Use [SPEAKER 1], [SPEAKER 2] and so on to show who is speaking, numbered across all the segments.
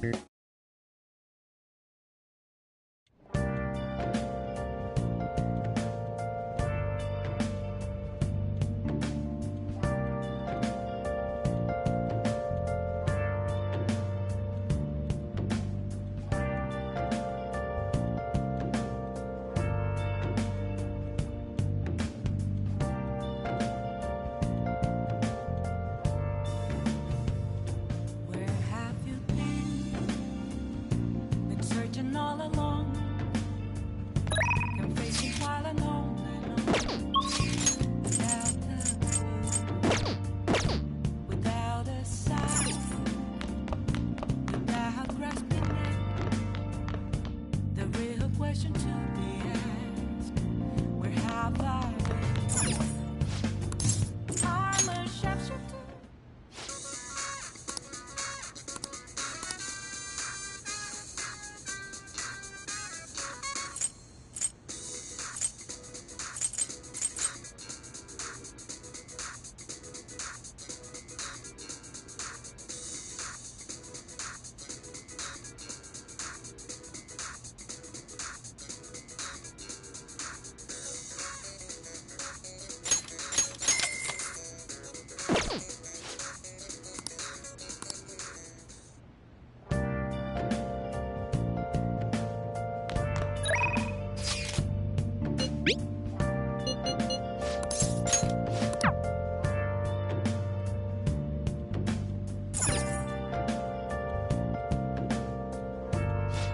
[SPEAKER 1] Where have you been searching all along, and facing while alone without a clue, without a sign, without grasping it. The real question to be asked: where have I been? I'm a sharpshooter.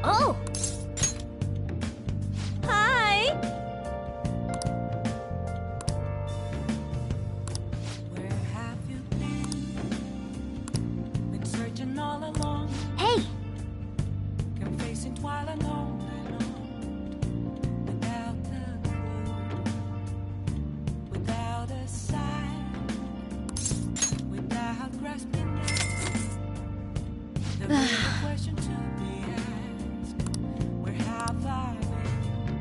[SPEAKER 2] Oh! Hi!
[SPEAKER 1] Where have you been searching all along,
[SPEAKER 2] Hey!
[SPEAKER 1] and facing while alone without a clue, without a sign, without grasping it. The real question to be asked: where have I been?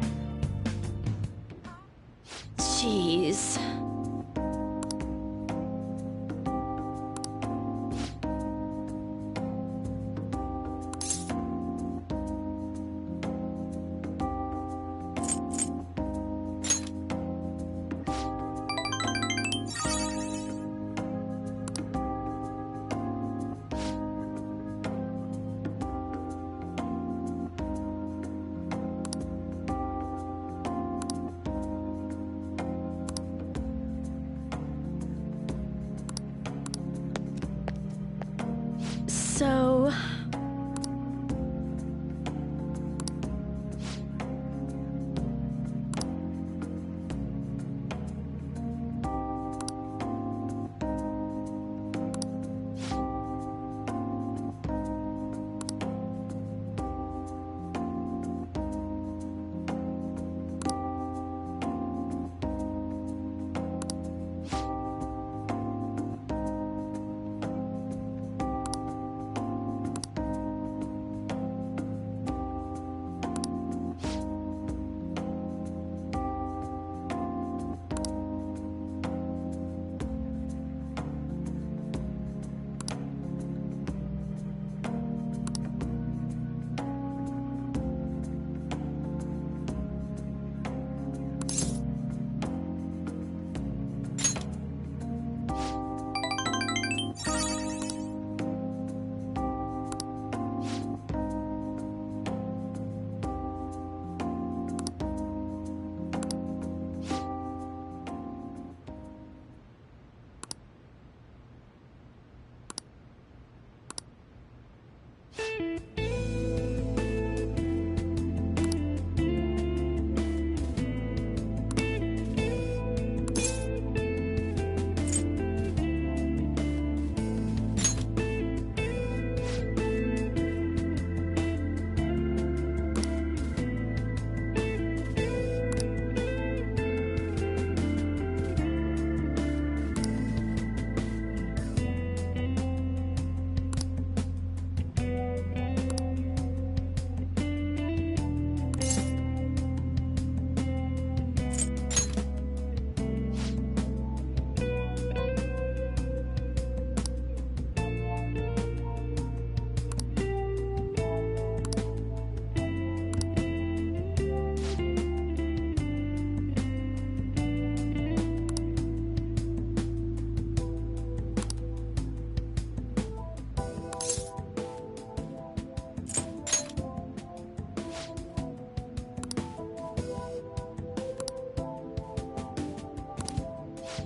[SPEAKER 2] Jeez.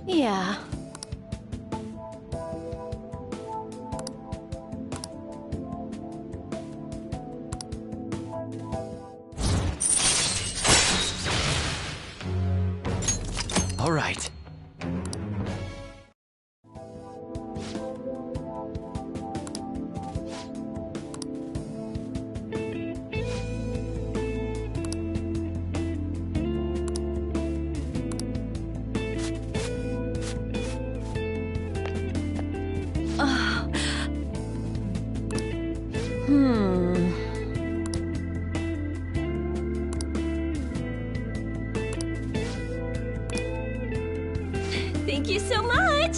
[SPEAKER 2] Yeah.
[SPEAKER 3] All right.
[SPEAKER 2] Hmm. Thank you so much!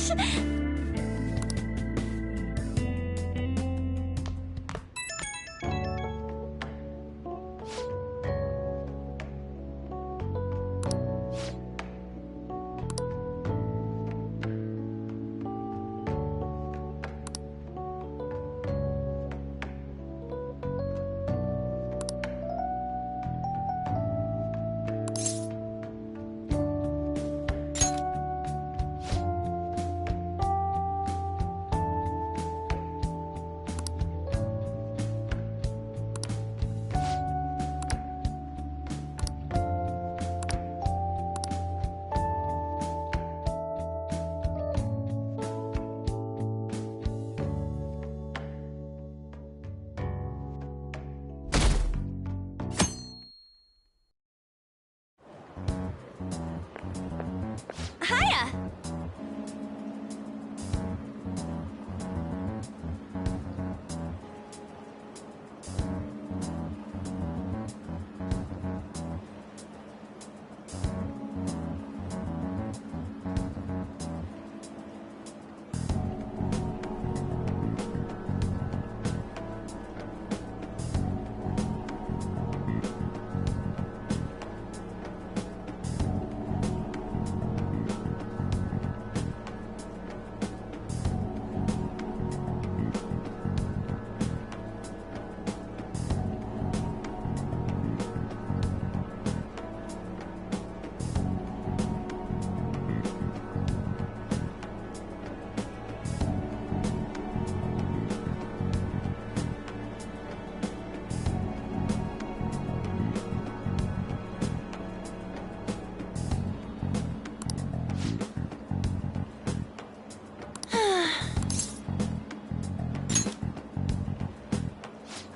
[SPEAKER 2] Hiya!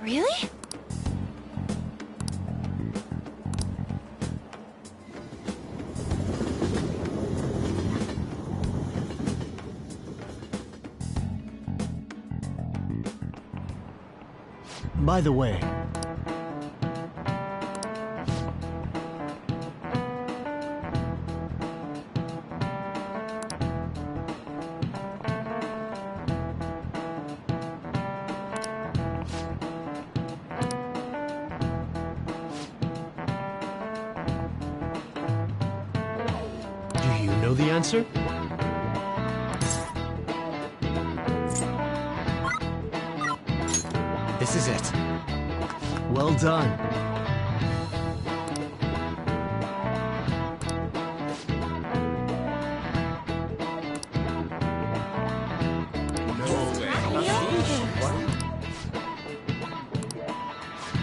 [SPEAKER 2] Really?
[SPEAKER 4] By the way, do you know the answer?
[SPEAKER 3] This is it.
[SPEAKER 4] Well done.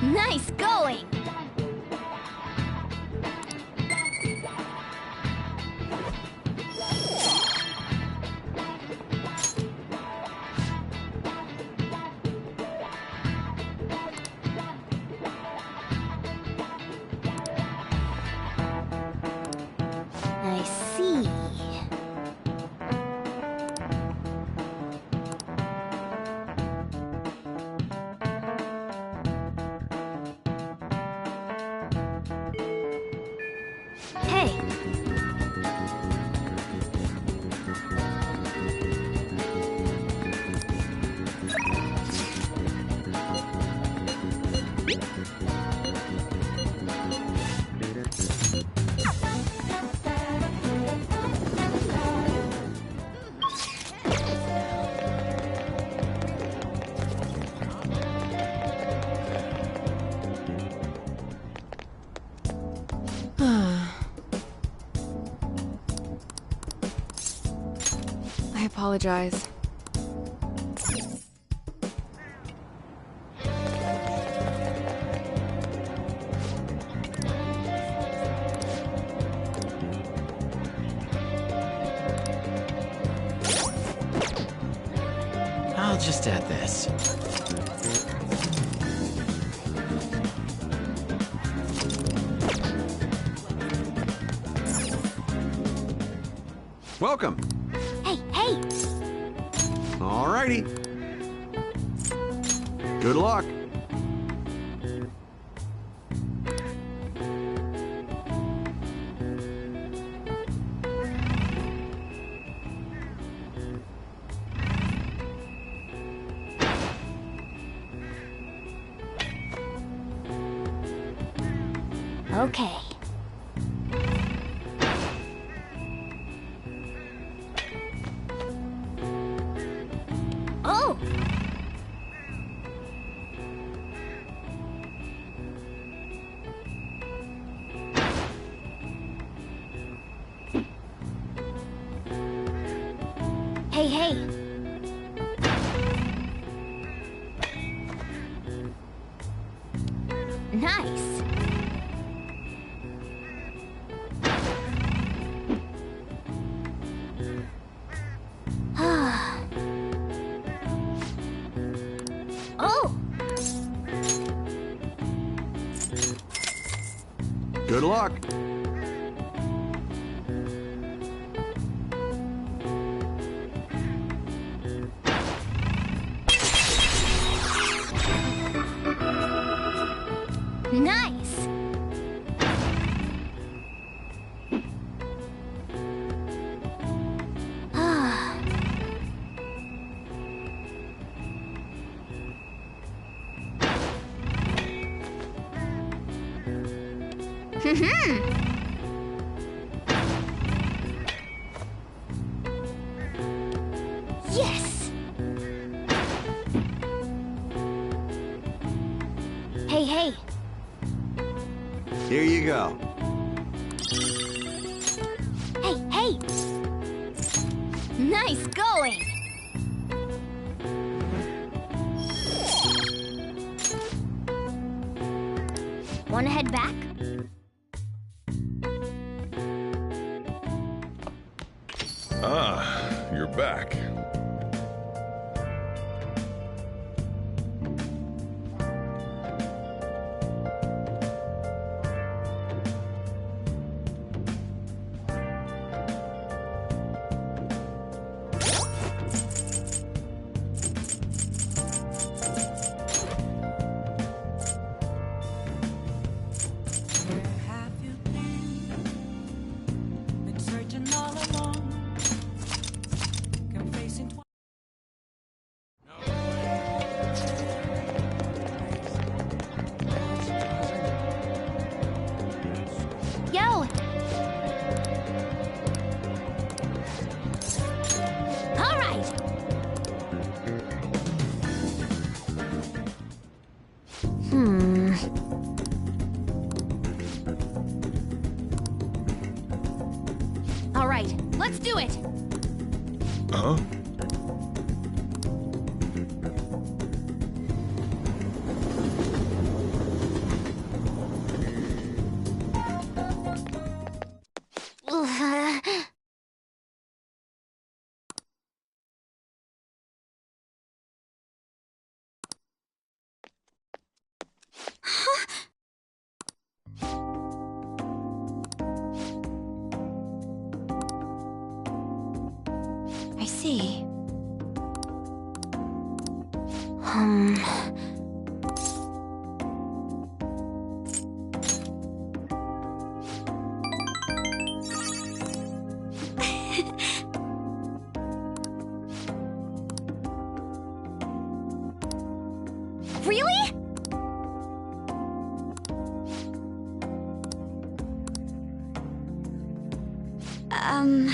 [SPEAKER 2] Nice going! I see.
[SPEAKER 5] I apologize.
[SPEAKER 3] I'll just add this.
[SPEAKER 6] Welcome.
[SPEAKER 2] Hey, hey!
[SPEAKER 6] Alrighty. Good luck.
[SPEAKER 2] Okay. Oh! Hey, hey! Nice! Oh!
[SPEAKER 6] Good luck.
[SPEAKER 2] Nice! Ah. Yes! Hey, hey!
[SPEAKER 6] Here you go.
[SPEAKER 2] Hey, hey! Nice going! Wanna head back?
[SPEAKER 7] Ah, you're back.
[SPEAKER 1] Where have you been? Been searching all along. Come facing twice.
[SPEAKER 2] Yo! All right! All right, let's do it!
[SPEAKER 7] Huh?
[SPEAKER 2] I see. Really? Um...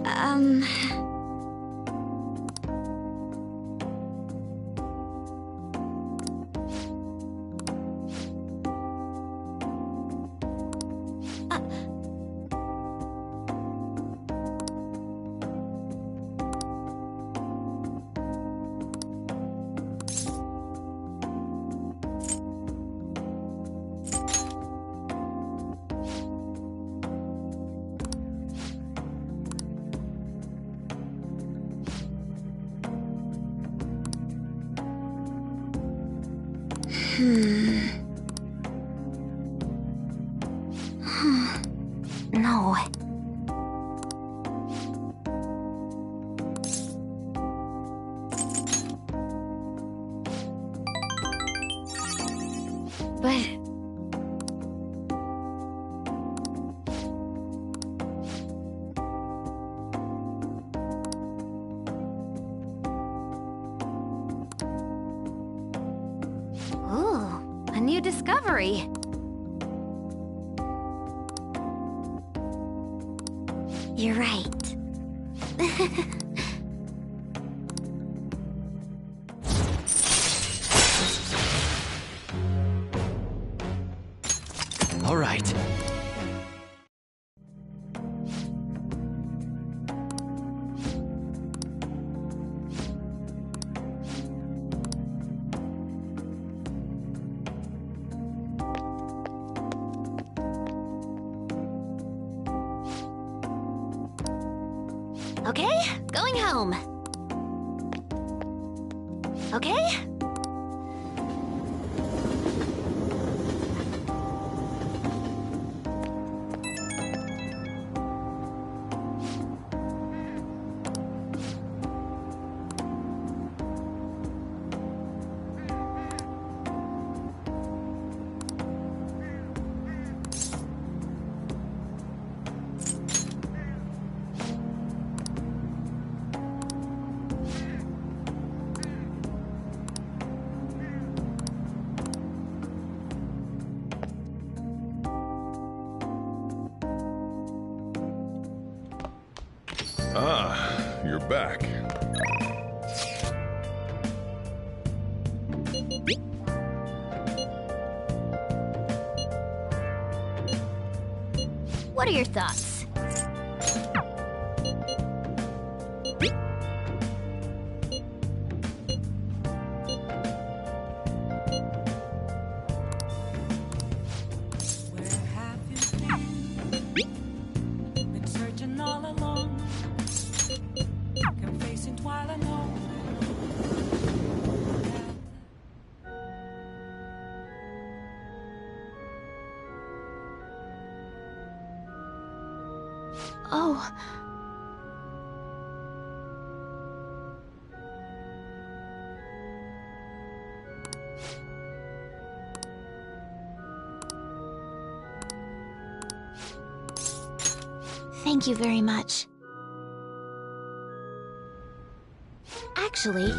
[SPEAKER 2] Um... But... Ooh, a new discovery. You're right.
[SPEAKER 3] All right.
[SPEAKER 2] Okay, going home. Okay?
[SPEAKER 7] Ah, you're back.
[SPEAKER 2] What are your thoughts?
[SPEAKER 1] Where have you been? Been searching all along. Come facing twilight alone.
[SPEAKER 2] Oh. Thank you very much. Actually...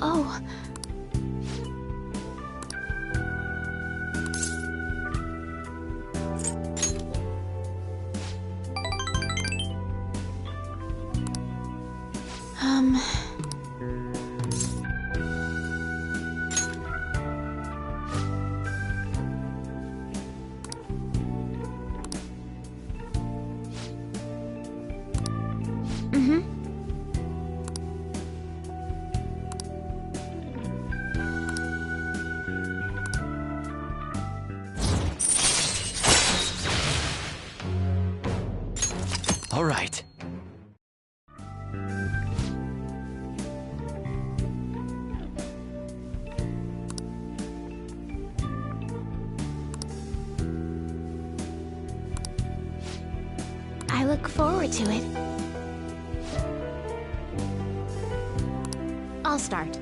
[SPEAKER 2] Oh. Mm-hmm.
[SPEAKER 3] All right.
[SPEAKER 2] I look forward to it. I'll start.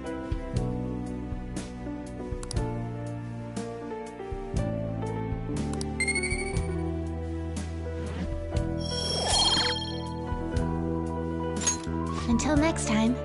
[SPEAKER 2] Until next time.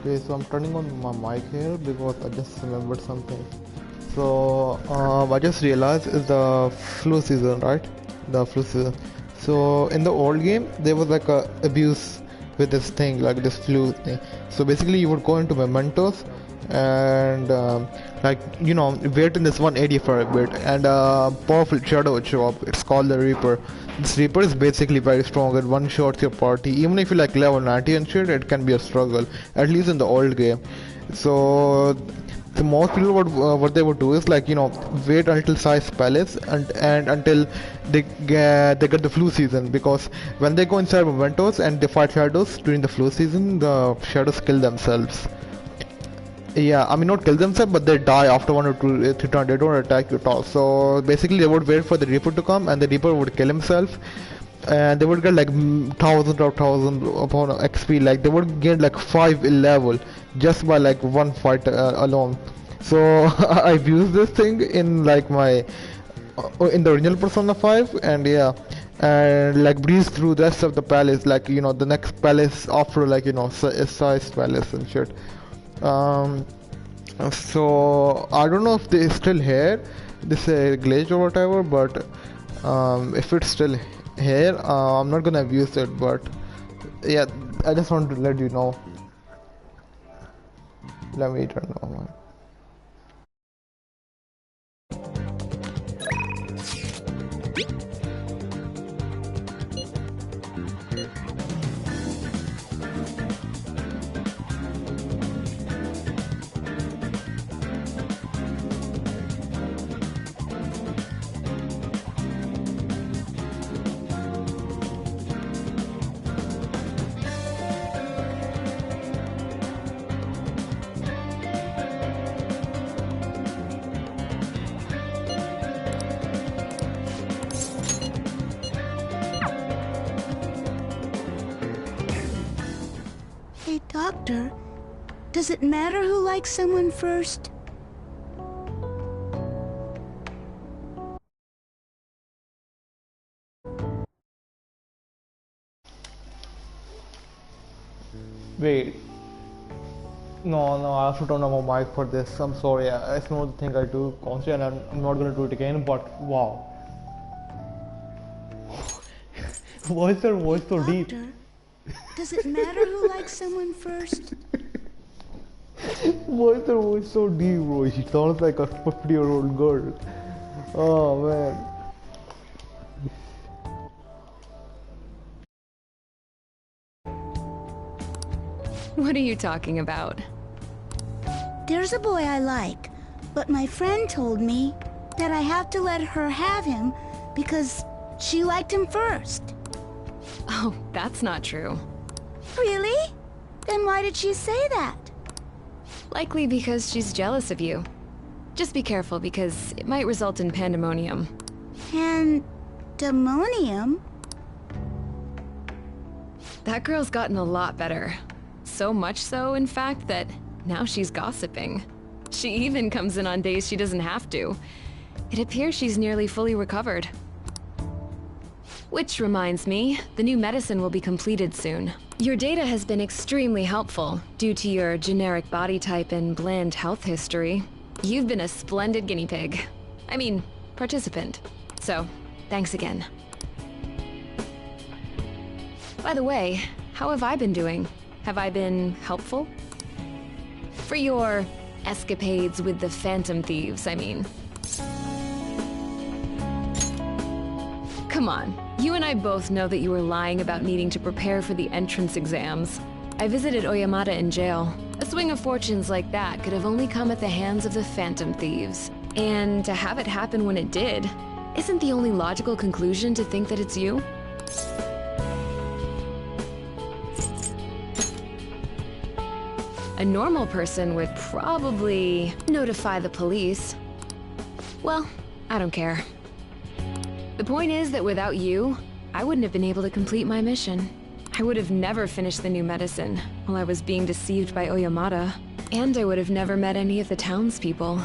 [SPEAKER 5] Okay, so I'm turning on my mic here because I just remembered something. So I just realized it's the flu season, right? The flu season. So in the old game, there was like a abuse with this thing, like this flu thing. So basically, you would go into mementos and like wait in this one area for a bit, and a powerful shadow would show up. It's called the Reaper. This Reaper is basically very strong. It one shots your party. Even if you like level 90 and shit, it can be a struggle. At least in the old game. So the most people what they would do is like wait until size palace and until they get the flu season, because when they go inside mementos and they fight shadows during the flu season, the shadows kill themselves. Yeah, I mean not kill themselves, but they die after 1 or 2 3 turns. They don't attack you at all. So basically, they would wait for the Reaper to come, and the Reaper would kill himself, and they would get like thousands of thousands upon XP. Like they would get like 5 level just by like one fight alone. So I've used this thing in like my in the original Persona 5, and yeah, and like breeze through the rest of the palace, like the next palace after like size palace and shit. So I don't know if they still here, this glitch or whatever, but if it's still here, I'm not gonna abuse it, but yeah, I just want to let you know. Let me turn on.
[SPEAKER 6] Hey, Doctor, does it matter who likes someone first?
[SPEAKER 5] Wait. No, I have to turn on my mic for this. I'm sorry. It's not the thing I do constantly, and I'm not gonna do it again, but wow. Why is your voice so deep?
[SPEAKER 6] Doctor, does it matter who likes someone first?
[SPEAKER 5] Why is your voice so deep, bro? She sounds like a 50-year-old girl. Oh, man.
[SPEAKER 2] What are you talking about?
[SPEAKER 6] There's a boy I like, but my friend told me that I have to let her have him because she liked him first.
[SPEAKER 2] Oh, that's not true.
[SPEAKER 6] Really? Then why did she say that?
[SPEAKER 2] Likely because she's jealous of you. Just be careful because it might result in pandemonium.
[SPEAKER 6] Pandemonium?
[SPEAKER 2] That girl's gotten a lot better. So much so, in fact, that now she's gossiping. She even comes in on days she doesn't have to. It appears she's nearly fully recovered. Which reminds me, the new medicine will be completed soon. Your data has been extremely helpful due to your generic body type and bland health history. You've been a splendid guinea pig. I mean, participant. So, thanks again. By the way, how have I been doing? Have I been helpful? For your escapades with the Phantom Thieves, I mean. Come on, you and I both know that you were lying about needing to prepare for the entrance exams. I visited Oyamata in jail. A swing of fortunes like that could have only come at the hands of the Phantom Thieves. And to have it happen when it did, isn't the only logical conclusion to think that it's you? A normal person would probably notify the police. Well, I don't care. The point is that without you, I wouldn't have been able to complete my mission. I would have never finished the new medicine while I was being deceived by Oyamata, and I would have never met any of the townspeople.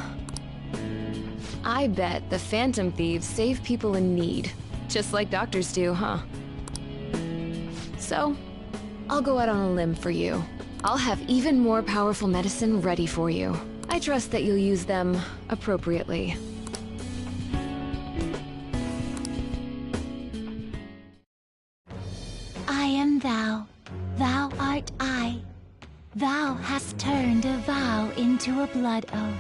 [SPEAKER 2] I bet the Phantom Thieves save people in need, just like doctors do, huh? So, I'll go out on a limb for you. I'll have even more powerful medicine ready for you. I trust that you'll use them appropriately.
[SPEAKER 8] I am thou, thou art I. Thou hast turned a vow into a blood oath.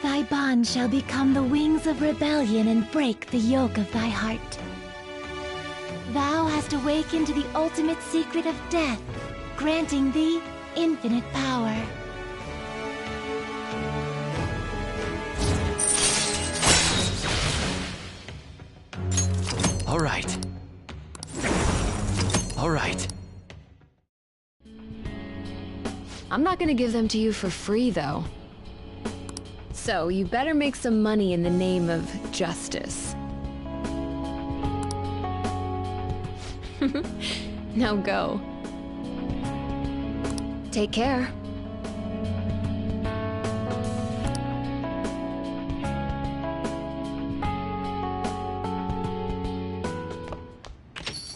[SPEAKER 8] Thy bond shall become the wings of rebellion and break the yoke of thy heart. Thou hast awakened to the ultimate secret of death, granting thee infinite power.
[SPEAKER 3] All right. All right.
[SPEAKER 2] I'm not gonna give them to you for free, though. So, you better make some money in the name of justice. Now go. Take care.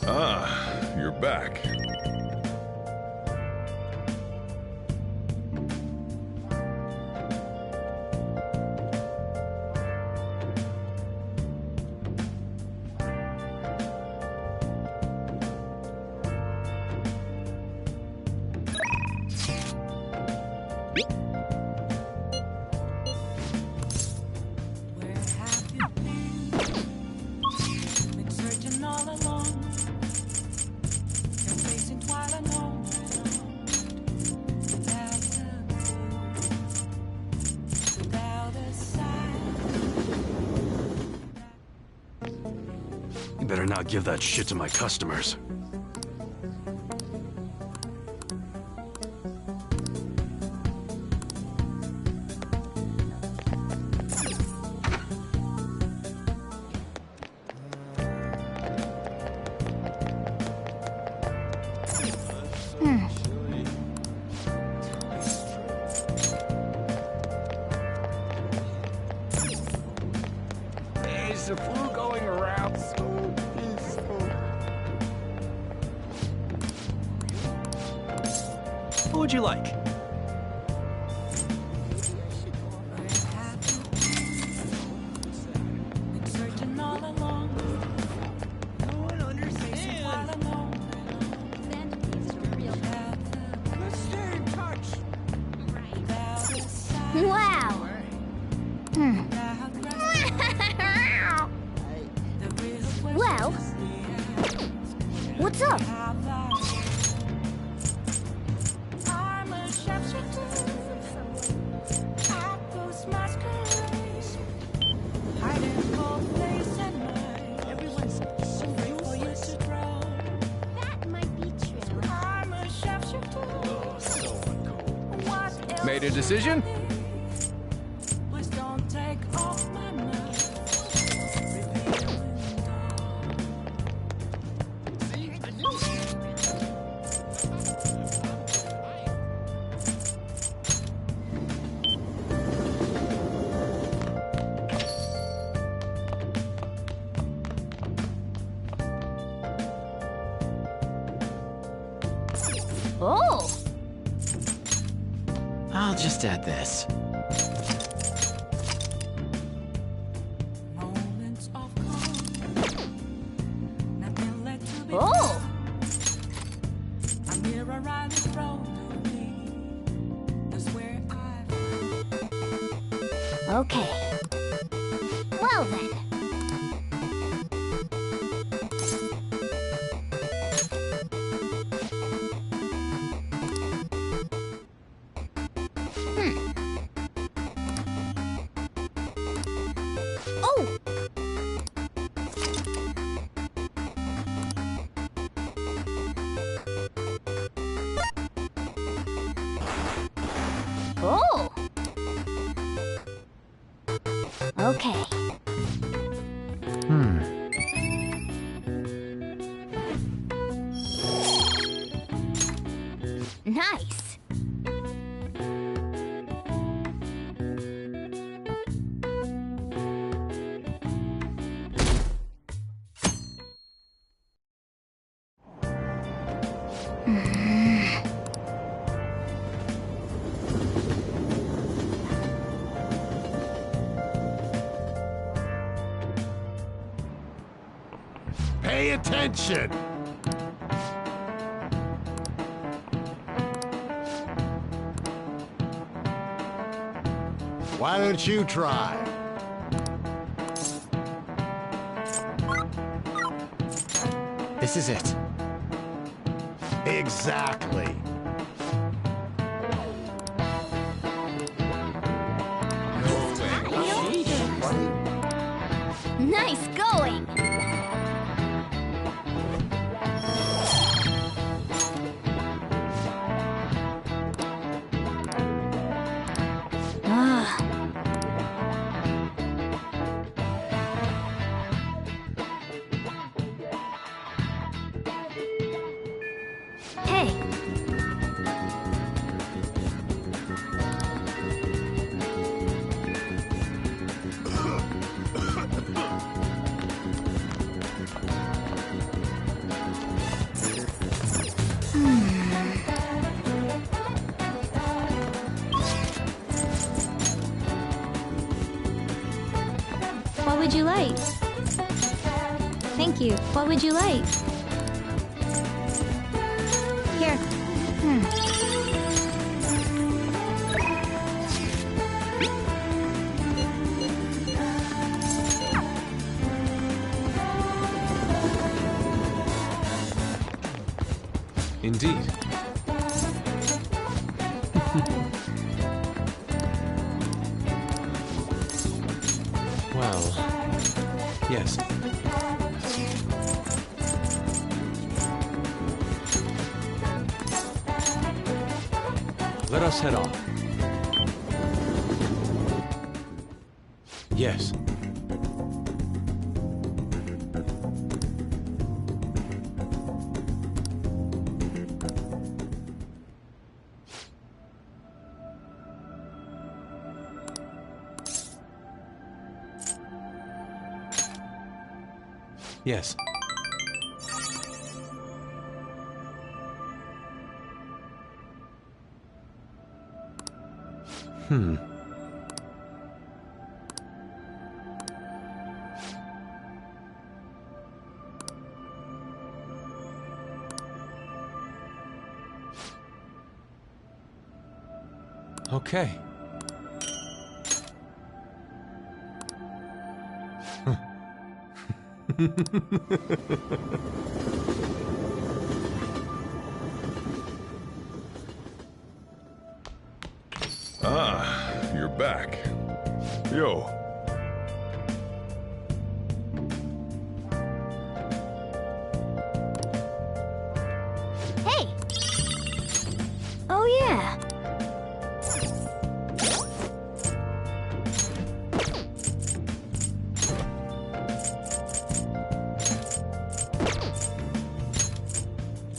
[SPEAKER 7] Ah, you're back.
[SPEAKER 1] Where have you been? Been searching all along. Been facing twilight alone. Without a clue. Without a sign.
[SPEAKER 4] You better not give that shit to my customers.
[SPEAKER 9] Is the flu going around? So peaceful.
[SPEAKER 4] What would you like?
[SPEAKER 1] Where have you been? Been searching all along.
[SPEAKER 9] No one
[SPEAKER 1] Facing twilight
[SPEAKER 9] understands.
[SPEAKER 1] alone.
[SPEAKER 9] Let's stay in touch.
[SPEAKER 1] Without a sign.
[SPEAKER 6] Wow.
[SPEAKER 1] Without rest. The real question
[SPEAKER 6] Well,
[SPEAKER 1] is the ask.
[SPEAKER 6] what's up?
[SPEAKER 1] Have I? I'm a shapeshifter. I post masquerades. Hide in cold place and night. Everyone's so ready for you to drown.
[SPEAKER 8] That might be true.
[SPEAKER 1] I'm a shapeshifter.
[SPEAKER 9] So uncool.
[SPEAKER 1] What else
[SPEAKER 9] Made a decision?
[SPEAKER 1] Please don't take off my mask. Revealing
[SPEAKER 8] Oh!
[SPEAKER 3] I'll just add this.
[SPEAKER 1] moments of calm. Nothing left to be
[SPEAKER 8] Oh!
[SPEAKER 1] a mirror right in front of me. That's where I've
[SPEAKER 8] Okay. Well then. Oh! Oh! Okay. Nice.
[SPEAKER 10] Pay attention! Why don't you try?
[SPEAKER 3] This is it.
[SPEAKER 10] Exactly.
[SPEAKER 8] Nice going! Ah. Hey! What would you like? Thank you. What would you like? Here.
[SPEAKER 4] Indeed. Well, yes. Let us head on. Yes. Yes. Okay.
[SPEAKER 7] Ah, you're back. Yo.
[SPEAKER 8] Hey! Oh, yeah.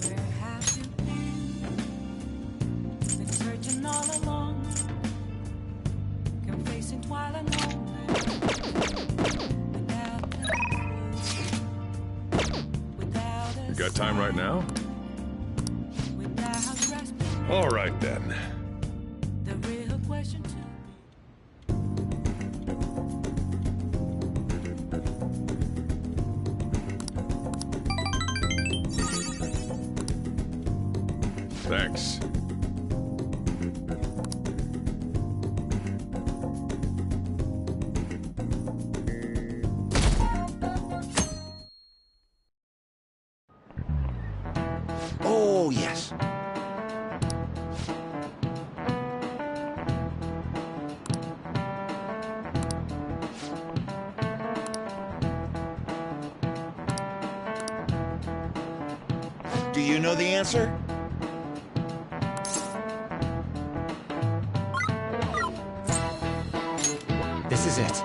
[SPEAKER 1] Where have you been searching all along, confessing while alone, without
[SPEAKER 7] You got time right now?
[SPEAKER 1] without grasping
[SPEAKER 7] All right then.
[SPEAKER 1] the real question to
[SPEAKER 7] Thanks.
[SPEAKER 10] Oh, yes. Do you know the answer?
[SPEAKER 3] This is it.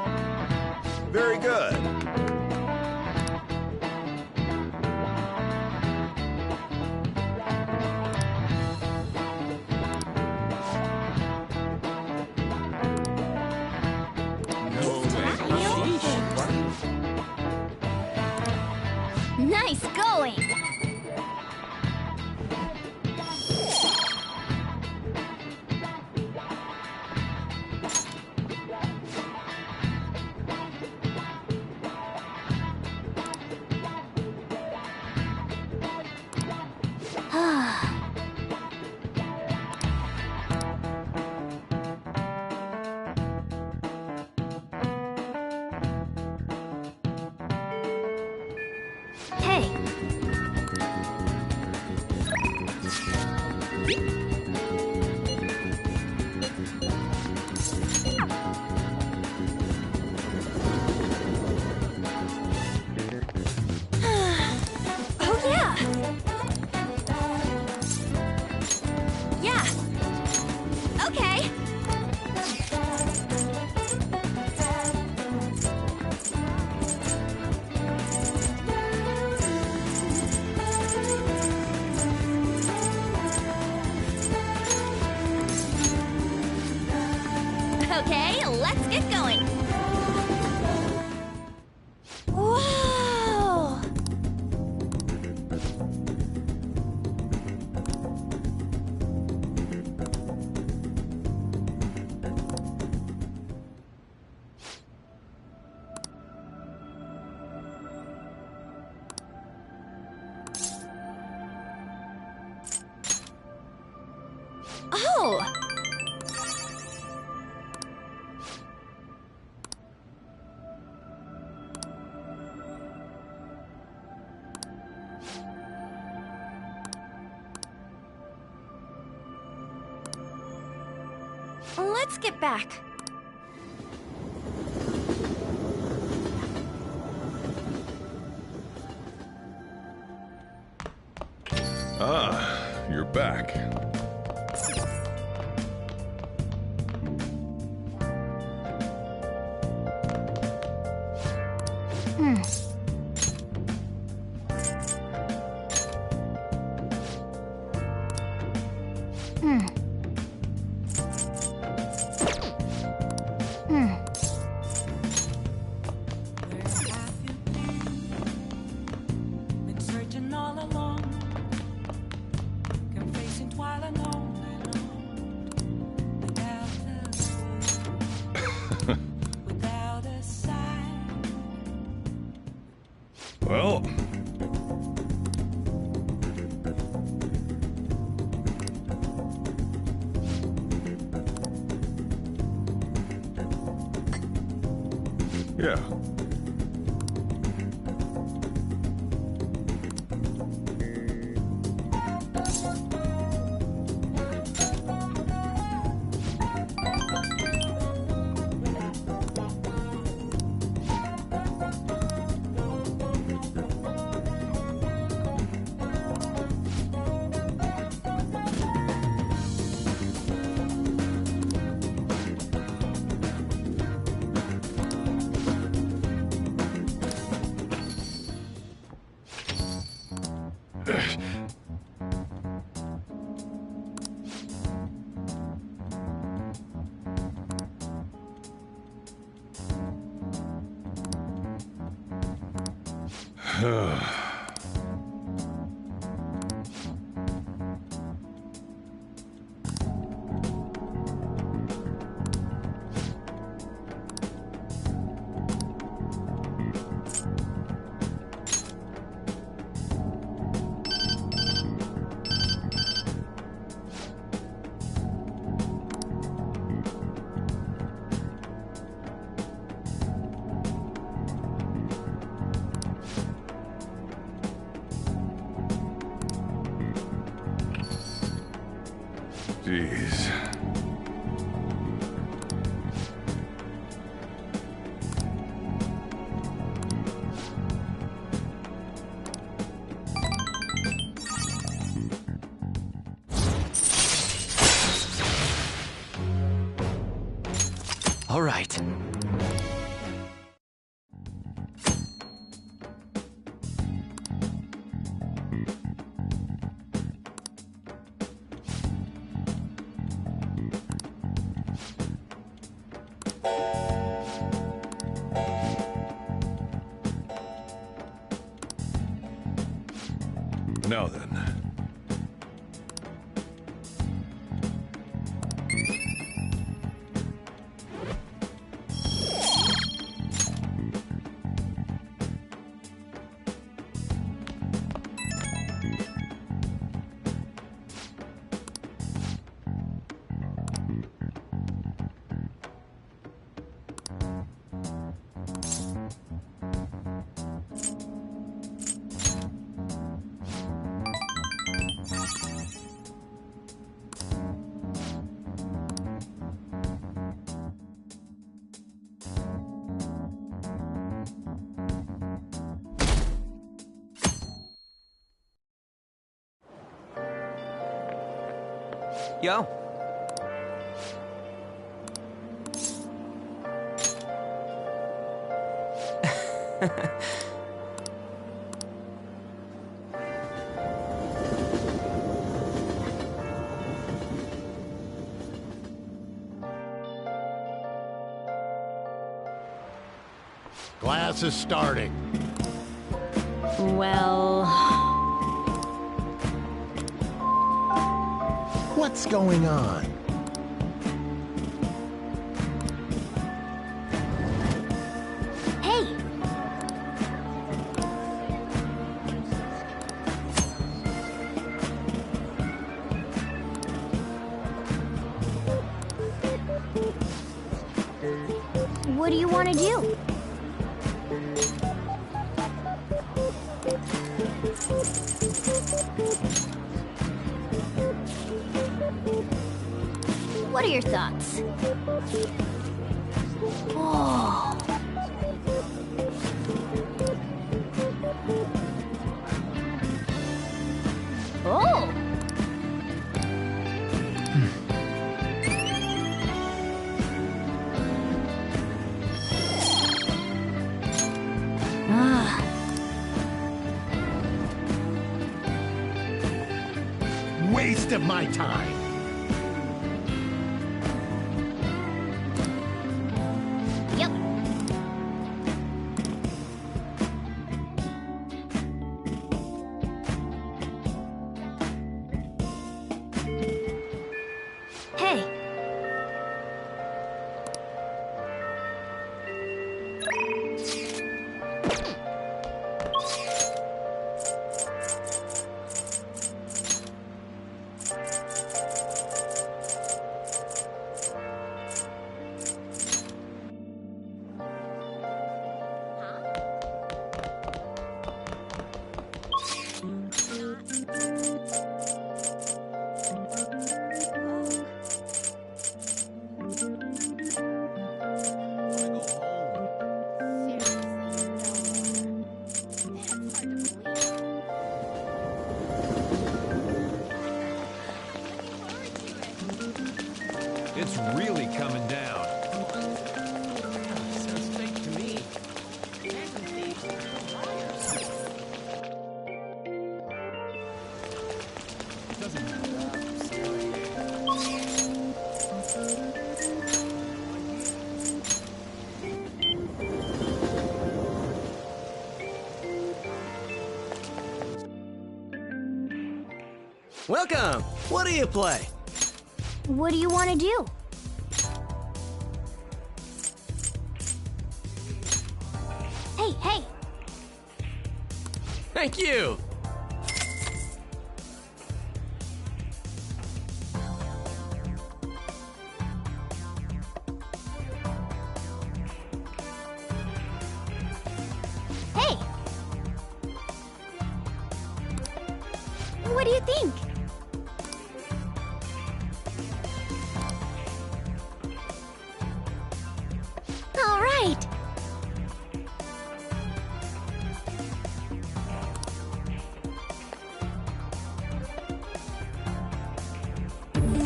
[SPEAKER 10] Very good.
[SPEAKER 8] Nice going!
[SPEAKER 2] Let's get back.
[SPEAKER 7] Ah, you're back.
[SPEAKER 1] Where have you been searching all along, confessing while alone, without a without a sign.
[SPEAKER 7] Well, yeah. Jeez.
[SPEAKER 3] All right.
[SPEAKER 7] Now then.
[SPEAKER 3] Yo.
[SPEAKER 11] Class is starting.
[SPEAKER 2] Well...
[SPEAKER 11] What's going on?
[SPEAKER 6] Hey! What do you want to do?
[SPEAKER 8] What are your thoughts? Oh. Oh! Ah.
[SPEAKER 11] Waste of my time.
[SPEAKER 8] Yep. Hey.
[SPEAKER 12] It's really coming down.
[SPEAKER 9] Sounds fake to me.
[SPEAKER 13] Welcome! What do you play?
[SPEAKER 8] What do you want to do? Hey, hey!
[SPEAKER 13] Thank you!
[SPEAKER 8] Hey! What do you think? All right!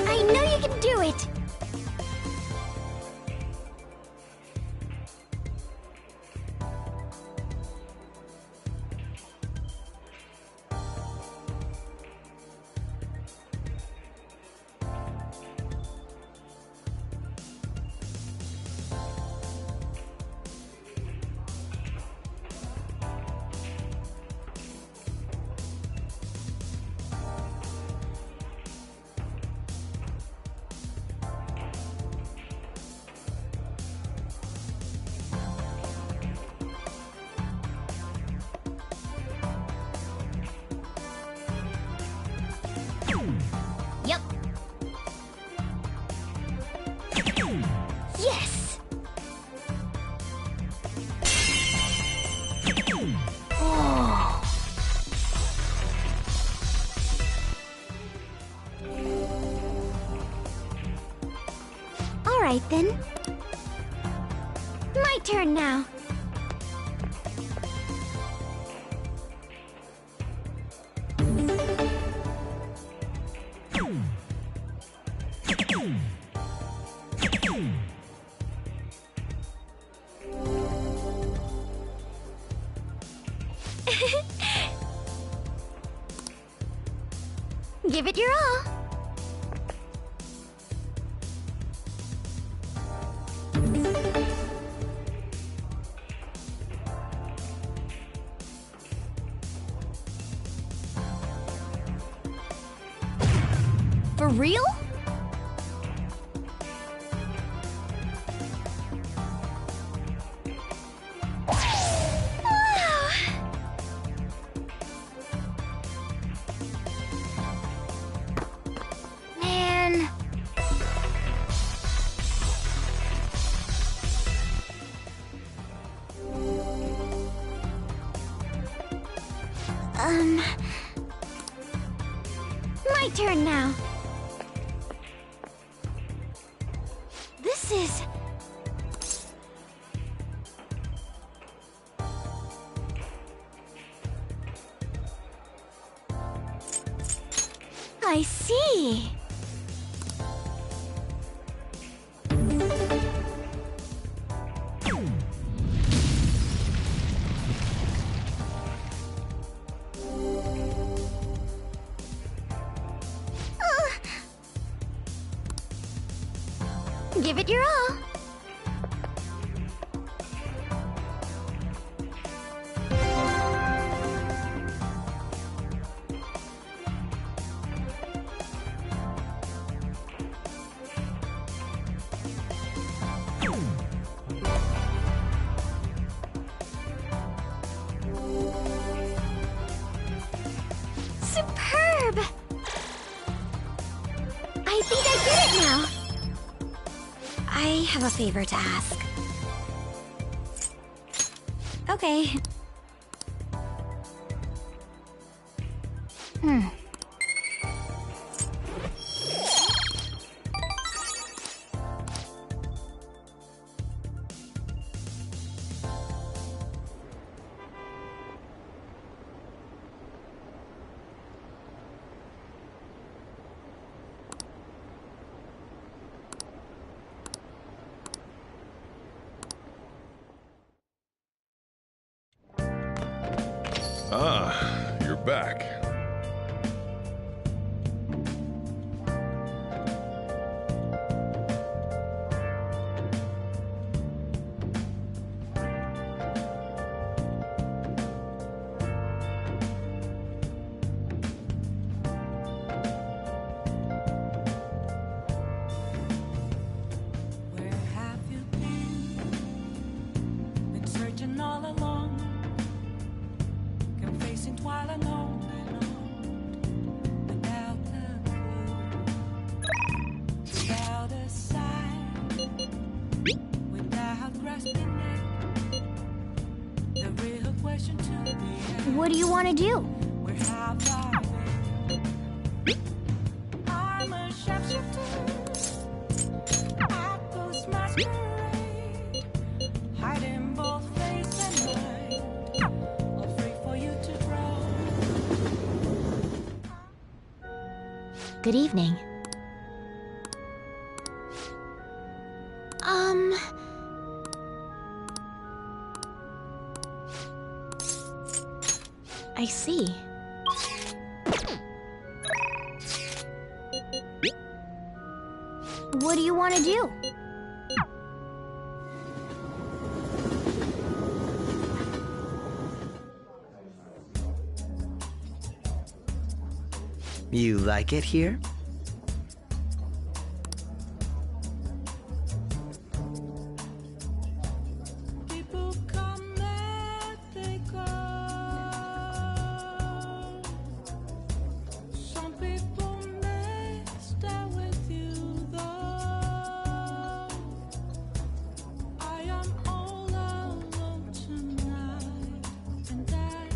[SPEAKER 8] I know you can do it! Yep. Yes! Oh. All right then. My turn now. Give it your all. For real? Wow. Man. My turn now. I see. Give it your all. Superb! I think I get it now. I have a favor to ask. Okay.
[SPEAKER 7] Ah, you're back.
[SPEAKER 1] Where have you been? Been searching all along, confessing while alone without a clue, without a sign, without grasping it. The real question to be asked,
[SPEAKER 8] What do you want to do?
[SPEAKER 1] where have I been? I'm a shapeshifter. I post masquerade, hiding both face and mind, all free for you to grow.
[SPEAKER 8] Good evening. I see. What do you want to do?
[SPEAKER 14] You like it here?
[SPEAKER 1] People come and they go. Some people may stay with you though. I am all alone tonight, and I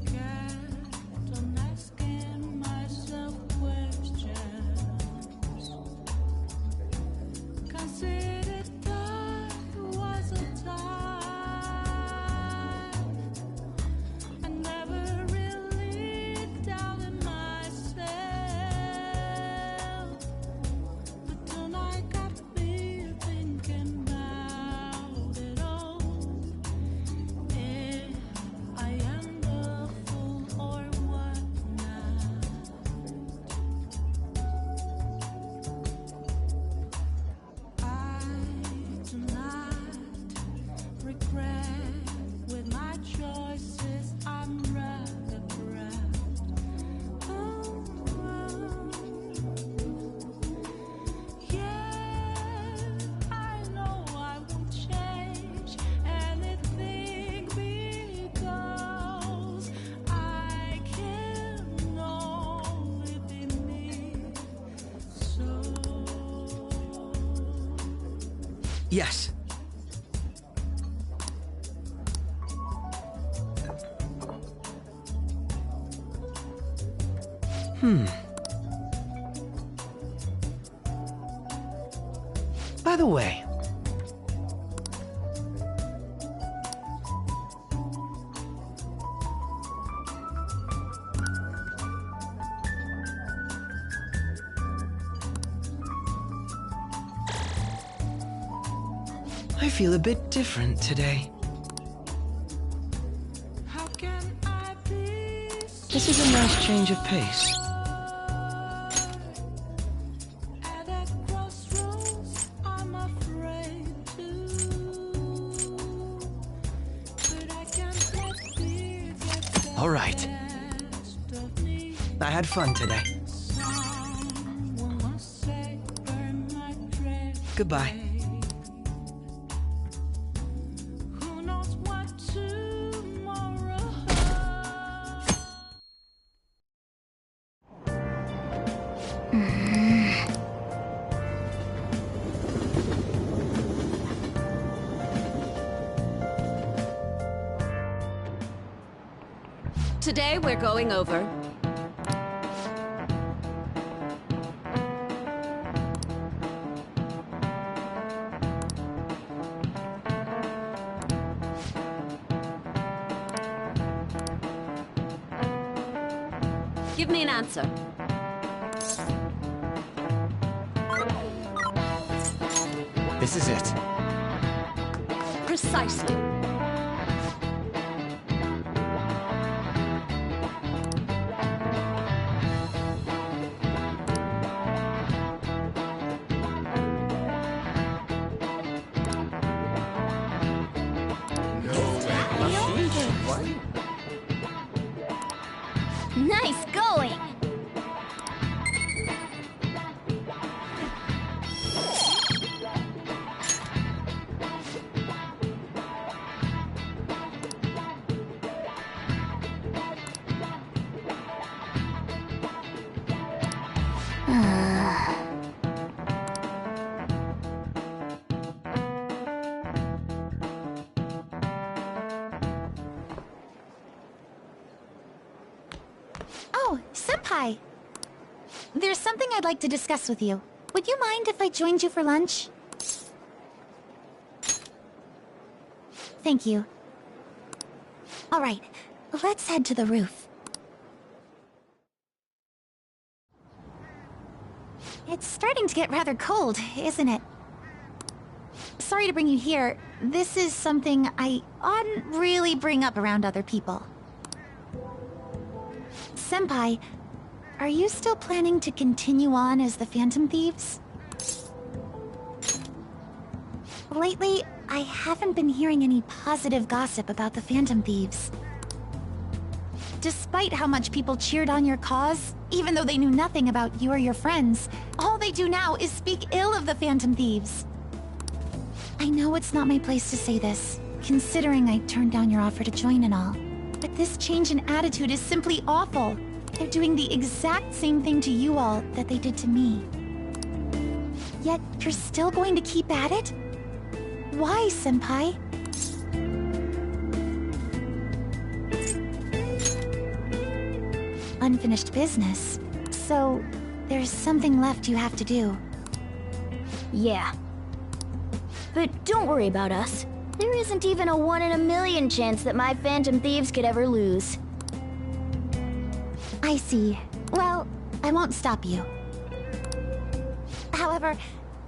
[SPEAKER 1] kept on asking myself questions. Considered that was a time I never really doubted myself, but tonight got me thinking about it all. If I am the fool or what not. I do not regret with my choices. I'm rather proud. Yeah, I know I won't change anything because I can only be me. So.
[SPEAKER 14] Yes. By the way, I feel a bit different today.
[SPEAKER 1] How can I be
[SPEAKER 14] This is a nice change of pace.
[SPEAKER 1] at a crossroads? I'm afraid to. But I can't let fear get the
[SPEAKER 14] All right.
[SPEAKER 1] best of me.
[SPEAKER 14] I had fun today.
[SPEAKER 1] Someone once said, burn my dread.
[SPEAKER 14] Goodbye.
[SPEAKER 1] Who knows what tomorrow holds?
[SPEAKER 15] Today we're going over Give me an answer.
[SPEAKER 3] This is it.
[SPEAKER 15] Precisely.
[SPEAKER 8] Nice going! Oh, Senpai! There's something I'd like to discuss with you. Would you mind if I joined you for lunch? Thank you. All right, let's head to the roof. It's starting to get rather cold, isn't it? Sorry to bring you here. This is something I oughtn't really bring up around other people. Senpai, are you still planning to continue on as the Phantom Thieves? Lately, I haven't been hearing any positive gossip about the Phantom Thieves. Despite how much people cheered on your cause, even though they knew nothing about you or your friends, all they do now is speak ill of the Phantom Thieves. I know it's not my place to say this, considering I turned down your offer to join and all. But this change in attitude is simply awful. They're doing the exact same thing to you all that they did to me. Yet, you're still going to keep at it? Why, Senpai? Unfinished business. So, there's something left you have to do.
[SPEAKER 16] Yeah. But don't worry about us. There isn't even a 1 in a million chance that my Phantom Thieves could ever lose.
[SPEAKER 8] I see. Well, I won't stop you. However,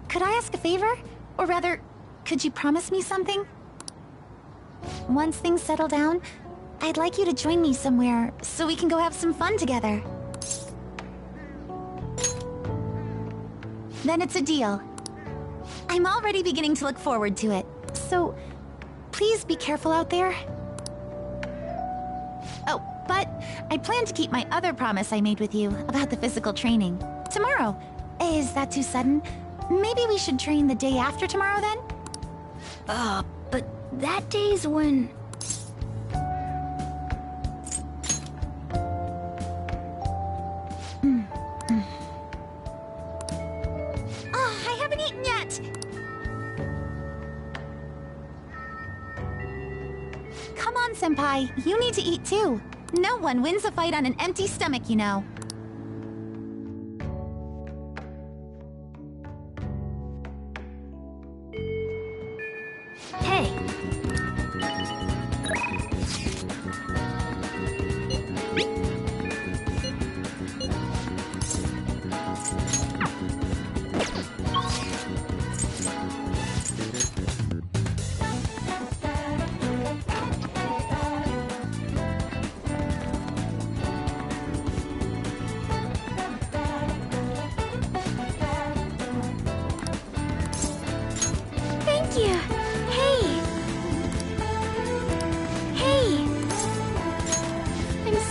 [SPEAKER 8] could I ask a favor? Or rather, could you promise me something? Once things settle down, I'd like you to join me somewhere so we can go have some fun together. Then it's a deal. I'm already beginning to look forward to it, so please be careful out there. Oh, but I plan to keep my other promise I made with you about the physical training. Tomorrow. Is that too sudden? Maybe we should train the day after tomorrow then?
[SPEAKER 16] But that day's when...
[SPEAKER 8] Oh, I haven't eaten yet! Come on, Senpai. You need to eat too. No one wins a fight on an empty stomach, you know.
[SPEAKER 16] Hey!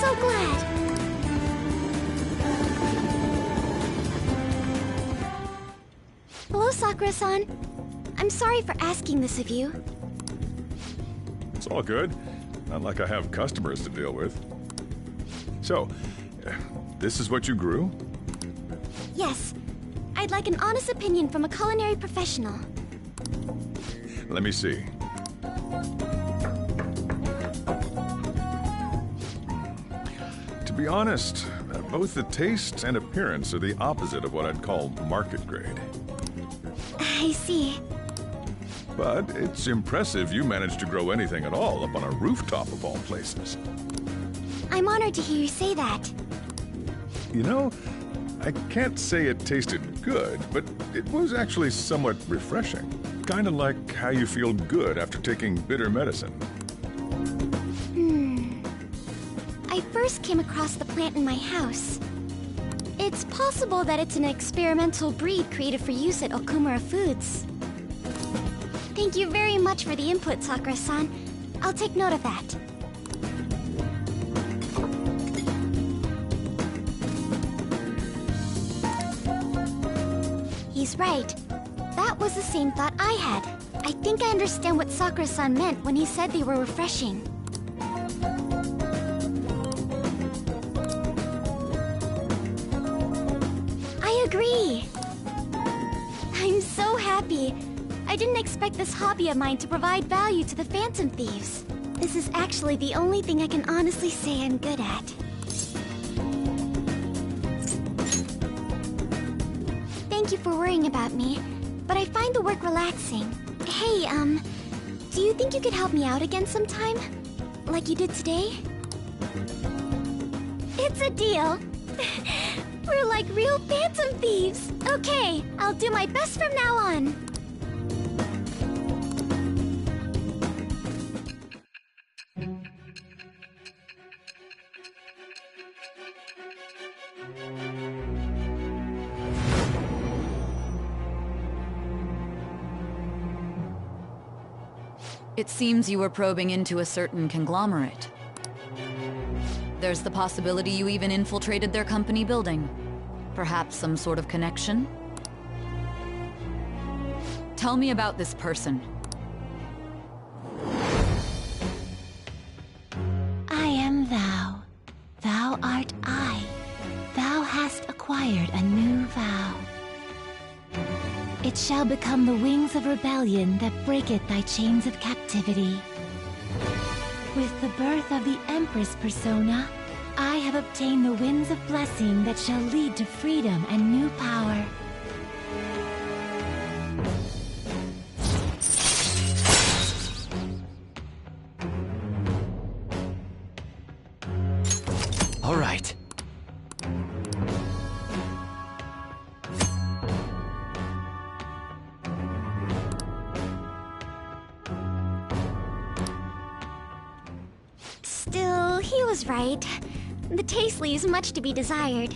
[SPEAKER 16] so glad. Hello, Sakura-san. I'm sorry for asking this of you.
[SPEAKER 7] It's all good. Not like I have customers to deal with. So, this is what you grew?
[SPEAKER 16] Yes. I'd like an honest opinion from a culinary professional.
[SPEAKER 7] Let me see. To be honest, both the taste and appearance are the opposite of what I'd call market grade.
[SPEAKER 16] I see.
[SPEAKER 7] But it's impressive you managed to grow anything at all up on a rooftop of all places.
[SPEAKER 16] I'm honored to hear you say that.
[SPEAKER 7] You know, I can't say it tasted good, but it was actually somewhat refreshing. Kind of like how you feel good after taking bitter medicine.
[SPEAKER 16] I first came across the plant in my house. It's possible that it's an experimental breed created for use at Okumura Foods. Thank you very much for the input, Sakura-san. I'll take note of that. He's right. That was the same thought I had. I think I understand what Sakura-san meant when he said they were refreshing. I agree. I'm so happy. I didn't expect this hobby of mine to provide value to the Phantom Thieves. This is actually the only thing I can honestly say I'm good at. Thank you for worrying about me, but I find the work relaxing. Hey, do you think you could help me out again sometime? Like you did today? It's a deal. We're like real Phantom Thieves. Okay, I'll do my best from now on.
[SPEAKER 17] It seems you were probing into a certain conglomerate. There's the possibility you even infiltrated their company building. Perhaps some sort of connection? Tell me about this person.
[SPEAKER 8] I am thou. Thou art I. Thou hast acquired a new vow. It shall become the wings of rebellion that breaketh thy chains of captivity. With the birth of the Empress persona, I have obtained the winds of blessing that shall lead to freedom and new power.
[SPEAKER 3] All right.
[SPEAKER 16] Still, he was right. The taste leaves much to be desired.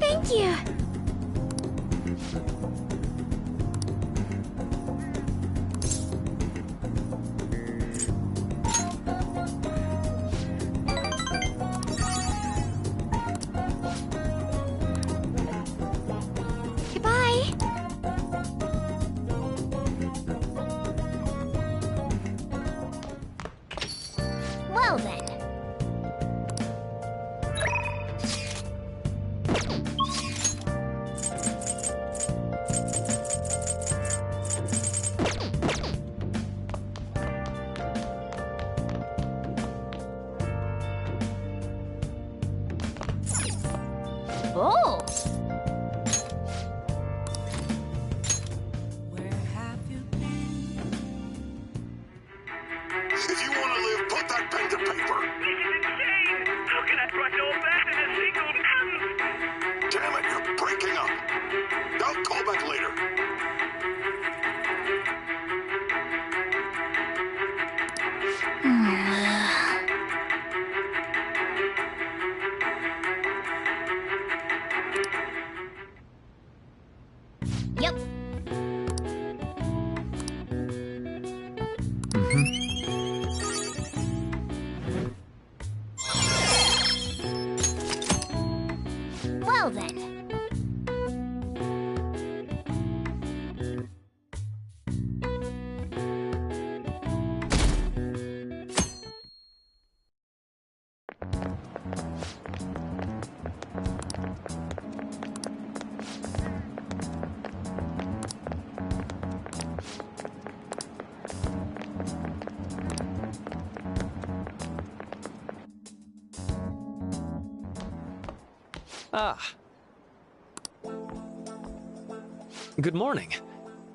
[SPEAKER 16] Thank you! Goodbye! Well then. Oh!
[SPEAKER 11] If you want to live, put that pen to paper.
[SPEAKER 9] This is insane! How can I trust all that in a single man?
[SPEAKER 11] Damn it, you're breaking up. I'll call back later.
[SPEAKER 16] Yep.
[SPEAKER 18] Ah. Good morning.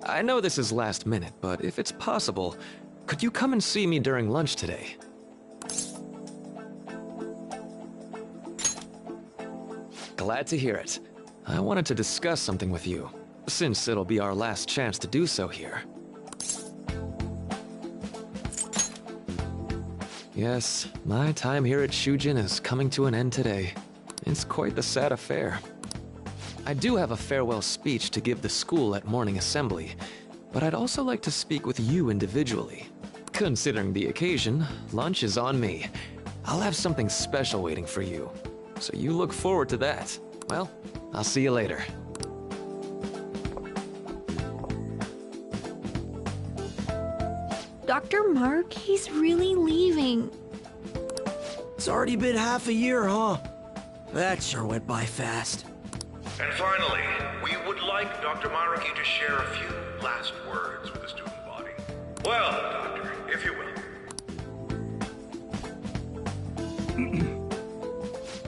[SPEAKER 18] I know this is last minute, but if it's possible, could you come and see me during lunch today? Glad to hear it. I wanted to discuss something with you, since it'll be our last chance to do so here. Yes, my time here at Shujin is coming to an end today. It's quite the sad affair. I do have a farewell speech to give the school at morning assembly, but I'd also like to speak with you individually. Considering the occasion, lunch is on me. I'll have something special waiting for you, so you look forward to that. Well, I'll see you later.
[SPEAKER 19] Dr. Mark, he's really leaving.
[SPEAKER 14] It's already been half a year, huh? That sure went by fast.
[SPEAKER 11] And finally, we would like Dr. Maruki to share a few last words with the student body. Well, Doctor, if you will.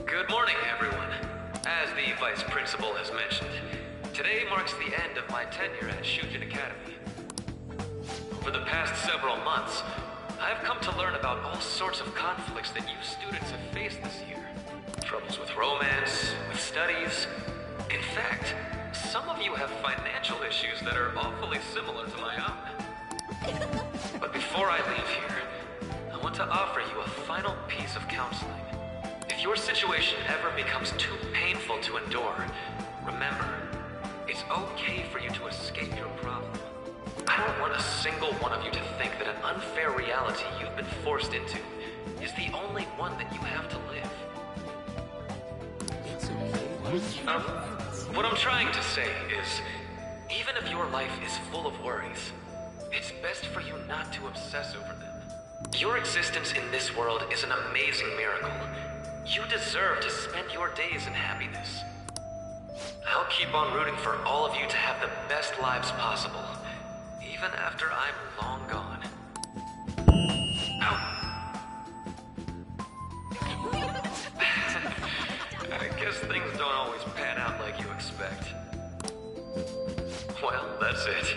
[SPEAKER 18] Good morning, everyone. As the Vice Principal has mentioned, today marks the end of my tenure at Shujin Academy. For the past several months, I've come to learn about all sorts of conflicts that you students have faced this year. Troubles with romance, with studies. In fact, some of you have financial issues that are awfully similar to my own. But before I leave here, I want to offer you a final piece of counseling. If your situation ever becomes too painful to endure, remember, it's okay for you to escape your problem. I don't want a single one of you to think that an unfair reality you've been forced into is the only one that you have to live. What I'm trying to say is, even if your life is full of worries, it's best for you not to obsess over them. Your existence in this world is an amazing miracle. You deserve to spend your days in happiness. I'll keep on rooting for all of you to have the best lives possible, even after I'm long gone. I guess things don't always pan out like you expect. Well, that's it.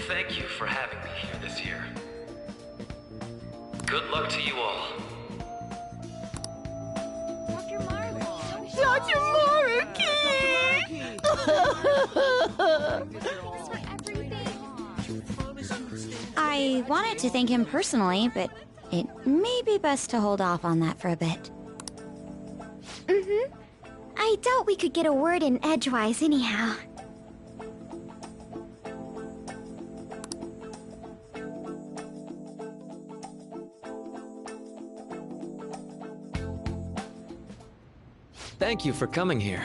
[SPEAKER 18] Thank you for having me here this year. Good luck to you all.
[SPEAKER 19] Dr. Maruki!
[SPEAKER 16] I wanted to thank him personally, but it may be best to hold off on that for a bit. I doubt we could get a word in edgewise anyhow.
[SPEAKER 18] Thank you for coming here.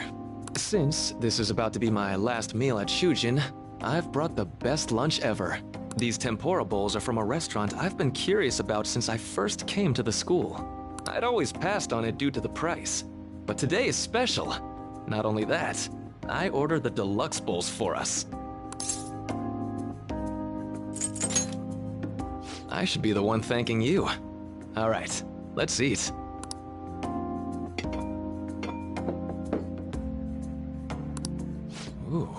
[SPEAKER 18] Since this is about to be my last meal at Shujin, I've brought the best lunch ever. These tempura bowls are from a restaurant I've been curious about since I first came to the school. I'd always passed on it due to the price, but today is special. Not only that, I ordered the deluxe bowls for us. I should be the one thanking you. All right, let's eat. Ooh,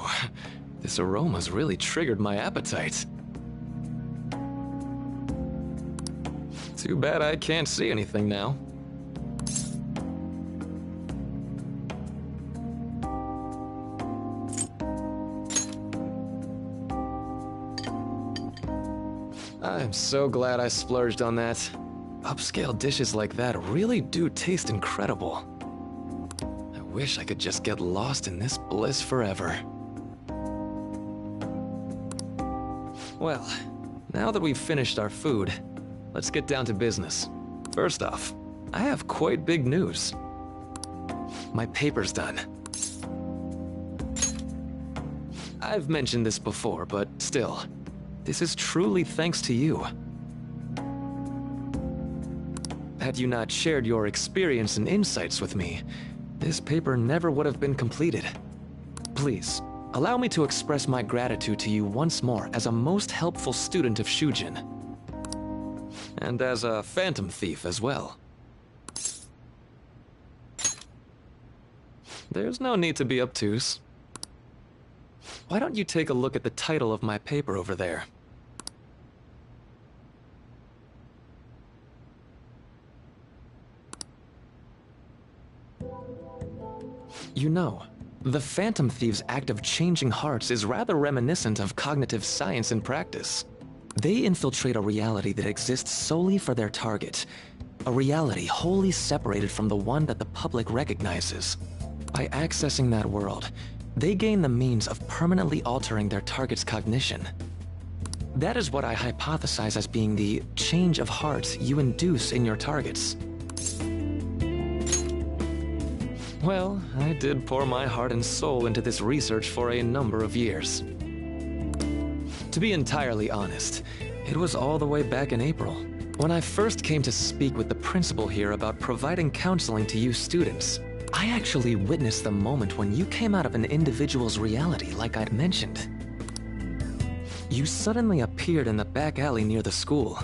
[SPEAKER 18] this aroma's really triggered my appetite. Too bad I can't see anything now. I'm so glad I splurged on that. Upscale dishes like that really do taste incredible. I wish I could just get lost in this bliss forever. Well, now that we've finished our food, let's get down to business. First off, I have quite big news. My paper's done. I've mentioned this before, but still, this is truly thanks to you. Had you not shared your experience and insights with me, this paper never would have been completed. Please, allow me to express my gratitude to you once more as a most helpful student of Shujin. And as a phantom thief as well. There's no need to be obtuse. Why don't you take a look at the title of my paper over there? You know, the Phantom Thieves' act of changing hearts is rather reminiscent of cognitive science in practice. They infiltrate a reality that exists solely for their target, a reality wholly separated from the one that the public recognizes. By accessing that world, they gain the means of permanently altering their target's cognition. That is what I hypothesize as being the change of heart you induce in your targets. Well, I did pour my heart and soul into this research for a number of years. To be entirely honest, it was all the way back in April, when I first came to speak with the principal here about providing counseling to you students. I actually witnessed the moment when you came out of an individual's reality like I'd mentioned. You suddenly appeared in the back alley near the school.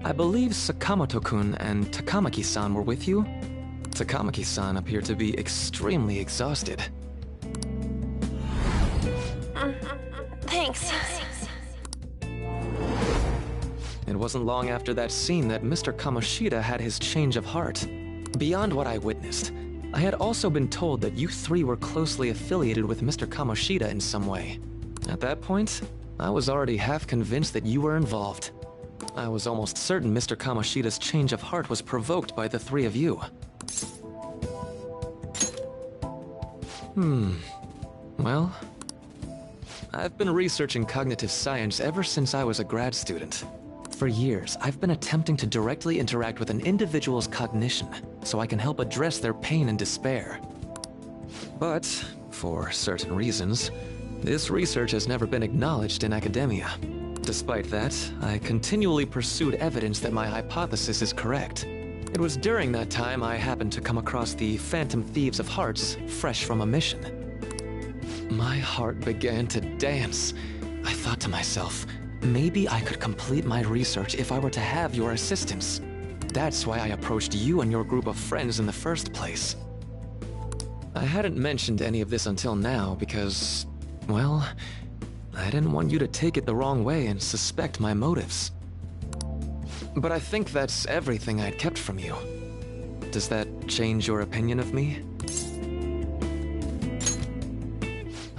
[SPEAKER 18] I believe Sakamoto-kun and Takamaki-san were with you? Takamaki-san appeared to be extremely exhausted.
[SPEAKER 19] Thanks.
[SPEAKER 18] It wasn't long after that scene that Mr. Kamoshida had his change of heart. Beyond what I witnessed, I had also been told that you three were closely affiliated with Mr. Kamoshida in some way. At that point, I was already half convinced that you were involved. I was almost certain Mr. Kamoshida's change of heart was provoked by the three of you. Well, I've been researching cognitive science ever since I was a grad student. For years, I've been attempting to directly interact with an individual's cognition so I can help address their pain and despair. But, for certain reasons, this research has never been acknowledged in academia. Despite that, I continually pursued evidence that my hypothesis is correct. It was during that time I happened to come across the Phantom Thieves of Hearts, fresh from a mission. My heart began to dance. I thought to myself, maybe I could complete my research if I were to have your assistance. That's why I approached you and your group of friends in the first place. I hadn't mentioned any of this until now because, well, I didn't want you to take it the wrong way and suspect my motives. But I think that's everything I'd kept from you. Does that change your opinion of me?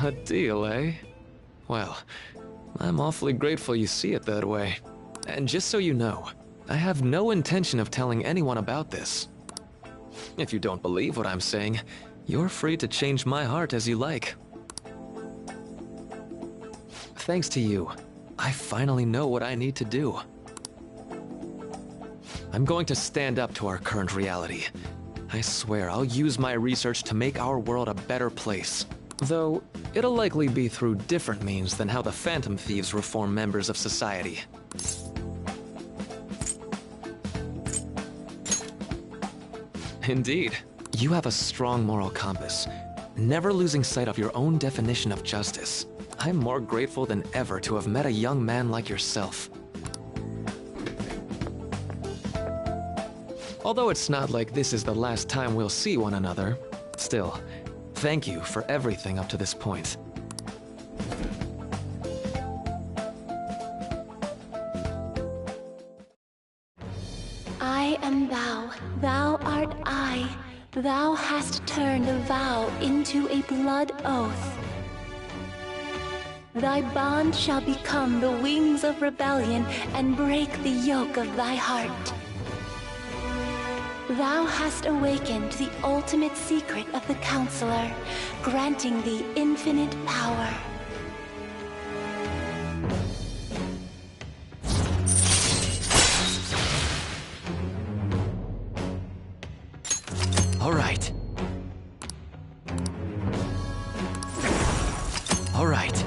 [SPEAKER 18] A deal, eh? Well, I'm awfully grateful you see it that way. And just so you know, I have no intention of telling anyone about this. If you don't believe what I'm saying, you're free to change my heart as you like. Thanks to you, I finally know what I need to do. I'm going to stand up to our current reality. I swear I'll use my research to make our world a better place. Though, it'll likely be through different means than how the Phantom Thieves reform members of society. Indeed, you have a strong moral compass, never losing sight of your own definition of justice. I'm more grateful than ever to have met a young man like yourself. Although it's not like this is the last time we'll see one another, still, thank you for everything up to this point.
[SPEAKER 8] I am thou, thou art I. Thou hast turned a vow into a blood oath. Thy bond shall become the wings of rebellion and break the yoke of thy heart. Thou hast awakened the ultimate secret of the Counselor, granting thee infinite power.
[SPEAKER 18] All right. All right.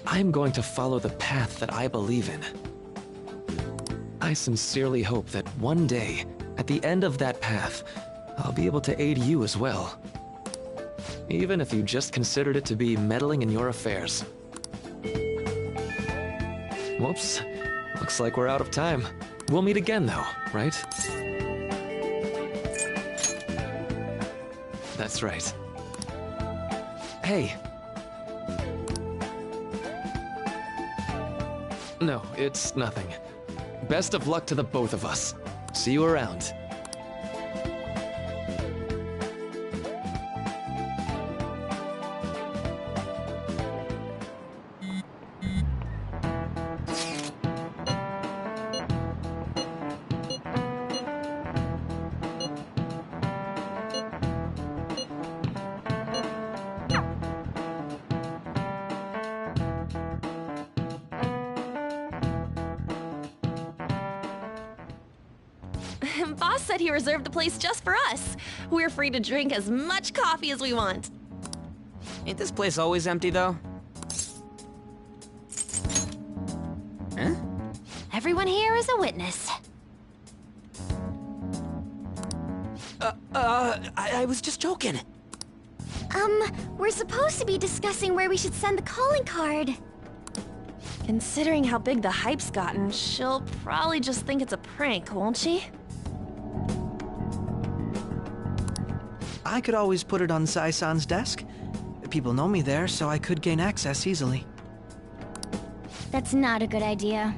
[SPEAKER 18] I'm going to follow the path that I believe in. I sincerely hope that one day, at the end of that path, I'll be able to aid you as well. Even if you just considered it to be meddling in your affairs. Whoops. Looks like we're out of time. We'll meet again though, right?
[SPEAKER 3] That's right. Hey. No, it's nothing. Best of luck to the both of us. See you around.
[SPEAKER 20] Boss said he reserved the place just for us. We're free to drink as much coffee as we want.
[SPEAKER 13] Ain't this place always empty, though? Huh?
[SPEAKER 8] Everyone here is a witness.
[SPEAKER 13] I was just joking.
[SPEAKER 16] We're supposed to be discussing where we should send the calling card.
[SPEAKER 20] Considering how big the hype's gotten, she'll probably just think it's a prank, won't she?
[SPEAKER 13] I could always put it on Sai-san's desk. People know me there, so I could gain access easily.
[SPEAKER 16] That's not a good idea.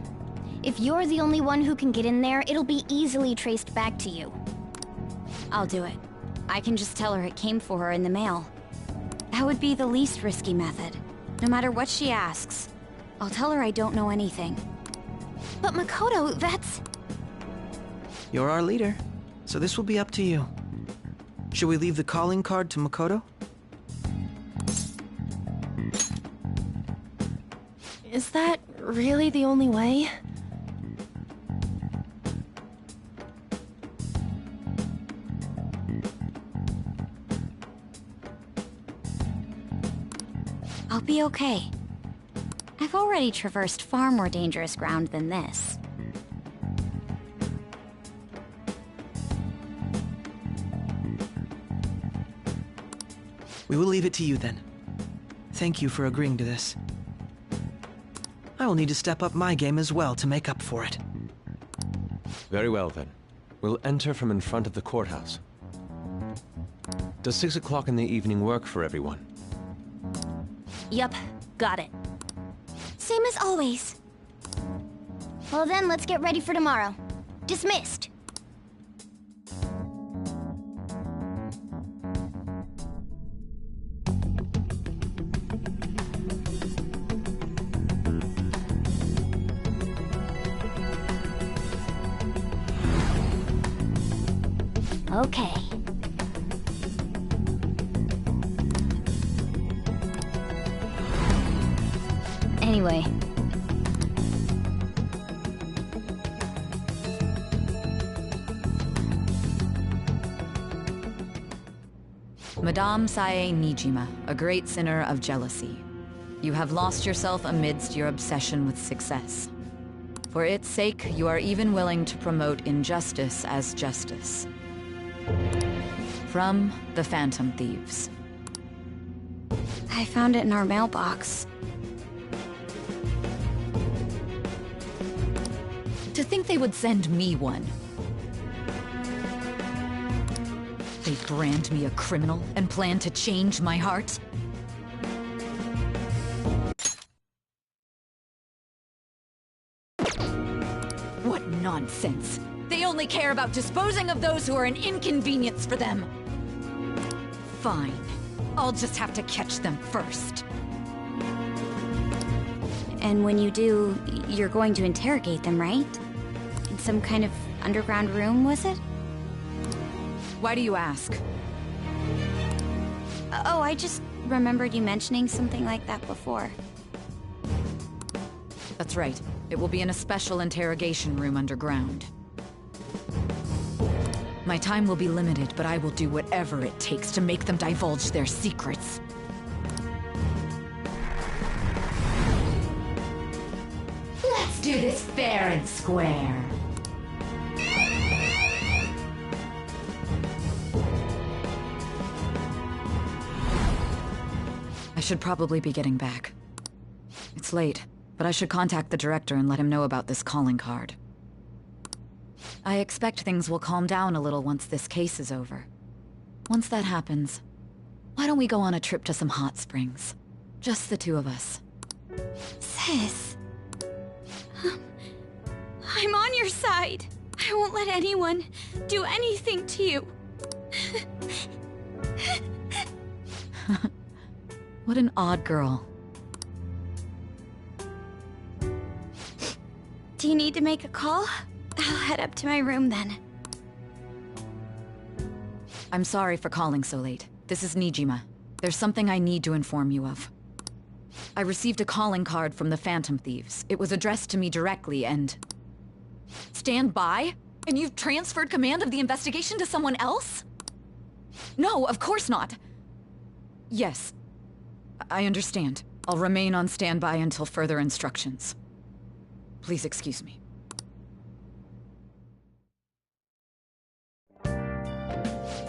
[SPEAKER 16] If you're the only one who can get in there, it'll be easily traced back to you. I'll do it. I can just tell her it came for her in the mail. That would be the least risky method. No matter what she asks, I'll tell her I don't know anything.
[SPEAKER 20] But Makoto, that's...
[SPEAKER 13] You're our leader, so this will be up to you. Should we leave the calling card to Makoto?
[SPEAKER 20] Is that really the only way?
[SPEAKER 16] I'll be okay. I've already traversed far more dangerous ground than this.
[SPEAKER 13] We will leave it to you then. Thank you for agreeing to this. I will need to step up my game as well to make up for it.
[SPEAKER 3] Very well, then. We'll enter from in front of the courthouse. Does 6 o'clock in the evening work for everyone?
[SPEAKER 20] Yup, got it.
[SPEAKER 16] Same as always. Well then, let's get ready for tomorrow. Dismissed. Okay. Anyway.
[SPEAKER 17] Madame Sae Nijima, a great sinner of jealousy. You have lost yourself amidst your obsession with success. For its sake, you are even willing to promote injustice as justice. From the Phantom Thieves.
[SPEAKER 16] I found it in our mailbox.
[SPEAKER 17] To think they would send me one. They brand me a criminal and plan to change my heart? What nonsense! They only care about disposing of those who are an inconvenience for them! Fine. I'll just have to catch them first.
[SPEAKER 16] And when you do, you're going to interrogate them, right? In some kind of underground room, was it?
[SPEAKER 17] Why do you ask?
[SPEAKER 16] Oh, I just remembered you mentioning something like that before.
[SPEAKER 17] That's right. It will be in a special interrogation room underground. My time will be limited, but I will do whatever it takes to make them divulge their secrets.
[SPEAKER 8] Let's do this fair and square.
[SPEAKER 17] I should probably be getting back. It's late, but I should contact the director and let him know about this calling card. I expect things will calm down a little once this case is over. Once that happens, why don't we go on a trip to some hot springs? Just the two of us.
[SPEAKER 16] Sis. I'm on your side. I won't let anyone do anything to you.
[SPEAKER 17] What an odd girl.
[SPEAKER 16] Do you need to make a call? I'll head up to my room then.
[SPEAKER 17] I'm sorry for calling so late. This is Nijima. There's something I need to inform you of. I received a calling card from the Phantom Thieves. It was addressed to me directly and... Stand by? And you've transferred command of the investigation to someone else? No, of course not. Yes. I understand. I'll remain on standby until further instructions. Please excuse me.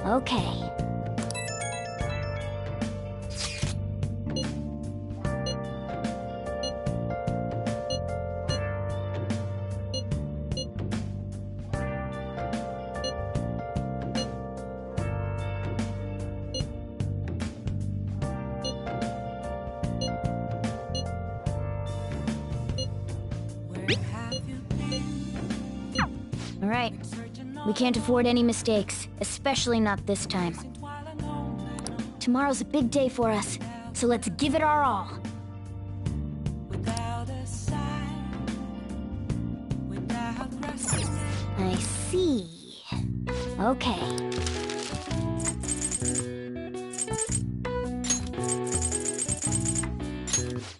[SPEAKER 16] Okay.
[SPEAKER 21] All right. We can't afford any mistakes, especially not this time. Tomorrow's a big day for us, so let's give it our all. I see. Okay.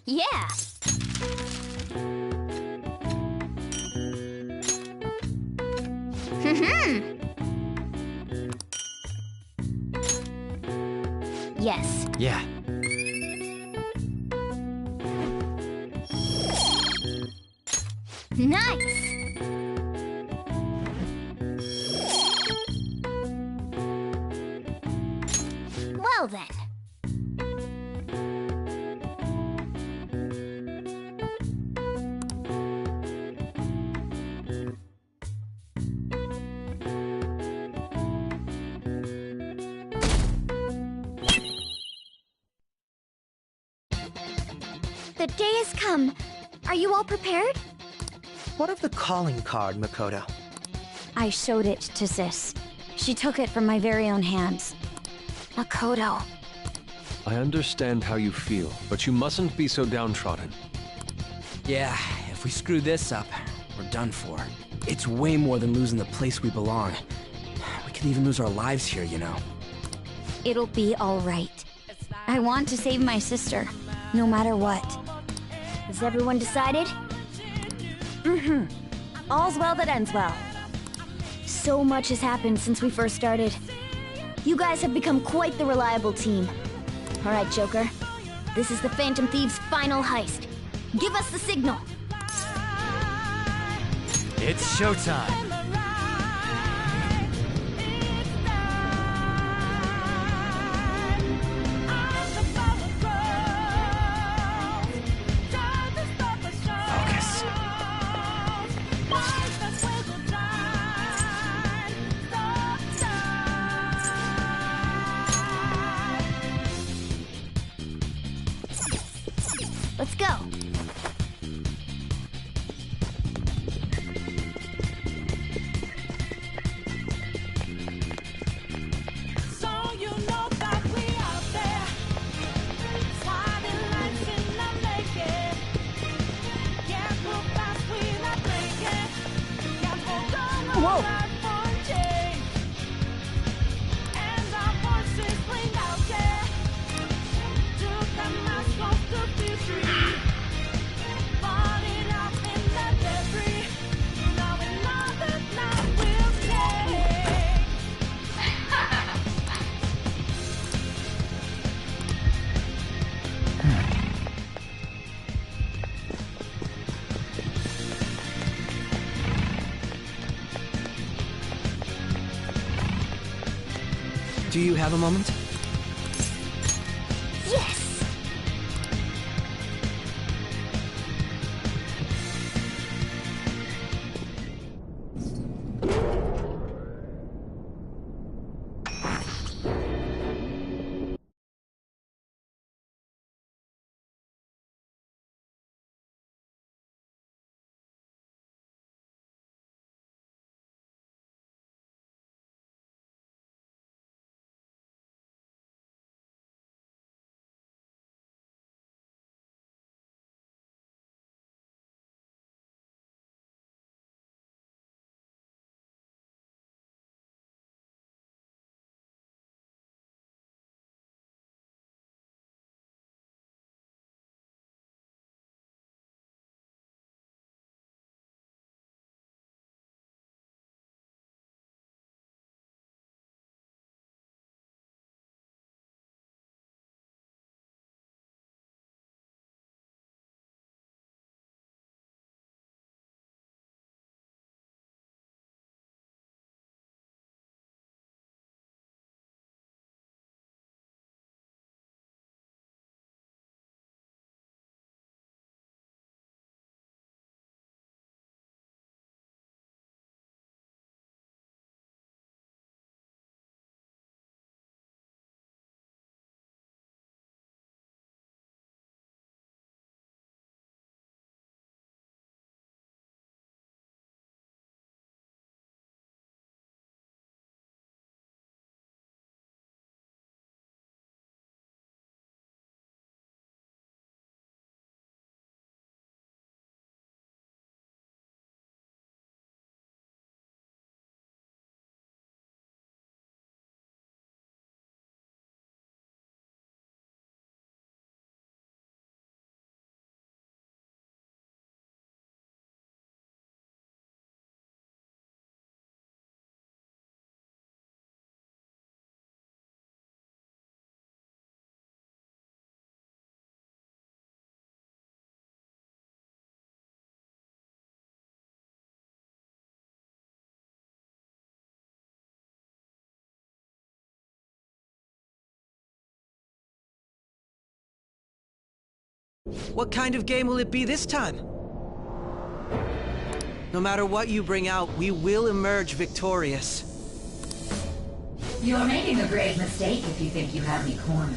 [SPEAKER 21] Yeah! Yes.
[SPEAKER 14] Yeah.
[SPEAKER 21] Nice! Well then.
[SPEAKER 16] The day has come. Are you all prepared?
[SPEAKER 13] What of the calling card, Makoto?
[SPEAKER 21] I showed it to Sis. She took it from my very own hands. Makoto.
[SPEAKER 3] I understand how you feel, but you mustn't be so downtrodden.
[SPEAKER 14] Yeah, if we screw this up, we're done for. It's way more than losing the place we belong. We could even lose our lives here, you know.
[SPEAKER 21] It'll be all right. I want to save my sister, no matter what. Has everyone decided? Mm-hmm. All's well that ends well. So much has happened since we first started. You guys have become quite the reliable team. All right, Joker. This is the Phantom Thieves' final heist. Give us the signal.
[SPEAKER 12] It's showtime.
[SPEAKER 21] Let's go. Whoa!
[SPEAKER 13] Do you have a moment?
[SPEAKER 21] Yes!
[SPEAKER 13] What kind of game will it be this time? No matter what you bring out, we will emerge victorious.
[SPEAKER 8] You're making a grave mistake if you think you have me cornered.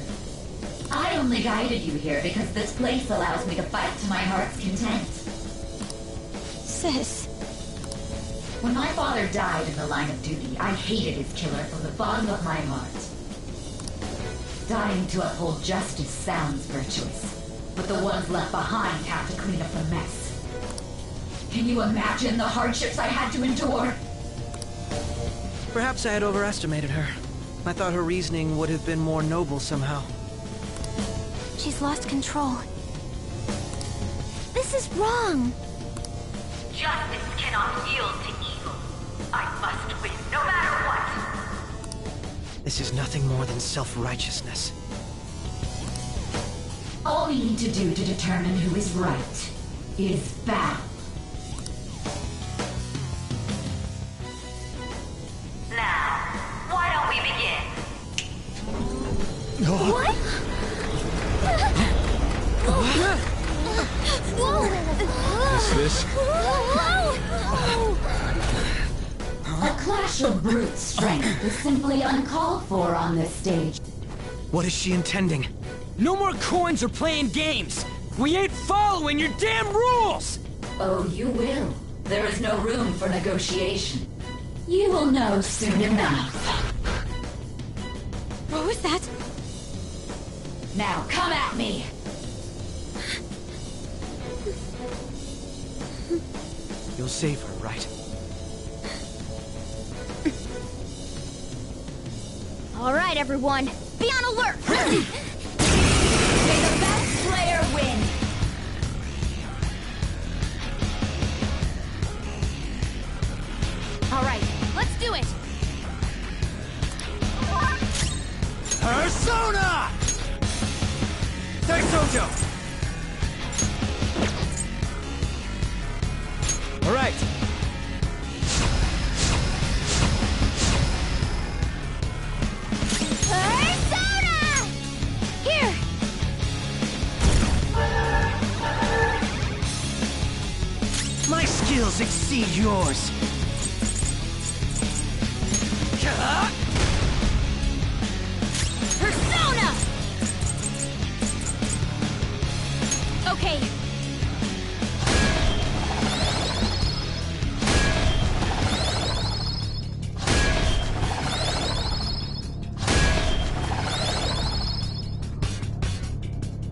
[SPEAKER 8] I only guided you here because this place allows me to fight to my heart's content.
[SPEAKER 21] Sis.
[SPEAKER 8] When my father died in the line of duty, I hated his killer from the bottom of my heart. Dying to uphold justice sounds virtuous, but the ones left behind have to clean up the mess. Can you imagine the hardships I had to endure?
[SPEAKER 13] Perhaps I had overestimated her. I thought her reasoning would have been more noble somehow.
[SPEAKER 21] She's lost control. This is wrong.
[SPEAKER 8] Justice cannot yield to evil. I must win, no matter what.
[SPEAKER 13] This is nothing more than self-righteousness.
[SPEAKER 8] All we need to do to determine who is right is battle. Now, why don't we begin?
[SPEAKER 21] What?
[SPEAKER 4] Is this?
[SPEAKER 8] A clash of brute strength is simply uncalled for on this stage.
[SPEAKER 13] What is she intending?
[SPEAKER 14] No more coins or playing games! We ain't following your damn rules!
[SPEAKER 8] Oh, you will. There is no room for negotiation. You will know soon enough.
[SPEAKER 21] What was that?
[SPEAKER 8] Now, come at me!
[SPEAKER 13] You'll save her, right?
[SPEAKER 21] All right, everyone. Be on alert!
[SPEAKER 8] May the best player win!
[SPEAKER 21] All right, let's do it!
[SPEAKER 12] Persona! Daisojo!
[SPEAKER 14] All right.
[SPEAKER 21] Persona! Here!
[SPEAKER 12] My skills exceed yours.
[SPEAKER 21] Persona! Okay.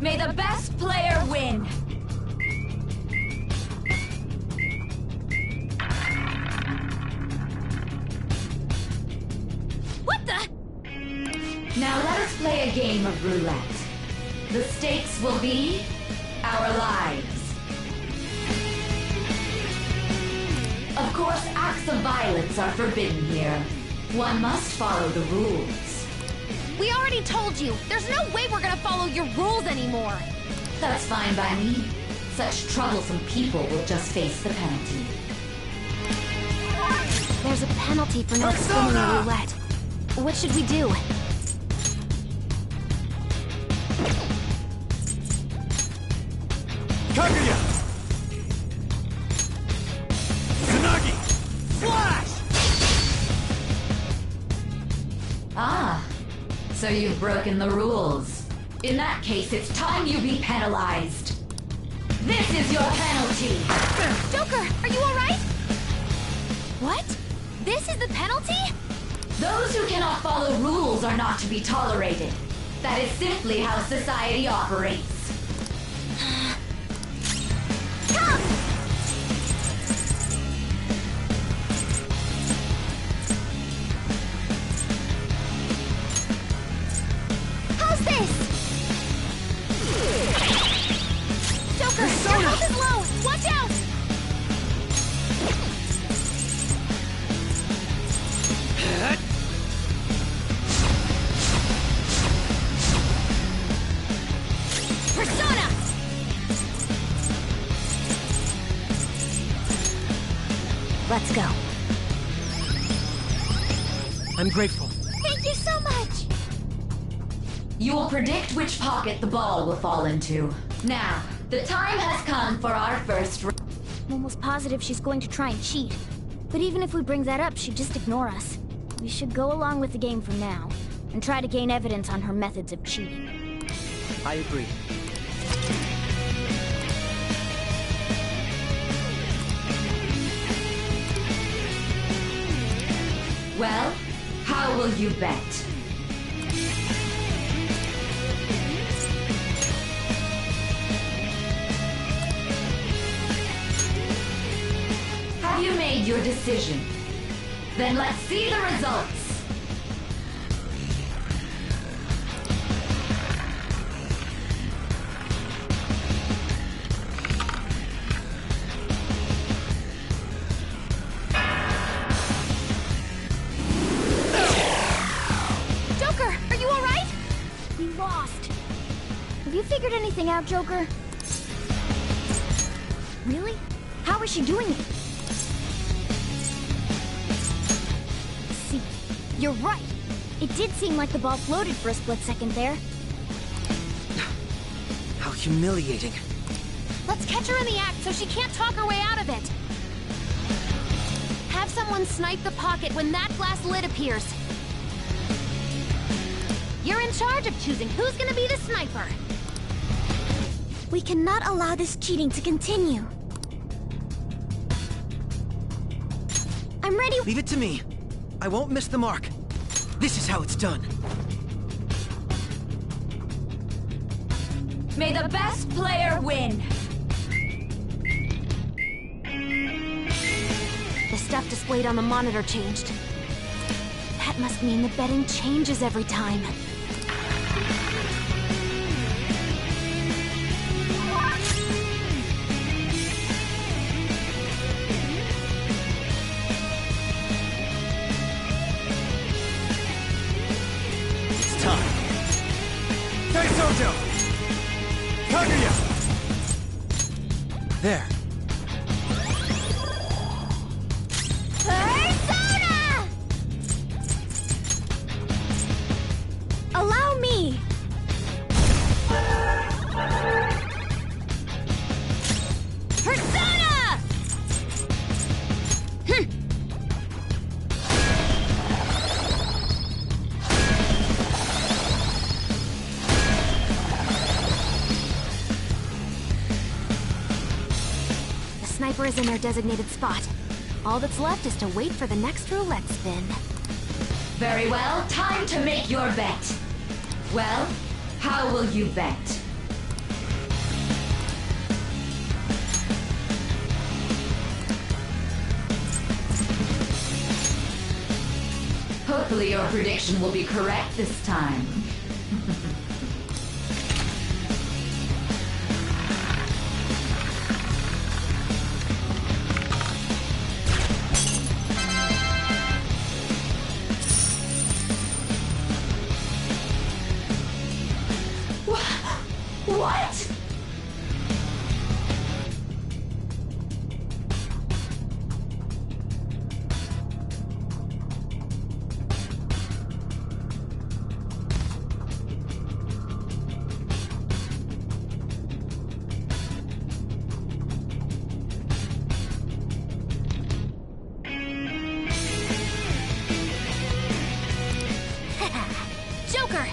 [SPEAKER 8] May the best player win!
[SPEAKER 21] What the?
[SPEAKER 8] Now let us play a game of roulette. The stakes will be our lives. Of course, acts of violence are forbidden here. One must follow the rules.
[SPEAKER 21] We already told you. There's no way we're gonna follow your rules anymore.
[SPEAKER 8] That's fine by me. Such troublesome people will just face the penalty.
[SPEAKER 21] There's a penalty for not spinning a roulette. What should we do?
[SPEAKER 12] Kaguya! Tsunagi! Flash!
[SPEAKER 8] Ah, so you've broken the rules. In that case, it's time you be penalized. This is your penalty!
[SPEAKER 21] Joker, are you alright? What? This is the penalty?
[SPEAKER 8] Those who cannot follow rules are not to be tolerated. That is simply how society operates.
[SPEAKER 21] How's this? Joker, your health is low! Watch out! Persona! Let's go.
[SPEAKER 13] I'm grateful.
[SPEAKER 21] Thank you so much!
[SPEAKER 8] You will predict which pocket the ball will fall into. Now, the time has come for our first
[SPEAKER 21] I'm almost positive she's going to try and cheat. But even if we bring that up, she'd just ignore us. We should go along with the game for now, and try to gain evidence on her methods of cheating.
[SPEAKER 13] I agree.
[SPEAKER 8] Well, how will you bet? Have you made your decision? Then let's see the results.
[SPEAKER 21] Joker, are you all right? We lost. Have you figured anything out, Joker? Really? How is she doing it? See, you're right. It did seem like the ball floated for a split second there.
[SPEAKER 13] How humiliating.
[SPEAKER 20] Let's catch her in the act so she can't talk her way out of it. Have someone snipe the pocket when that glass lid appears. You're in charge of choosing who's gonna be the sniper.
[SPEAKER 21] We cannot allow this cheating to continue. I'm ready.
[SPEAKER 13] Leave it to me. I won't miss the mark. This is how it's done.
[SPEAKER 8] May the best player win.
[SPEAKER 20] The stuff displayed on the monitor changed. That must mean the betting changes every time.
[SPEAKER 12] It's time. Daisojo! Kaguya!
[SPEAKER 13] There.
[SPEAKER 21] Persona! Allow me. Persona!
[SPEAKER 20] The sniper is in their designated spot. All that's left is to wait for the next roulette spin.
[SPEAKER 8] Very well, time to make your bet. Well, how will you bet? Hopefully your prediction will be correct this time. What?
[SPEAKER 20] Joker!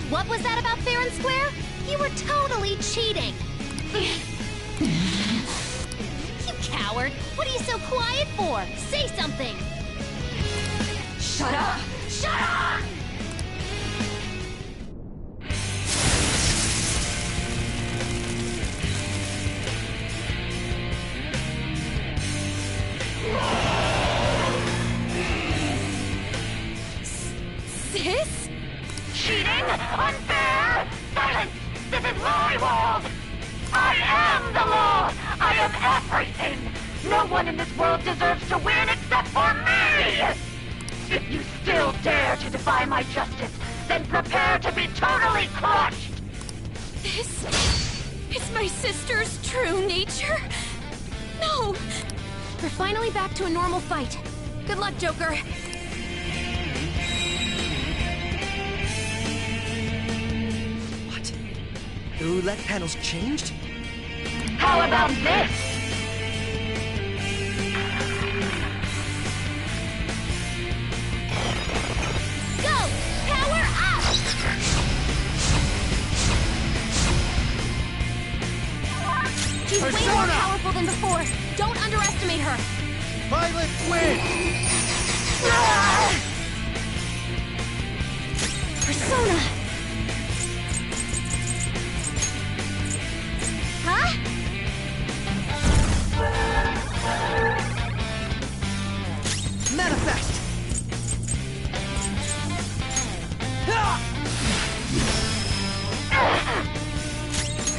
[SPEAKER 20] What was that about fair and square? You were totally cheating! You coward! What are you so quiet for? Say something!
[SPEAKER 8] Shut up! Shut up!
[SPEAKER 20] Sis?
[SPEAKER 9] Cheating? Unfair? Silence! This is my world! I am the law! I am everything! No one in this world deserves to win except for me! If you still dare to defy my justice, then prepare to be totally crushed!
[SPEAKER 20] This is my sister's true nature? No! We're finally back to a normal fight. Good luck, Joker.
[SPEAKER 13] The roulette panel's changed?
[SPEAKER 9] How about this?
[SPEAKER 20] Go! Power up! She's way more powerful than before. Don't underestimate her.
[SPEAKER 12] Violet, win!
[SPEAKER 20] Persona! Huh?
[SPEAKER 13] Manifest!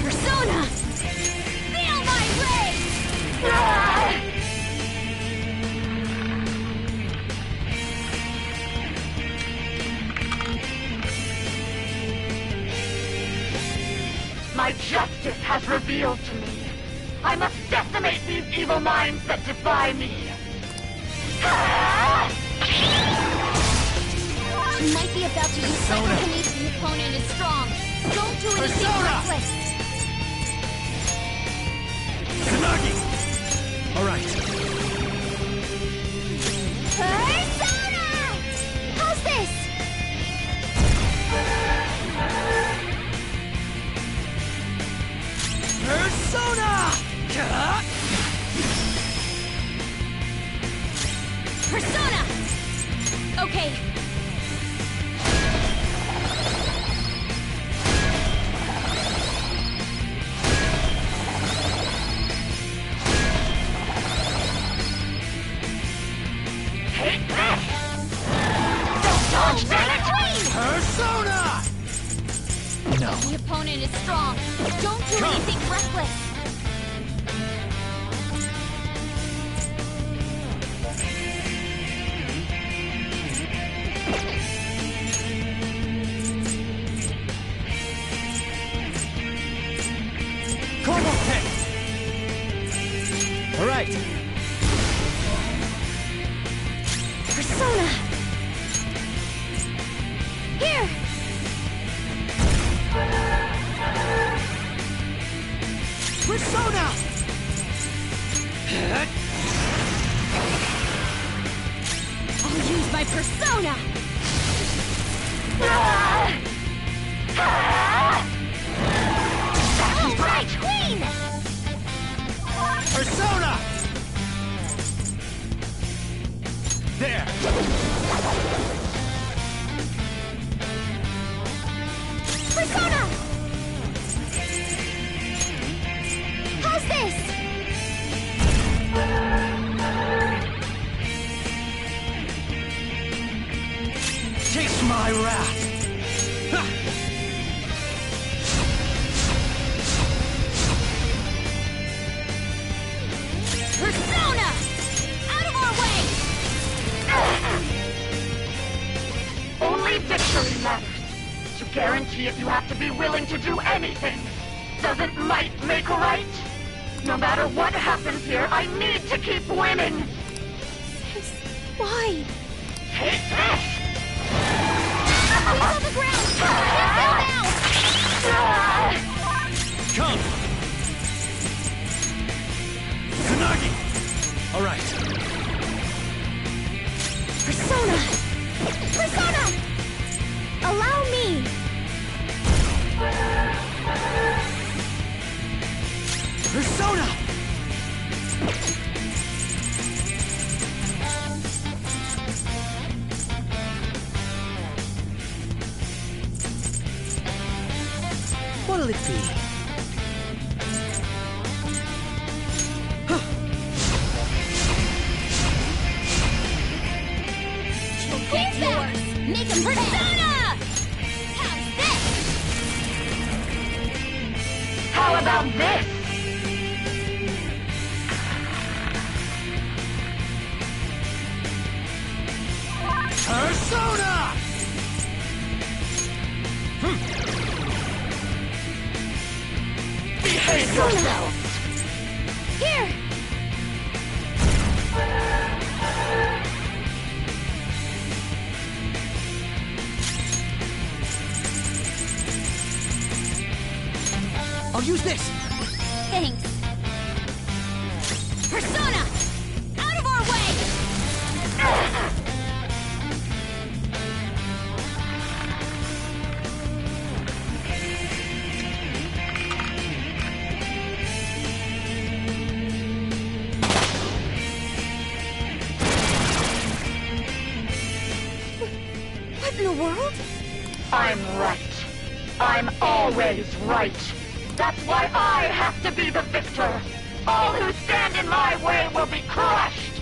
[SPEAKER 20] Persona! Feel my rage!
[SPEAKER 9] My justice has revealed to me. I must decimate these evil minds that defy me.
[SPEAKER 20] She might be about to use psychokinesis. The opponent is strong. Don't do anything reckless.
[SPEAKER 12] Tsunagi! Alright.
[SPEAKER 20] Persona! How's this?
[SPEAKER 13] Persona!
[SPEAKER 20] Persona! Okay.
[SPEAKER 9] Take this! Don't dodge that!
[SPEAKER 12] Persona! No.
[SPEAKER 20] The opponent is strong. Don't do anything reckless.
[SPEAKER 12] Corvo Kick! Alright.
[SPEAKER 20] Persona! Here!
[SPEAKER 13] Persona!
[SPEAKER 20] I'll use my persona! All right, Queen!
[SPEAKER 12] Persona! There!
[SPEAKER 20] Persona! How's this?
[SPEAKER 12] Chase my wrath! Ha!
[SPEAKER 20] Persona! Out of our way!
[SPEAKER 9] Only victory matters. To guarantee it, you have to be willing to do anything. Doesn't might make right? No matter what happens here, I need to keep winning.
[SPEAKER 20] Why?
[SPEAKER 9] Take this!
[SPEAKER 20] He's on the ground! Can't now!
[SPEAKER 12] Come! Tsunagi! Alright.
[SPEAKER 20] Persona! Persona! Allow me!
[SPEAKER 13] Persona! What'll it be?
[SPEAKER 20] He's yours! Make him Persona! How's this?
[SPEAKER 9] How about this?
[SPEAKER 12] Persona!
[SPEAKER 9] Behave yourself!
[SPEAKER 20] Here!
[SPEAKER 14] I'll use this!
[SPEAKER 21] Thanks. Persona! Out of our way! What in the world?
[SPEAKER 9] I'm right. I'm always right. That's why I have to be the victor. All who stand in my way will be crushed.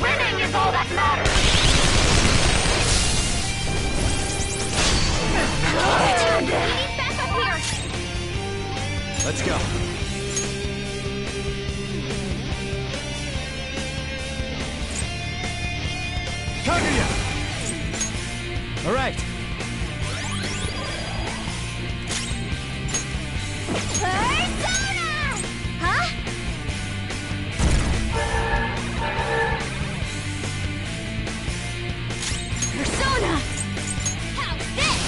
[SPEAKER 9] Winning is all that matters.
[SPEAKER 21] He's back up here!
[SPEAKER 3] Let's go.
[SPEAKER 12] Kaguya!
[SPEAKER 14] All right.
[SPEAKER 21] Persona! Huh? Persona! How's this?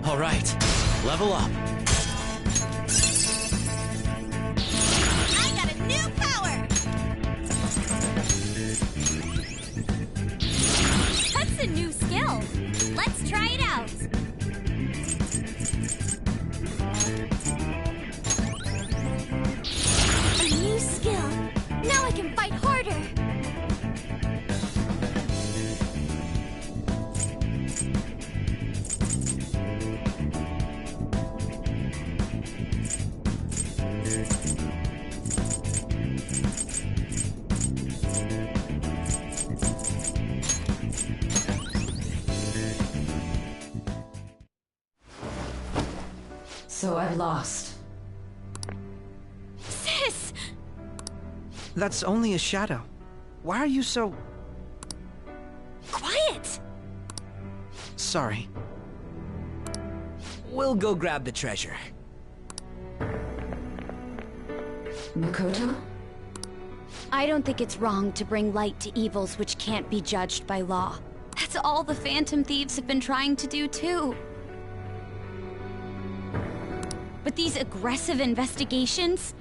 [SPEAKER 12] All right, level up.
[SPEAKER 21] I got a new power! That's a new skill. Let's try it out. A new skill. Now I can fight harder.
[SPEAKER 17] So I've lost.
[SPEAKER 21] Sis!
[SPEAKER 13] That's only a shadow. Why are you so...
[SPEAKER 21] Quiet!
[SPEAKER 13] Sorry.
[SPEAKER 14] We'll go grab the treasure.
[SPEAKER 17] Makoto?
[SPEAKER 21] I don't think it's wrong to bring light to evils which can't be judged by law. That's all the Phantom Thieves have been trying to do, too. But these aggressive investigations?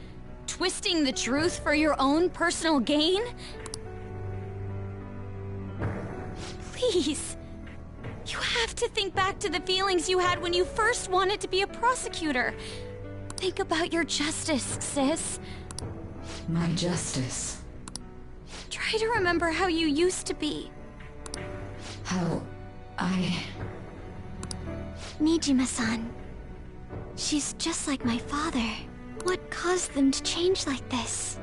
[SPEAKER 21] Twisting the truth for your own personal gain? Please. You have to think back to the feelings you had when you first wanted to be a prosecutor. Think about your justice, sis.
[SPEAKER 17] My justice.
[SPEAKER 21] Try to remember how you used to be.
[SPEAKER 17] How I...
[SPEAKER 21] Nijima-san. She's just like my father. What caused them to change like this?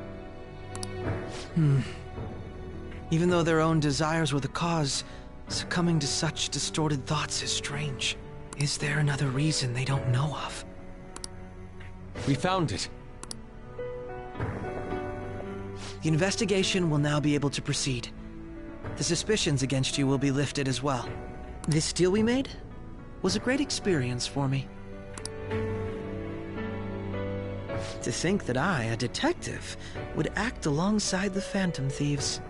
[SPEAKER 13] Even though their own desires were the cause, succumbing to such distorted thoughts is strange. Is there another reason they don't know of?
[SPEAKER 3] We found it.
[SPEAKER 13] The investigation will now be able to proceed. The suspicions against you will be lifted as well. This deal we made was a great experience for me. To think that I, a detective, would act alongside the Phantom Thieves.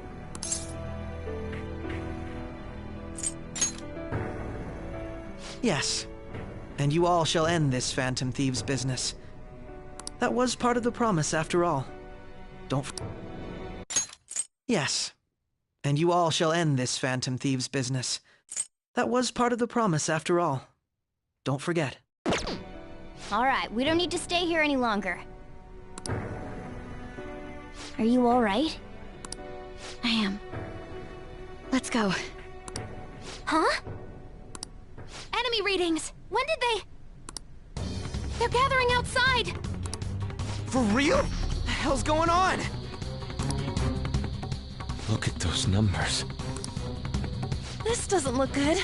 [SPEAKER 13] Yes, and you all shall end this Phantom Thieves business. That was part of the promise after all. Yes, and you all shall end this Phantom Thieves business. That was part of the promise after all. Don't forget.
[SPEAKER 21] All right, we don't need to stay here any longer. Are you all right? I am. Let's go. Huh? Enemy readings! When did they... They're gathering outside!
[SPEAKER 14] For real? What the hell's going on?
[SPEAKER 3] Look at those numbers.
[SPEAKER 21] This doesn't look good.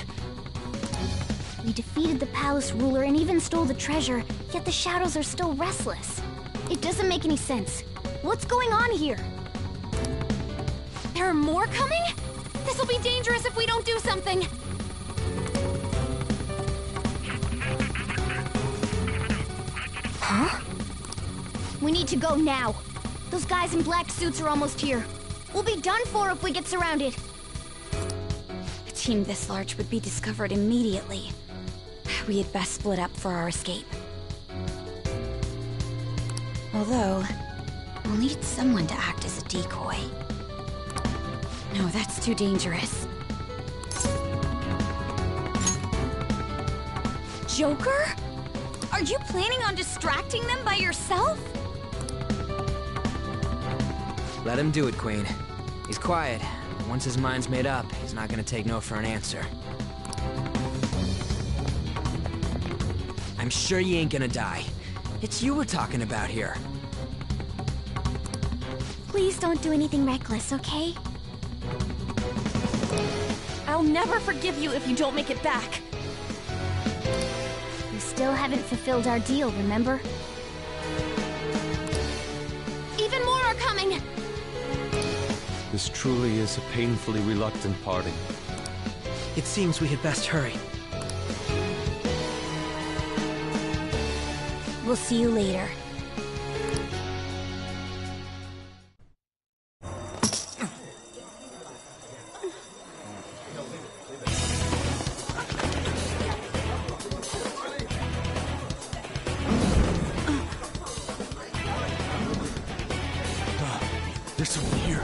[SPEAKER 21] We defeated the palace ruler and even stole the treasure, yet the shadows are still restless. It doesn't make any sense. What's going on here?
[SPEAKER 20] There are more coming? This'll be dangerous if we don't do something.
[SPEAKER 21] Huh? We need to go now. Those guys in black suits are almost here. We'll be done for if we get surrounded. A team this large would be discovered immediately. We had best split up for our escape. Although, we'll need someone to act as a decoy. No, that's too dangerous. Joker? Are you planning on distracting them by yourself?
[SPEAKER 14] Let him do it, Queen. He's quiet. Once his mind's made up, he's not gonna take no for an answer. I'm sure you ain't gonna die. It's you we're talking about here.
[SPEAKER 21] Please don't do anything reckless, okay?
[SPEAKER 20] I'll never forgive you if you don't make it back.
[SPEAKER 21] We still haven't fulfilled our deal, remember?
[SPEAKER 20] Even more are coming!
[SPEAKER 3] This truly is a painfully reluctant parting.
[SPEAKER 13] It seems we had best hurry.
[SPEAKER 21] We'll see you later.
[SPEAKER 4] There's someone here.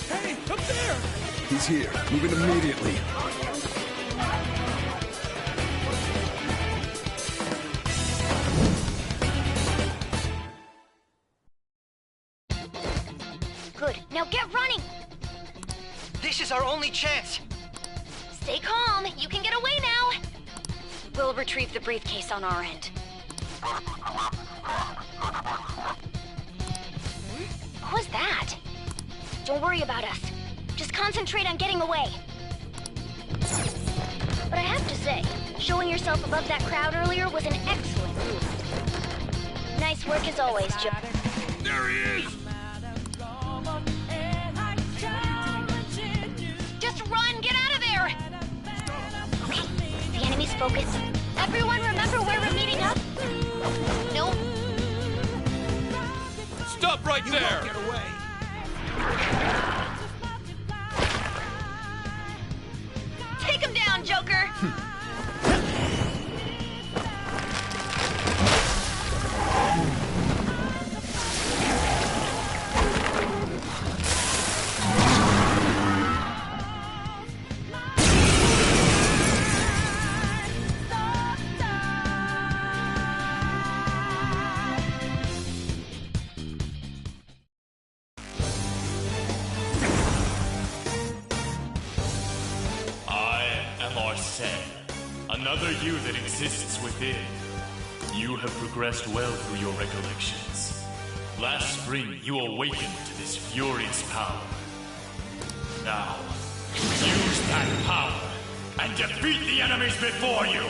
[SPEAKER 12] Hey, up there!
[SPEAKER 4] He's here. Move in immediately.
[SPEAKER 21] Good. Now get running!
[SPEAKER 5] This is our only chance.
[SPEAKER 21] Stay calm. You can get away now. We'll retrieve the briefcase on our end. What was that? Don't worry about us. Just concentrate on getting away. But I have to say, showing yourself above that crowd earlier was an excellent move. Nice work as always, Joe.
[SPEAKER 12] There he is!
[SPEAKER 21] Just run! Get out of there! Okay, the enemy's focus. Everyone remember where we're meeting up? Nope.
[SPEAKER 12] Stop right there!
[SPEAKER 5] Get away.
[SPEAKER 21] Take him down, Joker!
[SPEAKER 22] Another you that exists within. You have progressed well through your recollections. Last spring, you awakened to this furious power. Now, use that power and defeat the enemies before you!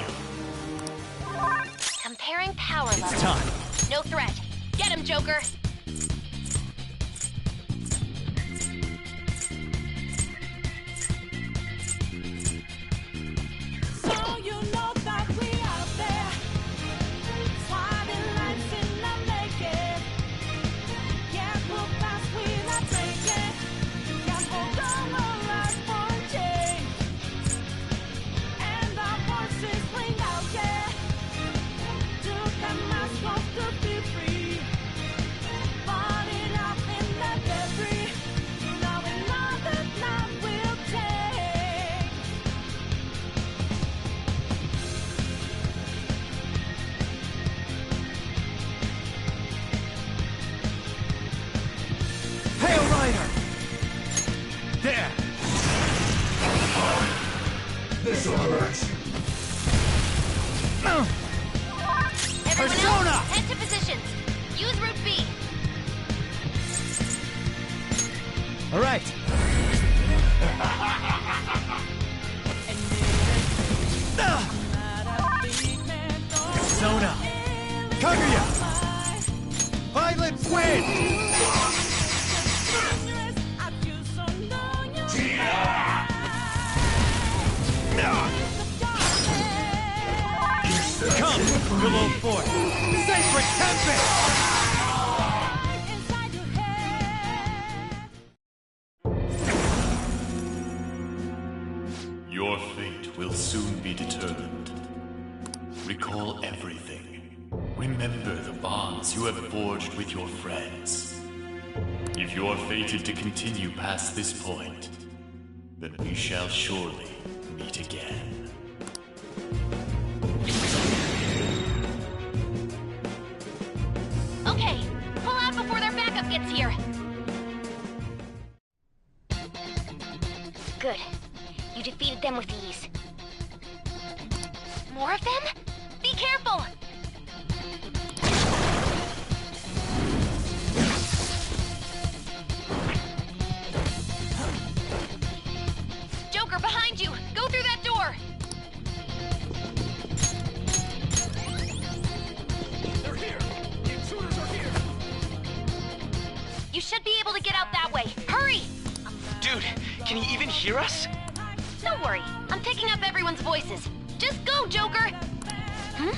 [SPEAKER 21] Comparing power levels.
[SPEAKER 12] It's time.
[SPEAKER 21] No threat. Get him, Joker!
[SPEAKER 5] Kaguya! Violent win! Come, Pillow Fort! Sacred Tempest!
[SPEAKER 22] Your fate will soon be determined. Recall everything. Remember the bonds you have forged with your friends. If you're fated to continue past this point, then we shall surely meet again.
[SPEAKER 9] Okay, pull out before their backup gets here. Good. You defeated them with ease. More of them? Be careful! Joker, behind you! Go through that door!
[SPEAKER 12] They're here! The intruders are here!
[SPEAKER 9] You should be able to get out that way. Hurry!
[SPEAKER 5] Dude, can he even hear us?
[SPEAKER 9] Don't worry, I'm picking up everyone's voices. Just go, Joker! Hmm?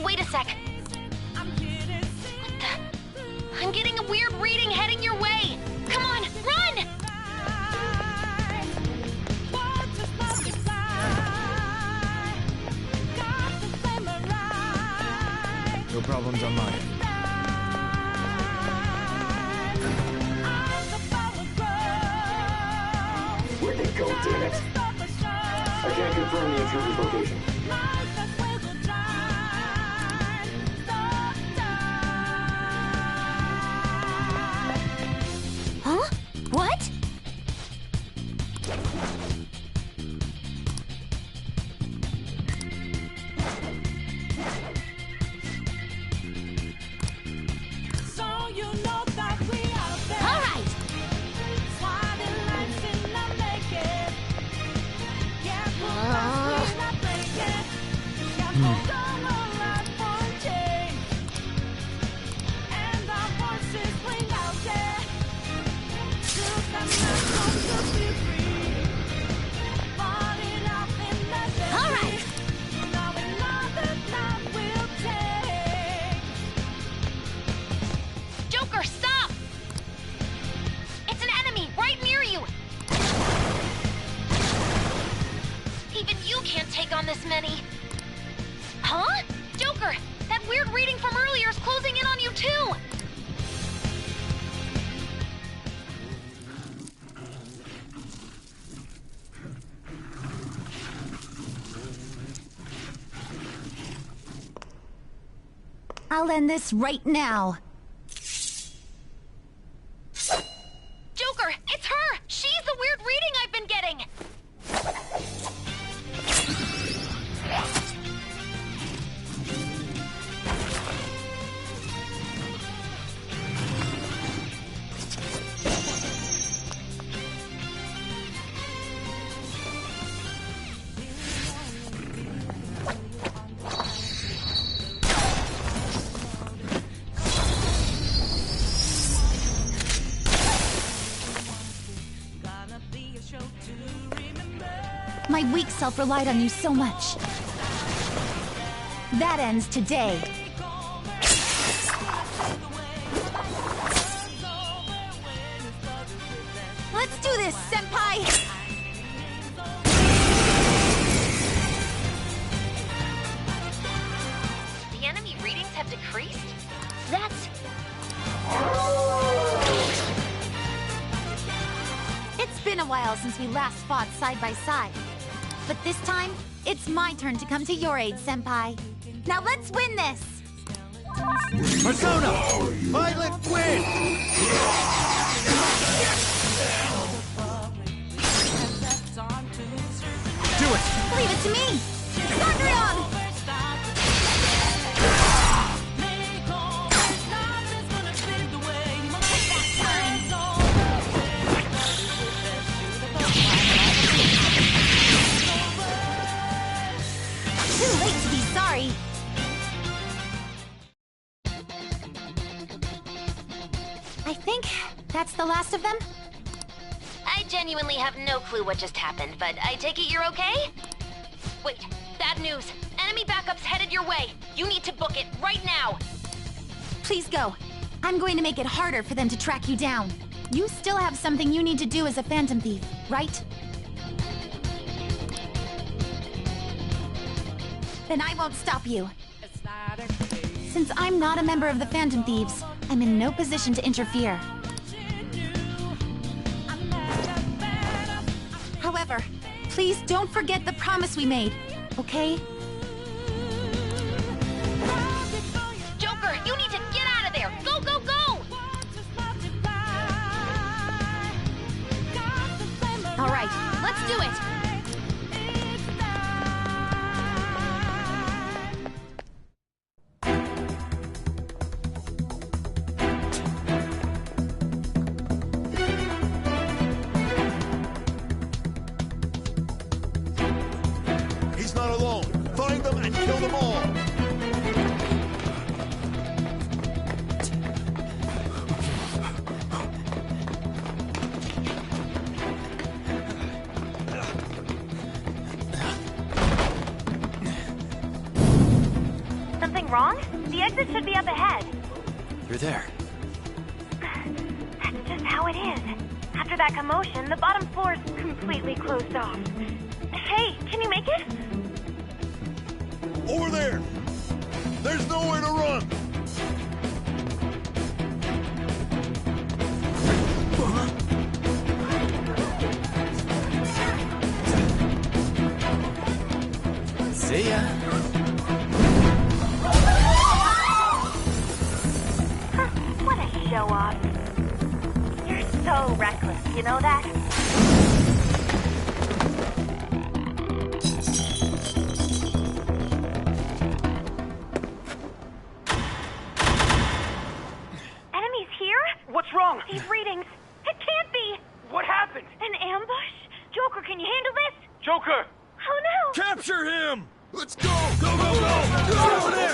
[SPEAKER 9] Wait a sec. What the? I'm getting a weird reading heading your way! Come on, run!
[SPEAKER 5] No problems on my end.
[SPEAKER 2] Where'd they go, damn it? I can't confirm the intruder's location.
[SPEAKER 21] Huh? What?
[SPEAKER 1] So you know that we are there.
[SPEAKER 21] All right.
[SPEAKER 1] Swatting lights in the naked. Yeah, we're not breaking. Yeah, we're gonna ride for a change. And our voices ring out there. Truth and love to be free. Falling out in the day.
[SPEAKER 21] All right.
[SPEAKER 1] Now we know that love will take.
[SPEAKER 9] Joker, stop! It's an enemy right near you! Even you can't take on this many. Huh? Joker, that weird reading from earlier is closing in on you too!
[SPEAKER 21] I'll end this right now.
[SPEAKER 9] Joker, it's her! She's the weird reading I've been getting!
[SPEAKER 21] My weak self relied on you so much. That ends today. Let's do this, Senpai!
[SPEAKER 9] The enemy readings have decreased? That's...
[SPEAKER 21] It's been a while since we last fought side by side. But this time, it's my turn to come to your aid, Senpai. Now let's win this!
[SPEAKER 5] Persona! Violent win! Do it!
[SPEAKER 21] Leave it to me! Sakura! Too late to be sorry. think that's the last of them?
[SPEAKER 9] I genuinely have no clue what just happened, but I take it you're okay? Wait, bad news. Enemy backup's headed your way. You need to book it right now.
[SPEAKER 21] Please go. I'm going to make it harder for them to track you down. You still have something you need to do as a Phantom Thief, right? Then I won't stop you. Since I'm not a member of the Phantom Thieves, I'm in no position to interfere. However, please don't forget the promise we made, okay?
[SPEAKER 9] Joker, you need to get out of there! Go, go, go!
[SPEAKER 21] All right, let's do it!
[SPEAKER 12] He's not alone. Find them and kill them all.
[SPEAKER 9] Something wrong? The exit should be up ahead.
[SPEAKER 4] You're there.
[SPEAKER 9] That's just how it is. After that commotion, the bottom floor's completely closed off. Hey, can you make it?
[SPEAKER 12] Over there. There's nowhere to run.
[SPEAKER 4] See ya.
[SPEAKER 9] What a show off. You're so reckless, you know that? Enemies here?
[SPEAKER 5] What's wrong?
[SPEAKER 9] These readings. It can't be.
[SPEAKER 5] What happened?
[SPEAKER 9] An ambush? Joker, can you handle this?
[SPEAKER 5] Joker!
[SPEAKER 9] Oh no!
[SPEAKER 12] Capture him! Let's go! Go, go, go! Get over there!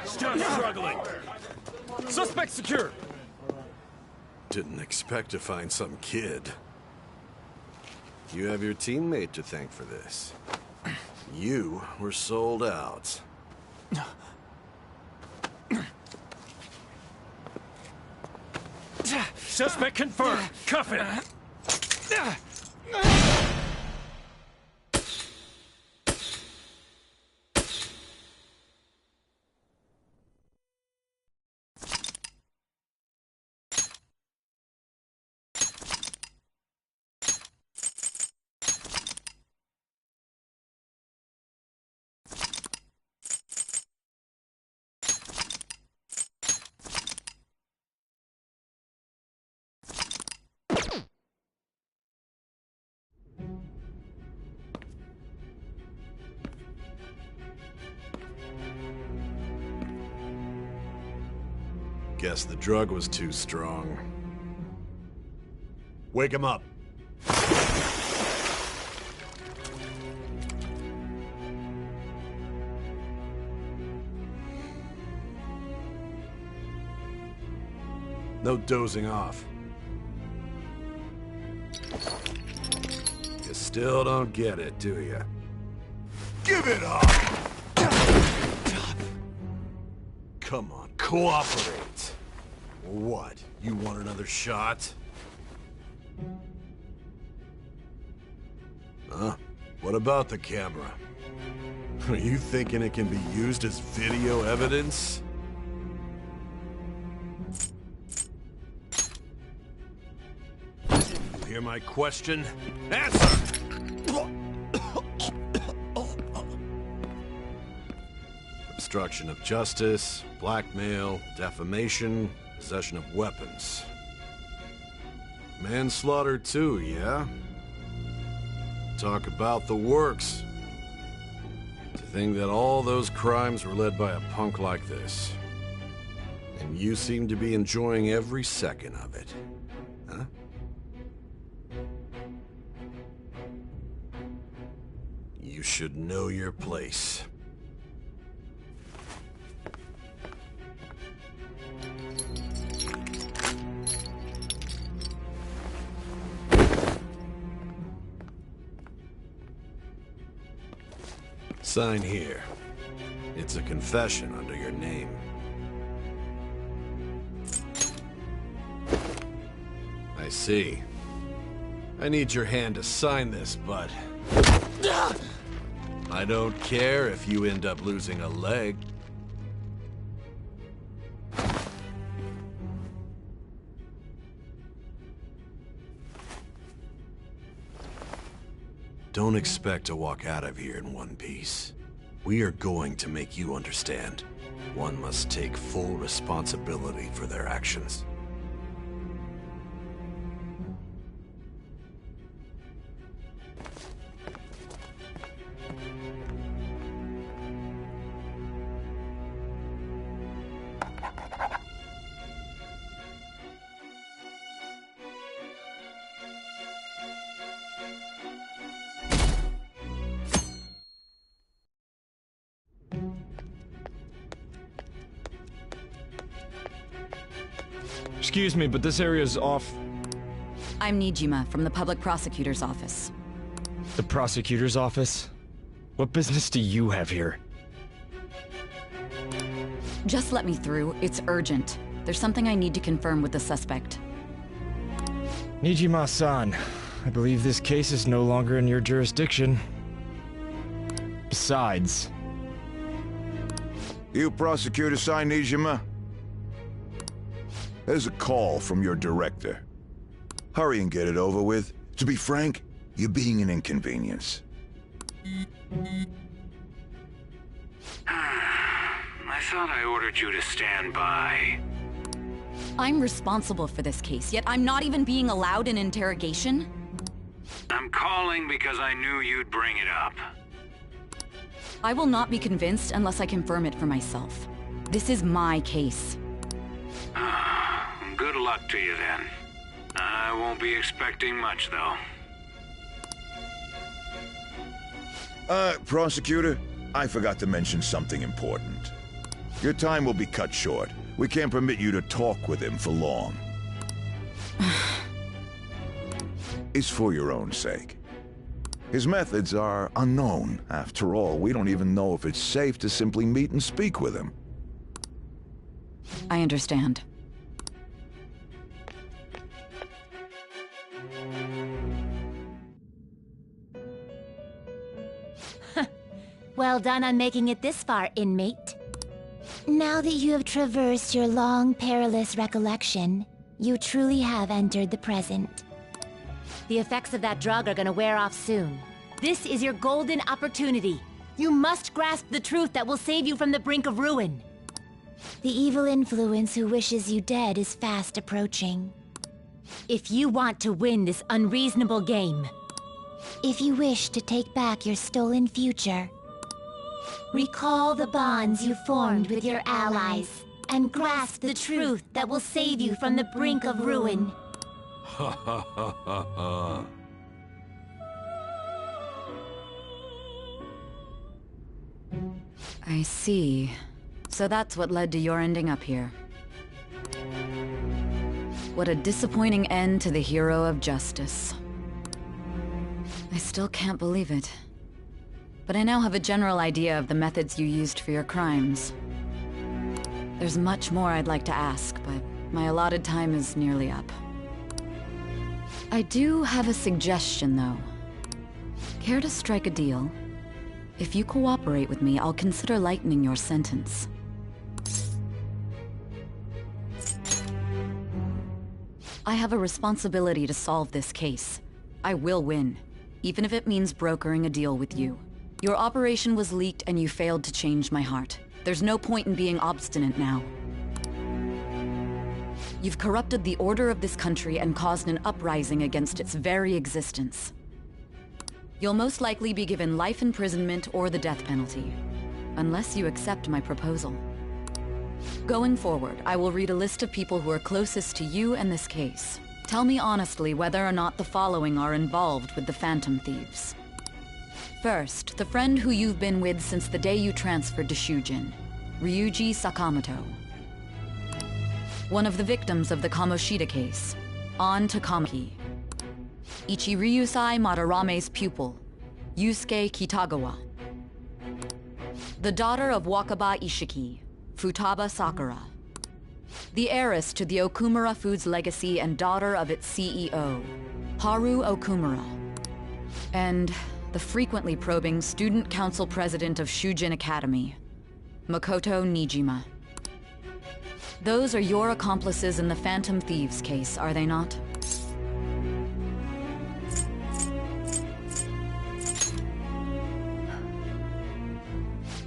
[SPEAKER 5] Still struggling. Suspect secure.
[SPEAKER 4] Didn't expect to find some kid. You have your teammate to thank for this. You were sold out.
[SPEAKER 5] Suspect confirmed. Cuff it.
[SPEAKER 4] Guess the drug was too strong. Wake him up. No dozing off. You still don't get it, do you? Give it up! Come on, cooperate. What? You want another shot? Huh? What about the camera? Are you thinking it can be used as video evidence? You hear my question? Answer! Obstruction of justice, blackmail, defamation, possession of weapons. Manslaughter too, yeah? Talk about the works. To To think that all those crimes were led by a punk like this. And you seem to be enjoying every second of it. Huh? You should know your place. Sign here. It's a confession under your name. I see. I need your hand to sign this, but... I don't care if you end up losing a leg. Don't expect to walk out of here in one piece. We are going to make you understand. One must take full responsibility for their actions.
[SPEAKER 5] Excuse me, but this area's off.
[SPEAKER 17] I'm Nijima from the Public Prosecutor's Office.
[SPEAKER 5] The Prosecutor's Office? What business do you have here?
[SPEAKER 17] Just let me through. It's urgent. There's something I need to confirm with the suspect.
[SPEAKER 5] Nijima-san, I believe this case is no longer in your jurisdiction. Besides...
[SPEAKER 6] You prosecutor signed Nijima? There's a call from your director. Hurry and get it over with. To be frank, you're being an inconvenience.
[SPEAKER 10] I thought I ordered you to stand by.
[SPEAKER 17] I'm responsible for this case, yet I'm not even being allowed an interrogation?
[SPEAKER 10] I'm calling because I knew you'd bring it up.
[SPEAKER 17] I will not be convinced unless I confirm it for myself. This is my case.
[SPEAKER 10] Good luck to you then. I won't be expecting much, though.
[SPEAKER 6] Prosecutor, I forgot to mention something important. Your time will be cut short. We can't permit you to talk with him for long. It's for your own sake. His methods are unknown. After all, we don't even know if it's safe to simply meet and speak with him.
[SPEAKER 17] I understand.
[SPEAKER 8] Well done on making it this far, inmate. Now that you have traversed your long, perilous recollection, you truly have entered the present. The effects of that drug are gonna wear off soon. This is your golden opportunity. You must grasp the truth that will save you from the brink of ruin. The evil influence who wishes you dead is fast approaching. If you want to win this unreasonable game, if you wish to take back your stolen future, recall the bonds you formed with your allies, and grasp the truth that will save you from the brink of ruin.
[SPEAKER 4] Ha ha ha ha ha.
[SPEAKER 17] I see. So that's what led to your ending up here. What a disappointing end to the hero of justice. I still can't believe it. But I now have a general idea of the methods you used for your crimes. There's much more I'd like to ask, but my allotted time is nearly up. I do have a suggestion, though. Care to strike a deal? If you cooperate with me, I'll consider lightening your sentence. I have a responsibility to solve this case. I will win, even if it means brokering a deal with you. Your operation was leaked and you failed to change my heart. There's no point in being obstinate now. You've corrupted the order of this country and caused an uprising against its very existence. You'll most likely be given life imprisonment or the death penalty, unless you accept my proposal. Going forward, I will read a list of people who are closest to you and this case. Tell me honestly whether or not the following are involved with the Phantom Thieves. First, the friend who you've been with since the day you transferred to Shujin, Ryuji Sakamoto. One of the victims of the Kamoshida case, An Takamaki. Ichiryusai Madarame's pupil, Yusuke Kitagawa. The daughter of Wakaba Ishiki, Futaba Sakura. The heiress to the Okumura Foods legacy and daughter of its CEO, Haru Okumura. And the frequently probing student council president of Shujin Academy, Makoto Nijima. Those are your accomplices in the Phantom Thieves case, are they not?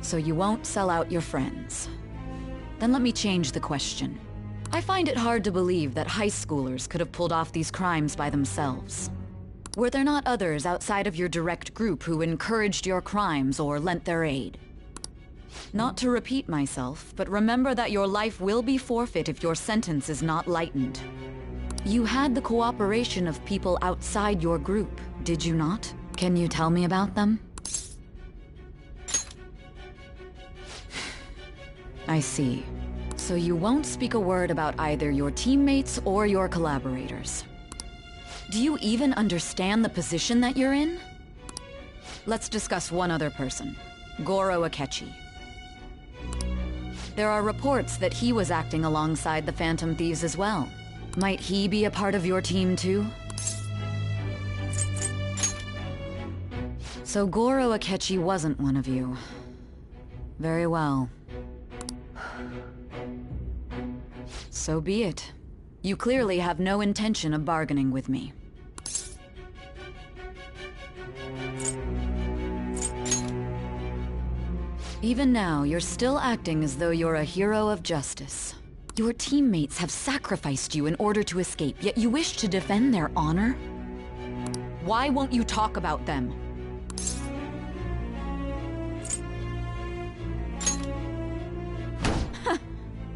[SPEAKER 17] So you won't sell out your friends. Then let me change the question. I find it hard to believe that high schoolers could have pulled off these crimes by themselves. Were there not others outside of your direct group who encouraged your crimes or lent their aid? Not to repeat myself, but remember that your life will be forfeit if your sentence is not lightened. You had the cooperation of people outside your group, did you not? Can you tell me about them? I see. So you won't speak a word about either your teammates or your collaborators. Do you even understand the position that you're in? Let's discuss one other person, Goro Akechi. There are reports that he was acting alongside the Phantom Thieves as well. Might he be a part of your team too? So Goro Akechi wasn't one of you. Very well. So be it. You clearly have no intention of bargaining with me. Even now, you're still acting as though you're a hero of justice. Your teammates have sacrificed you in order to escape, yet you wish to defend their honor? Why won't you talk about them?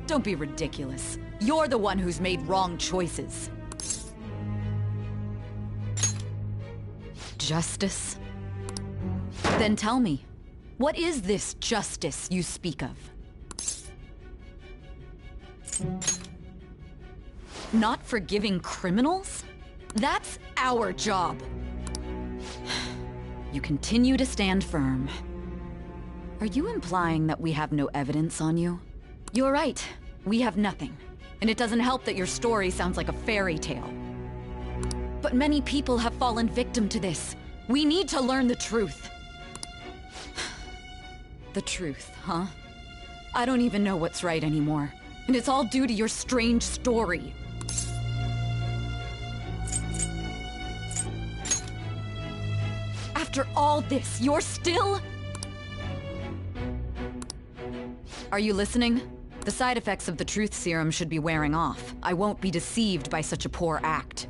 [SPEAKER 17] Don't be ridiculous. You're the one who's made wrong choices. Justice? Then tell me, what is this justice you speak of? Not forgiving criminals? That's our job. You continue to stand firm. Are you implying that we have no evidence on you? You're right. We have nothing. And it doesn't help that your story sounds like a fairy tale. But many people have fallen victim to this. We need to learn the truth. The truth, huh? I don't even know what's right anymore. And it's all due to your strange story. After all this, you're still... Are you listening? The side effects of the truth serum should be wearing off. I won't be deceived by such a poor act.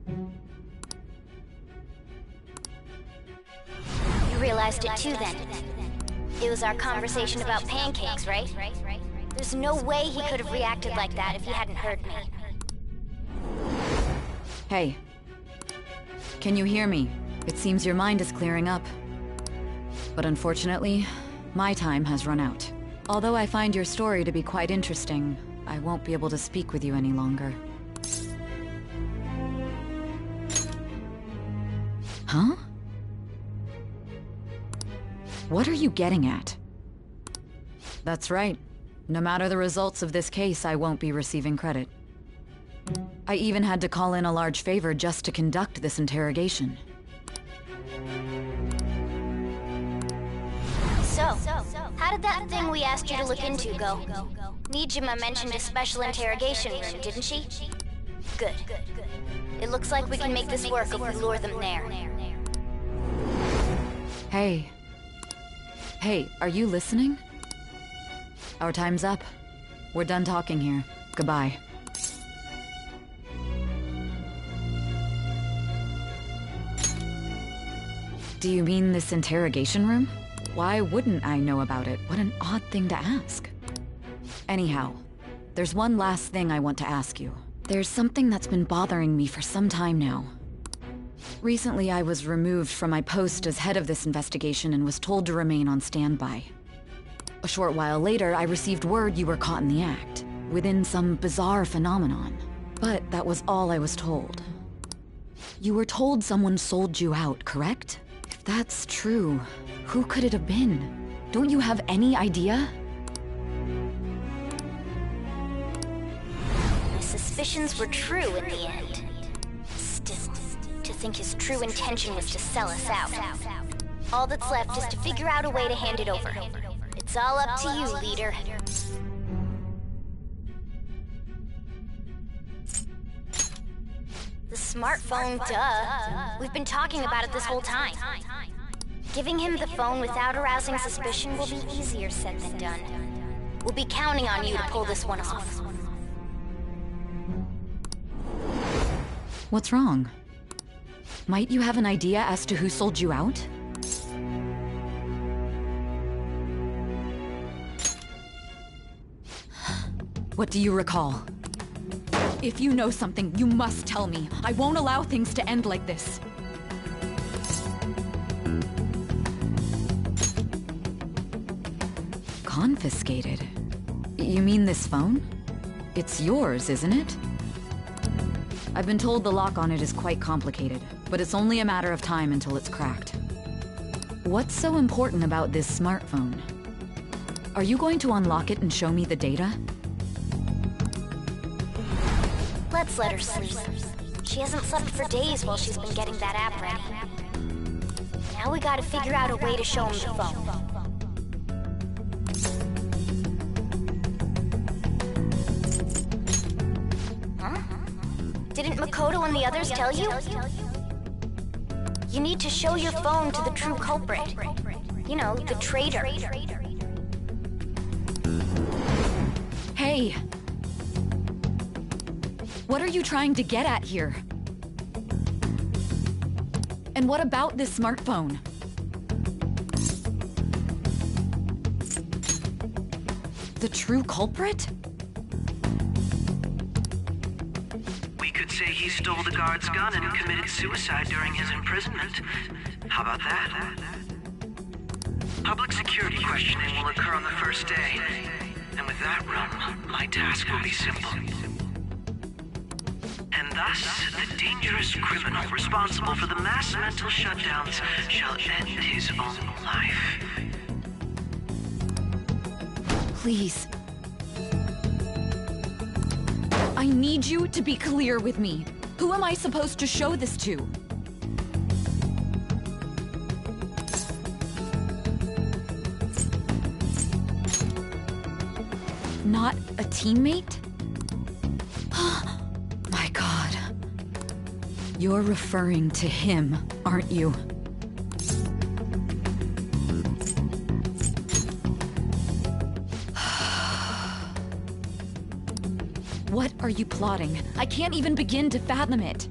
[SPEAKER 21] You realized it too then. It was our conversation about pancakes, right? There's no way he could have reacted like that if he hadn't heard me.
[SPEAKER 17] Hey. Can you hear me? It seems your mind is clearing up. But unfortunately, my time has run out. Although I find your story to be quite interesting, I won't be able to speak with you any longer. Huh? What are you getting at? That's right. No matter the results of this case, I won't be receiving credit. I even had to call in a large favor just to conduct this interrogation.
[SPEAKER 21] So, how did that thing we asked you to look into go? Nijima mentioned a special interrogation room, didn't she? Good. It looks like we can make this work if we lure them there.
[SPEAKER 17] Hey. Hey, are you listening? Our time's up. We're done talking here. Goodbye. Do you mean this interrogation room? Why wouldn't I know about it? What an odd thing to ask. Anyhow, there's one last thing I want to ask you. There's something that's been bothering me for some time now. Recently, I was removed from my post as head of this investigation and was told to remain on standby. A short while later, I received word you were caught in the act, within some bizarre phenomenon. But that was all I was told. You were told someone sold you out, correct? If that's true, who could it have been? Don't you have any idea?
[SPEAKER 21] My suspicions were true in the end. Still, to think his true intention was to sell us out. All that's left is to figure out a way to hand it over. It's all up to you, leader. The smartphone, duh. We've been talking about it this whole time. Giving him the phone without arousing suspicion will be easier said than done. We'll be counting on you to pull this one off.
[SPEAKER 17] What's wrong? Might you have an idea as to who sold you out? What do you recall? If you know something, you must tell me. I won't allow things to end like this. Confiscated? You mean this phone? It's yours, isn't it? I've been told the lock on it is quite complicated, but it's only a matter of time until it's cracked. What's so important about this smartphone? Are you going to unlock it and show me the data?
[SPEAKER 21] Let's let her sleep. She hasn't slept for days while she's been getting that app ready. Now we gotta figure out a way to show him the phone. Huh? Didn't Makoto and the others tell you? You need to show your phone to the true culprit. You know, the traitor.
[SPEAKER 17] Hey! What are you trying to get at here? And what about this smartphone? The true culprit?
[SPEAKER 7] We could say he stole the guard's gun and committed suicide during his imprisonment. How about that? Public security questioning will occur on the first day. And with that room, my task will be simple. And thus, the dangerous criminal responsible for the mass mental shutdowns shall end his own life.
[SPEAKER 17] Please. I need you to be clear with me. Who am I supposed to show this to? Not a teammate? My God. You're referring to him, aren't you? What are you plotting? I can't even begin to fathom it.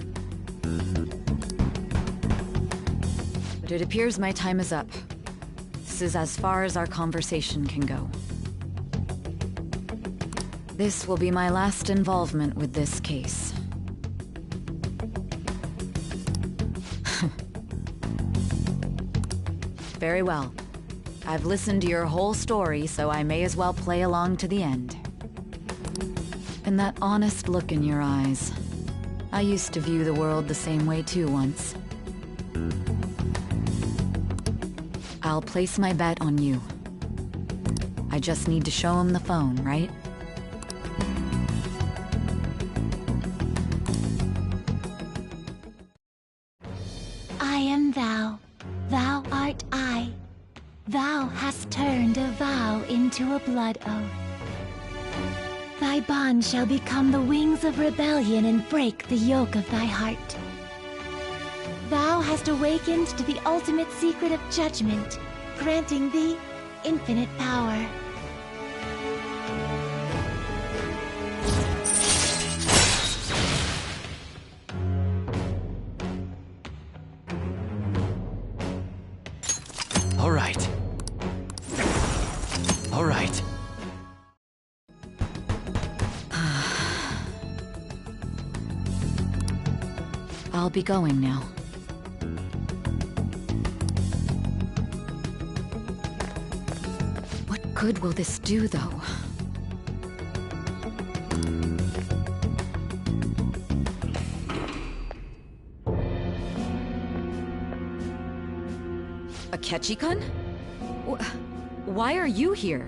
[SPEAKER 17] But it appears my time is up. This is as far as our conversation can go. This will be my last involvement with this case. Very well. I've listened to your whole story, so I may as well play along to the end. And that honest look in your eyes. I used to view the world the same way too once. I'll place my bet on you. I just need to show him the phone, right?
[SPEAKER 8] I am thou, thou art I. Thou hast turned a vow into a blood oath. Thy bond shall become the wings of rebellion and break the yoke of thy heart. Thou hast awakened to the ultimate secret of judgment, granting thee infinite power.
[SPEAKER 13] All right. All right.
[SPEAKER 17] I'll be going now. What good will this do, though? Akechi-kun? Why are you here?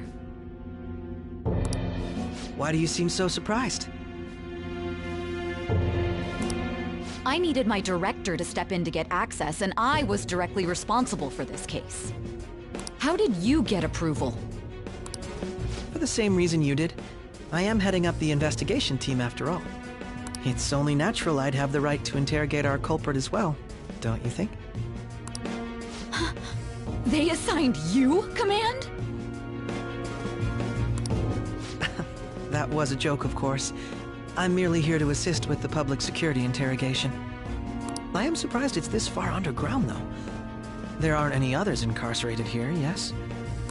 [SPEAKER 13] Why do you seem so surprised?
[SPEAKER 17] I needed my director to step in to get access, and I was directly responsible for this case. How did you get approval?
[SPEAKER 13] For the same reason you did. I am heading up the investigation team after all. It's only natural I'd have the right to interrogate our culprit as well, don't you think?
[SPEAKER 17] They assigned you command?
[SPEAKER 13] That was a joke, of course. I'm merely here to assist with the public security interrogation. I am surprised it's this far underground, though. There aren't any others incarcerated here, yes?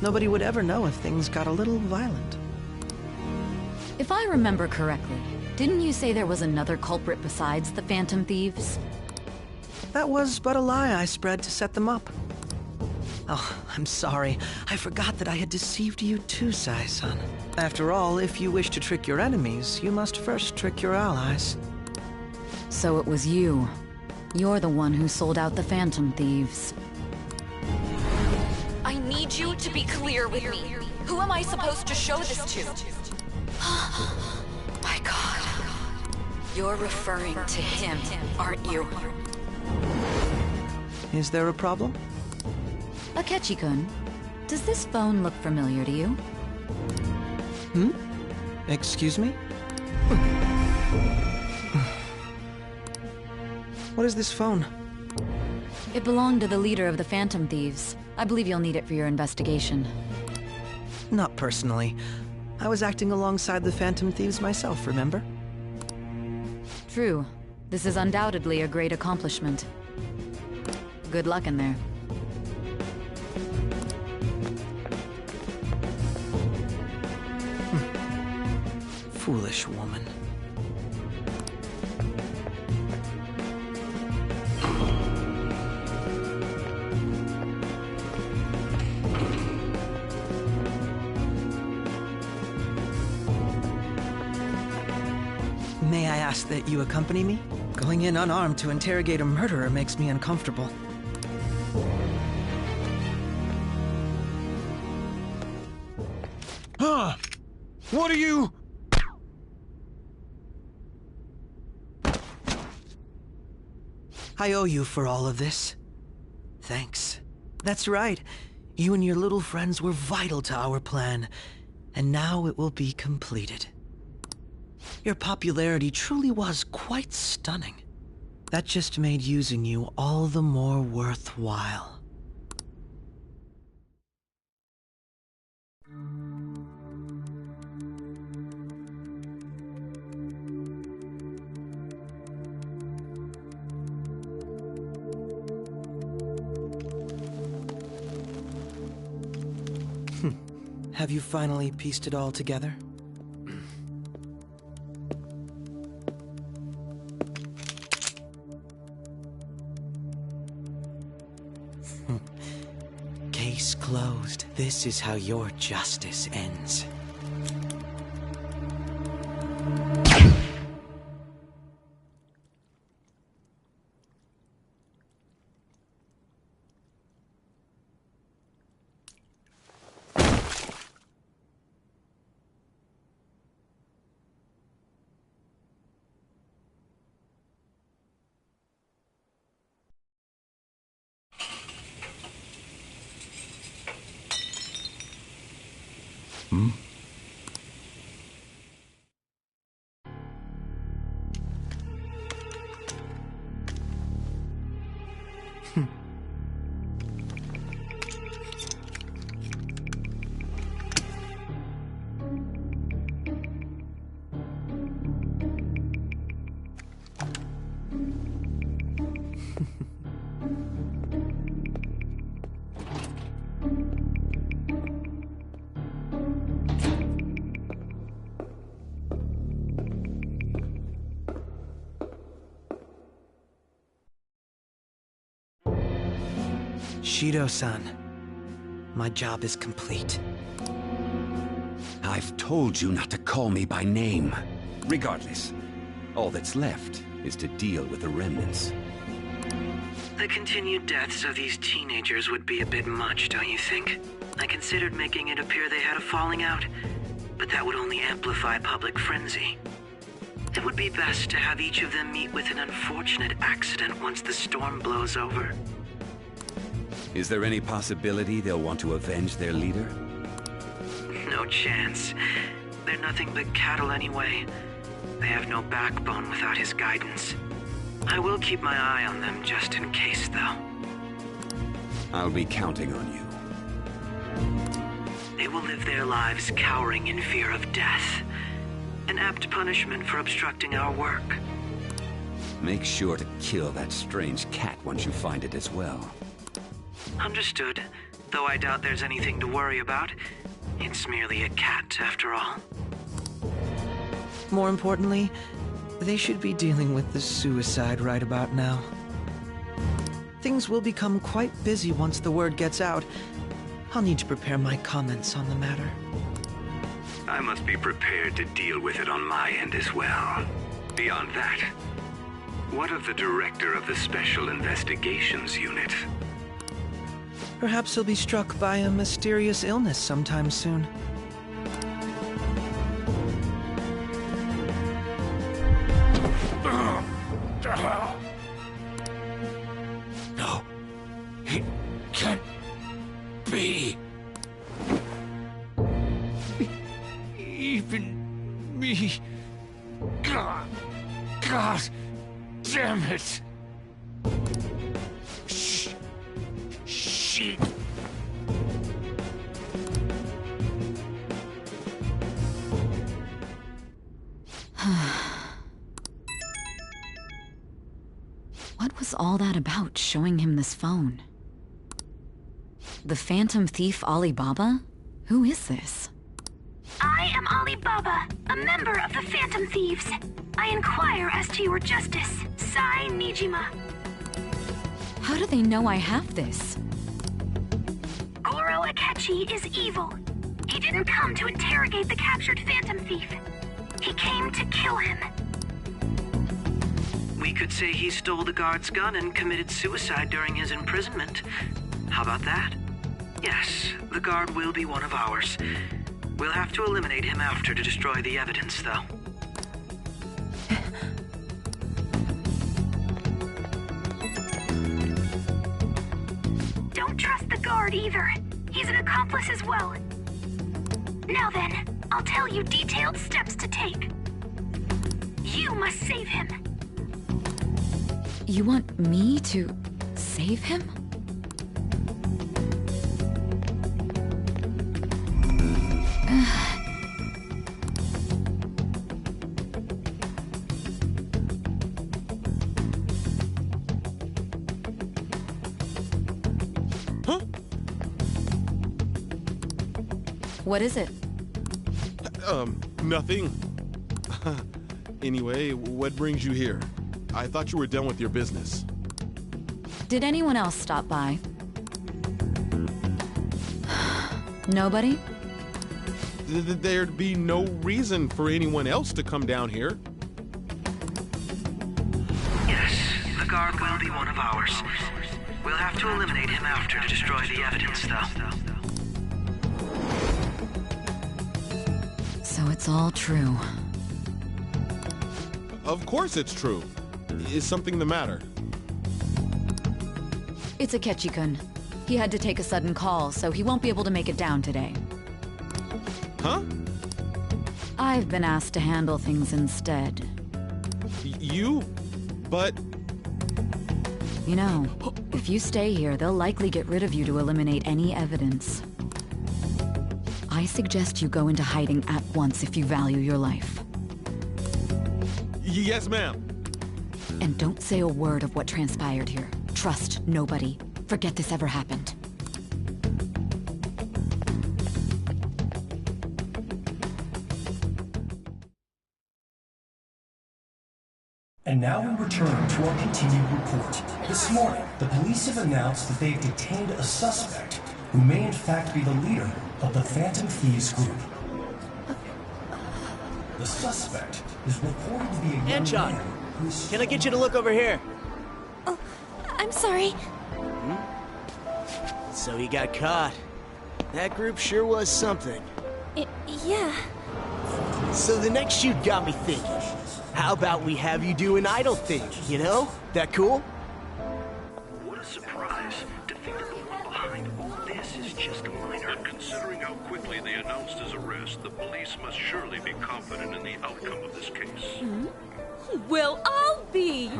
[SPEAKER 13] Nobody would ever know if things got a little violent.
[SPEAKER 17] If I remember correctly, didn't you say there was another culprit besides the Phantom Thieves?
[SPEAKER 13] That was but a lie I spread to set them up. Oh, I'm sorry. I forgot that I had deceived you too, Sai-san. After all, if you wish to trick your enemies, you must first trick your allies.
[SPEAKER 17] So it was you. You're the one who sold out the Phantom Thieves.
[SPEAKER 20] I need you to be clear with me. Who am I supposed to show this to? My God. You're referring to him, aren't you?
[SPEAKER 13] Is there a problem?
[SPEAKER 17] Akechi-kun, does this phone look familiar to you?
[SPEAKER 13] Hmm? Excuse me? What is this phone?
[SPEAKER 17] It belonged to the leader of the Phantom Thieves. I believe you'll need it for your investigation.
[SPEAKER 13] Not personally. I was acting alongside the Phantom Thieves myself, remember?
[SPEAKER 17] True. This is undoubtedly a great accomplishment. Good luck in there.
[SPEAKER 13] Foolish woman. May I ask that you accompany me? Going in unarmed to interrogate a murderer makes me uncomfortable.
[SPEAKER 12] Huh? What are you...
[SPEAKER 13] I owe you for all of this. Thanks. That's right. You and your little friends were vital to our plan, and now it will be completed. Your popularity truly was quite stunning. That just made using you all the more worthwhile. Have you finally pieced it all together? Case closed. This is how your justice ends.
[SPEAKER 6] Hmm?
[SPEAKER 13] Shido-san, my job is complete.
[SPEAKER 11] I've told you not to call me by name. Regardless, all that's left is to deal with the remnants.
[SPEAKER 7] The continued deaths of these teenagers would be a bit much, don't you think? I considered making it appear they had a falling out, but that would only amplify public frenzy. It would be best to have each of them meet with an unfortunate accident once the storm blows over.
[SPEAKER 11] Is there any possibility they'll want to avenge their leader?
[SPEAKER 7] No chance. They're nothing but cattle anyway. They have no backbone without his guidance. I will keep my eye on them just in case, though.
[SPEAKER 11] I'll be counting on you.
[SPEAKER 7] They will live their lives cowering in fear of death. An apt punishment for obstructing our work.
[SPEAKER 11] Make sure to kill that strange cat once you find it as well.
[SPEAKER 7] Understood. Though I doubt there's anything to worry about. It's merely a cat, after all.
[SPEAKER 13] More importantly, they should be dealing with the suicide right about now. Things will become quite busy once the word gets out. I'll need to prepare my comments on the matter.
[SPEAKER 10] I must be prepared to deal with it on my end as well. Beyond that, what of the director of the Special Investigations Unit?
[SPEAKER 13] Perhaps he'll be struck by a mysterious illness sometime soon.
[SPEAKER 12] No. It can't be. Even me. God damn it. Shit.
[SPEAKER 17] What was all that about, showing him this phone? The Phantom Thief Alibaba? Who is this?
[SPEAKER 9] I am Alibaba, a member of the Phantom Thieves. I inquire as to your justice, Sai Nijima.
[SPEAKER 17] How do they know I have this?
[SPEAKER 9] Goro Akechi is evil. He didn't come to interrogate the captured Phantom Thief. He came to kill him.
[SPEAKER 7] We could say he stole the guard's gun and committed suicide during his imprisonment. How about that? Yes, the guard will be one of ours. We'll have to eliminate him after to destroy the evidence, though.
[SPEAKER 9] Don't trust the guard either. He's an accomplice as well. Now then, I'll tell you detailed steps to take. You must save him.
[SPEAKER 17] You want me to save him? What is it?
[SPEAKER 15] Nothing. Anyway, what brings you here? I thought you were done with your business.
[SPEAKER 17] Did anyone else stop by? Nobody?
[SPEAKER 15] There'd be no reason for anyone else to come down here.
[SPEAKER 7] Yes, the guard will be one of ours. We'll have to eliminate him after to destroy the evidence, though.
[SPEAKER 17] So it's all true.
[SPEAKER 15] Of course it's true. Is something the matter?
[SPEAKER 17] It's Akechi-kun. He had to take a sudden call, so he won't be able to make it down today.
[SPEAKER 15] Huh?
[SPEAKER 17] I've been asked to handle things instead.
[SPEAKER 15] You? But...
[SPEAKER 17] You know, if you stay here, they'll likely get rid of you to eliminate any evidence. I suggest you go into hiding at once if you value your life.
[SPEAKER 15] Yes, ma'am.
[SPEAKER 17] And don't say a word of what transpired here. Trust nobody. Forget this ever happened.
[SPEAKER 18] And now we return to our continued report. This morning, the police have announced that they've detained a suspect who may in fact be the leader of the Phantom Thieves group. The suspect is reported to be a young
[SPEAKER 19] Anchon,
[SPEAKER 18] man who's...
[SPEAKER 19] can I get you to look over here?
[SPEAKER 20] Oh, I'm sorry.
[SPEAKER 19] So he got caught. That group sure was something.
[SPEAKER 20] Yeah.
[SPEAKER 19] So the next shoot got me thinking. How about we have you do an idol thing, you know? That cool?
[SPEAKER 10] What a surprise to think that the one behind all this is just a minor.
[SPEAKER 23] But considering how quickly they announced his arrest, the police must surely be confident in the outcome of this case.
[SPEAKER 24] Well, I'll be.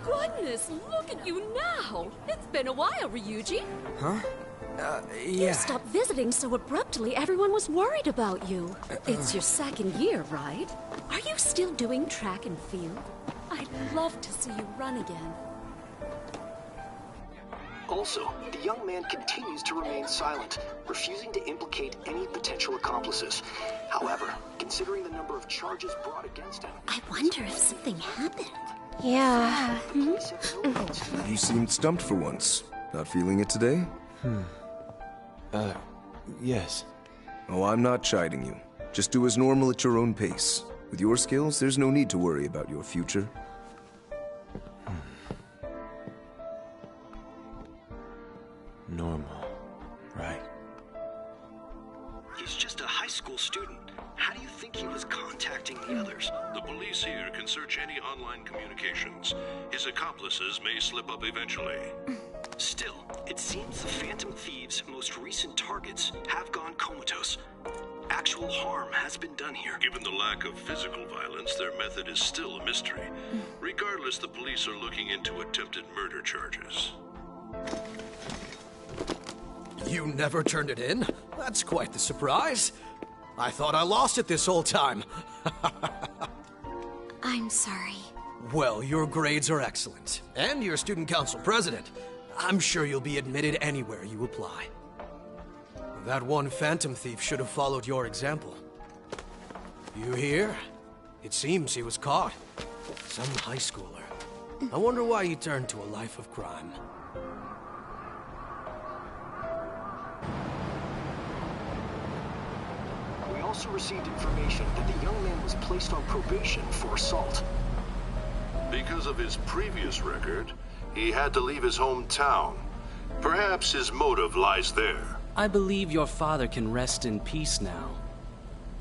[SPEAKER 24] Goodness, look at you now. It's been a while, Ryuji.
[SPEAKER 14] Huh?
[SPEAKER 24] You stopped visiting so abruptly, everyone was worried about you. It's your second year, right? Are you still doing track and field? I'd love to see you run again.
[SPEAKER 25] Also, the young man continues to remain silent, refusing to implicate any potential accomplices. However, considering the number of charges brought against him...
[SPEAKER 20] I wonder if something happened.
[SPEAKER 21] Yeah.
[SPEAKER 26] You seemed stumped for once. Not feeling it today?
[SPEAKER 3] Yes.
[SPEAKER 26] Oh, I'm not chiding you. Just do as normal at your own pace. With your skills, there's no need to worry about your future.
[SPEAKER 3] Normal. Right.
[SPEAKER 25] He's just a high school student. How do you think he was contacting the others?
[SPEAKER 23] The police here can search any online communications. His accomplices may slip up eventually.
[SPEAKER 25] Still, it seems the Phantom Thieves' most recent targets have gone comatose. Actual harm has been done here.
[SPEAKER 23] Given the lack of physical violence, their method is still a mystery. Regardless, the police are looking into attempted murder charges.
[SPEAKER 19] You never turned it in? That's quite the surprise. I thought I lost it this whole time.
[SPEAKER 20] I'm sorry.
[SPEAKER 19] Well, your grades are excellent. And you're student council president. I'm sure you'll be admitted anywhere you apply. That one Phantom Thief should have followed your example. You hear? It seems he was caught. Some high schooler. I wonder why he turned to a life of crime.
[SPEAKER 25] We also received information that the young man was placed on probation for assault.
[SPEAKER 23] Because of his previous record, he had to leave his hometown. Perhaps his motive lies there.
[SPEAKER 27] I believe your father can rest in peace now.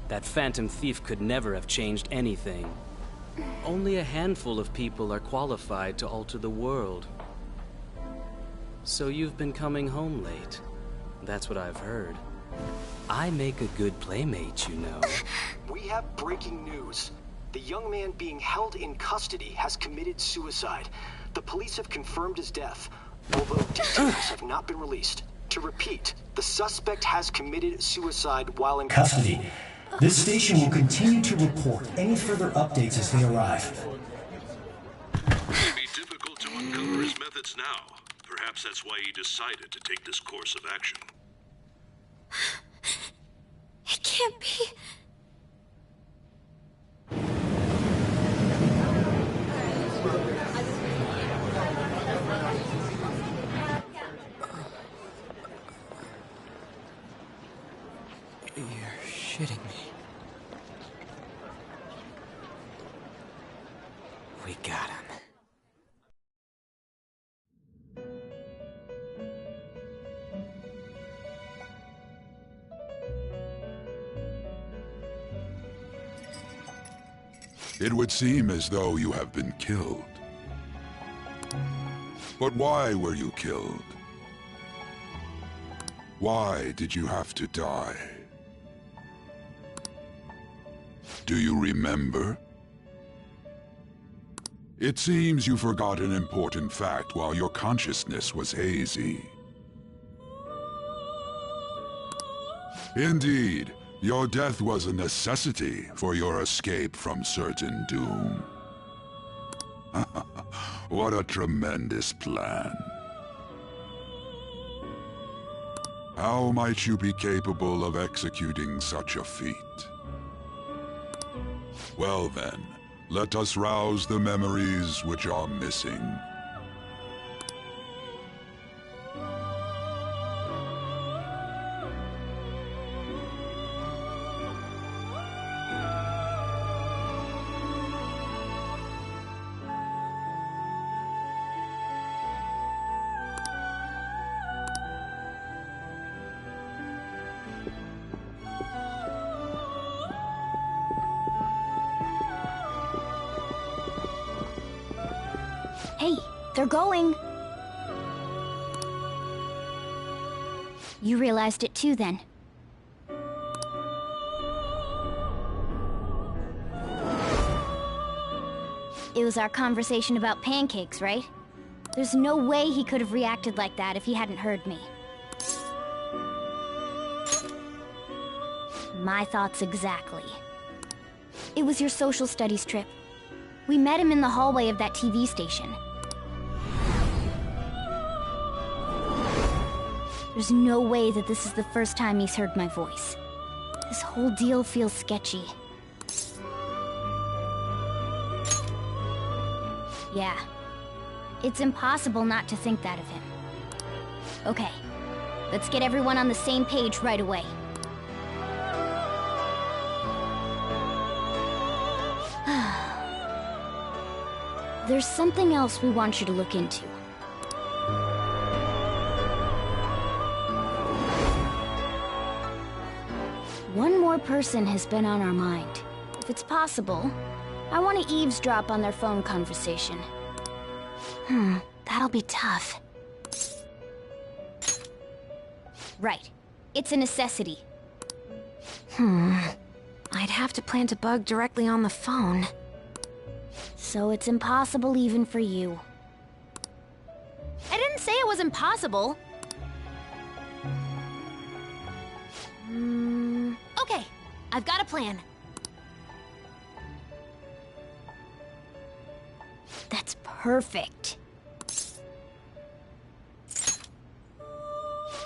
[SPEAKER 27] That Phantom Thief could never have changed anything. Only a handful of people are qualified to alter the world. So you've been coming home late. That's what I've heard. I make a good playmate, you know.
[SPEAKER 25] We have breaking news. The young man being held in custody has committed suicide. The police have confirmed his death, although details have not been released. To repeat, the suspect has committed suicide while in
[SPEAKER 18] custody. This station will continue to report any further updates as they arrive.
[SPEAKER 23] It may be difficult to uncover his methods now. Perhaps that's why he decided to take this course of action.
[SPEAKER 20] It can't be.
[SPEAKER 14] You're shitting me. We got him.
[SPEAKER 6] It would seem as though you have been killed. But why were you killed? Why did you have to die? Do you remember? It seems you forgot an important fact while your consciousness was hazy. Indeed, your death was a necessity for your escape from certain doom. What a tremendous plan. How might you be capable of executing such a feat? Well then,
[SPEAKER 12] Let us rouse the memories which are missing.
[SPEAKER 21] Hey, they're going. You realized it too, then. It was our conversation about pancakes, right? There's no way he could have reacted like that if he hadn't heard me. My thoughts exactly. It was your social studies trip. We met him in the hallway of that TV station. There's no way that this is the first time he's heard my voice. This whole deal feels sketchy. Yeah. It's impossible not to think that of him. Okay. Let's get everyone on the same page right away. There's something else we want you to look into. One more person has been on our mind. If it's possible, I want to eavesdrop on their phone conversation. That'll be tough. Right. It's a necessity. I'd have to plant a bug directly on the phone. So it's impossible even for you. I didn't say it was impossible. Okay, I've got a plan. That's perfect.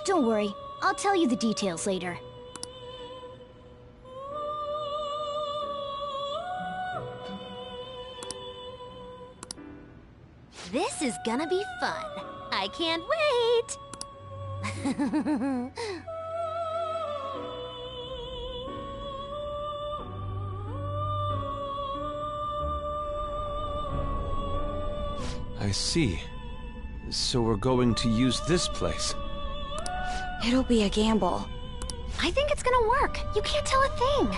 [SPEAKER 21] Don't worry, I'll tell you the details later. This is gonna be fun. I can't wait!
[SPEAKER 3] I see. So we're going to use this place.
[SPEAKER 21] It'll be a gamble. I think it's gonna work. You can't tell a thing.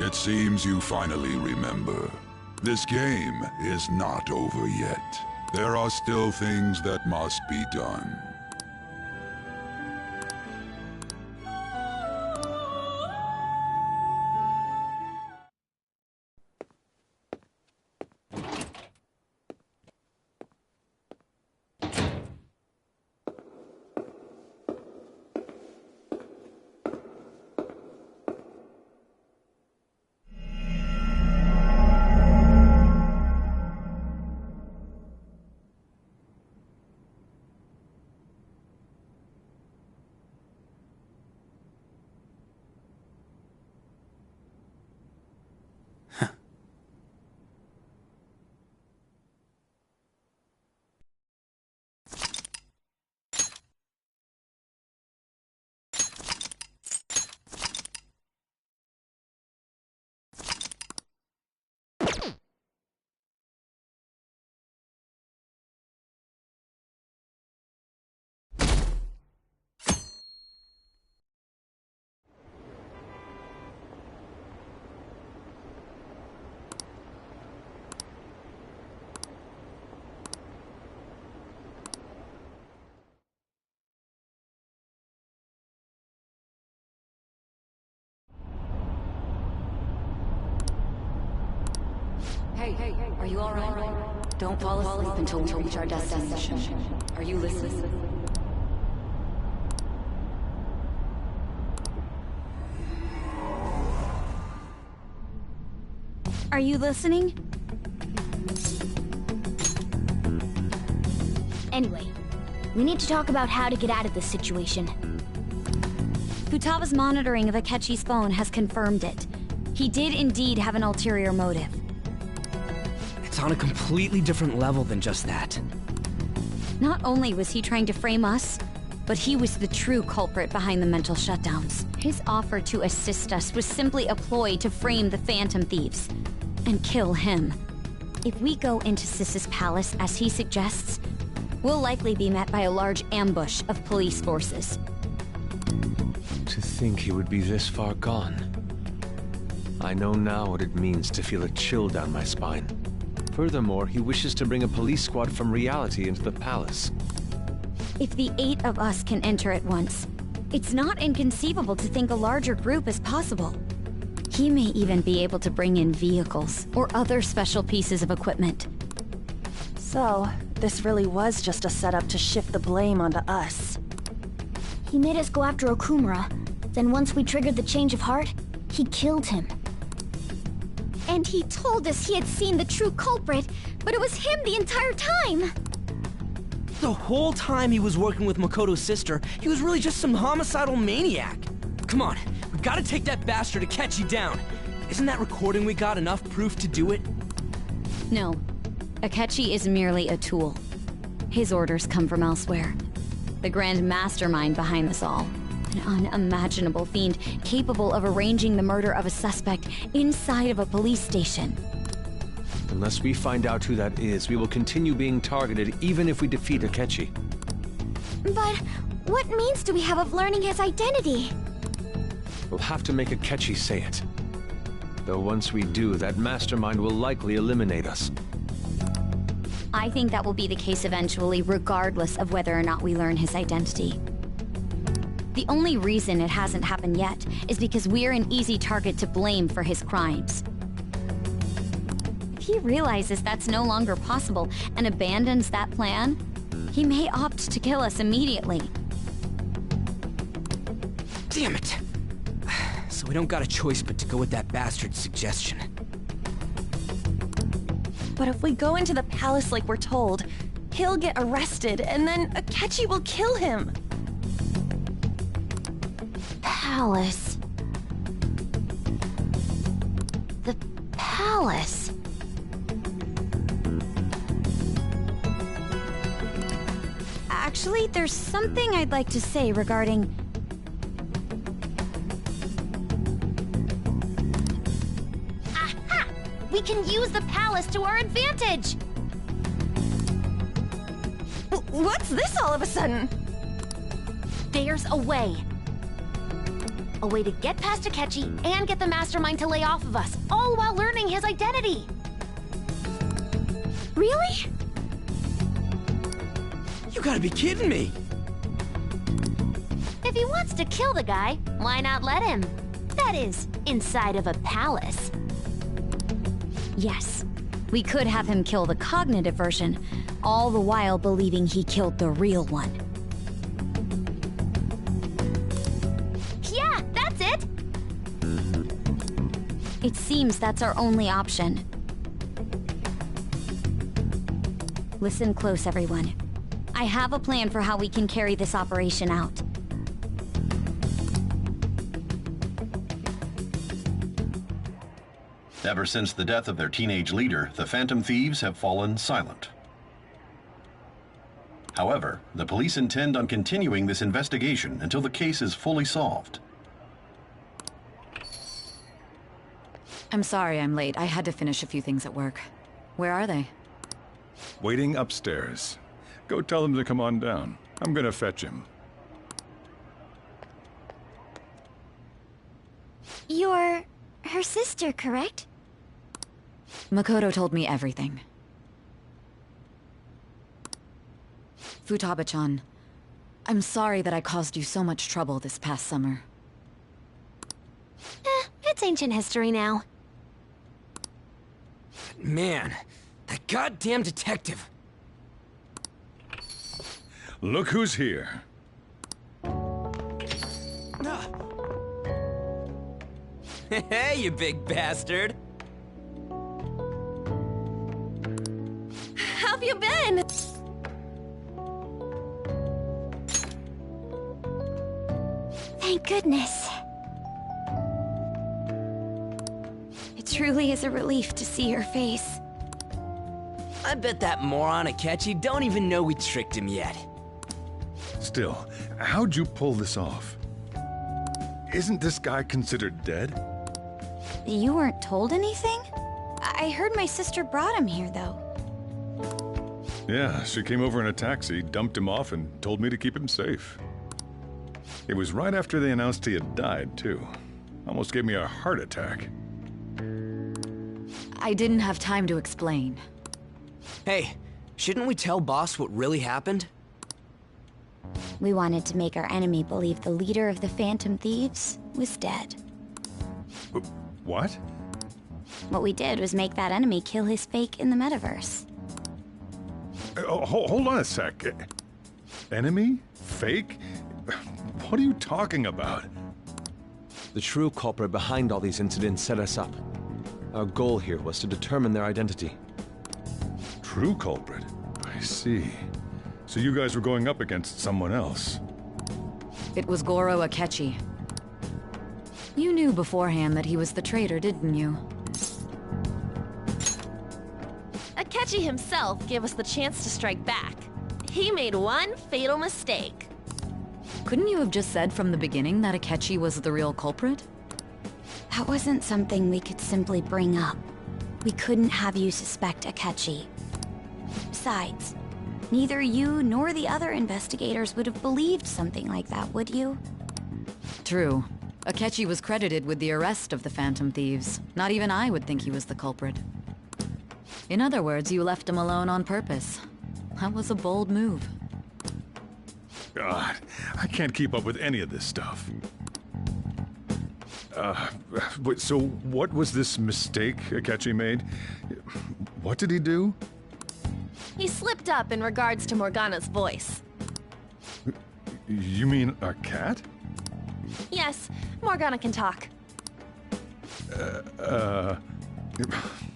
[SPEAKER 12] It seems you finally remember. This game is not over yet. There are still things that must be done.
[SPEAKER 17] Hey, are you alright? Don't fall asleep until we reach our destination. Are you listening?
[SPEAKER 21] Are you listening? Anyway, we need to talk about how to get out of this situation. Futaba's monitoring of Akechi's phone has confirmed it. He did indeed have an ulterior motive.
[SPEAKER 14] It's on a completely different level than just that.
[SPEAKER 21] Not only was he trying to frame us, but he was the true culprit behind the mental shutdowns. His offer to assist us was simply a ploy to frame the Phantom Thieves and kill him. If we go into Sis's palace as he suggests, we'll likely be met by a large ambush of police forces.
[SPEAKER 3] To think he would be this far gone. I know now what it means to feel a chill down my spine. Furthermore, he wishes to bring a police squad from reality into the palace.
[SPEAKER 21] If the 8 of us can enter at once, it's not inconceivable to think a larger group is possible. He may even be able to bring in vehicles or other special pieces of equipment.
[SPEAKER 1] So, this really was just a setup to shift the blame onto us.
[SPEAKER 21] He made us go after Okumura. Then once we triggered the change of heart, he killed him. And he told us he had seen the true culprit, but it was him the entire time!
[SPEAKER 14] The whole time he was working with Makoto's sister, he was really just some homicidal maniac. Come on, we gotta take that bastard Akechi down. Isn't that recording we got enough proof to do it?
[SPEAKER 21] No. Akechi is merely a tool. His orders come from elsewhere. The grand mastermind behind this all. An unimaginable fiend capable of arranging the murder of a suspect inside of a police station.
[SPEAKER 3] Unless we find out who that is, we will continue being targeted even if we defeat Akechi.
[SPEAKER 21] But what means do we have of learning his identity?
[SPEAKER 3] We'll have to make Akechi say it. Though once we do, that mastermind will likely eliminate us.
[SPEAKER 21] I think that will be the case eventually, regardless of whether or not we learn his identity. The only reason it hasn't happened yet is because we're an easy target to blame for his crimes. If he realizes that's no longer possible and abandons that plan, he may opt to kill us immediately.
[SPEAKER 14] Damn it! So we don't got a choice but to go with that bastard's suggestion.
[SPEAKER 1] But if we go into the palace like we're told, he'll get arrested and then Akechi will kill him.
[SPEAKER 21] Palace. The palace. Actually, there's something I'd like to say regarding... Aha! We can use the palace to our advantage!
[SPEAKER 1] What's this all of a sudden?
[SPEAKER 21] There's a way. A way to get past Akechi and get the mastermind to lay off of us, all while learning his identity. Really?
[SPEAKER 14] You gotta be kidding me!
[SPEAKER 21] If he wants to kill the guy, why not let him? That is, inside of a palace. Yes, we could have him kill the cognitive version, all the while believing he killed the real one. Yeah, that's it! It seems that's our only option. Listen close, everyone. I have a plan for how we can carry this operation out.
[SPEAKER 2] Ever since the death of their teenage leader, the Phantom Thieves have fallen silent. However, the police intend on continuing this investigation until the case is fully solved.
[SPEAKER 17] I'm sorry I'm late. I had to finish a few things at work. Where are they?
[SPEAKER 4] Waiting upstairs. Go tell them to come on down. I'm gonna fetch him.
[SPEAKER 21] You're her sister, correct?
[SPEAKER 17] Makoto told me everything. Futaba-chan, I'm sorry that I caused you so much trouble this past summer.
[SPEAKER 21] It's ancient history now.
[SPEAKER 14] Man, that goddamn detective.
[SPEAKER 4] Look who's here.
[SPEAKER 14] Hey, you big bastard!
[SPEAKER 1] How've you been?
[SPEAKER 21] Thank goodness. It truly is a relief to see your face.
[SPEAKER 14] I bet that moron Akechi don't even know we tricked him yet.
[SPEAKER 4] Still, how'd you pull this off? Isn't this guy considered dead?
[SPEAKER 21] You weren't told anything? I heard my sister brought him here, though.
[SPEAKER 4] Yeah, she came over in a taxi, dumped him off, and told me to keep him safe. It was right after they announced he had died, too. Almost gave me a heart attack.
[SPEAKER 17] I didn't have time to explain.
[SPEAKER 14] Hey, shouldn't we tell Boss what really happened?
[SPEAKER 21] We wanted to make our enemy believe the leader of the Phantom Thieves was dead.
[SPEAKER 4] What?
[SPEAKER 21] What we did was make that enemy kill his fake in the metaverse.
[SPEAKER 4] Hold on a sec. Enemy? Fake? What are you talking about?
[SPEAKER 3] The true culprit behind all these incidents set us up. Our goal here was to determine their identity.
[SPEAKER 4] True culprit? I see. So you guys were going up against someone else.
[SPEAKER 17] It was Goro Akechi. You knew beforehand that he was the traitor, didn't you?
[SPEAKER 1] Akechi himself gave us the chance to strike back. He made one fatal mistake.
[SPEAKER 17] Couldn't you have just said from the beginning that Akechi was the real culprit?
[SPEAKER 21] That wasn't something we could simply bring up. We couldn't have you suspect Akechi. Besides, neither you nor the other investigators would have believed something like that, would you?
[SPEAKER 17] True. Akechi was credited with the arrest of the Phantom Thieves. Not even I would think he was the culprit. In other words, you left him alone on purpose. That was a bold move.
[SPEAKER 4] God, I can't keep up with any of this stuff. So what was this mistake Akechi made? What did he do?
[SPEAKER 1] He slipped up in regards to Morgana's voice.
[SPEAKER 4] You mean a cat?
[SPEAKER 1] Yes, Morgana can talk.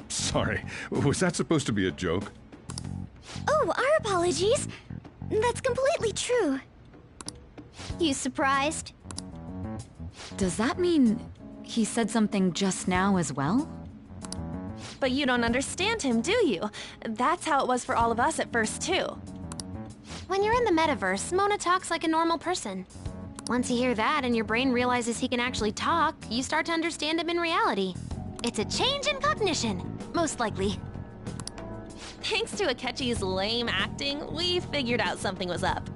[SPEAKER 4] Sorry, was that supposed to be a joke?
[SPEAKER 21] Oh, our apologies. That's completely true. You surprised?
[SPEAKER 17] Does that mean he said something just now as well?
[SPEAKER 1] But you don't understand him, do you? That's how it was for all of us at first, too.
[SPEAKER 5] When you're in the metaverse, Mona talks like a normal person. Once you hear that and your brain realizes he can actually talk, you start to understand him in reality. It's a change in cognition, most likely.
[SPEAKER 1] Thanks to Akechi's lame acting, we figured out something was up.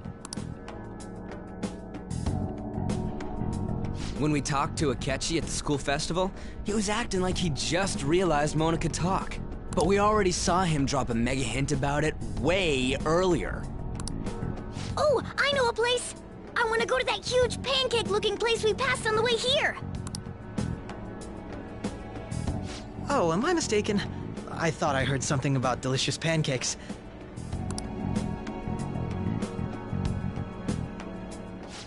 [SPEAKER 14] When we talked to Akechi at the school festival, he was acting like he just realized Mona could talk. But we already saw him drop a mega hint about it way earlier.
[SPEAKER 21] Oh, I know a place! I want to go to that huge pancake-looking place we passed on the way here!
[SPEAKER 8] Oh, am I mistaken? I thought I heard something about delicious pancakes.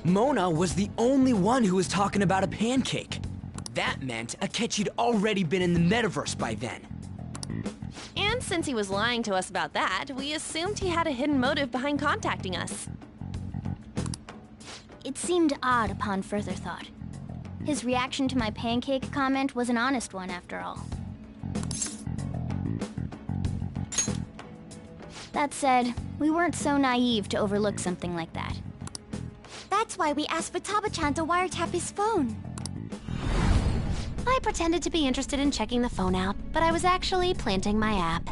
[SPEAKER 14] Mona was the only one who was talking about a pancake. That meant Akechi'd already been in the metaverse by then.
[SPEAKER 1] And since he was lying to us about that, we assumed he had a hidden motive behind contacting us.
[SPEAKER 21] It seemed odd upon further thought. His reaction to my pancake comment was an honest one, after all. That said, we weren't so naive to overlook something like that. That's why we asked Futaba-chan to wiretap his phone.
[SPEAKER 5] I pretended to be interested in checking the phone out, but I was actually planting my app.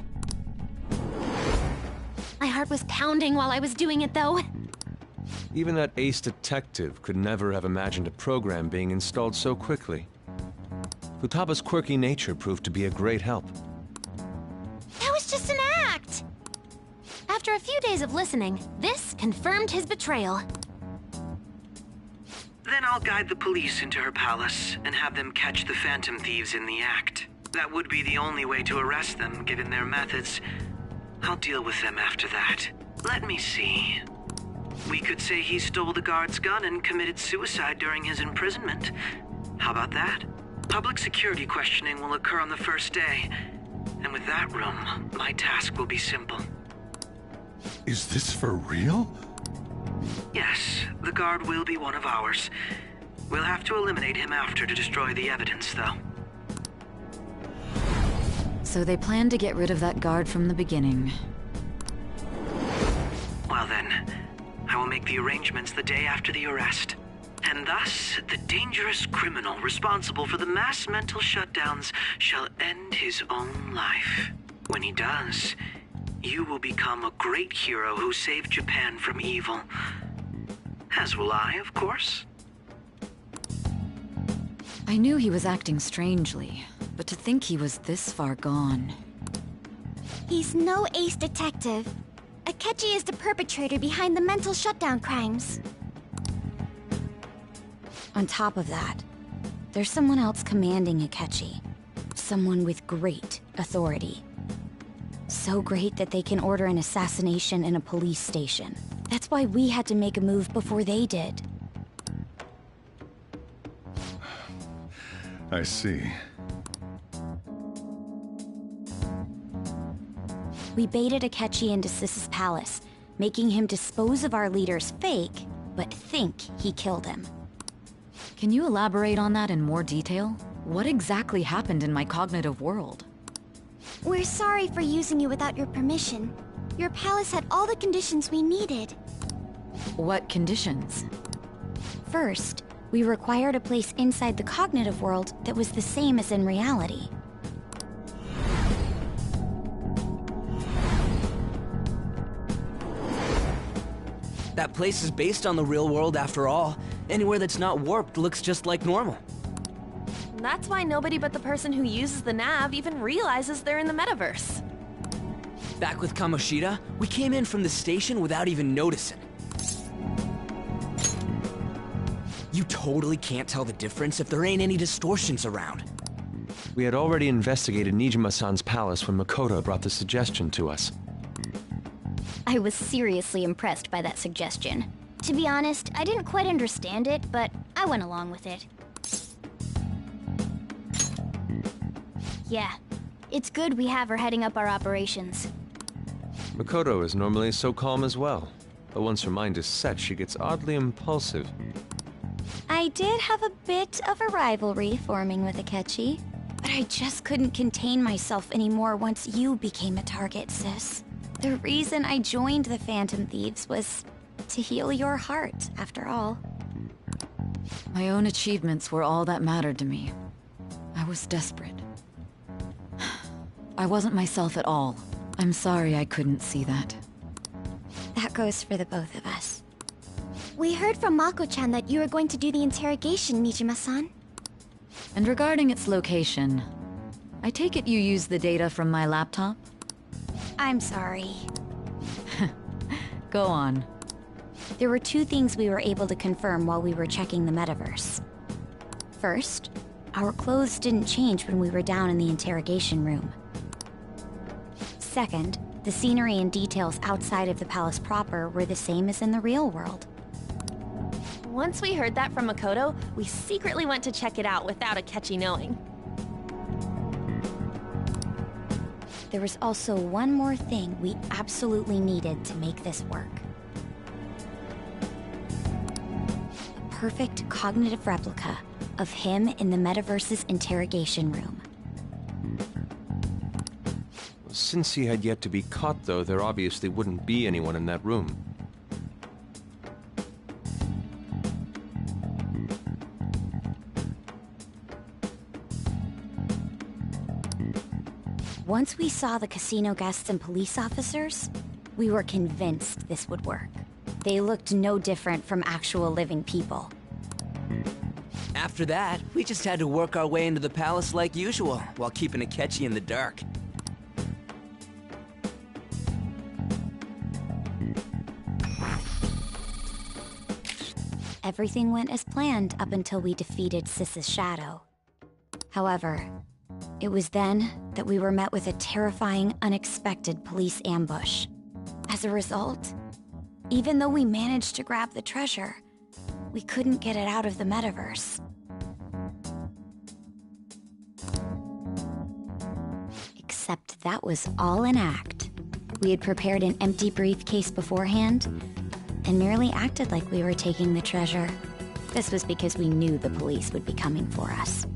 [SPEAKER 5] My heart was pounding while I was doing it, though.
[SPEAKER 3] Even that ace detective could never have imagined a program being installed so quickly. Futaba's quirky nature proved to be a great help.
[SPEAKER 5] That was just an act! After a few days of listening, this confirmed his betrayal.
[SPEAKER 7] Then I'll guide the police into her palace and have them catch the Phantom Thieves in the act. That would be the only way to arrest them, given their methods. I'll deal with them after that. Let me see. We could say he stole the guard's gun and committed suicide during his imprisonment. How about that? Public security questioning will occur on the first day. And with that room, my task will be simple.
[SPEAKER 4] Is this for real?
[SPEAKER 7] Yes, the guard will be one of ours. We'll have to eliminate him after to destroy the evidence, though.
[SPEAKER 17] So they planned to get rid of that guard from the beginning.
[SPEAKER 7] Well then, I will make the arrangements the day after the arrest. And thus, the dangerous criminal responsible for the mass mental shutdowns shall end his own life. When he does, you will become a great hero who saved Japan from evil. As will I, of course.
[SPEAKER 17] I knew he was acting strangely, but to think he was this far gone.
[SPEAKER 21] He's no ace detective. Akechi is the perpetrator behind the mental shutdown crimes. On top of that, there's someone else commanding Akechi. Someone with great authority. So great that they can order an assassination in a police station. That's why we had to make a move before they did.
[SPEAKER 4] I see.
[SPEAKER 21] We baited Akechi into Sis's palace, making him dispose of our leader's fake, but think he killed him.
[SPEAKER 17] Can you elaborate on that in more detail? What exactly happened in my cognitive world?
[SPEAKER 21] We're sorry for using you without your permission. Your palace had all the conditions we needed.
[SPEAKER 17] What conditions?
[SPEAKER 21] First, we required a place inside the cognitive world that was the same as in reality.
[SPEAKER 14] That place is based on the real world after all. Anywhere that's not warped looks just like normal.
[SPEAKER 1] That's why nobody but the person who uses the nav even realizes they're in the metaverse.
[SPEAKER 14] Back with Kamoshida, we came in from the station without even noticing. You totally can't tell the difference if there ain't any distortions around.
[SPEAKER 3] We had already investigated Nijima-san's palace when Makoto brought the suggestion to us.
[SPEAKER 21] I was seriously impressed by that suggestion. To be honest, I didn't quite understand it, but I went along with it. Yeah, it's good we have her heading up our operations.
[SPEAKER 3] Makoto is normally so calm as well, but once her mind is set, she gets oddly impulsive.
[SPEAKER 21] I did have a bit of a rivalry forming with Akechi, but I just couldn't contain myself anymore once you became a target, sis. The reason I joined the Phantom Thieves was to heal your heart, after all.
[SPEAKER 17] My own achievements were all that mattered to me. I was desperate. I wasn't myself at all. I'm sorry I couldn't see that.
[SPEAKER 21] That goes for the both of us. We heard from Mako-chan that you were going to do the interrogation, Nijima-san.
[SPEAKER 17] And regarding its location, I take it you used the data from my laptop?
[SPEAKER 21] I'm sorry.
[SPEAKER 17] Go on.
[SPEAKER 21] There were two things we were able to confirm while we were checking the metaverse. First, our clothes didn't change when we were down in the interrogation room. Second, the scenery and details outside of the palace proper were the same as in the real world.
[SPEAKER 1] Once we heard that from Makoto, we secretly went to check it out without Akechi knowing.
[SPEAKER 21] There was also one more thing we absolutely needed to make this work. A perfect cognitive replica of him in the metaverse's interrogation room.
[SPEAKER 3] Since he had yet to be caught, though, there obviously wouldn't be anyone in that room.
[SPEAKER 21] Once we saw the casino guests and police officers, we were convinced this would work. They looked no different from actual living people.
[SPEAKER 14] After that, we just had to work our way into the palace like usual, while keeping Akechi in the dark.
[SPEAKER 21] Everything went as planned up until we defeated Sis's shadow. However, it was then that we were met with a terrifying, unexpected police ambush. As a result, even though we managed to grab the treasure, we couldn't get it out of the metaverse. Except that was all an act. We had prepared an empty briefcase beforehand and merely acted like we were taking the treasure. This was because we knew the police would be coming for us.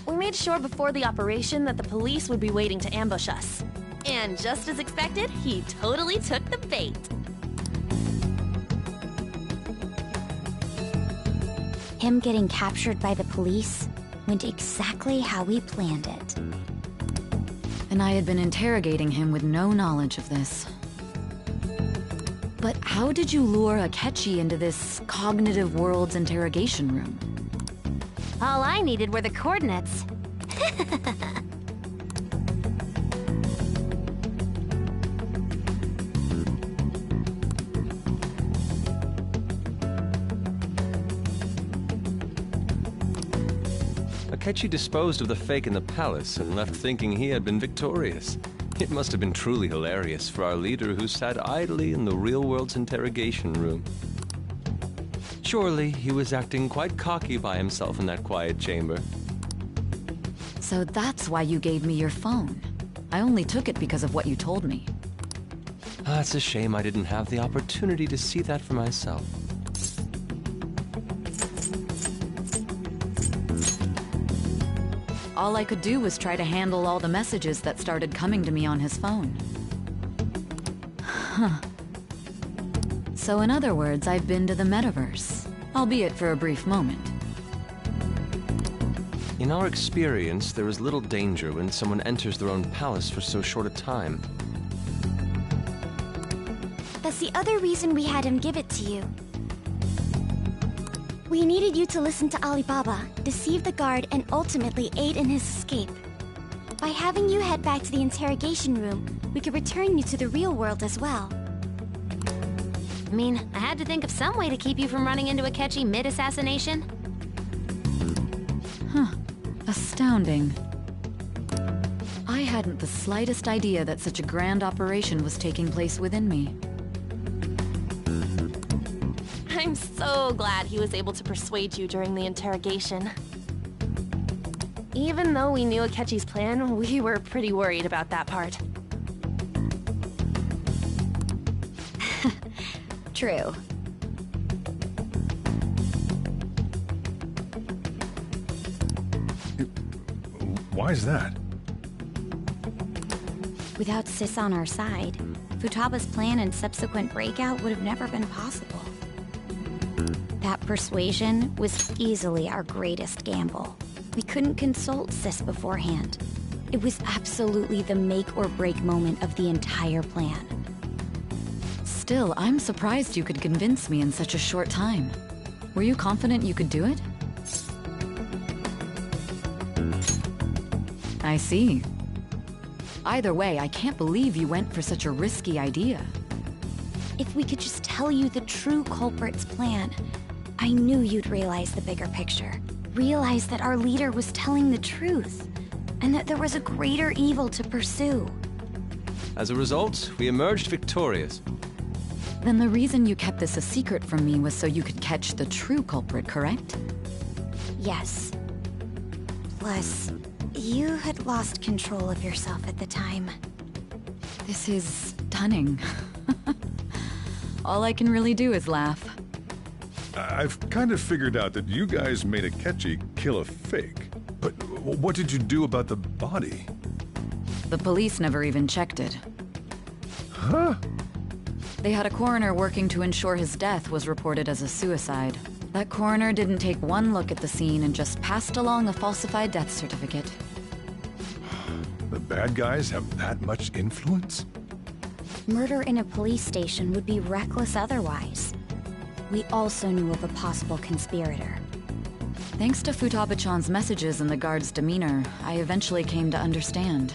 [SPEAKER 1] We made sure before the operation that the police would be waiting to ambush us. And just as expected, he totally took the bait.
[SPEAKER 21] Him getting captured by the police went exactly how we planned it.
[SPEAKER 17] And I had been interrogating him with no knowledge of this. But how did you lure Akechi into this cognitive world's interrogation room?
[SPEAKER 5] All I needed were the coordinates.
[SPEAKER 3] Akechi disposed of the fake in the palace and left thinking he had been victorious. It must have been truly hilarious for our leader who sat idly in the real world's interrogation room. Surely he was acting quite cocky by himself in that quiet chamber.
[SPEAKER 17] So that's why you gave me your phone. I only took it because of what you told me.
[SPEAKER 3] It's a shame I didn't have the opportunity to see that for myself.
[SPEAKER 17] All I could do was try to handle all the messages that started coming to me on his phone. Huh. So in other words, I've been to the metaverse, albeit for a brief moment.
[SPEAKER 3] In our experience, there is little danger when someone enters their own palace for so short a time.
[SPEAKER 21] That's the other reason we had him give it to you. We needed you to listen to Alibaba, deceive the guard, and ultimately aid in his escape. By having you head back to the interrogation room, we could return you to the real world as well.
[SPEAKER 5] I mean, I had to think of some way to keep you from running into Akechi mid-assassination.
[SPEAKER 17] Huh. Astounding. I hadn't the slightest idea that such a grand operation was taking place within me.
[SPEAKER 1] I'm so glad he was able to persuade you during the interrogation. Even though we knew Akechi's plan, we were pretty worried about that part.
[SPEAKER 21] True.
[SPEAKER 4] Why is that?
[SPEAKER 21] Without Sis on our side, Futaba's plan and subsequent breakout would have never been possible. That persuasion was easily our greatest gamble. We couldn't consult Sis beforehand. It was absolutely the make or break moment of the entire plan.
[SPEAKER 17] Still, I'm surprised you could convince me in such a short time. Were you confident you could do it? I see. Either way, I can't believe you went for such a risky idea.
[SPEAKER 21] If we could just tell you the true culprit's plan, I knew you'd realize the bigger picture. Realize that our leader was telling the truth, and that there was a greater evil to pursue.
[SPEAKER 3] As a result, we emerged victorious.
[SPEAKER 17] Then the reason you kept this a secret from me was so you could catch the true culprit, correct?
[SPEAKER 21] Yes. Plus, you had lost control of yourself at the time.
[SPEAKER 17] This is stunning. All I can really do is laugh.
[SPEAKER 4] I've kind of figured out that you guys made Akechi kill a fake. But what did you do about the body?
[SPEAKER 17] The police never even checked it.
[SPEAKER 4] Huh?
[SPEAKER 17] They had a coroner working to ensure his death was reported as a suicide. That coroner didn't take one look at the scene and just passed along a falsified death certificate.
[SPEAKER 4] The bad guys have that much influence?
[SPEAKER 21] Murder in a police station would be reckless otherwise. We also knew of a possible conspirator.
[SPEAKER 17] Thanks to Futaba-chan's messages and the guard's demeanor, I eventually came to understand.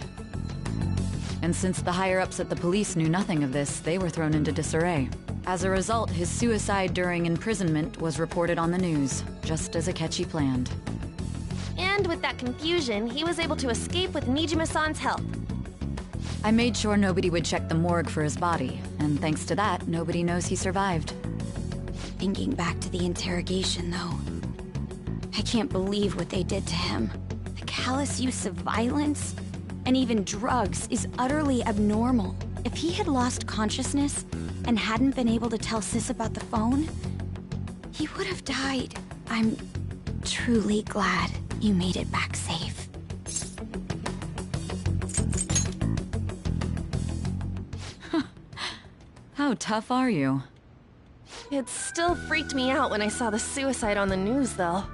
[SPEAKER 17] And since the higher-ups at the police knew nothing of this, they were thrown into disarray. As a result, his suicide during imprisonment was reported on the news, just as Akechi planned.
[SPEAKER 1] And with that confusion, he was able to escape with Nijima-san's help.
[SPEAKER 17] I made sure nobody would check the morgue for his body, and thanks to that, nobody knows he survived.
[SPEAKER 21] Thinking back to the interrogation, though, I can't believe what they did to him. The callous use of violence, and even drugs, is utterly abnormal. If he had lost consciousness and hadn't been able to tell Sis about the phone, He would have died. I'm truly glad you made it back safe.
[SPEAKER 17] How tough are you?
[SPEAKER 1] It still freaked me out when I saw the suicide on the news, though.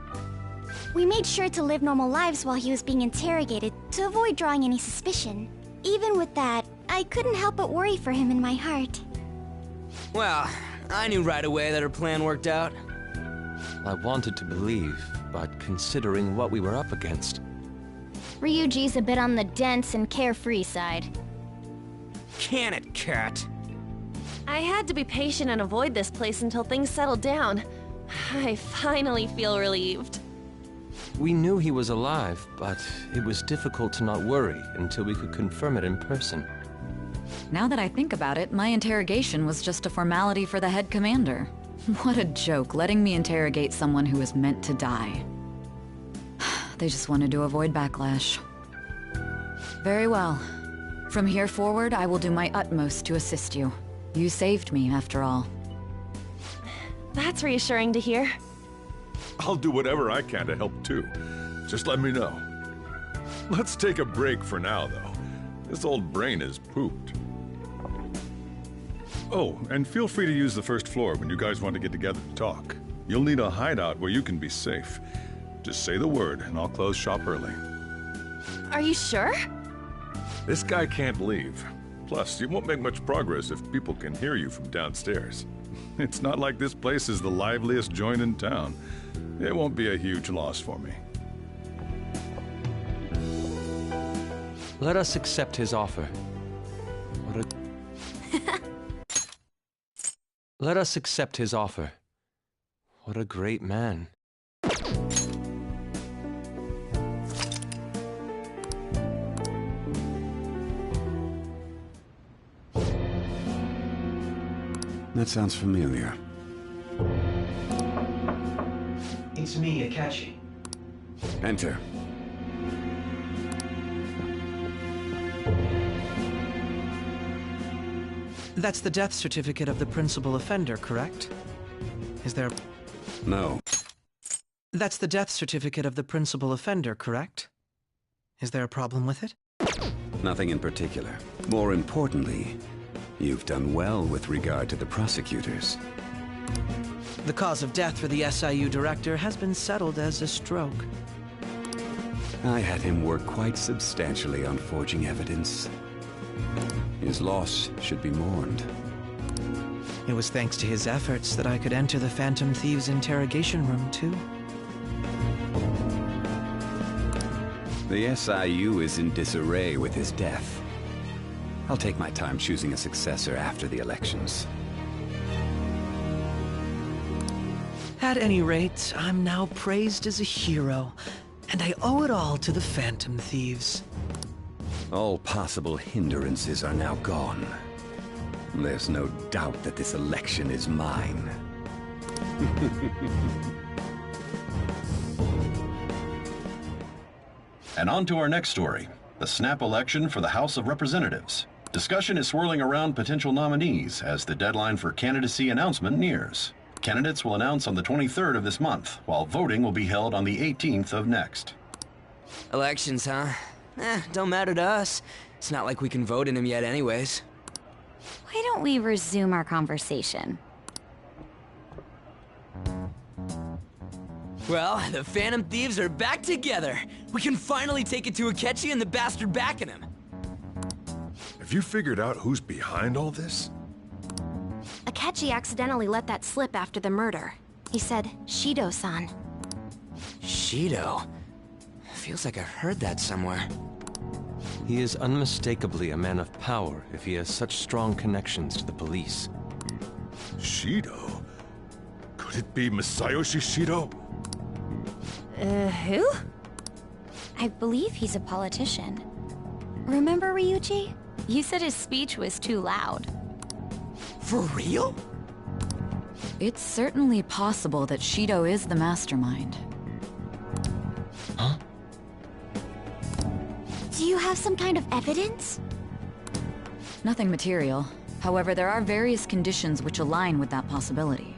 [SPEAKER 21] We made sure to live normal lives while he was being interrogated to avoid drawing any suspicion. Even with that, I couldn't help but worry for him in my heart.
[SPEAKER 14] Well, I knew right away that her plan worked out.
[SPEAKER 3] I wanted to believe, but considering what we were up against...
[SPEAKER 21] Ryuji's a bit on the dense and carefree side.
[SPEAKER 14] Can it, Cat?
[SPEAKER 1] I had to be patient and avoid this place until things settled down. I finally feel relieved.
[SPEAKER 3] We knew he was alive, but it was difficult to not worry until we could confirm it in person.
[SPEAKER 17] Now that I think about it, my interrogation was just a formality for the head commander. What a joke, letting me interrogate someone who was meant to die. They just wanted to avoid backlash. Very well. From here forward, I will do my utmost to assist you. You saved me, after all.
[SPEAKER 1] That's reassuring to hear.
[SPEAKER 4] I'll do whatever I can to help too. Just let me know. Let's take a break for now, though. This old brain is pooped. Oh, and feel free to use the first floor when you guys want to get together to talk. You'll need a hideout where you can be safe. Just say the word, and I'll close shop early.
[SPEAKER 1] Are you sure?
[SPEAKER 4] This guy can't leave. Plus, you won't make much progress if people can hear you from downstairs. It's not like this place is the liveliest joint in town. It won't be a huge loss for me.
[SPEAKER 3] Let us accept his offer. Let us accept his offer. What a great man.
[SPEAKER 9] That sounds familiar.
[SPEAKER 18] It's me, Akechi.
[SPEAKER 9] Enter.
[SPEAKER 8] That's the death certificate of the principal offender, correct? Is there...
[SPEAKER 9] No.
[SPEAKER 8] That's the death certificate of the principal offender, correct? Is there a problem with it?
[SPEAKER 9] Nothing in particular. More importantly, you've done well with regard to the prosecutors.
[SPEAKER 8] The cause of death for the SIU director has been settled as a stroke.
[SPEAKER 9] I had him work quite substantially on forging evidence. His loss should be mourned.
[SPEAKER 8] It was thanks to his efforts that I could enter the Phantom Thieves' interrogation room, too.
[SPEAKER 9] The SIU is in disarray with his death. I'll take my time choosing a successor after the elections.
[SPEAKER 8] At any rate, I'm now praised as a hero, and I owe it all to the Phantom Thieves.
[SPEAKER 9] All possible hindrances are now gone. There's no doubt that this election is mine.
[SPEAKER 2] And on to our next story, the snap election for the House of Representatives. Discussion is swirling around potential nominees as the deadline for candidacy announcement nears. Candidates will announce on the 23rd of this month, while voting will be held on the 18th of next.
[SPEAKER 14] Elections, huh? Don't matter to us. It's not like we can vote in them yet anyways.
[SPEAKER 21] Why don't we resume our conversation?
[SPEAKER 14] Well, the Phantom Thieves are back together. We can finally take it to Akechi and the bastard backing him.
[SPEAKER 4] Have you figured out who's behind all this?
[SPEAKER 5] Akechi accidentally let that slip after the murder. He said, Shido-san.
[SPEAKER 14] Shido? Feels like I've heard that somewhere.
[SPEAKER 3] He is unmistakably a man of power if he has such strong connections to the police.
[SPEAKER 4] Shido? Could it be Masayoshi Shido?
[SPEAKER 21] Who? I believe he's a politician. Remember, Ryuji? You said his speech was too loud.
[SPEAKER 14] For real?
[SPEAKER 17] It's certainly possible that Shido is the mastermind.
[SPEAKER 3] Huh?
[SPEAKER 21] Do you have some kind of evidence?
[SPEAKER 17] Nothing material. However, there are various conditions which align with that possibility.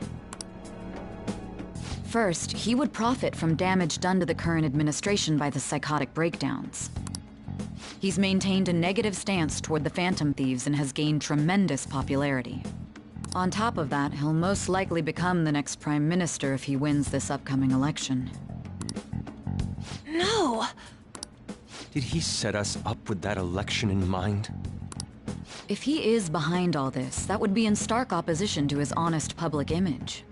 [SPEAKER 17] First, he would profit from damage done to the current administration by the psychotic breakdowns. He's maintained a negative stance toward the Phantom Thieves and has gained tremendous popularity. On top of that, he'll most likely become the next Prime Minister if he wins this upcoming election.
[SPEAKER 1] No!
[SPEAKER 3] Did he set us up with that election in mind?
[SPEAKER 17] If he is behind all this, that would be in stark opposition to his honest public image.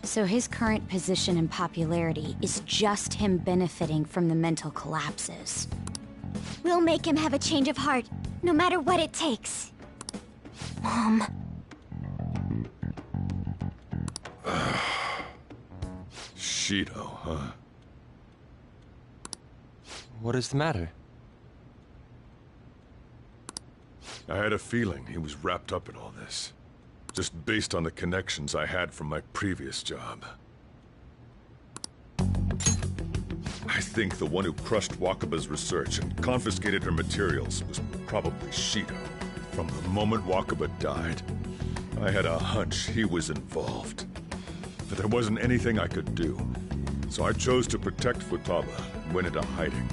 [SPEAKER 21] So his current position and popularity is just him benefiting from the mental collapses. We'll make him have a change of heart, no matter what it takes. Mom.
[SPEAKER 4] Shido, huh?
[SPEAKER 3] What is the matter?
[SPEAKER 4] I had a feeling he was wrapped up in all this. Just based on the connections I had from my previous job. I think the one who crushed Wakaba's research and confiscated her materials was probably Shido. From the moment Wakaba died, I had a hunch he was involved. But there wasn't anything I could do. So I chose to protect Futaba and went into hiding.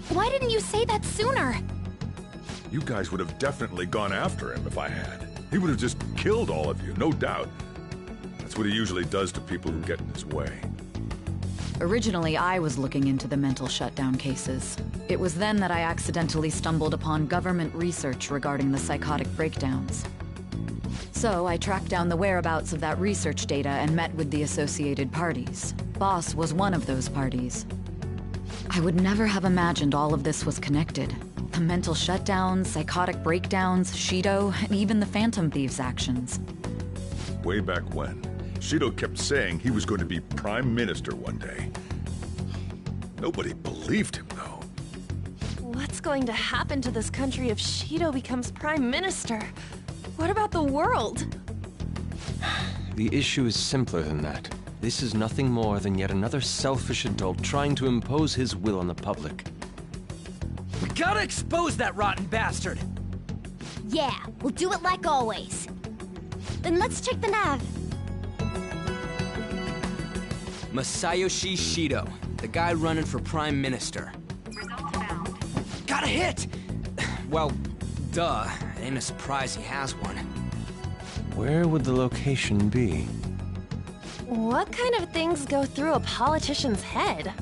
[SPEAKER 5] Why didn't you say that sooner?
[SPEAKER 4] You guys would have definitely gone after him if I had. He would have just killed all of you, no doubt. That's what he usually does to people who get in his way.
[SPEAKER 17] Originally, I was looking into the mental shutdown cases. It was then that I accidentally stumbled upon government research regarding the psychotic breakdowns. So I tracked down the whereabouts of that research data and met with the associated parties. Boss was one of those parties. I would never have imagined all of this was connected. The mental shutdowns, psychotic breakdowns, Shido, and even the Phantom Thieves' actions.
[SPEAKER 4] Way back when, Shido kept saying he was going to be Prime Minister one day. Nobody believed him, though.
[SPEAKER 1] What's going to happen to this country if Shido becomes Prime Minister? What about the world?
[SPEAKER 3] The issue is simpler than that. This is nothing more than yet another selfish adult trying to impose his will on the public.
[SPEAKER 14] We gotta expose that rotten bastard!
[SPEAKER 21] Yeah, we'll do it like always. Then let's check the nav.
[SPEAKER 14] Masayoshi Shido, the guy running for Prime Minister. Got a hit! Well, duh. Ain't a surprise he has one.
[SPEAKER 3] Where would the location be?
[SPEAKER 1] What kind of things go through a politician's head?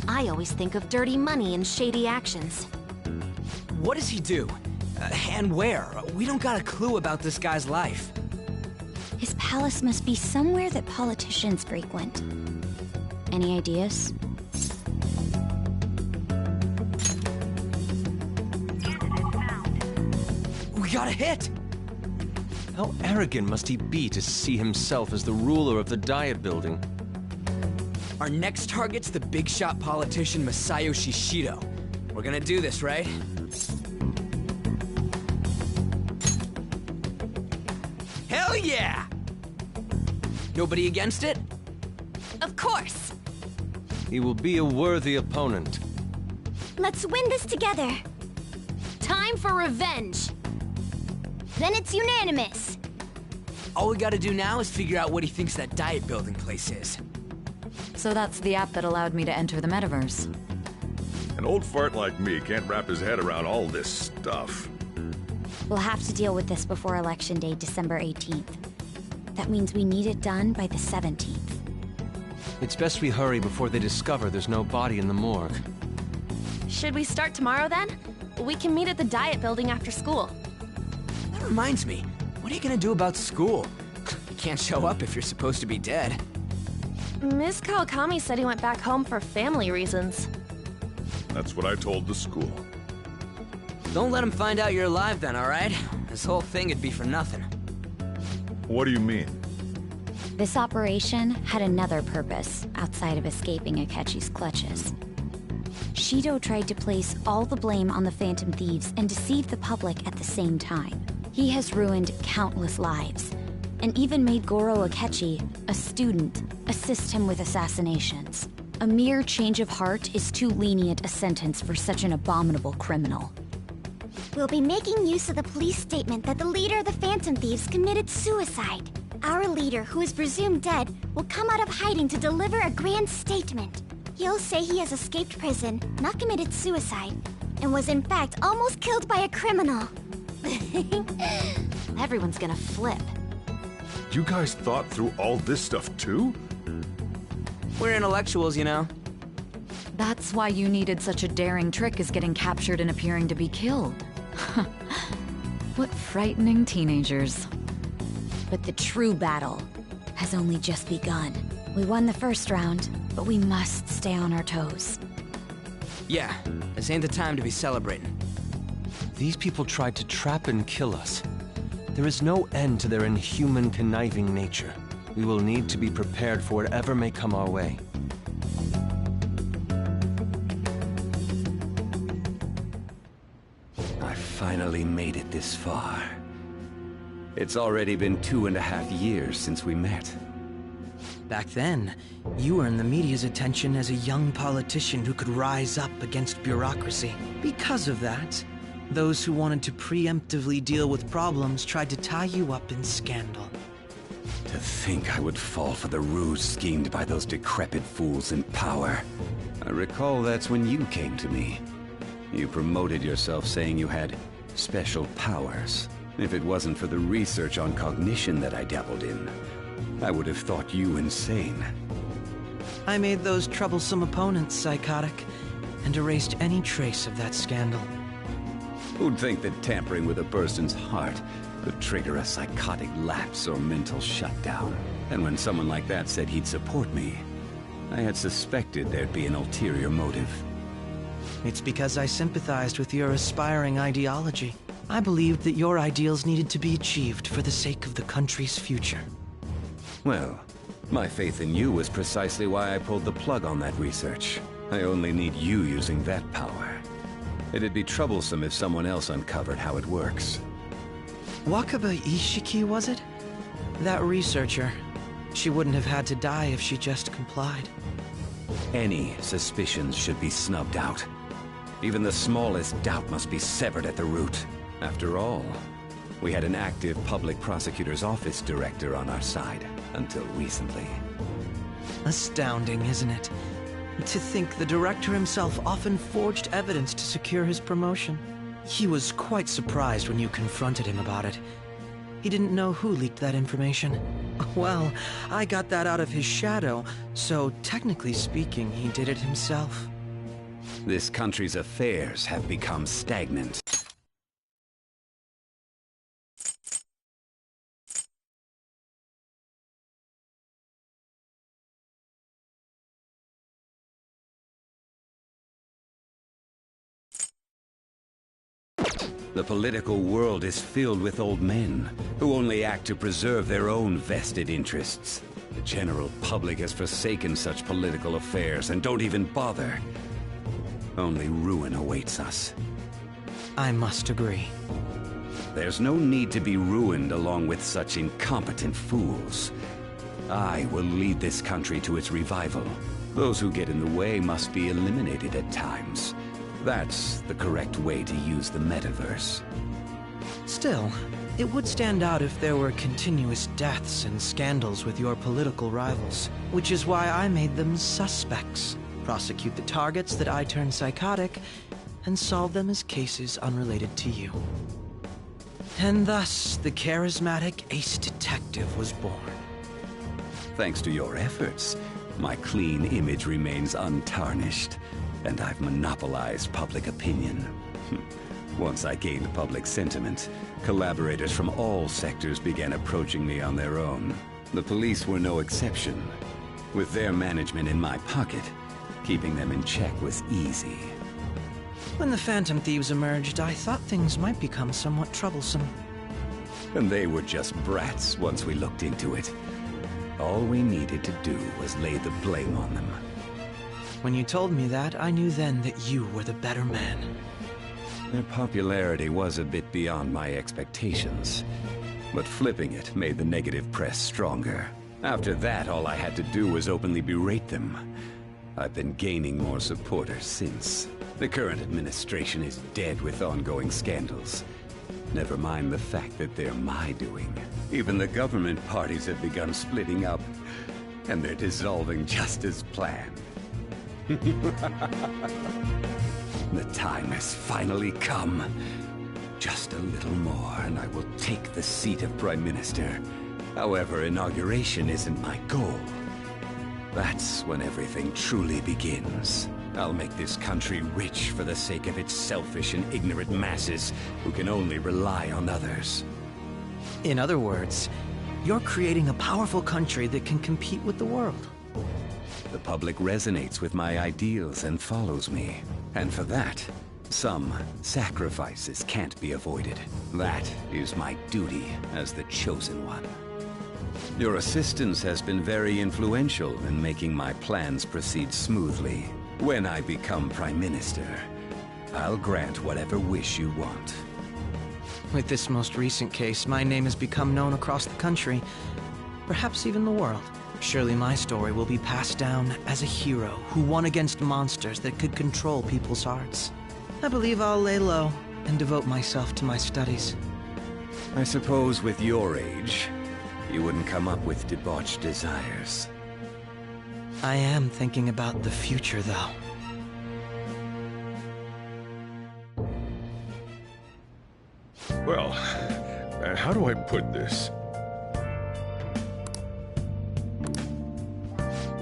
[SPEAKER 5] I always think of dirty money and shady actions.
[SPEAKER 14] What does he do? And where? We don't got a clue about this guy's life.
[SPEAKER 21] His palace must be somewhere that politicians frequent. Any ideas?
[SPEAKER 14] We got a hit!
[SPEAKER 3] How arrogant must he be to see himself as the ruler of the Diet Building?
[SPEAKER 14] Our next target's the big shot politician Masayoshi Shido. We're gonna do this, right? Hell yeah! Nobody against it?
[SPEAKER 1] Of course!
[SPEAKER 3] He will be a worthy opponent.
[SPEAKER 21] Let's win this together.
[SPEAKER 5] Time for revenge.
[SPEAKER 21] Then it's unanimous.
[SPEAKER 14] All we gotta do now is figure out what he thinks that Diet Building place is.
[SPEAKER 17] So that's the app that allowed me to enter the metaverse.
[SPEAKER 4] An old fart like me can't wrap his head around all this stuff.
[SPEAKER 21] We'll have to deal with this before Election Day, December 18th. That means we need it done by the 17th.
[SPEAKER 3] It's best we hurry before they discover there's no body in the morgue.
[SPEAKER 1] Should we start tomorrow then? We can meet at the Diet Building after school.
[SPEAKER 14] That reminds me, what are you gonna do about school? You can't show up if you're supposed to be dead.
[SPEAKER 1] Ms. Kawakami said he went back home for family reasons.
[SPEAKER 4] That's what I told the school.
[SPEAKER 14] Don't let him find out you're alive then, alright? This whole thing would be for nothing.
[SPEAKER 4] What do you mean?
[SPEAKER 21] This operation had another purpose outside of escaping Akechi's clutches. Shido tried to place all the blame on the Phantom Thieves and deceive the public at the same time. He has ruined countless lives, and even made Goro Akechi, a student, assist him with assassinations. A mere change of heart is too lenient a sentence for such an abominable criminal. We'll be making use of the police statement that the leader of the Phantom Thieves committed suicide. Our leader, who is presumed dead, will will come out of hiding to deliver a grand statement. He'll say he has escaped prison, not committed suicide, and was in fact almost killed by a criminal.
[SPEAKER 5] Everyone's gonna flip.
[SPEAKER 4] You guys thought through all this stuff too?
[SPEAKER 14] We're intellectuals, you know.
[SPEAKER 17] That's why you needed such a daring trick as getting captured and appearing to be killed. What frightening teenagers.
[SPEAKER 21] But the true battle has only just begun. We won the first round, but we must stay on our toes.
[SPEAKER 14] Yeah, this ain't the time to be celebrating.
[SPEAKER 3] These people tried to trap and kill us. There is no end to their inhuman, conniving nature. We will need to be prepared for whatever may come our way.
[SPEAKER 9] I finally made it this far. It's already been 2.5 years since we met.
[SPEAKER 8] Back then, you earned the media's attention as a young politician who could rise up against bureaucracy. Because of that, those who wanted to preemptively deal with problems tried to tie you up in scandal.
[SPEAKER 9] To think I would fall for the ruse schemed by those decrepit fools in power. I recall that's when you came to me. You promoted yourself saying you had special powers. If it wasn't for the research on cognition that I dabbled in, I would have thought you insane.
[SPEAKER 8] I made those troublesome opponents psychotic, and erased any trace of that scandal.
[SPEAKER 9] Who'd think that tampering with a person's heart could trigger a psychotic lapse or mental shutdown? And when someone like that said he'd support me, I had suspected there'd be an ulterior motive.
[SPEAKER 8] It's because I sympathized with your aspiring ideology. I believed that your ideals needed to be achieved for the sake of the country's future.
[SPEAKER 9] Well, my faith in you was precisely why I pulled the plug on that research. I only need you using that power. It'd be troublesome if someone else uncovered how it works.
[SPEAKER 8] Wakaba Ishiki, was it? That researcher. She wouldn't have had to die if she just complied.
[SPEAKER 9] Any suspicions should be snubbed out. Even the smallest doubt must be severed at the root. After all, we had an active public prosecutor's office director on our side, until recently.
[SPEAKER 8] Astounding, isn't it? To think the director himself often forged evidence to secure his promotion. He was quite surprised when you confronted him about it. He didn't know who leaked that information. Well, I got that out of his shadow, so technically speaking, he did it himself.
[SPEAKER 9] This country's affairs have become stagnant. The political world is filled with old men who only act to preserve their own vested interests. The general public has forsaken such political affairs and don't even bother. Only ruin awaits us.
[SPEAKER 8] I must agree.
[SPEAKER 9] There's no need to be ruined along with such incompetent fools. I will lead this country to its revival. Those who get in the way must be eliminated at times. That's the correct way to use the metaverse.
[SPEAKER 8] Still, it would stand out if there were continuous deaths and scandals with your political rivals, which is why I made them suspects. Prosecute the targets that I turned psychotic, and solve them as cases unrelated to you. And thus, the charismatic ace detective was born.
[SPEAKER 9] Thanks to your efforts, my clean image remains untarnished. And I've monopolized public opinion. Once I gained public sentiment, collaborators from all sectors began approaching me on their own. The police were no exception. With their management in my pocket, keeping them in check was easy.
[SPEAKER 8] When the Phantom Thieves emerged, I thought things might become somewhat troublesome.
[SPEAKER 9] And they were just brats once we looked into it. All we needed to do was lay the blame on them.
[SPEAKER 8] When you told me that, I knew then that you were the better man.
[SPEAKER 9] Their popularity was a bit beyond my expectations. But flipping it made the negative press stronger. After that, all I had to do was openly berate them. I've been gaining more supporters since. The current administration is dead with ongoing scandals. Never mind the fact that they're my doing. Even the government parties have begun splitting up. and they're dissolving just as planned. The time has finally come. Just a little more, and I will take the seat of Prime Minister. However, inauguration isn't my goal. That's when everything truly begins. I'll make this country rich for the sake of its selfish and ignorant masses who can only rely on others.
[SPEAKER 8] In other words, you're creating a powerful country that can compete with the world.
[SPEAKER 9] The public resonates with my ideals and follows me. And for that, some sacrifices can't be avoided. That is my duty as the Chosen One. Your assistance has been very influential in making my plans proceed smoothly. When I become Prime Minister, I'll grant whatever wish you want.
[SPEAKER 8] With this most recent case, my name has become known across the country, perhaps even the world. Surely my story will be passed down as a hero who won against monsters that could control people's hearts. I believe I'll lay low and devote myself to my studies.
[SPEAKER 9] I suppose with your age, you wouldn't come up with debauched desires.
[SPEAKER 8] I am thinking about the future, though.
[SPEAKER 4] Well, how do I put this?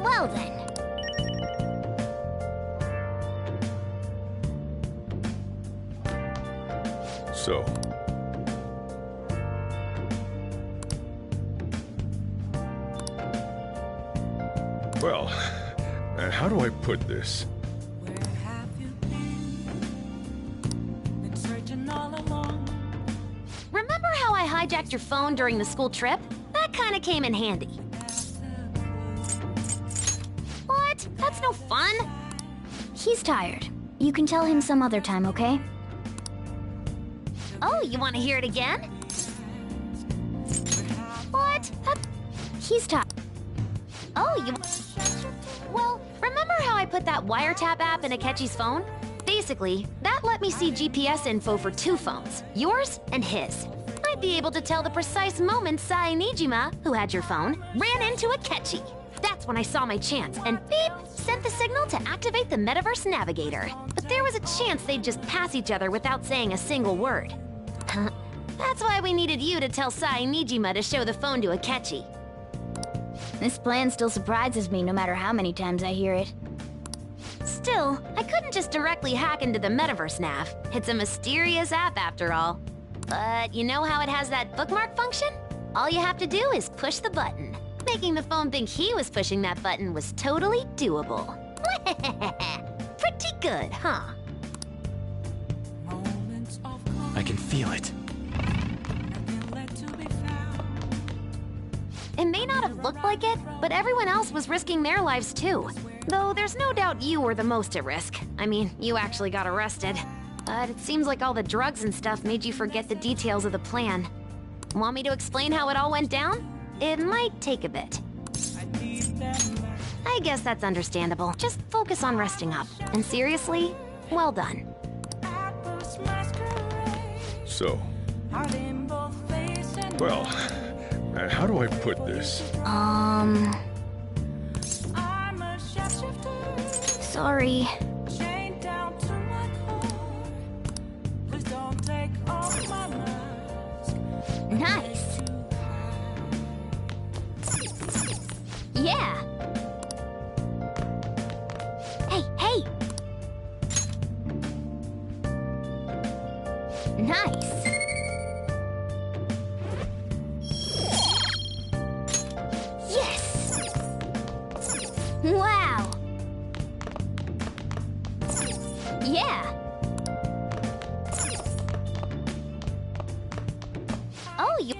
[SPEAKER 21] Well then.
[SPEAKER 4] So. Well, how do I put this?
[SPEAKER 1] Remember how I hijacked your phone during the school trip? That kinda came in handy. What? That's no fun!
[SPEAKER 21] He's tired. You can tell him some other time, okay?
[SPEAKER 1] Oh, you wanna hear it again? What?
[SPEAKER 21] He's tired.
[SPEAKER 1] Oh, you... Well, remember how I put that wiretap app in Akechi's phone? Basically, that let me see GPS info for two phones, yours and his. I'd be able to tell the precise moment Sai Nijima, who had your phone, ran into Akechi. That's when I saw my chance, and beep, sent the signal to activate the Metaverse Navigator. But there was a chance they'd just pass each other without saying a single word. That's why we needed you to tell Sai Nijima to show the phone to Akechi.
[SPEAKER 21] This plan still surprises me no matter how many times I hear it.
[SPEAKER 1] Still, I couldn't just directly hack into the Metaverse Nav. It's a mysterious app after all. But you know how it has that bookmark function? All you have to do is push the button. Making the phone think he was pushing that button was totally doable. Pretty good, huh?
[SPEAKER 3] I can feel it.
[SPEAKER 1] It may not have looked like it, but everyone else was risking their lives too. Though there's no doubt you were the most at risk. I mean, you actually got arrested. But it seems like all the drugs and stuff made you forget the details of the plan. Want me to explain how it all went down? It might take a bit. I guess that's understandable. Just focus on resting up. And seriously, well done.
[SPEAKER 4] So. Well, how do I put this?
[SPEAKER 21] Sorry.
[SPEAKER 1] Nice. Yeah. Hey. Nice. Yes. Wow. Yeah. Oh, you...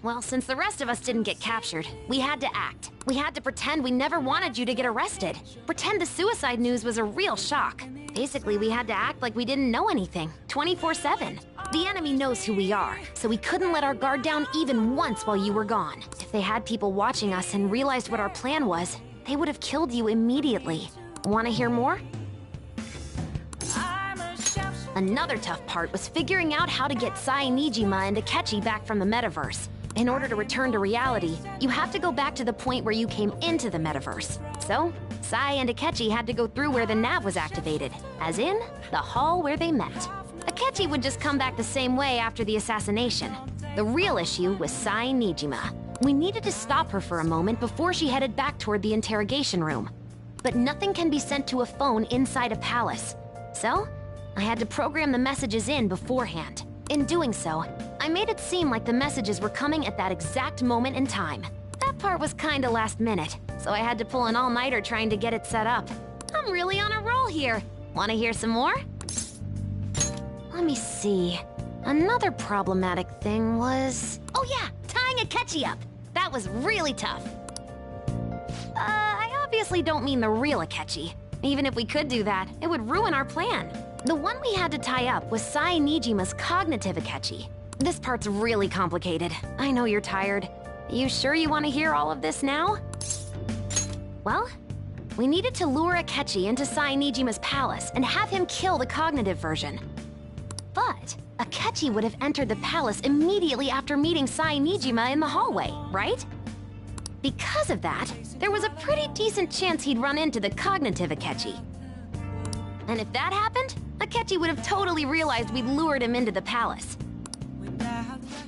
[SPEAKER 1] Well, since the rest of us didn't get captured, we had to act. We had to pretend we never wanted you to get arrested. Pretend the suicide news was a real shock. Basically, we had to act like we didn't know anything, 24/7. The enemy knows who we are, so we couldn't let our guard down even once while you were gone. If they had people watching us and realized what our plan was, they would have killed you immediately. Want to hear more? Another tough part was figuring out how to get Sai Nijima and Akechi back from the metaverse. In order to return to reality, you have to go back to the point where you came into the metaverse. So, Sai and Akechi had to go through where the nav was activated, as in, the hall where they met. Akechi would just come back the same way after the assassination. The real issue was Sai Nijima. We needed to stop her for a moment before she headed back toward the interrogation room. But nothing can be sent to a phone inside a palace. So, I had to program the messages in beforehand. In doing so, I made it seem like the messages were coming at that exact moment in time. That part was kinda last minute, so I had to pull an all-nighter trying to get it set up. I'm really on a roll here. Wanna hear some more? Let me see. Another problematic thing was... Oh yeah, tying Akechi up! That was really tough. I obviously don't mean the real Akechi. Even if we could do that, it would ruin our plan. The one we had to tie up was Sai Nijima's cognitive Akechi. This part's really complicated. I know you're tired. You sure you want to hear all of this now? Well, we needed to lure Akechi into Sai Nijima's palace and have him kill the cognitive version. But Akechi would have entered the palace immediately after meeting Sai Nijima in the hallway, right? Because of that, there was a pretty decent chance he'd run into the cognitive Akechi. And if that happened, Akechi would have totally realized we'd lured him into the palace.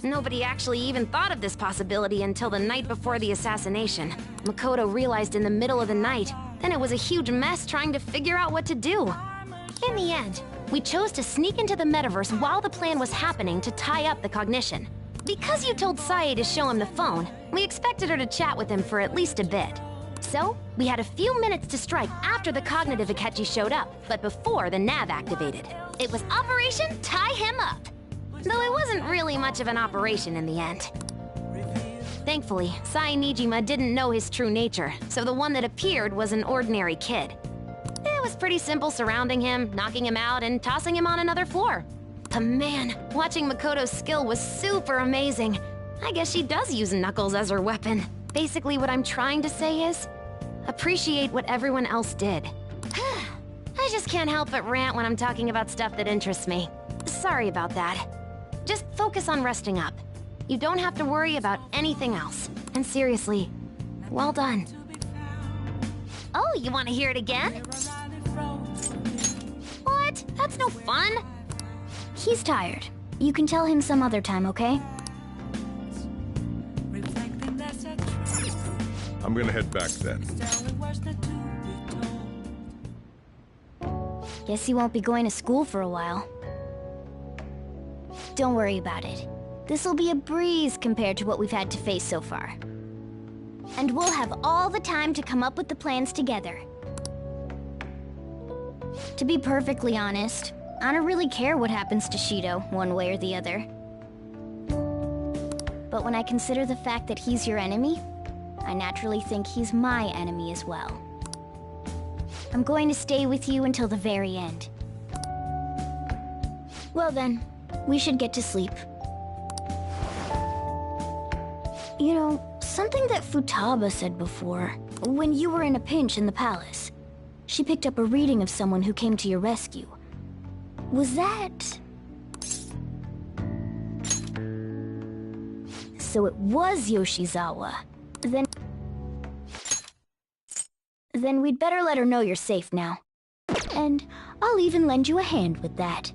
[SPEAKER 1] Nobody actually even thought of this possibility until the night before the assassination. Makoto realized in the middle of the night, then it was a huge mess trying to figure out what to do. In the end, we chose to sneak into the metaverse while the plan was happening to tie up the cognition. Because you told Sae to show him the phone, we expected her to chat with him for at least a bit. So, we had a few minutes to strike after the cognitive Akechi showed up, but before the nav activated. It was Operation Tie Him Up! Though it wasn't really much of an operation in the end. Thankfully, Sai Nijima didn't know his true nature, so the one that appeared was an ordinary kid. It was pretty simple surrounding him, knocking him out, and tossing him on another floor. But man, watching Makoto's skill was super amazing. I guess she does use Knuckles as her weapon. Basically what I'm trying to say is, appreciate what everyone else did. I just can't help but rant when I'm talking about stuff that interests me. Sorry about that. Just focus on resting up. You don't have to worry about anything else. And seriously, well done. Oh, you want to hear it again? What? That's no fun.
[SPEAKER 21] He's tired. You can tell him some other time, okay?
[SPEAKER 4] I'm gonna head back then.
[SPEAKER 21] Guess he won't be going to school for a while. Don't worry about it. This'll be a breeze compared to what we've had to face so far. And we'll have all the time to come up with the plans together. To be perfectly honest, I don't really care what happens to Shido, one way or the other. But when I consider the fact that he's your enemy, I naturally think he's my enemy as well. I'm going to stay with you until the very end. Well then, we should get to sleep. You know, something that Futaba said before, when you were in a pinch in the palace, she picked up a reading of someone who came to your rescue. Was that... So it was Yoshizawa. Then we'd better let her know you're safe now. And I'll even lend you a hand with that.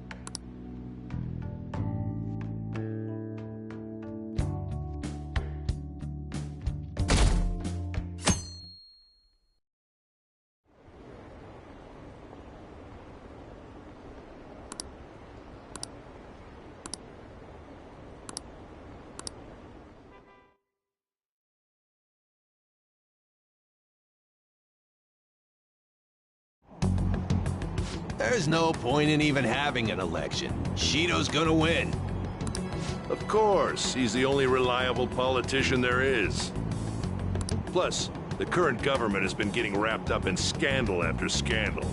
[SPEAKER 10] There's no point in even having an election. Shido's gonna win.
[SPEAKER 23] Of course, he's the only reliable politician there is. Plus, the current government has been getting wrapped up in scandal after scandal.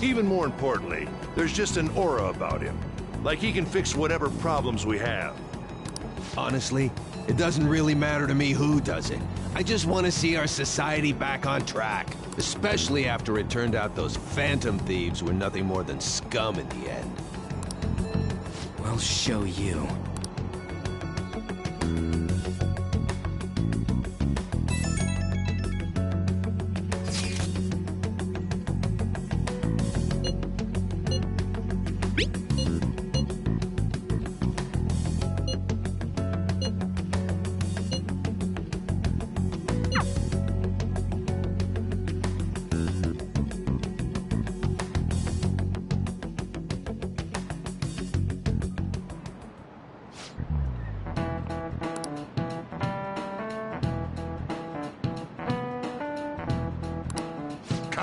[SPEAKER 23] Even more importantly, there's just an aura about him. Like he can fix whatever problems we have.
[SPEAKER 10] Honestly, it doesn't really matter to me who does it. I just want to see our society back on track. Especially after it turned out those Phantom Thieves were nothing more than scum in the end.
[SPEAKER 8] We'll show you.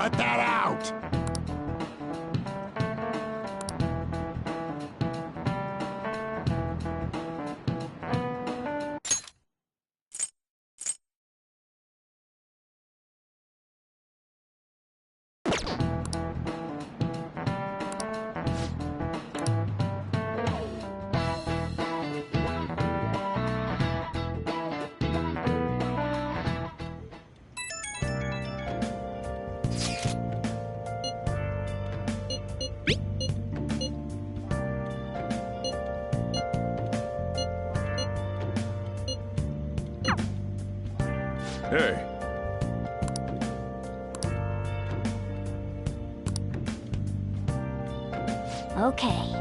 [SPEAKER 12] Cut that out!
[SPEAKER 4] Hey.
[SPEAKER 21] Okay.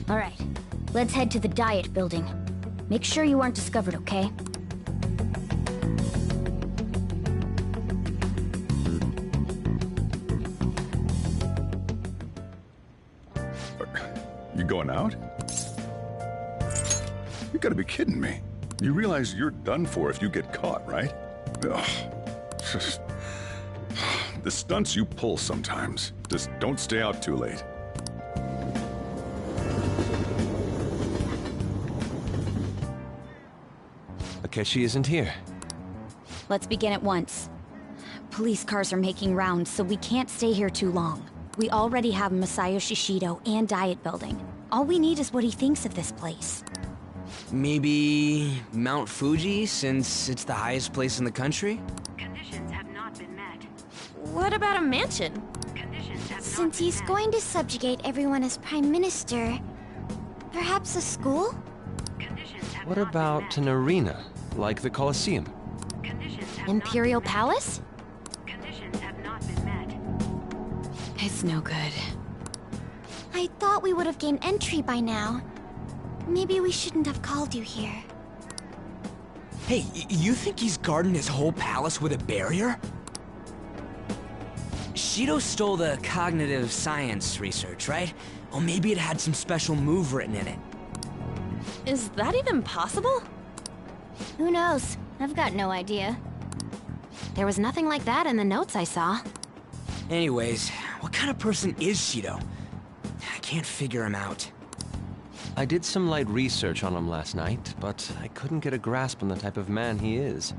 [SPEAKER 21] All right, let's head to the Diet Building. Make sure you aren't discovered, okay?
[SPEAKER 4] You going out? You gotta be kidding me. You realize you're done for if you get caught, right? Ugh. Just... The stunts you pull sometimes. Just don't stay out too late.
[SPEAKER 3] Akechi isn't here.
[SPEAKER 21] Let's begin at once. Police cars are making rounds, so we can't stay here too long. We already have Masayoshi Shido and Diet Building. All we need is what he thinks of this place.
[SPEAKER 14] Maybe Mount Fuji, since it's the highest place in the country?
[SPEAKER 5] Conditions have not been met.
[SPEAKER 21] What about a mansion? Since he's going to subjugate everyone as Prime Minister, perhaps a school?
[SPEAKER 3] What about an arena, like the Colosseum?
[SPEAKER 21] Imperial Palace?
[SPEAKER 17] It's no good.
[SPEAKER 21] I thought we would have gained entry by now. Maybe we shouldn't have called you here.
[SPEAKER 14] Hey, you think he's guarding his whole palace with a barrier? Shido stole the cognitive science research, right? Or maybe it had some special move written in it.
[SPEAKER 5] Is that even possible?
[SPEAKER 21] Who knows? I've got no idea.
[SPEAKER 5] There was nothing like that in the notes I saw.
[SPEAKER 14] Anyways, what kind of person is Shido? I can't figure him out.
[SPEAKER 3] I did some light research on him last night, but I couldn't get a grasp on the type of man he is.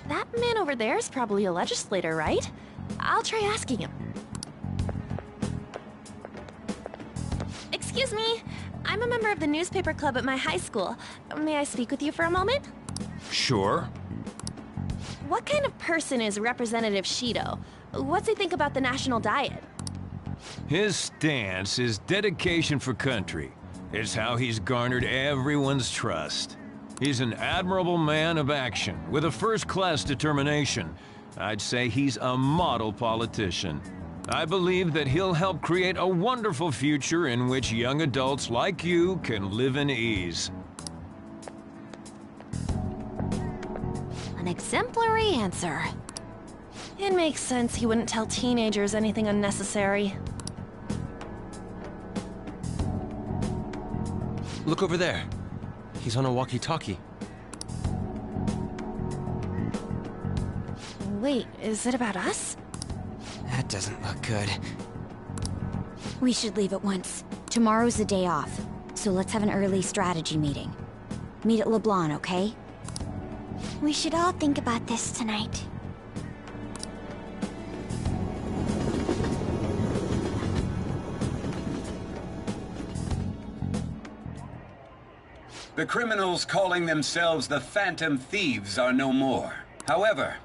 [SPEAKER 5] That man over there is probably a legislator, right? I'll try asking him. Excuse me. I'm a member of the newspaper club at my high school. May I speak with you for a moment?
[SPEAKER 10] Sure.
[SPEAKER 5] What kind of person is Representative Shido? What's he think about the national diet?
[SPEAKER 10] His stance is dedication for country. It's how he's garnered everyone's trust. He's an admirable man of action, with a first-class determination. I'd say he's a model politician. I believe that he'll help create a wonderful future in which young adults like you can live in ease.
[SPEAKER 5] An exemplary answer. It makes sense he wouldn't tell teenagers anything unnecessary.
[SPEAKER 3] Look over there. He's on a walkie-talkie.
[SPEAKER 5] Wait, is it about us?
[SPEAKER 14] That doesn't look good.
[SPEAKER 21] We should leave at once. Tomorrow's the day off, so let's have an early strategy meeting. Meet at LeBlanc, okay? We should all think about this tonight.
[SPEAKER 11] The criminals calling themselves the Phantom Thieves are no more. However,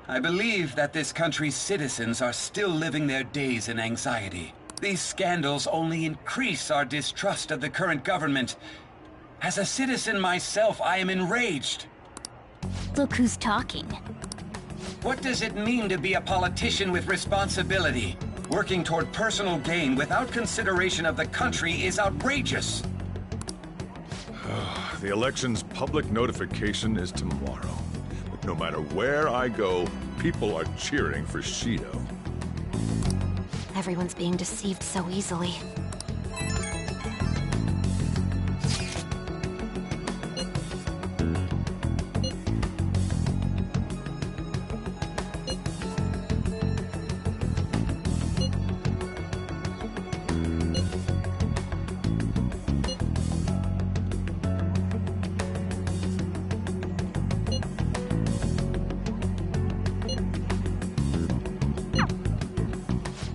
[SPEAKER 11] I believe that this country's citizens are still living their days in anxiety. These scandals only increase our distrust of the current government. As a citizen myself, I am enraged.
[SPEAKER 21] Look who's talking.
[SPEAKER 11] What does it mean to be a politician with responsibility? Working toward personal gain without consideration of the country is outrageous.
[SPEAKER 4] The election's public notification is tomorrow. But no matter where I go, people are cheering for Shido.
[SPEAKER 5] Everyone's being deceived so easily.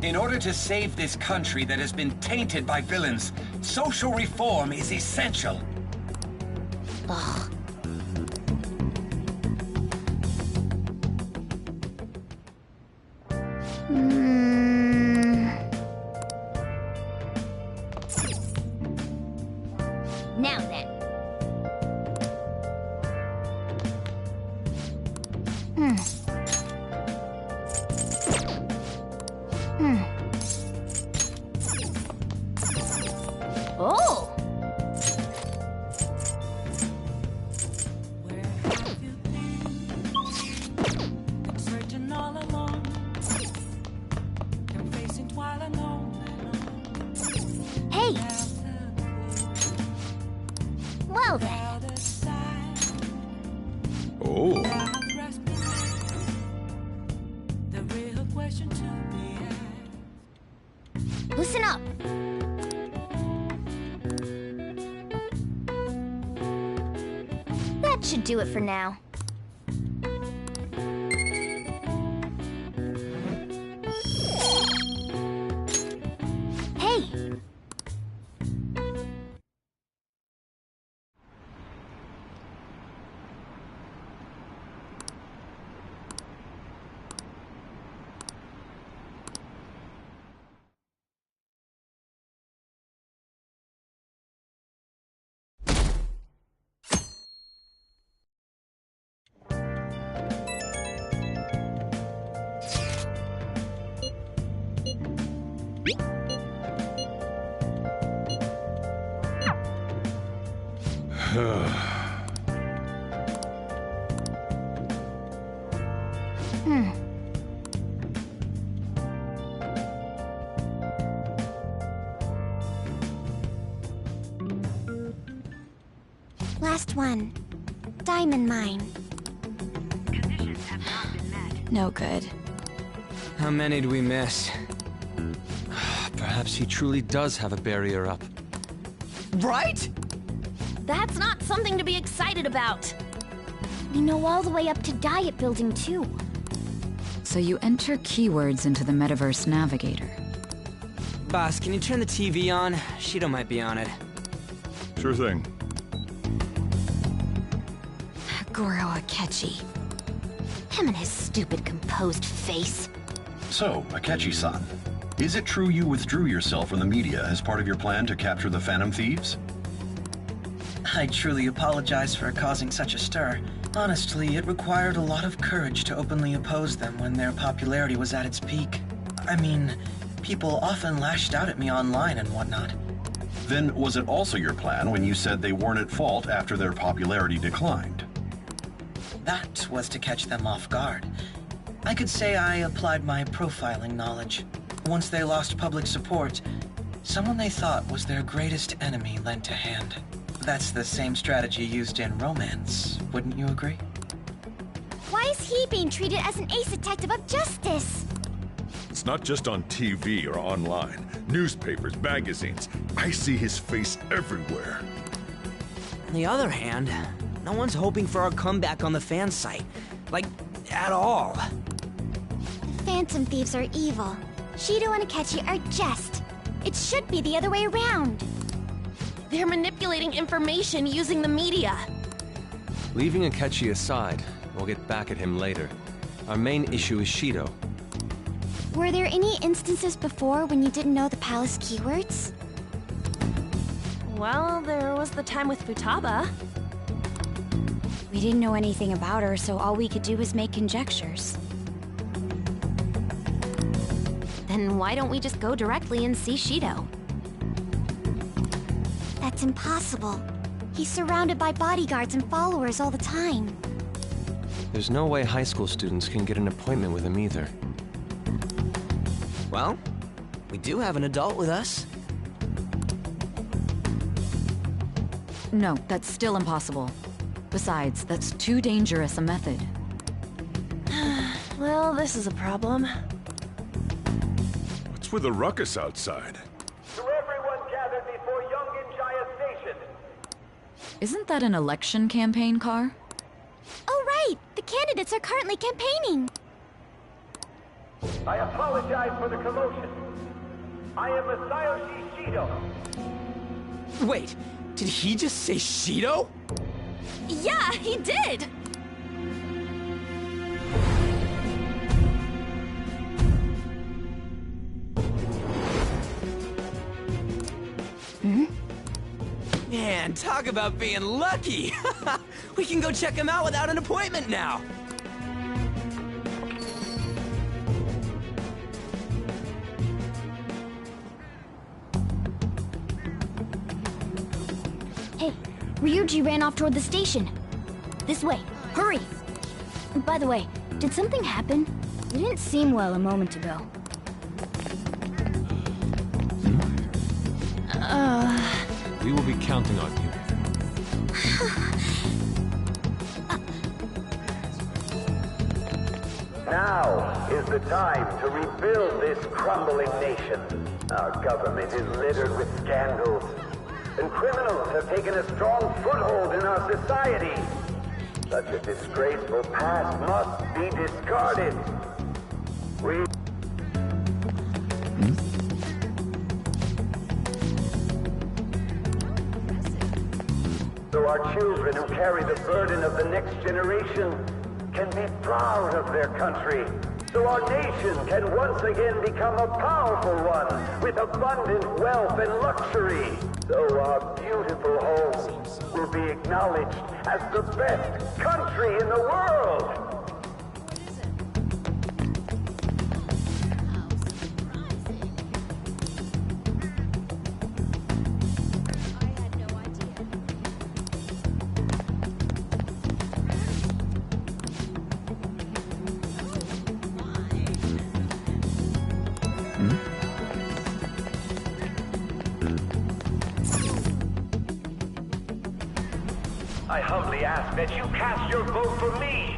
[SPEAKER 11] In order to save this country that has been tainted by villains, social reform is essential.
[SPEAKER 21] Ugh. Now then. Oh! Hey! Well then.
[SPEAKER 4] Oh.
[SPEAKER 21] Listen up. That should do it for now. Hey! Last one. Diamond mine.
[SPEAKER 20] Conditions have not been met.
[SPEAKER 8] No good. How many do we miss?
[SPEAKER 3] Perhaps he truly does have a barrier up.
[SPEAKER 8] Right?
[SPEAKER 21] That's not something to be excited about. We know all the way up to Diet Building, too.
[SPEAKER 17] So you enter keywords into the Metaverse Navigator.
[SPEAKER 8] Boss, can you turn the TV on? Shido might be on it.
[SPEAKER 4] Sure thing.
[SPEAKER 5] Goro Akechi. Him and his stupid composed face.
[SPEAKER 2] So, Akechi-san, is it true you withdrew yourself from the media as part of your plan to capture the Phantom Thieves?
[SPEAKER 13] I truly apologize for causing such a stir. Honestly, it required a lot of courage to openly oppose them when their popularity was at its peak. I mean, people often lashed out at me online and whatnot.
[SPEAKER 2] Then was it also your plan when you said they weren't at fault after their popularity declined?
[SPEAKER 13] That was to catch them off guard. I could say I applied my profiling knowledge. Once they lost public support, someone they thought was their greatest enemy lent a hand. That's the same strategy used in romance, wouldn't you agree?
[SPEAKER 21] Why is he being treated as an ace detective of justice?
[SPEAKER 4] It's not just on TV or online. Newspapers, magazines. I see his face everywhere.
[SPEAKER 8] On the other hand, no one's hoping for our comeback on the fan site. Like, at all.
[SPEAKER 21] The Phantom Thieves are evil. Shido and Akechi are just. It should be the other way around.
[SPEAKER 5] They're manipulating information using the media.
[SPEAKER 3] Leaving Akechi aside, we'll get back at him later. Our main issue is Shido.
[SPEAKER 21] Were there any instances before when you didn't know the palace keywords?
[SPEAKER 5] Well, there was the time with Futaba.
[SPEAKER 21] We didn't know anything about her, so all we could do was make conjectures.
[SPEAKER 5] Then why don't we just go directly and see Shido?
[SPEAKER 21] That's impossible. He's surrounded by bodyguards and followers all the time.
[SPEAKER 3] There's no way high school students can get an appointment with him either.
[SPEAKER 14] Well, we do have an adult with us.
[SPEAKER 17] No, that's still impossible. Besides, that's too dangerous a method.
[SPEAKER 5] Well, this is a problem.
[SPEAKER 4] What's with the ruckus outside?
[SPEAKER 15] To everyone gathered before Yongen-Jaya Station.
[SPEAKER 17] Isn't that an election campaign car?
[SPEAKER 21] Oh, right! The candidates are currently campaigning!
[SPEAKER 15] I apologize for the commotion. I am Masayoshi Shido.
[SPEAKER 14] Wait, did he just say Shido?
[SPEAKER 5] Yeah, he did!
[SPEAKER 14] Man, talk about being lucky! We can go check him out without an appointment now!
[SPEAKER 21] Hey, Ryuji ran off toward the station. This way, hurry! By the way, did something happen? You didn't seem well a moment ago.
[SPEAKER 3] We will be counting on you.
[SPEAKER 15] Now is the time to rebuild this crumbling nation. Our government is littered with scandals, and criminals have taken a strong foothold in our society. Such a disgraceful past must be discarded. So our children who carry the burden of the next generation can be proud of their country. So our nation can once again become a powerful one with abundant wealth and luxury. So our beautiful homes will be acknowledged as the best country in the world. I humbly ask that you cast your vote for me,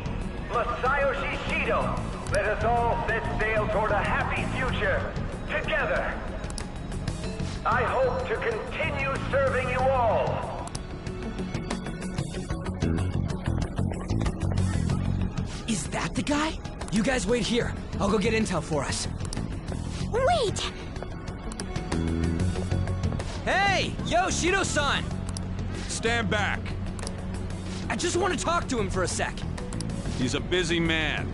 [SPEAKER 15] Masayoshi Shido. Let us all set sail toward a happy future, together. I hope to continue serving you all.
[SPEAKER 14] Is that the guy? You guys wait here. I'll go get intel for us.
[SPEAKER 21] Wait!
[SPEAKER 14] Hey! Yo, Shido-san!
[SPEAKER 16] Stand back.
[SPEAKER 14] I just want to talk to him for a sec.
[SPEAKER 16] He's a busy man.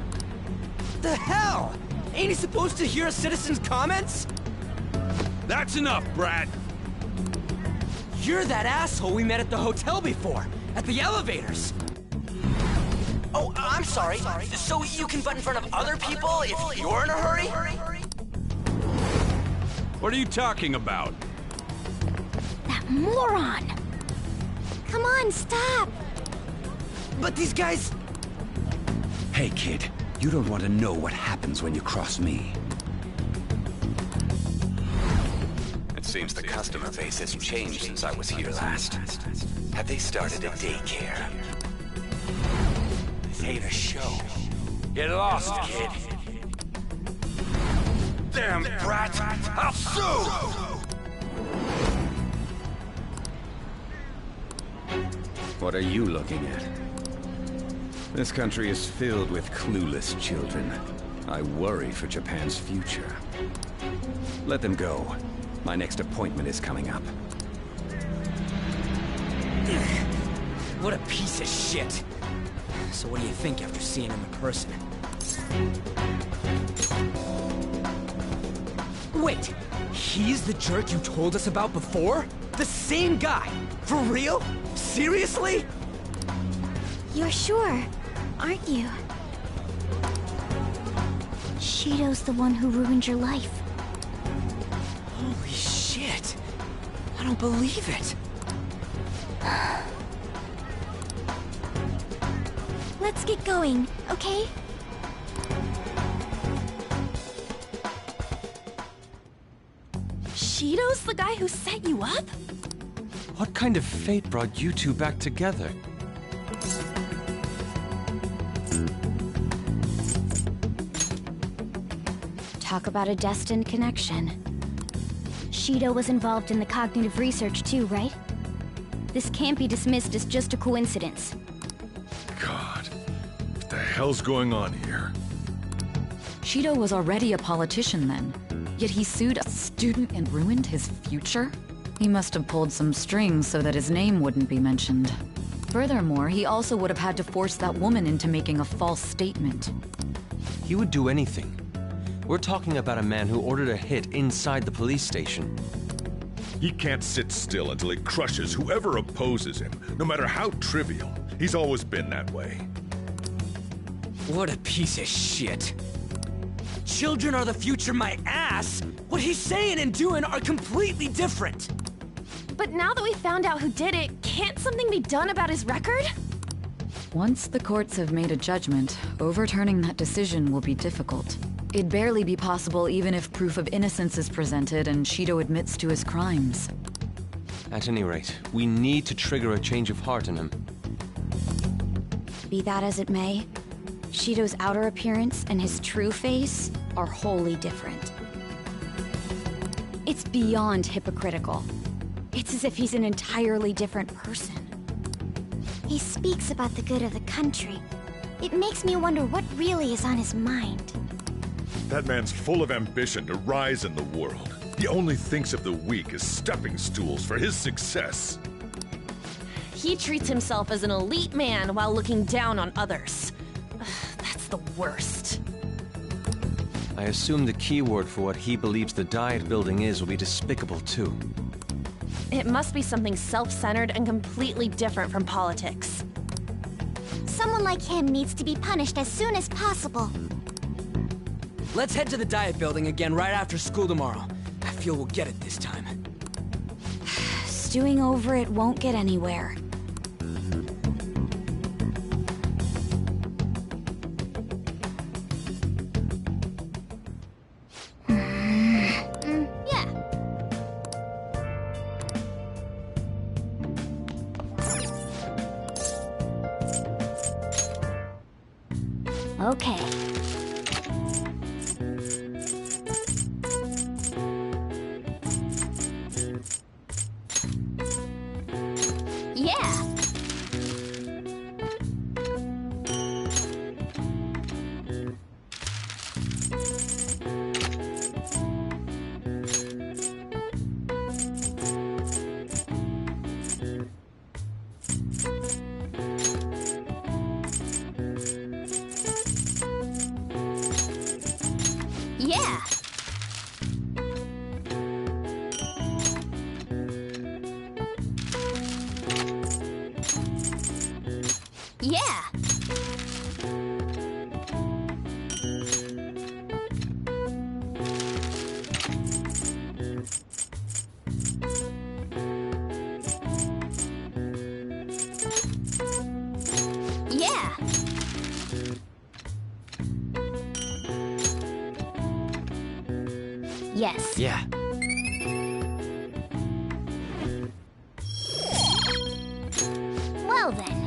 [SPEAKER 14] The hell? Ain't he supposed to hear a citizen's comments?
[SPEAKER 16] That's enough, Brad.
[SPEAKER 14] You're that asshole we met at the hotel before, at the elevators. Oh, I'm sorry. So you can butt in front of other people if you're in a hurry?
[SPEAKER 16] What are you talking about?
[SPEAKER 21] That moron! Come on, stop!
[SPEAKER 14] But these guys...
[SPEAKER 9] Hey, kid. You don't want to know what happens when you cross me. It seems the customer base has changed since I was here last. Have they started a daycare?
[SPEAKER 16] This ain't a show. Get lost, kid. Damn brat! I'll sue!
[SPEAKER 9] What are you looking at? This country is filled with clueless children. I worry for Japan's future. Let them go. My next appointment is coming up.
[SPEAKER 14] What a piece of shit. So what do you think after seeing him in person? Wait, he's the jerk you told us about before? The same guy? For real? Seriously?
[SPEAKER 21] You're sure, aren't you? Shido's the one who ruined your life.
[SPEAKER 14] Holy shit. I don't believe it.
[SPEAKER 21] Let's get going, okay?
[SPEAKER 20] Shido's the guy who set you up?
[SPEAKER 3] What kind of fate brought you two back together?
[SPEAKER 21] Talk about a destined connection. Shido was involved in the cognitive research too, right? This can't be dismissed as just a coincidence.
[SPEAKER 4] God, what the hell's going on here?
[SPEAKER 17] Shido was already a politician then, yet he sued a student and ruined his future? He must have pulled some strings so that his name wouldn't be mentioned. Furthermore, he also would have had to force that woman into making a false statement.
[SPEAKER 3] He would do anything. We're talking about a man who ordered a hit inside the police station.
[SPEAKER 4] He can't sit still until he crushes whoever opposes him, no matter how trivial. He's always been that way.
[SPEAKER 14] What a piece of shit. Children are the future, my ass! What he's saying and doing are completely different!
[SPEAKER 20] But now that we found out who did it, can't something be done about his record?
[SPEAKER 17] Once the courts have made a judgment, overturning that decision will be difficult. It'd barely be possible even if proof of innocence is presented and Shido admits to his crimes.
[SPEAKER 3] At any rate, we need to trigger a change of heart in him.
[SPEAKER 21] Be that as it may, Shido's outer appearance and his true face are wholly different. It's beyond hypocritical. It's as if he's an entirely different person. He speaks about the good of the country. It makes me wonder what really is on his mind.
[SPEAKER 4] That man's full of ambition to rise in the world. He only thinks of the weak as stepping stools for his success.
[SPEAKER 20] He treats himself as an elite man while looking down on others. That's the worst.
[SPEAKER 3] I assume the keyword for what he believes the Diet building is will be despicable too.
[SPEAKER 20] It must be something self-centered and completely different from politics.
[SPEAKER 21] Someone like him needs to be punished as soon as possible.
[SPEAKER 14] Let's head to the Diet building again right after school tomorrow. I feel we'll get it this time.
[SPEAKER 21] Stewing over it won't get anywhere. Yeah. Okay. Yeah. Yeah. Yeah. Yes.
[SPEAKER 14] Yeah.
[SPEAKER 21] Well then.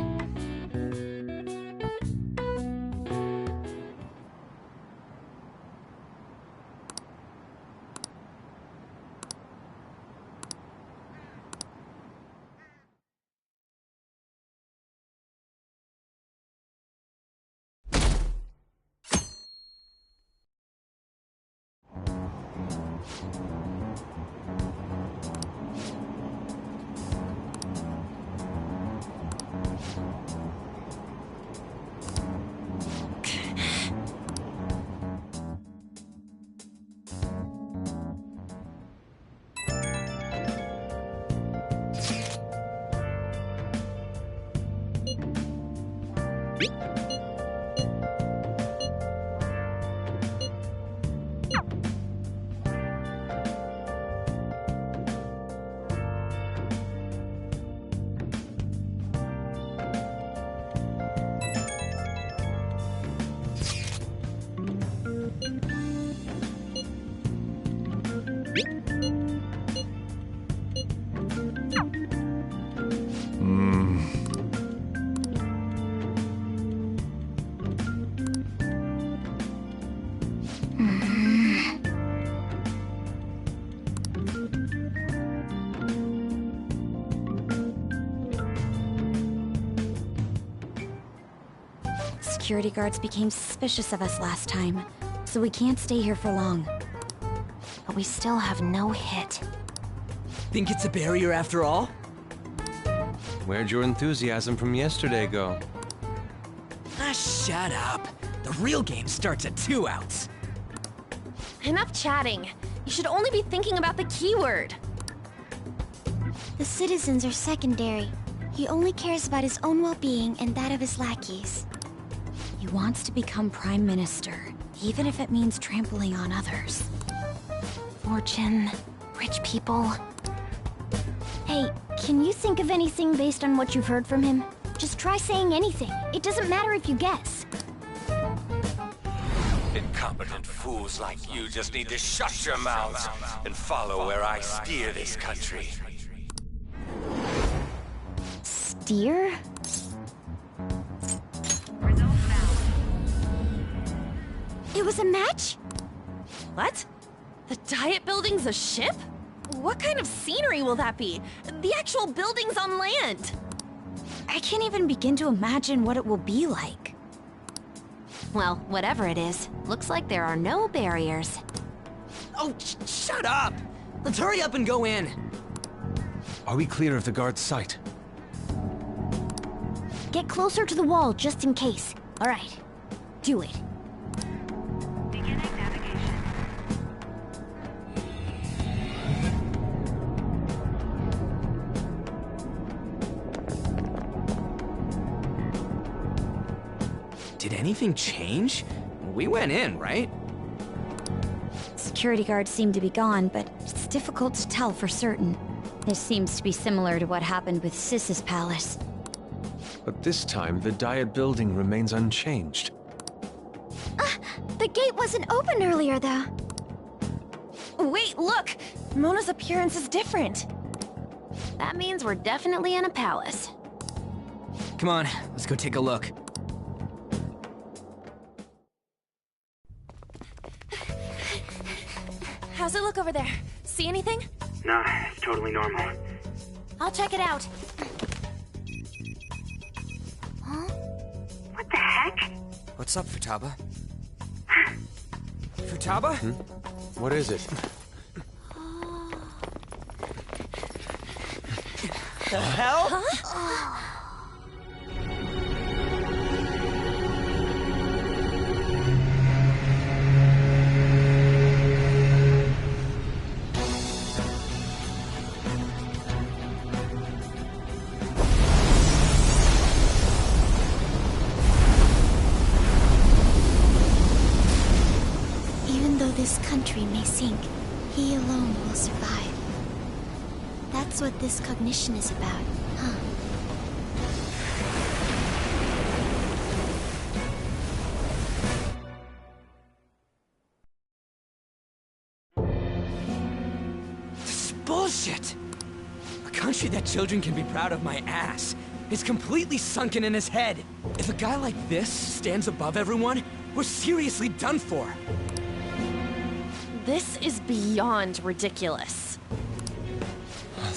[SPEAKER 21] Security guards became suspicious of us last time, so we can't stay here for long.
[SPEAKER 5] But we still have no hit.
[SPEAKER 14] Think it's a barrier after all?
[SPEAKER 3] Where'd your enthusiasm from yesterday go?
[SPEAKER 14] Ah, shut up. The real game starts at 2 outs.
[SPEAKER 20] Enough chatting. You should only be thinking about the keyword.
[SPEAKER 21] The citizens are secondary. He only cares about his own well-being and that of his lackeys. He wants to become Prime Minister, even if it means trampling on others.
[SPEAKER 5] Fortune, rich people.
[SPEAKER 21] Hey, can you think of anything based on what you've heard from him? Just try saying anything. It doesn't matter if you guess.
[SPEAKER 16] Incompetent fools like you just need to shut your mouths and follow where I steer this country.
[SPEAKER 21] Steer? It was a match?
[SPEAKER 20] What? The Diet Building's a ship? What kind of scenery will that be? The actual building's on land.
[SPEAKER 21] I can't even begin to imagine what it will be like.
[SPEAKER 5] Well, whatever it is, looks like there are no barriers.
[SPEAKER 14] Oh, shut up! Let's hurry up and go in.
[SPEAKER 3] Are we clear of the guard's sight?
[SPEAKER 21] Get closer to the wall just in case. All right, do it.
[SPEAKER 14] Did anything change? We went in, right?
[SPEAKER 21] Security guards seem to be gone, but it's difficult to tell for certain. This seems to be similar to what happened with Sis's palace.
[SPEAKER 3] But this time, the Diet Building remains unchanged.
[SPEAKER 21] The gate wasn't open earlier, though.
[SPEAKER 20] Wait, look! Mona's appearance is different.
[SPEAKER 5] That means we're definitely in a palace.
[SPEAKER 14] Come on, let's go take a look.
[SPEAKER 20] How's it look over there? See anything?
[SPEAKER 6] No, it's totally normal.
[SPEAKER 20] I'll check it out.
[SPEAKER 21] Huh?
[SPEAKER 6] What the heck?
[SPEAKER 14] What's up, Futaba? Futaba?
[SPEAKER 3] What is it?
[SPEAKER 14] The hell?
[SPEAKER 20] Huh?
[SPEAKER 21] This country may sink, he alone will survive. That's what this cognition is about, huh?
[SPEAKER 14] This is bullshit! A country that children can be proud of my ass is completely sunken in his head. If a guy like this stands above everyone, we're seriously done for.
[SPEAKER 20] This is beyond ridiculous.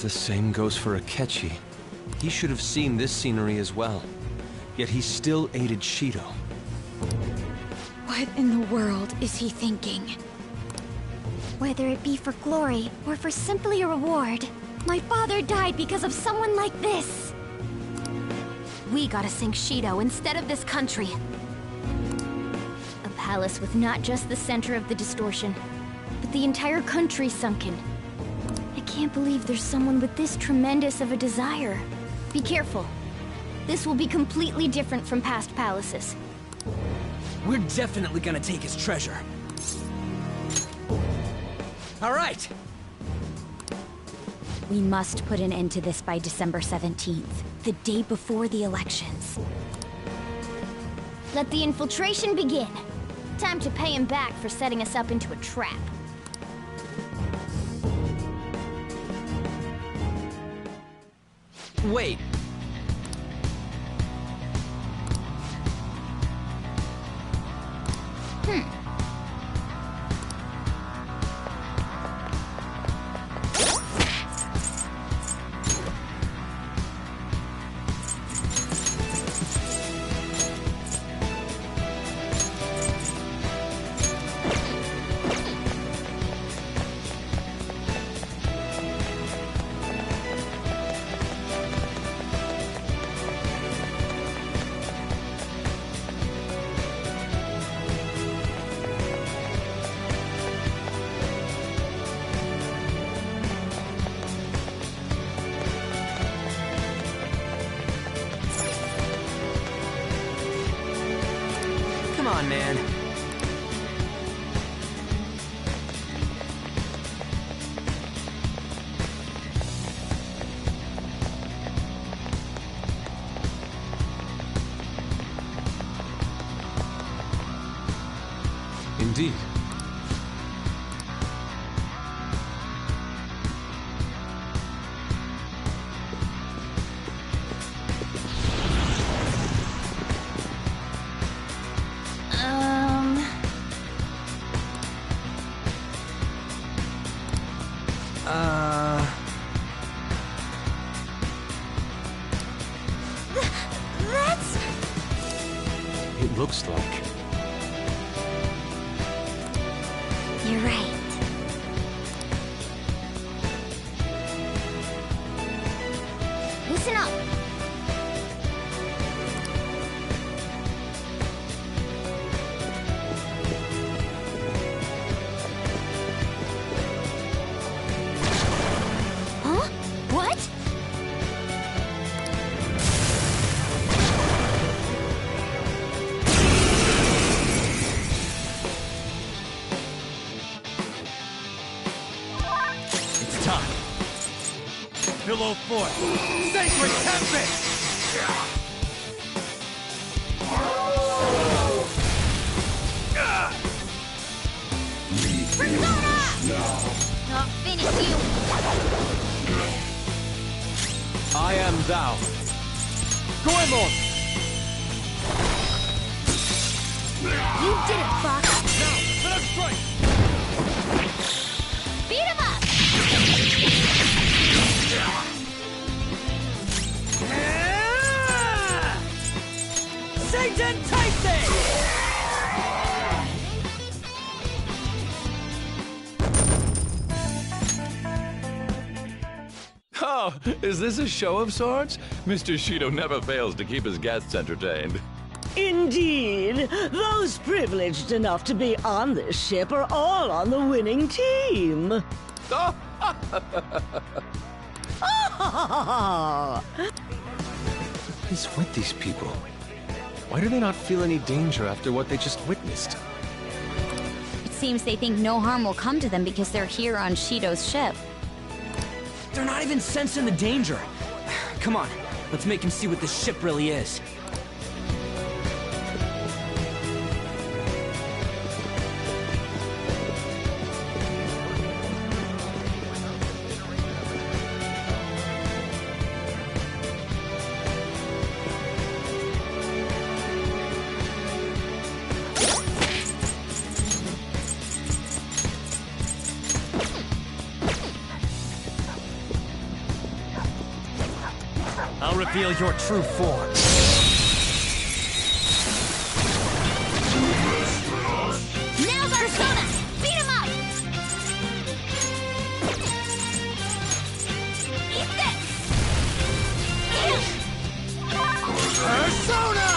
[SPEAKER 3] The same goes for Akechi. He should have seen this scenery as well. Yet he still aided Shido.
[SPEAKER 21] What in the world is he thinking? Whether it be for glory or for simply a reward, my father died because of someone like this.
[SPEAKER 5] We gotta sink Shido instead of this country.
[SPEAKER 21] A palace with not just the center of the distortion, but the entire country sunken. I can't believe there's someone with this tremendous of a desire. Be careful. This will be completely different from past palaces.
[SPEAKER 14] We're definitely gonna take his treasure. All right!
[SPEAKER 21] We must put an end to this by December 17th, the day before the elections. Let the infiltration begin. Time to pay him back for setting us up into a trap.
[SPEAKER 14] Wait.
[SPEAKER 8] Come on, man.
[SPEAKER 3] Indeed.
[SPEAKER 21] That's...
[SPEAKER 3] It looks like...
[SPEAKER 21] You're right. Listen up. Huh? What?
[SPEAKER 7] It's time. Pillow Fort. Sacred Tempest!
[SPEAKER 21] I'll finish you.
[SPEAKER 3] I am thou. Goemon!
[SPEAKER 21] You did it, Fox.
[SPEAKER 7] Now, let us strike!
[SPEAKER 21] Beat him up.
[SPEAKER 14] Satan Tyson!
[SPEAKER 4] Oh, is this a show of sorts? Mr. Shido never fails to keep his guests entertained.
[SPEAKER 19] Indeed. Those privileged enough to be on this ship are all on the winning team.
[SPEAKER 3] Oh! What is with these people? Why do they not feel any danger after what they just witnessed?
[SPEAKER 21] It seems they think no harm will come to them because they're here on Shido's ship.
[SPEAKER 14] They're not even sensing the danger. Come on, let's make him see what this ship really is.
[SPEAKER 7] I'll reveal your true form.
[SPEAKER 21] Now's our Persona! Beat him up! Eat this!
[SPEAKER 7] Persona!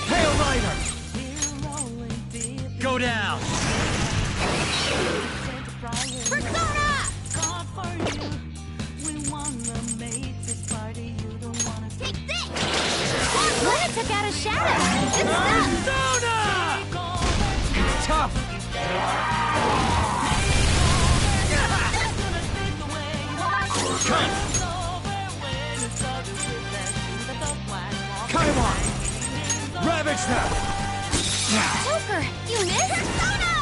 [SPEAKER 7] Hail Rider! Go down!
[SPEAKER 21] Persona! Take this! Luna took out a shadow! Good stuff!
[SPEAKER 7] Tough! Come! Kaiwan! Ravage them!
[SPEAKER 21] Joker, you missed? Persona!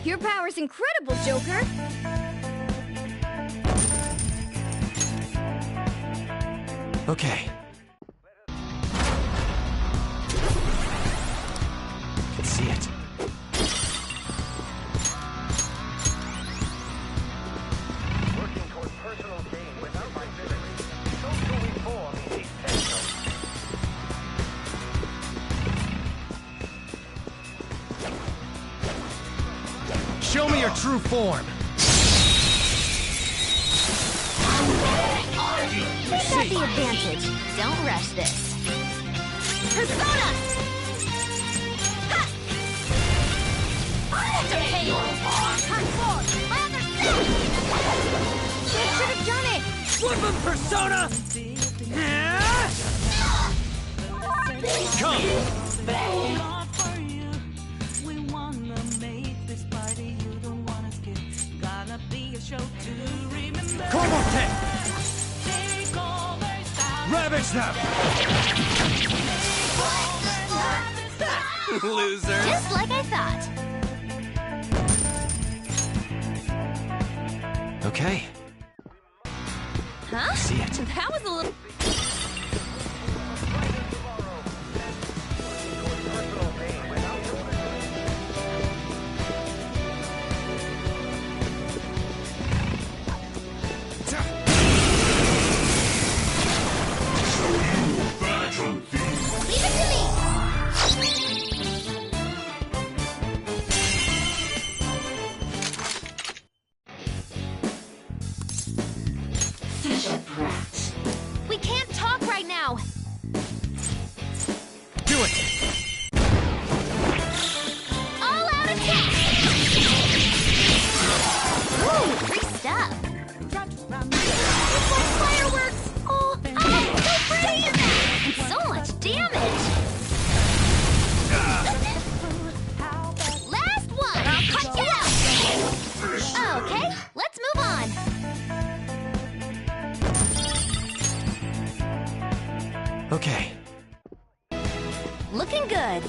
[SPEAKER 21] Your power's incredible, Joker!
[SPEAKER 3] Okay. Can see it.
[SPEAKER 15] Working toward personal gain without my ability. Social reform is essential.
[SPEAKER 7] Show me your true form.
[SPEAKER 5] You've got the advantage. Don't rush this. Persona! Ha! To pay your Come forward! My other You should have done it!
[SPEAKER 7] Flip him, Persona! Come! Cormorant! Ravage them!
[SPEAKER 3] Loser!
[SPEAKER 5] Just like I thought.
[SPEAKER 3] Okay.
[SPEAKER 20] Huh?
[SPEAKER 3] See it.
[SPEAKER 20] That was a little...
[SPEAKER 5] We can't talk right now.
[SPEAKER 7] Do it!
[SPEAKER 5] All out attack! Ooh, free stuff. It's like fireworks. Oh, so pretty! And so much damage. Last one. I'll cut you out. Okay, let's move on.
[SPEAKER 3] Okay.
[SPEAKER 5] Looking good.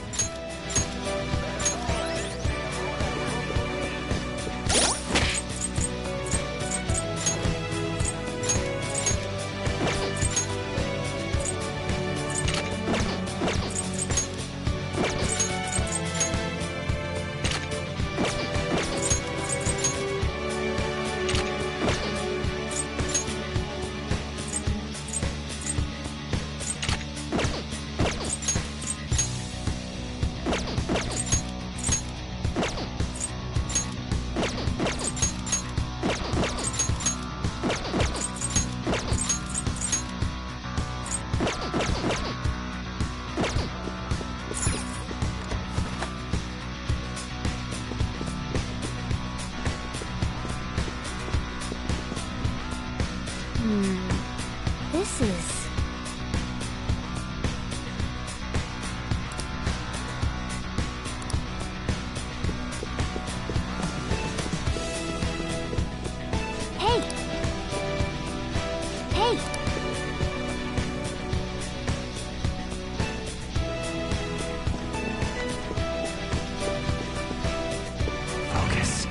[SPEAKER 5] This is... Hey! Hey!
[SPEAKER 3] Focus.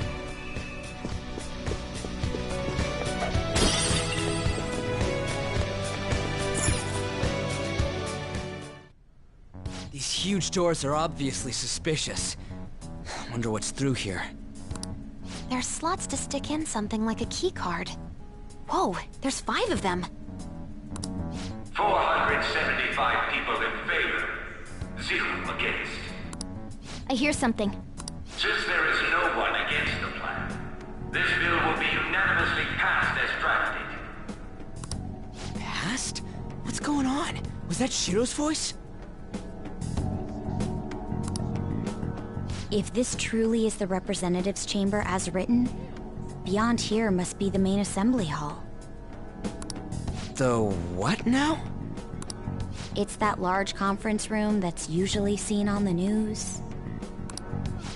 [SPEAKER 14] These huge doors are obviously suspicious. Wonder what's through here.
[SPEAKER 5] There's slots to stick in something like a key card. Whoa, there's 5 of them.
[SPEAKER 16] 475 people in favor, 0 against.
[SPEAKER 21] I hear something.
[SPEAKER 16] Since there is no one against the plan, this bill will be unanimously passed as drafted.
[SPEAKER 14] Passed? What's going on? Was that Shiro's voice?
[SPEAKER 21] If this truly is the representatives' chamber as written, beyond here must be the main assembly hall.
[SPEAKER 14] The what now?
[SPEAKER 21] It's that large conference room that's usually seen on the news.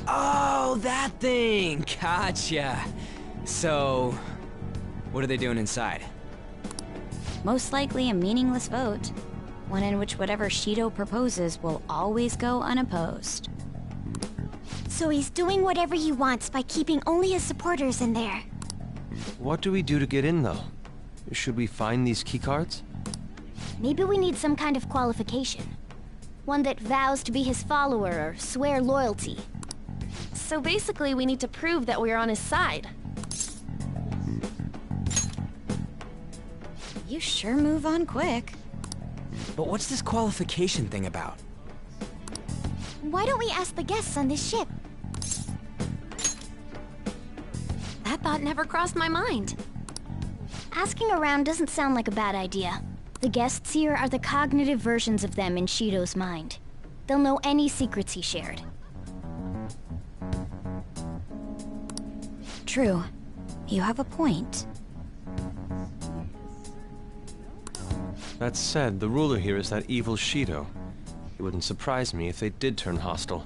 [SPEAKER 14] Oh, that thing! Gotcha. So, what are they doing inside?
[SPEAKER 21] Most likely a meaningless vote. One in which whatever Shido proposes will always go unopposed. So he's doing whatever he wants by keeping only his supporters in there.
[SPEAKER 3] What do we do to get in, though? Should we find these keycards?
[SPEAKER 21] Maybe we need some kind of qualification. One that vows to be his follower or swear loyalty.
[SPEAKER 20] So basically, we need to prove that we're on his side.
[SPEAKER 17] You sure move on quick.
[SPEAKER 14] But what's this qualification thing about?
[SPEAKER 21] Why don't we ask the guests on this ship?
[SPEAKER 5] That thought never crossed my mind.
[SPEAKER 21] Asking around doesn't sound like a bad idea. The guests here are the cognitive versions of them in Shido's mind. They'll know any secrets he shared.
[SPEAKER 17] True. You have a point.
[SPEAKER 3] That said, the ruler here is that evil Shido. It wouldn't surprise me if they did turn hostile.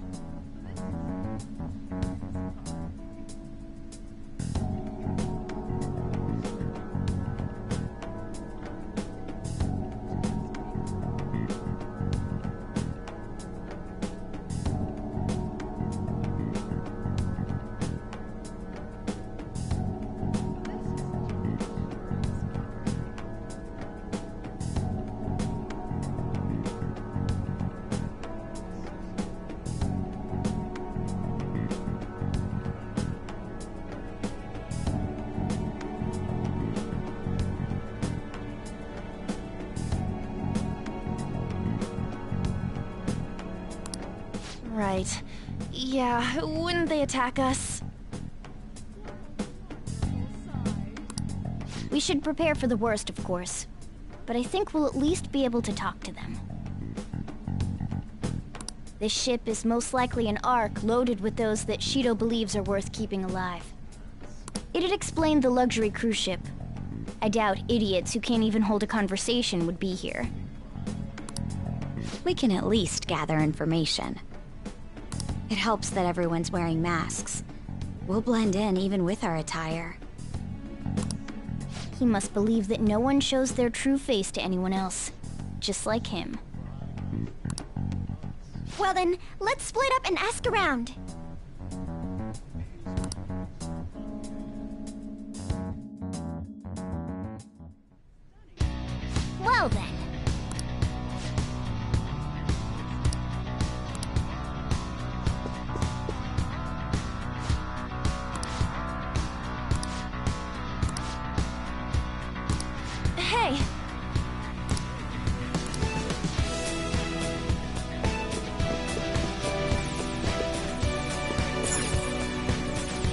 [SPEAKER 20] Right. Yeah, wouldn't they attack us?
[SPEAKER 21] We should prepare for the worst, of course. But I think we'll at least be able to talk to them. This ship is most likely an Ark loaded with those that Shido believes are worth keeping alive. It'd explain the luxury cruise ship. I doubt idiots who can't even hold a conversation would be here.
[SPEAKER 17] We can at least gather information. It helps that everyone's wearing masks. We'll blend in even with our attire.
[SPEAKER 21] He must believe that no one shows their true face to anyone else. Just like him. Well then, let's split up and ask around. Well then.
[SPEAKER 20] Hey!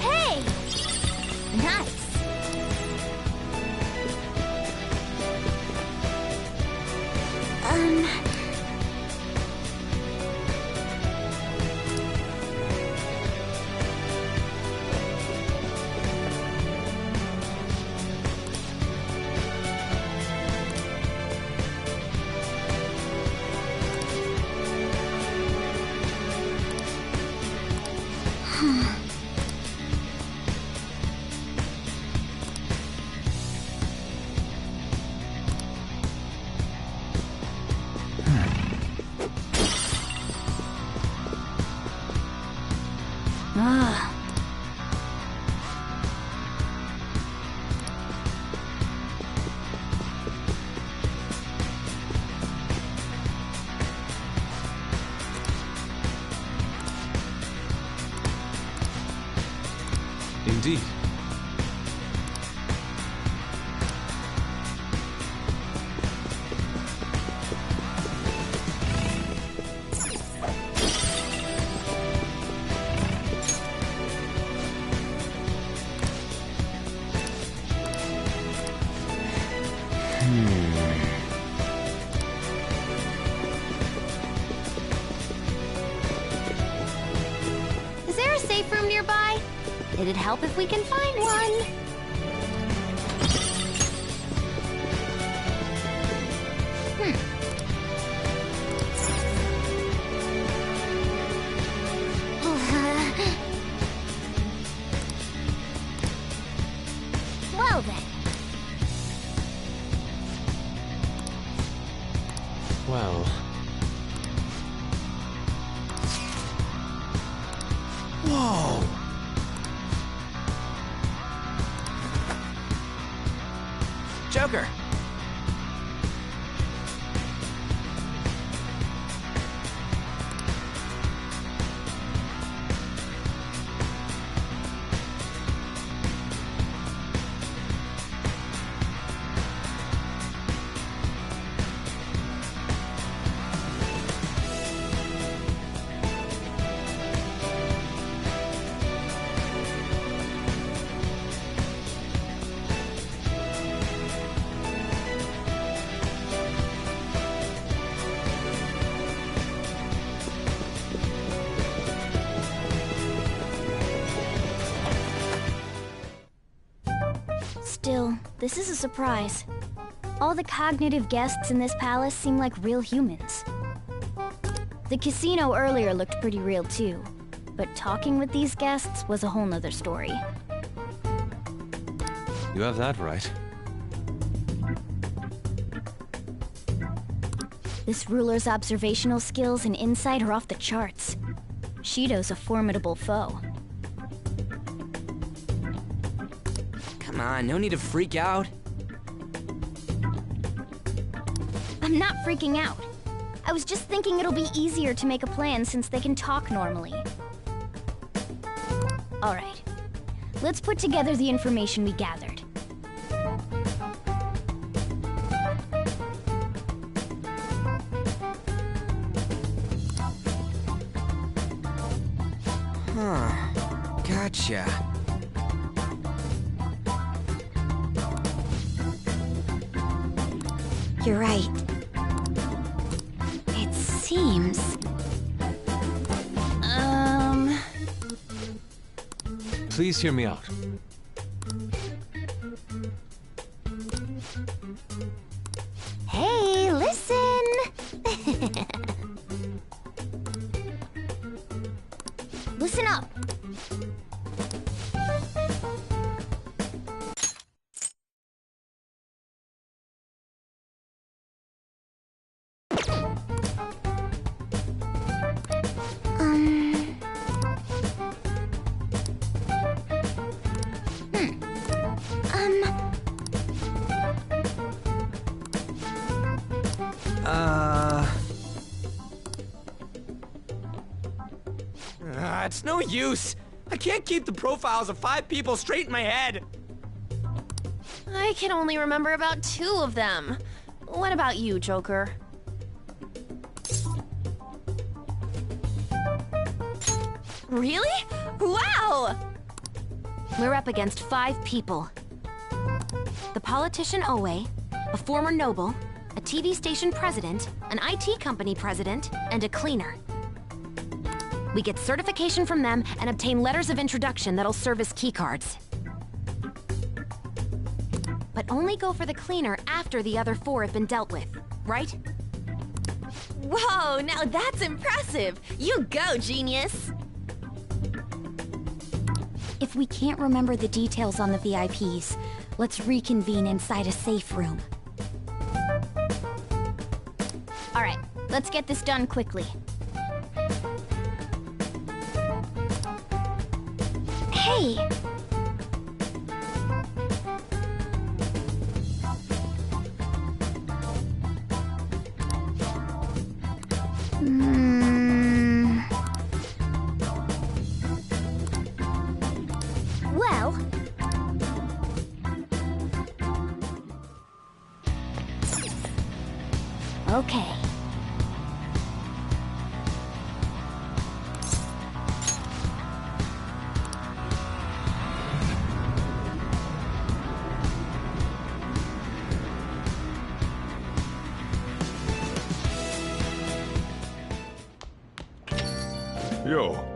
[SPEAKER 21] Hey! Nice! Ah.
[SPEAKER 3] Indeed.
[SPEAKER 5] Is there a safe room nearby? It'd help if we can find one.
[SPEAKER 21] Well then.
[SPEAKER 3] Well,
[SPEAKER 10] Whoa!
[SPEAKER 14] Joker!
[SPEAKER 21] Still, this is a surprise. All the cognitive guests in this palace seem like real humans. The casino earlier looked pretty real too, but talking with these guests was a whole nother story.
[SPEAKER 3] You have that right.
[SPEAKER 21] This ruler's observational skills and insight are off the charts. Shido's a formidable foe.
[SPEAKER 14] Come on, no need to freak out.
[SPEAKER 21] I'm not freaking out. I was just thinking it'll be easier to make a plan since they can talk normally. Alright. Let's put together the information we gathered.
[SPEAKER 14] Huh. Gotcha.
[SPEAKER 21] You're right. It seems...
[SPEAKER 3] Please hear me out.
[SPEAKER 21] Hey, listen! Listen up!
[SPEAKER 14] It's no use. I can't keep the profiles of 5 people straight in my head.
[SPEAKER 1] I can only remember about 2 of them. What about you, Joker? Really? Wow!
[SPEAKER 5] We're up against 5 people. The politician Owe, a former noble, a TV station president, an IT company president, and a cleaner. We get certification from them and obtain letters of introduction that'll serve as keycards. But only go for the cleaner after the other 4 have been dealt with, right?
[SPEAKER 1] Whoa, now that's impressive! You go, genius!
[SPEAKER 21] If we can't remember the details on the VIPs, let's reconvene inside a safe room. Alright, let's get this done quickly. Hey! Well... Okay.
[SPEAKER 4] Yo.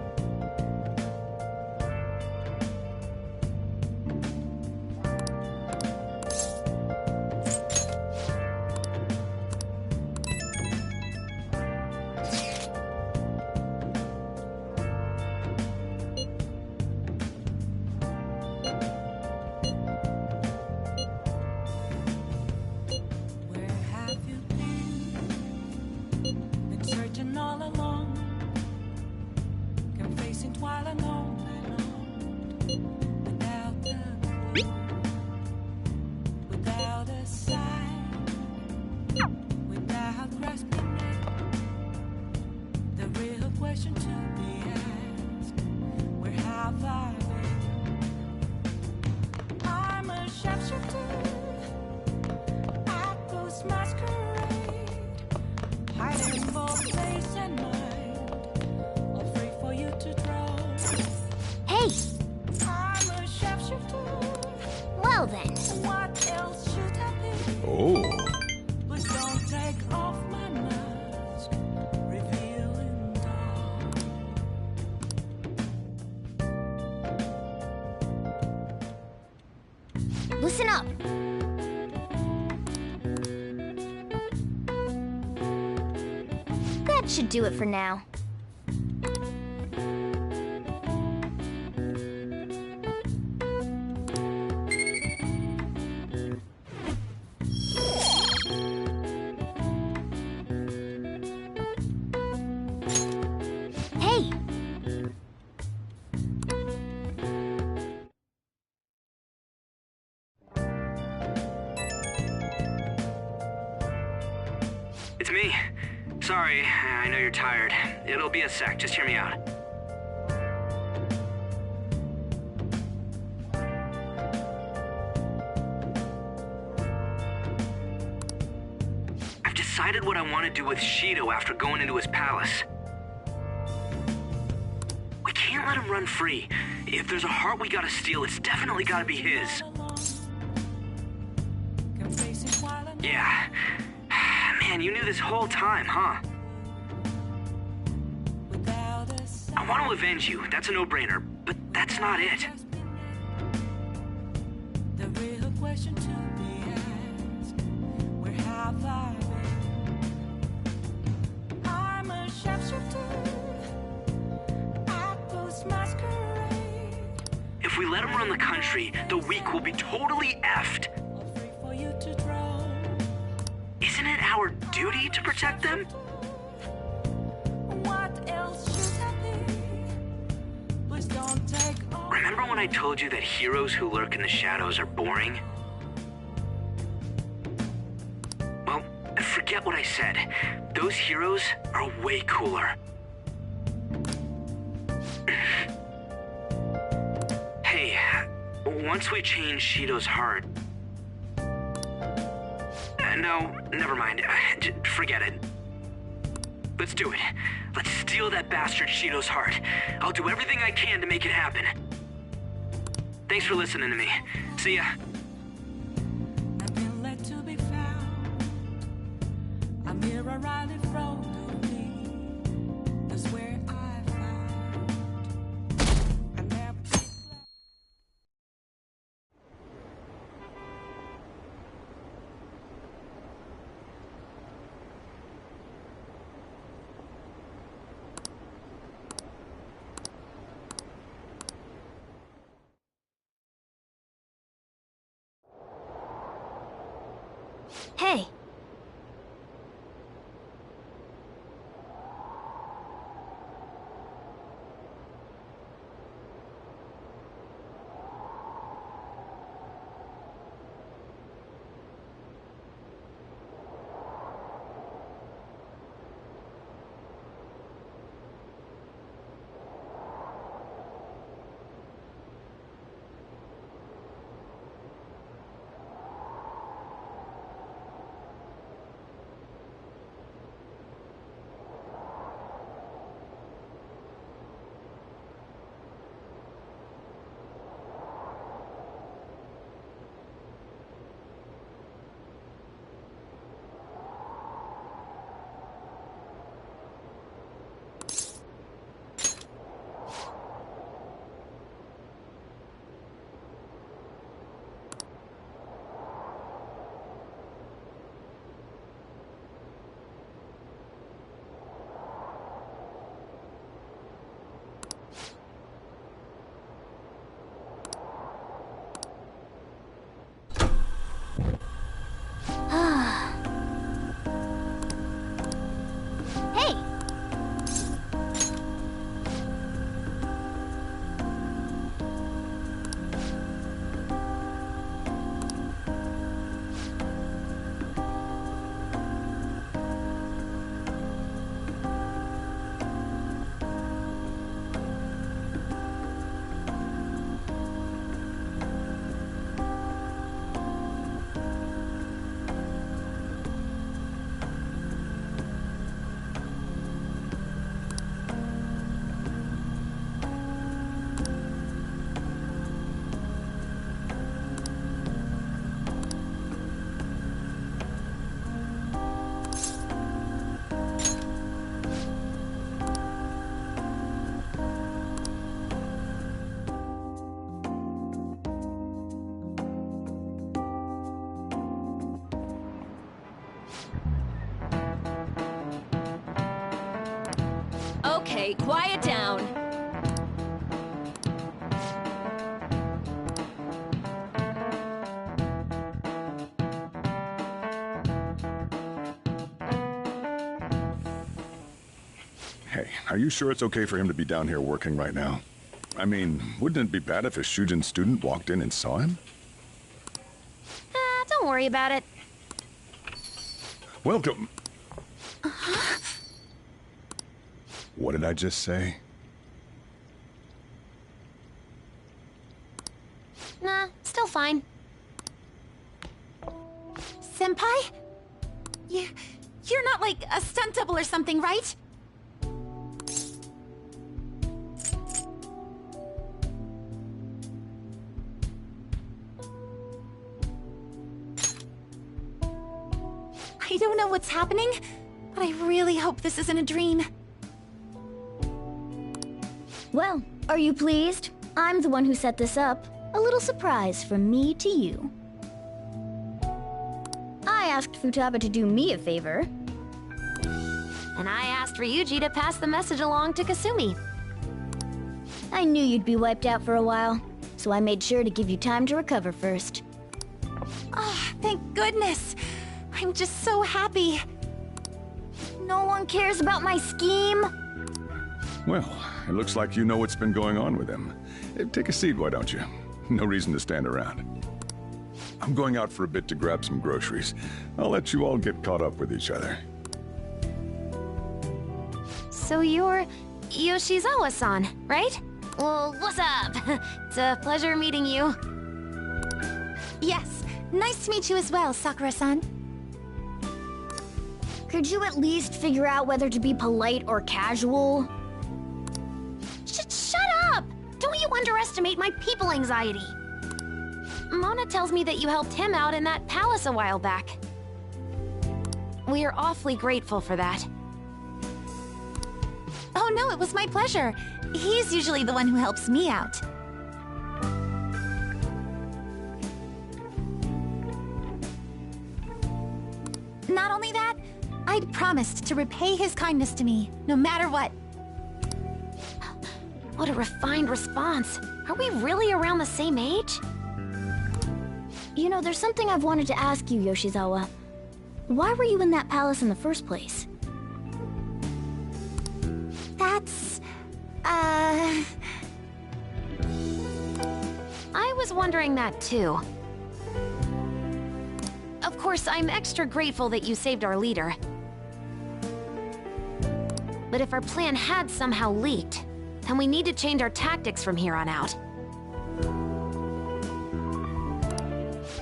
[SPEAKER 21] Listen up. That should do it for now. Hey!
[SPEAKER 6] It's me. Sorry, I know you're tired. It'll be a sec, just hear me out. I've decided what I want to do with Shido after going into his palace. We can't let him run free. If there's a heart we gotta steal, it's definitely gotta be his. Yeah. Man, you knew this whole time, huh? I want to avenge you, that's a no-brainer, but that's not it. The real question to be asked, where have I been? I'm a sharpshooter at Ghost Masquerade. If we let him run the country, the weak will be totally effed. Isn't it our duty to protect them? What else should I be? Please don't take on. Remember when I told you that heroes who lurk in the shadows are boring? Well, forget what I said. Those heroes are way cooler. Hey, once we change Shido's heart, no, never mind. Forget it. Let's do it. Let's steal that bastard Shido's heart. I'll do everything I can to make it happen. Thanks for listening to me. See ya. I've been led to be found. I'm here around in front of me. That's where I found. I never...
[SPEAKER 21] Hey!
[SPEAKER 20] Okay, quiet down.
[SPEAKER 4] Hey, are you sure it's okay for him to be down here working right now? I mean, wouldn't it be bad if a Shujin student walked in and saw him?
[SPEAKER 5] Don't worry about it.
[SPEAKER 4] Welcome. What did I just say?
[SPEAKER 5] Nah, still fine.
[SPEAKER 18] Senpai? You're not like a stunt double or something, right? I don't know what's happening, but I really hope this isn't a dream.
[SPEAKER 21] Well, are you pleased? I'm the one who set this up. A little surprise from me to you. I asked Futaba to do me a favor.
[SPEAKER 5] And I asked Ryuji to pass the message along to Kasumi.
[SPEAKER 21] I knew you'd be wiped out for a while, so I made sure to give you time to recover first.
[SPEAKER 18] Oh, thank goodness. I'm just so happy.
[SPEAKER 21] No one cares about my scheme.
[SPEAKER 4] Well, it looks like you know what's been going on with him. Take a seat, why don't you? No reason to stand around. I'm going out for a bit to grab some groceries. I'll let you all get caught up with each other.
[SPEAKER 5] So you're Yoshizawa-san, right? Well, what's up? It's a pleasure meeting you.
[SPEAKER 18] Yes, nice to meet you as well, Sakura-san.
[SPEAKER 21] Could you at least figure out whether to be polite or casual?
[SPEAKER 5] Shut up! Don't you underestimate my people anxiety. Mona tells me that you helped him out in that palace a while back. We are awfully grateful for that.
[SPEAKER 18] Oh no, it was my pleasure. He's usually the one who helps me out. Not only that, I'd promised to repay his kindness to me, no matter what.
[SPEAKER 5] What a refined response. Are we really around the same age?
[SPEAKER 21] You know, there's something I've wanted to ask you, Yoshizawa. Why were you in that palace in the first place?
[SPEAKER 18] That's...
[SPEAKER 5] I was wondering that too. Of course, I'm extra grateful that you saved our leader. But if our plan had somehow leaked, then we need to change our tactics from here on out.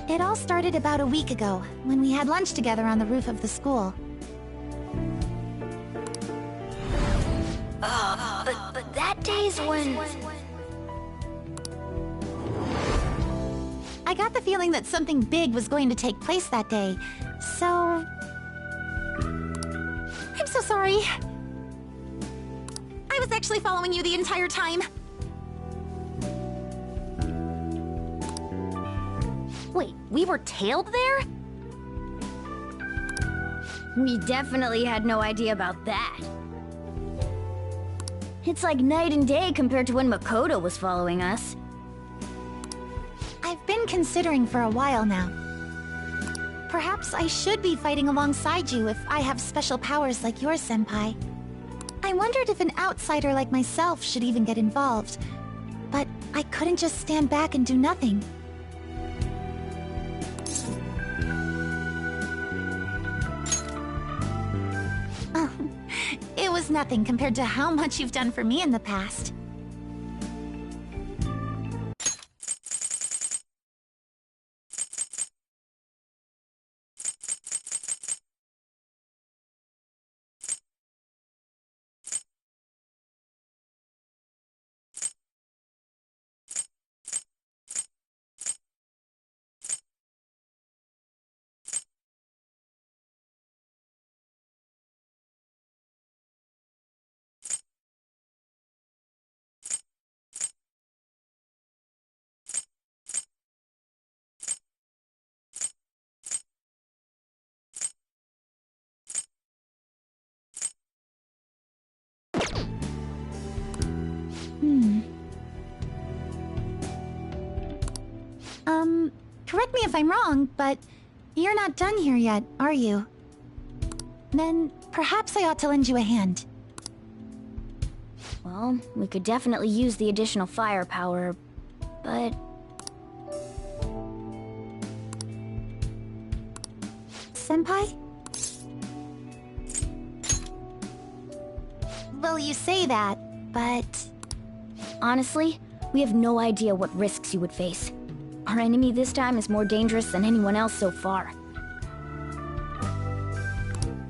[SPEAKER 18] It all started about a week ago, when we had lunch together on the roof of the school.
[SPEAKER 21] But that day's when...
[SPEAKER 18] I got the feeling that something big was going to take place that day, so... I'm so sorry. I was actually following you the entire time.
[SPEAKER 5] Wait, we were tailed there?
[SPEAKER 21] We definitely had no idea about that. It's like night and day compared to when Makoto was following us.
[SPEAKER 18] I've been considering for a while now. Perhaps I should be fighting alongside you if I have special powers like yours, Senpai. I wondered if an outsider like myself should even get involved, but I couldn't just stand back and do nothing. Oh, it was nothing compared to how much you've done for me in the past. Correct me if I'm wrong, but you're not done here yet, are you? Then perhaps I ought to lend you a hand.
[SPEAKER 21] Well, we could definitely use the additional firepower, but...
[SPEAKER 18] Senpai? Well, you say that, but...
[SPEAKER 21] Honestly, we have no idea what risks you would face. Our enemy this time is more dangerous than anyone else so far.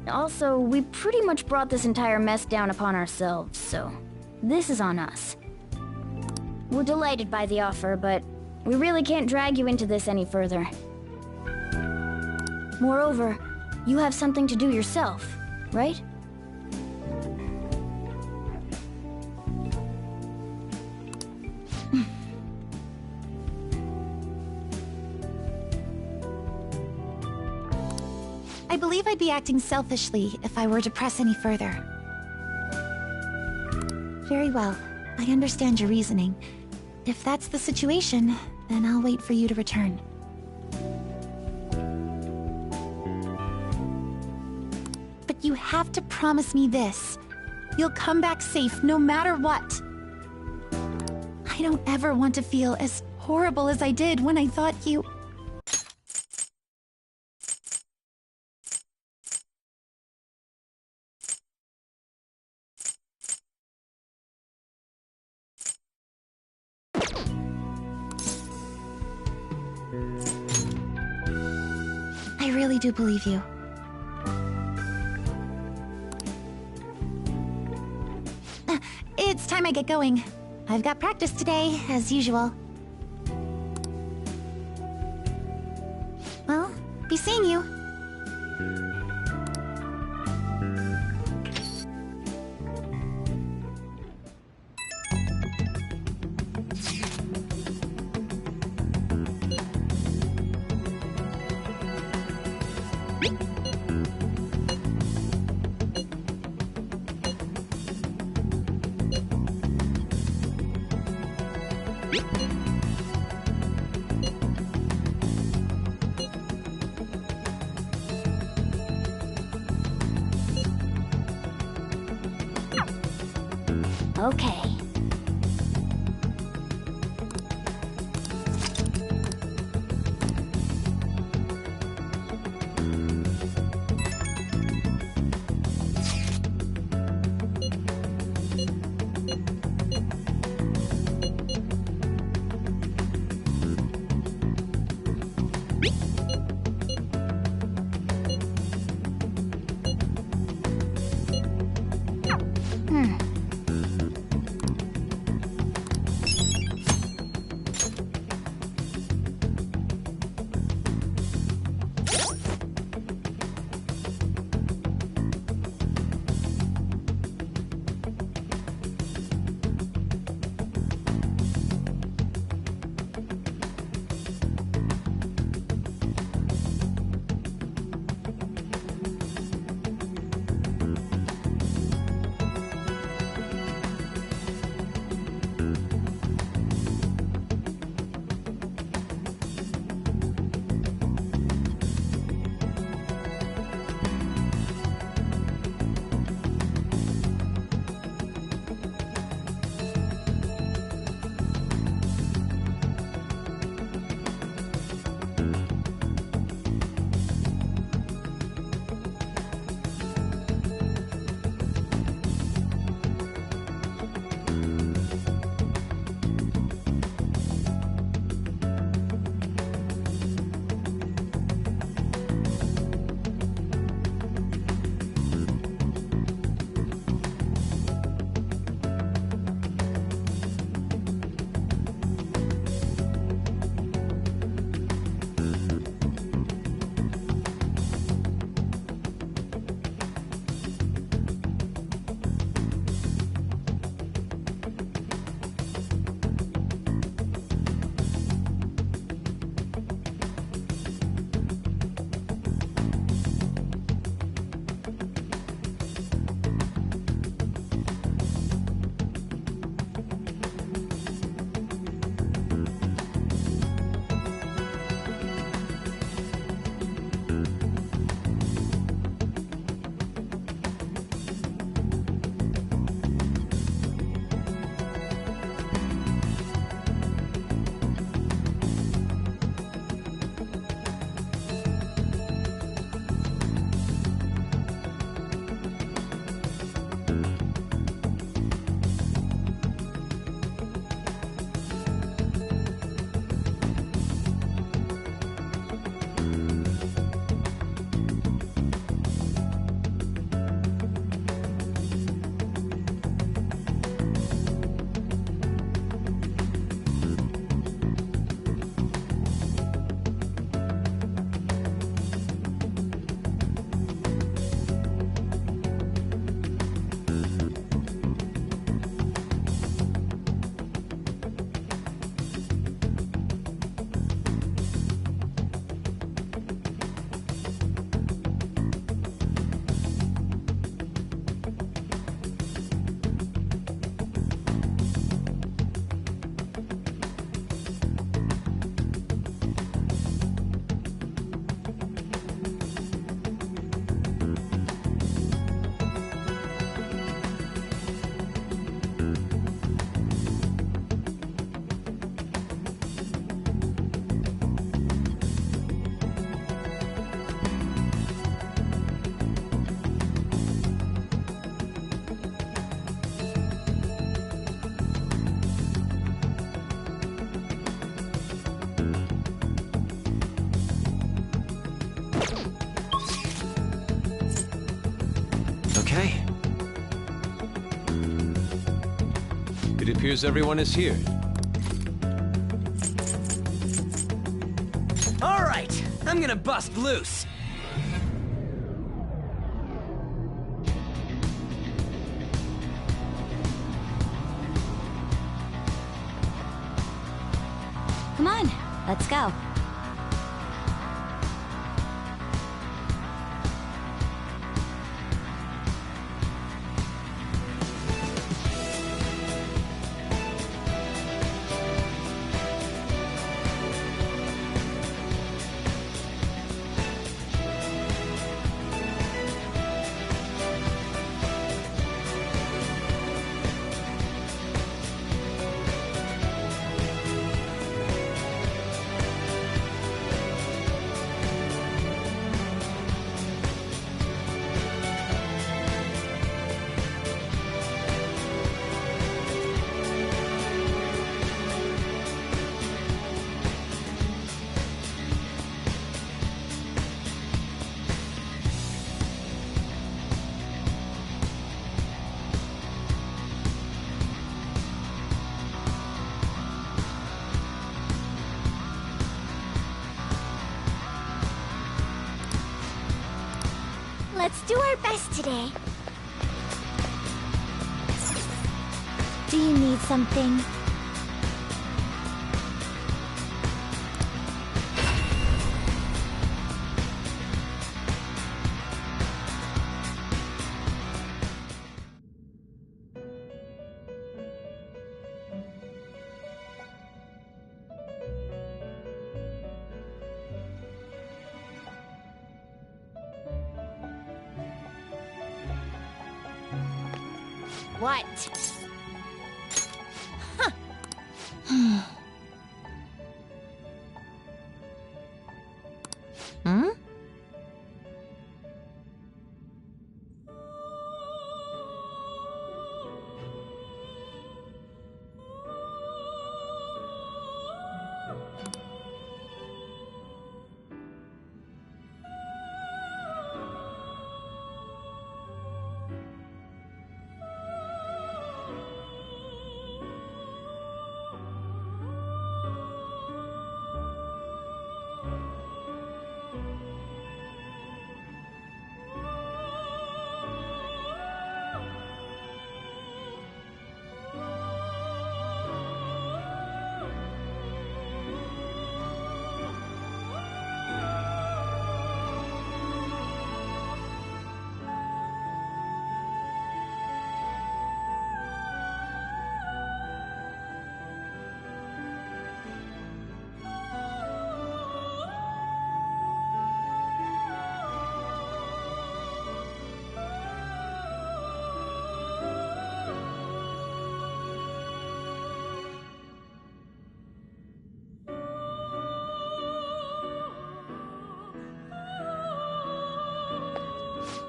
[SPEAKER 21] Also, we pretty much brought this entire mess down upon ourselves, so this is on us. We're delighted by the offer, but we really can't drag you into this any further. Moreover, you have something to do yourself, right?
[SPEAKER 18] I believe I'd be acting selfishly if I were to press any further. Very well. I understand your reasoning. If that's the situation, then I'll wait for you to return. But you have to promise me this. You'll come back safe no matter what. I don't ever want to feel as horrible as I did when I thought you... I really do believe you. It's time I get going. I've got practice today, as usual. Well, be seeing you.
[SPEAKER 21] Okay.
[SPEAKER 3] appears everyone is here.
[SPEAKER 14] All right, I'm gonna bust loose.
[SPEAKER 21] Come on, let's go. Let's do our best today. Do you need something? What? Huh. Hmm?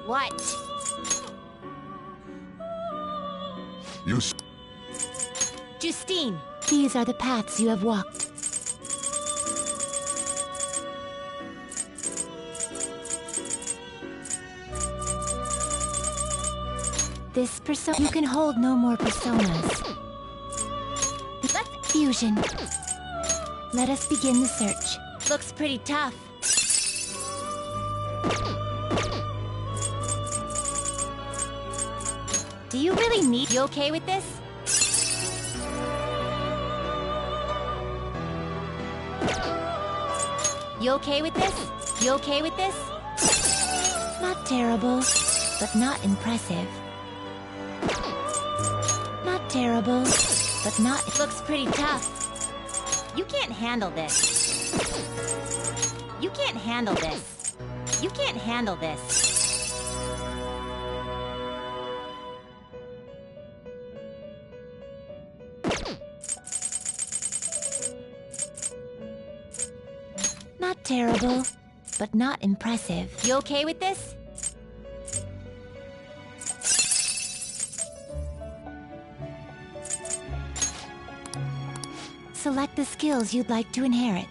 [SPEAKER 21] What? Justine, these are the paths you have walked. This persona... You can hold no more personas. Let's... Fusion. Let us begin the search. Looks pretty tough. Do you really need... You okay with this? You okay with this? You okay with this? Not terrible, but not impressive. Not terrible, but not... It looks pretty tough. You can't handle this. You can't handle this. You can't handle this. Not terrible, but not impressive. You okay with this? Select the skills you'd like to inherit.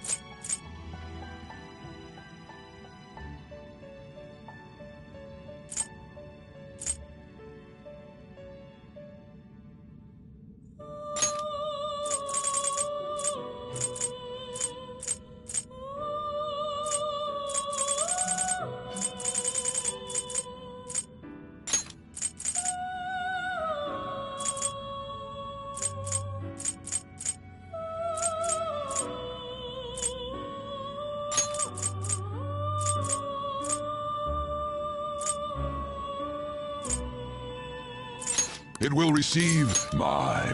[SPEAKER 12] it will receive my.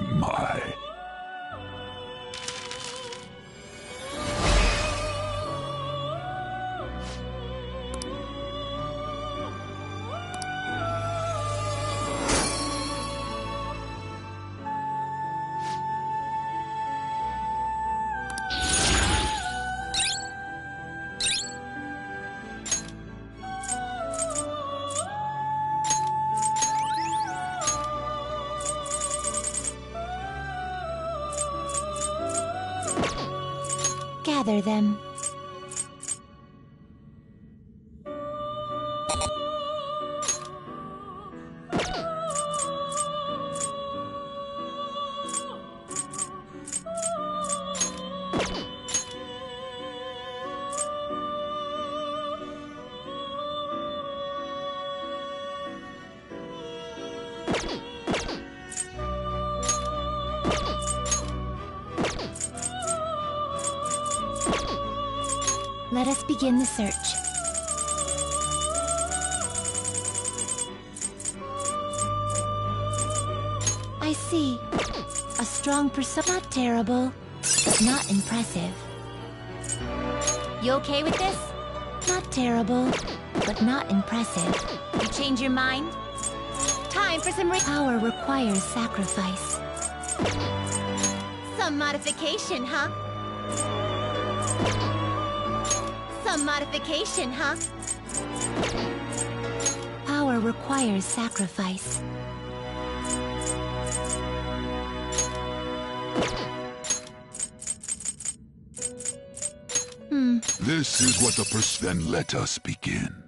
[SPEAKER 18] Gather them. Let us begin the search. I see. A strong persona. Not terrible, but not impressive. You okay with this? Not terrible, but not impressive. You change your mind? Time for some power requires sacrifice. Some modification, huh? Some modification, huh? Power requires sacrifice.
[SPEAKER 12] This is what the Then let us begin.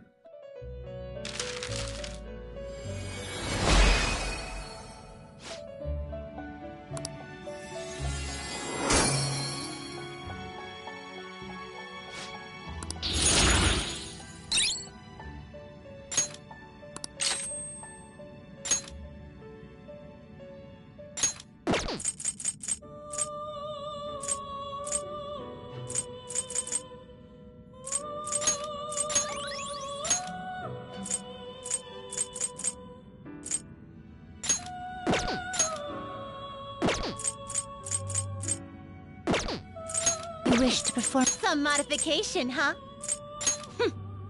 [SPEAKER 18] You wish to perform some modification, huh?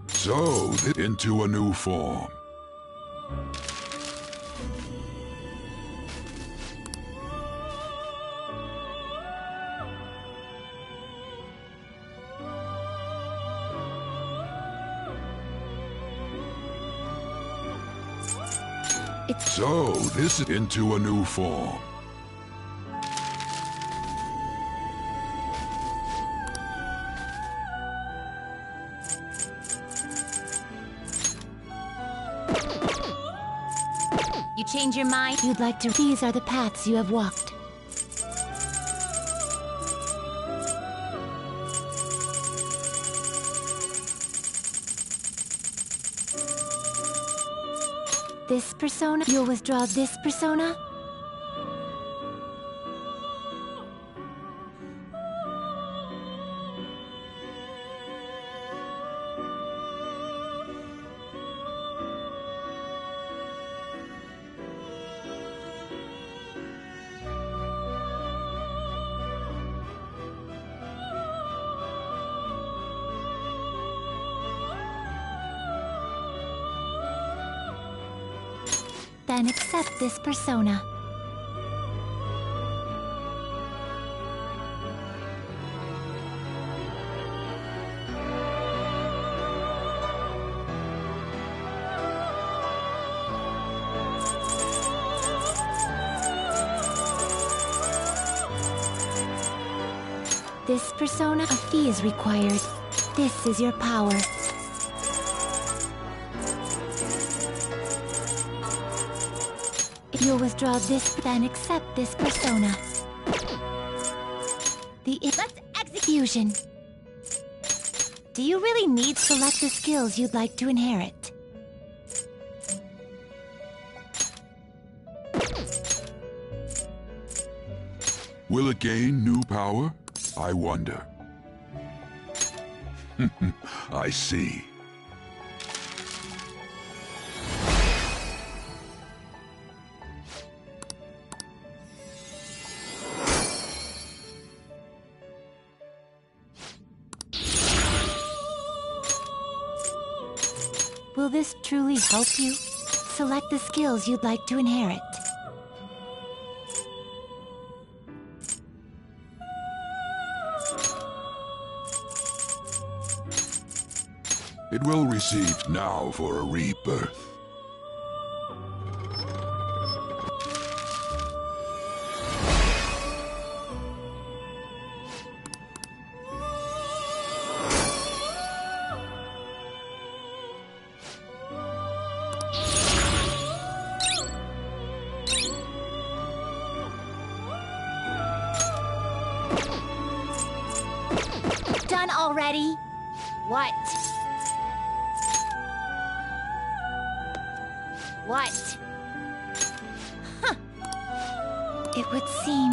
[SPEAKER 12] So, into a new form. So, this is into a new form.
[SPEAKER 18] You change your mind? You'd like to. These are the paths you have walked. This persona? You'll withdraw this persona? Then accept this persona. This persona, a fee is required. This is your power. You'll withdraw this, then accept this persona. Let's execution. Do you really need to select the skills you'd like to inherit?
[SPEAKER 12] Will it gain new power? I wonder. I see.
[SPEAKER 18] Will this truly help you? Select the skills you'd like to inherit.
[SPEAKER 12] It will receive now for a rebirth.
[SPEAKER 18] Done already?
[SPEAKER 21] What? What?
[SPEAKER 18] Huh. It would seem...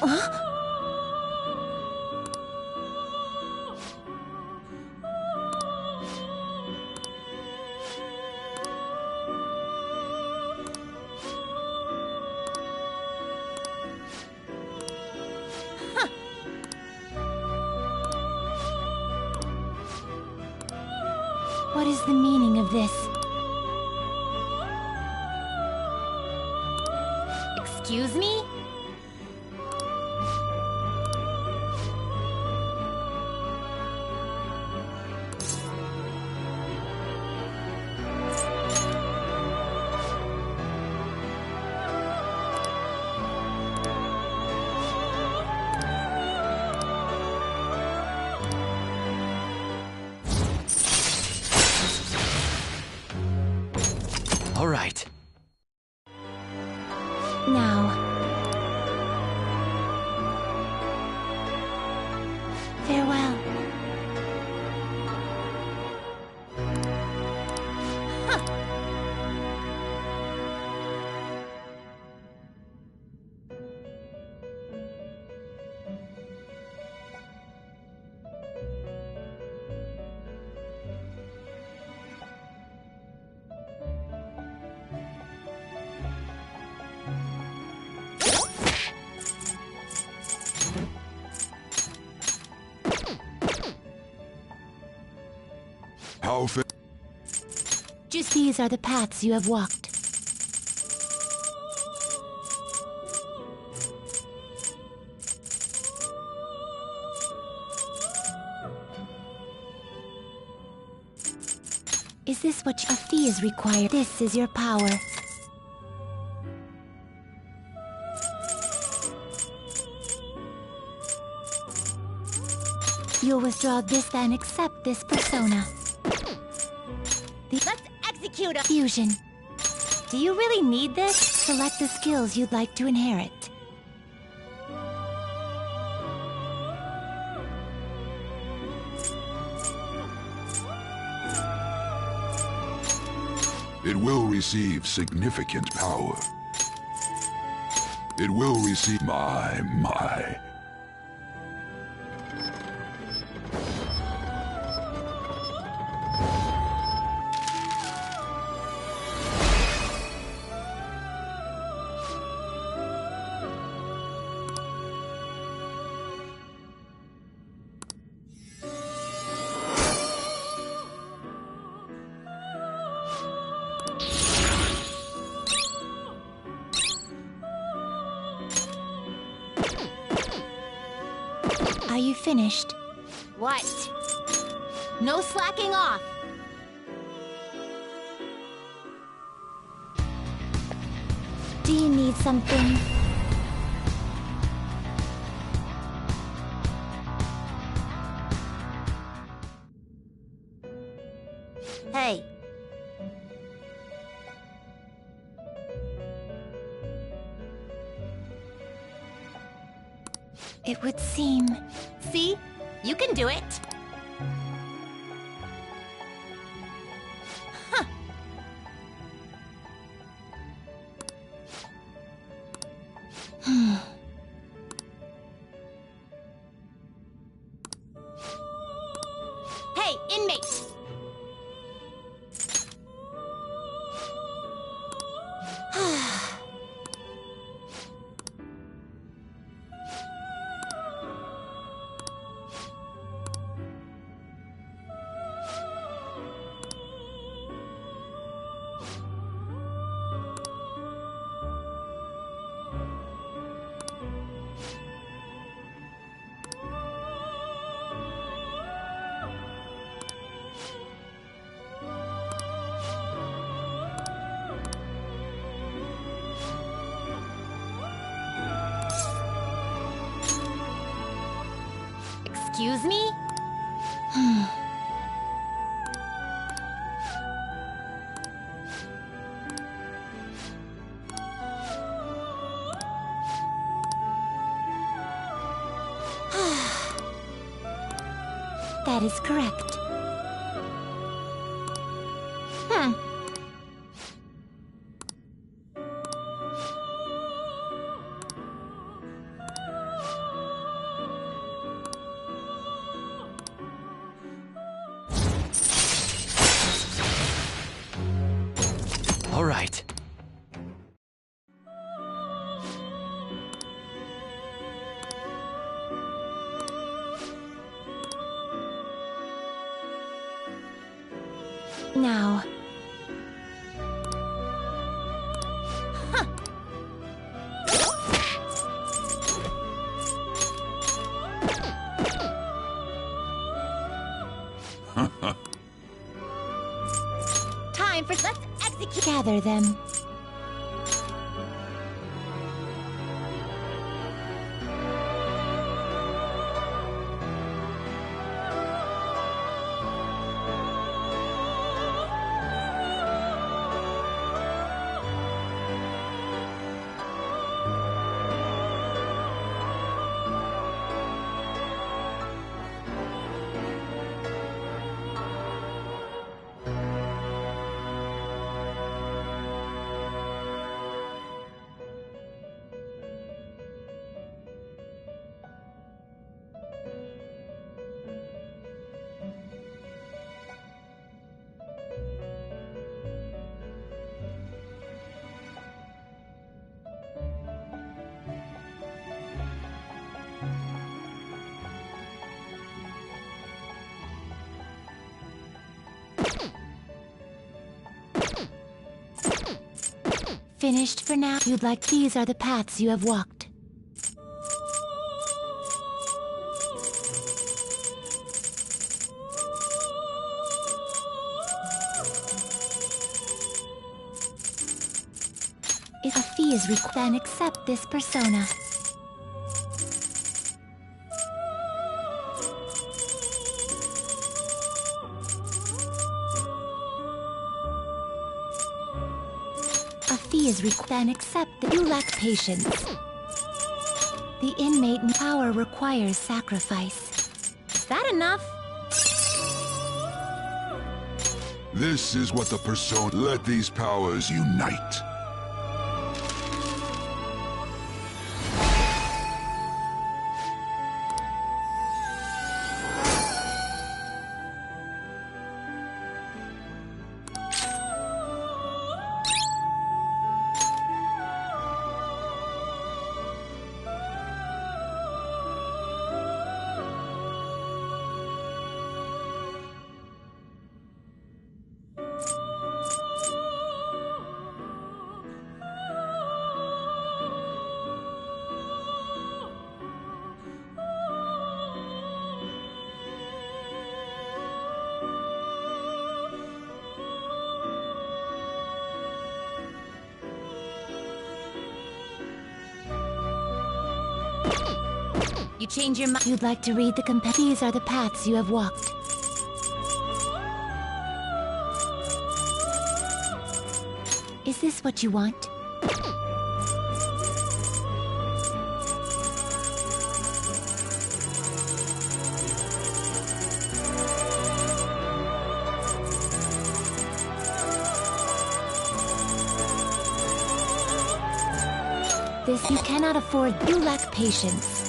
[SPEAKER 18] Huh? What is the meaning of this?
[SPEAKER 21] Excuse me?
[SPEAKER 14] All right.
[SPEAKER 18] Now... Farewell.
[SPEAKER 12] How fa-
[SPEAKER 18] Just these are the paths you have walked. Is this what a fee is required? This is your power. You'll withdraw this, then accept this persona.
[SPEAKER 21] Let's execute a
[SPEAKER 18] Fusion. Do you really need this? Select the skills you'd like to inherit.
[SPEAKER 12] It will receive significant power. It will receive my.
[SPEAKER 18] Are you finished?
[SPEAKER 21] What? No slacking off!
[SPEAKER 18] Do you need something?
[SPEAKER 21] Hey.
[SPEAKER 18] It would seem...
[SPEAKER 21] See? You can do it!
[SPEAKER 18] Huh.
[SPEAKER 21] Hey, inmate!
[SPEAKER 5] Excuse me?
[SPEAKER 18] That is correct.
[SPEAKER 3] All right.
[SPEAKER 18] Now.
[SPEAKER 21] Time for let's execute.
[SPEAKER 18] Gather them. Finished for now. You'd like these are the paths you have walked. If a fee is required, then accept this persona. Is then accept that you lack patience. The inmate power requires sacrifice. Is that enough?
[SPEAKER 12] This is what the persona... Let these powers unite.
[SPEAKER 21] You change your mind.
[SPEAKER 18] You'd like to read the These are the paths you have walked. Is this what you want? This you cannot afford. You lack patience.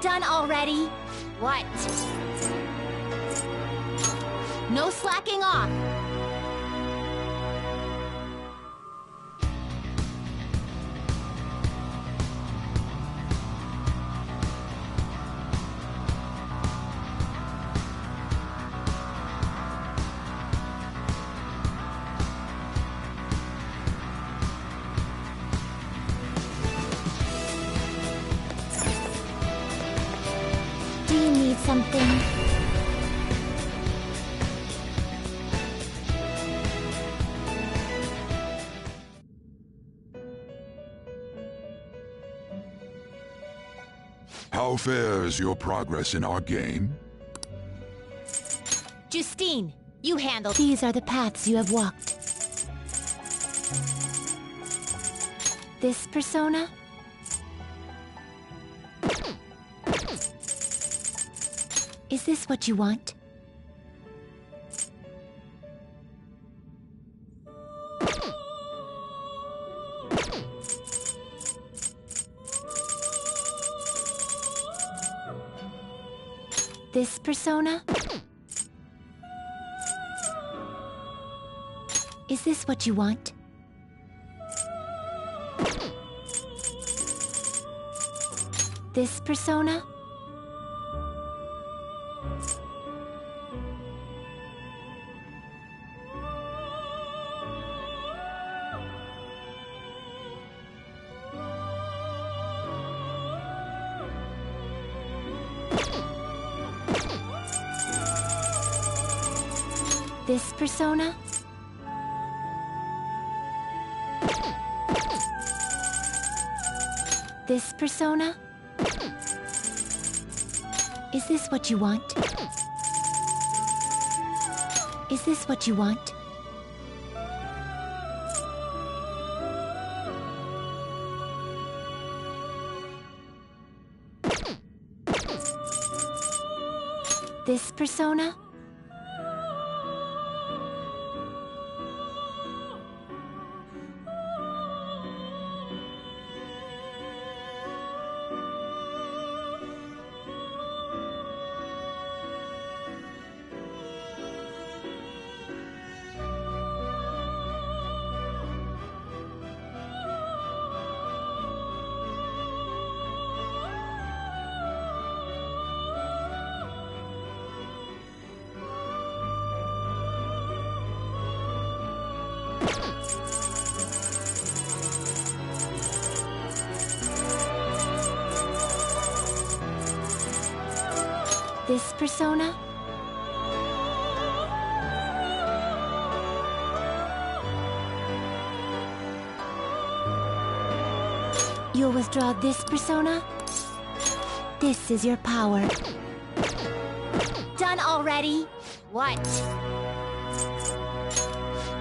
[SPEAKER 21] Done already?
[SPEAKER 5] What? No slacking off.
[SPEAKER 18] Do you need something?
[SPEAKER 12] How fares your progress in our game?
[SPEAKER 18] Justine, you handle. These are the paths you have walked. This persona? Is this what you want? This persona? Is this what you want? This persona? This persona? This persona? Is this what you want? Is this what you want? This persona? This persona? You'll withdraw this persona? This is your power. Done already? What?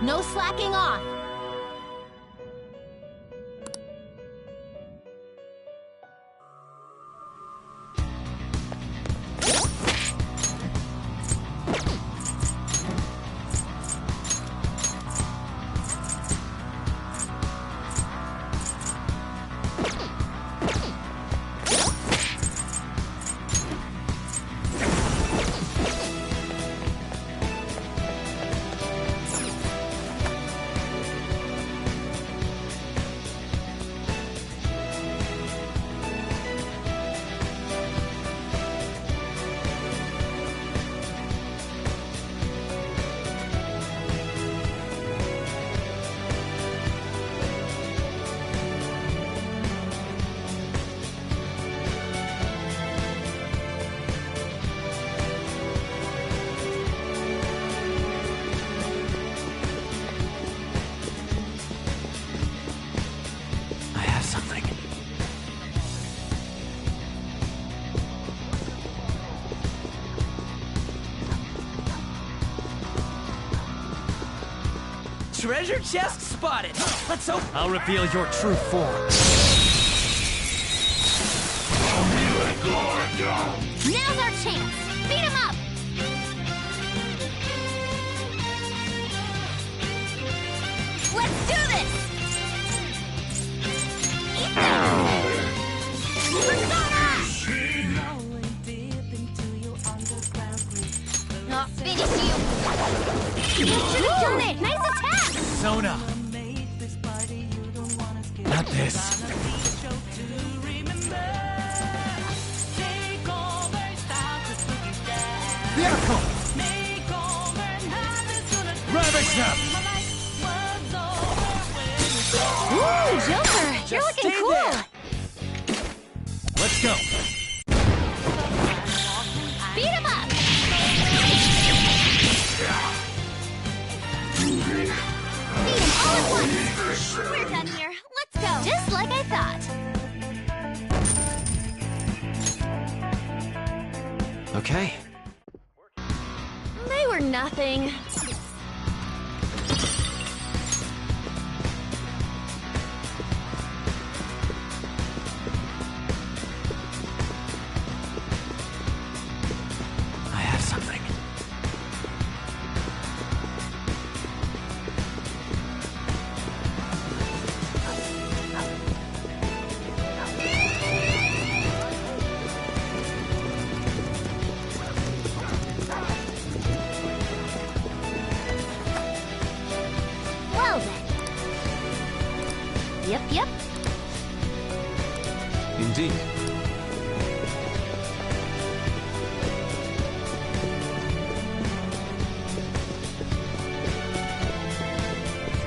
[SPEAKER 18] No slacking off!
[SPEAKER 14] Treasure chest spotted! Let's hope I'll reveal your true form.
[SPEAKER 18] Now's our chance! Beat him up! Let's do this! Eat them! Not finish you! You should have done it! Nice attack!
[SPEAKER 7] Sona! Not this. Vehicle! Ravage them!
[SPEAKER 18] Ooh, Joker! You're looking cool!
[SPEAKER 7] Let's go!
[SPEAKER 18] Beat him up! Beat him all at once! We're done here. Let's go! Just like I thought.
[SPEAKER 3] Okay.
[SPEAKER 1] They were nothing.
[SPEAKER 3] I have something.
[SPEAKER 21] Well then. Yep.
[SPEAKER 3] Indeed.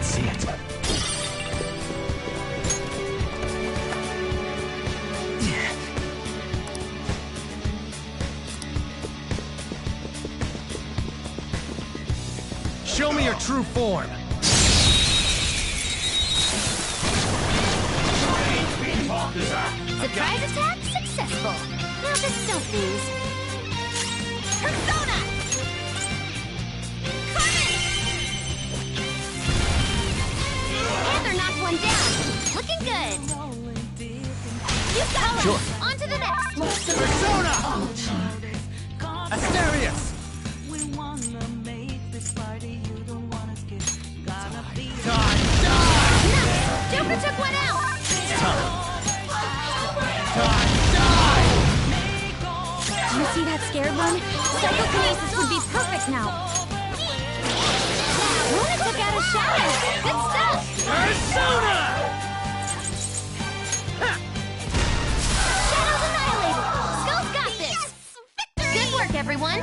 [SPEAKER 3] See it.
[SPEAKER 7] Show me your true form.
[SPEAKER 21] Surprise attack successful. Now just don't lose. Persona! Panther knocked one down. Looking good. You got it.
[SPEAKER 7] Sure.
[SPEAKER 21] On to the next.
[SPEAKER 7] Persona! Asterius!
[SPEAKER 21] Joker took one out. Do you see that scared one? Psychokinesis would be perfect now. Luna took out a shadow. Good stuff.
[SPEAKER 7] Persona!
[SPEAKER 21] Shadow's annihilated. Skull's got this. Good work, everyone.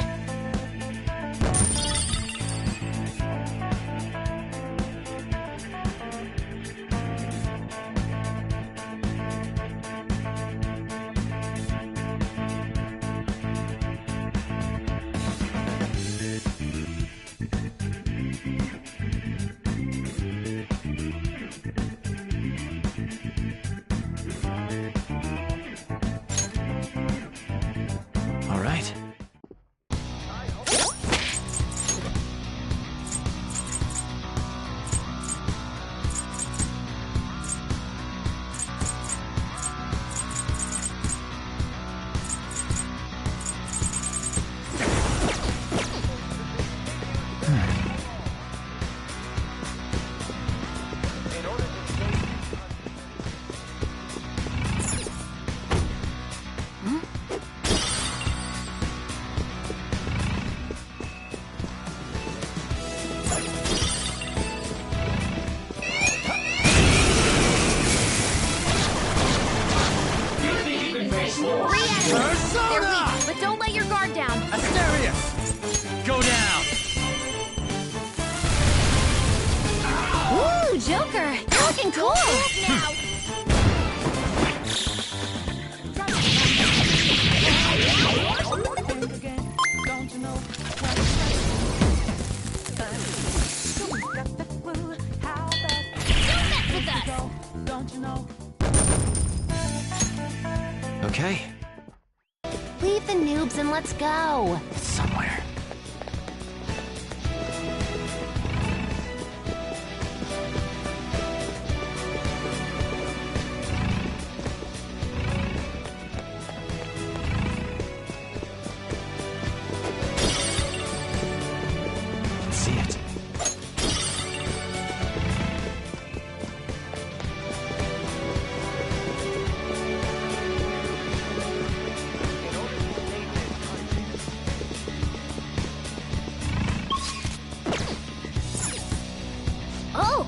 [SPEAKER 3] All right.
[SPEAKER 21] They're weak, but don't let your guard down.
[SPEAKER 7] Asterius! Go down!
[SPEAKER 21] Ooh, Joker! You're looking cool! Now!
[SPEAKER 3] Okay.
[SPEAKER 21] Leave the noobs and let's go.
[SPEAKER 3] Somewhere. See it.
[SPEAKER 21] Oh!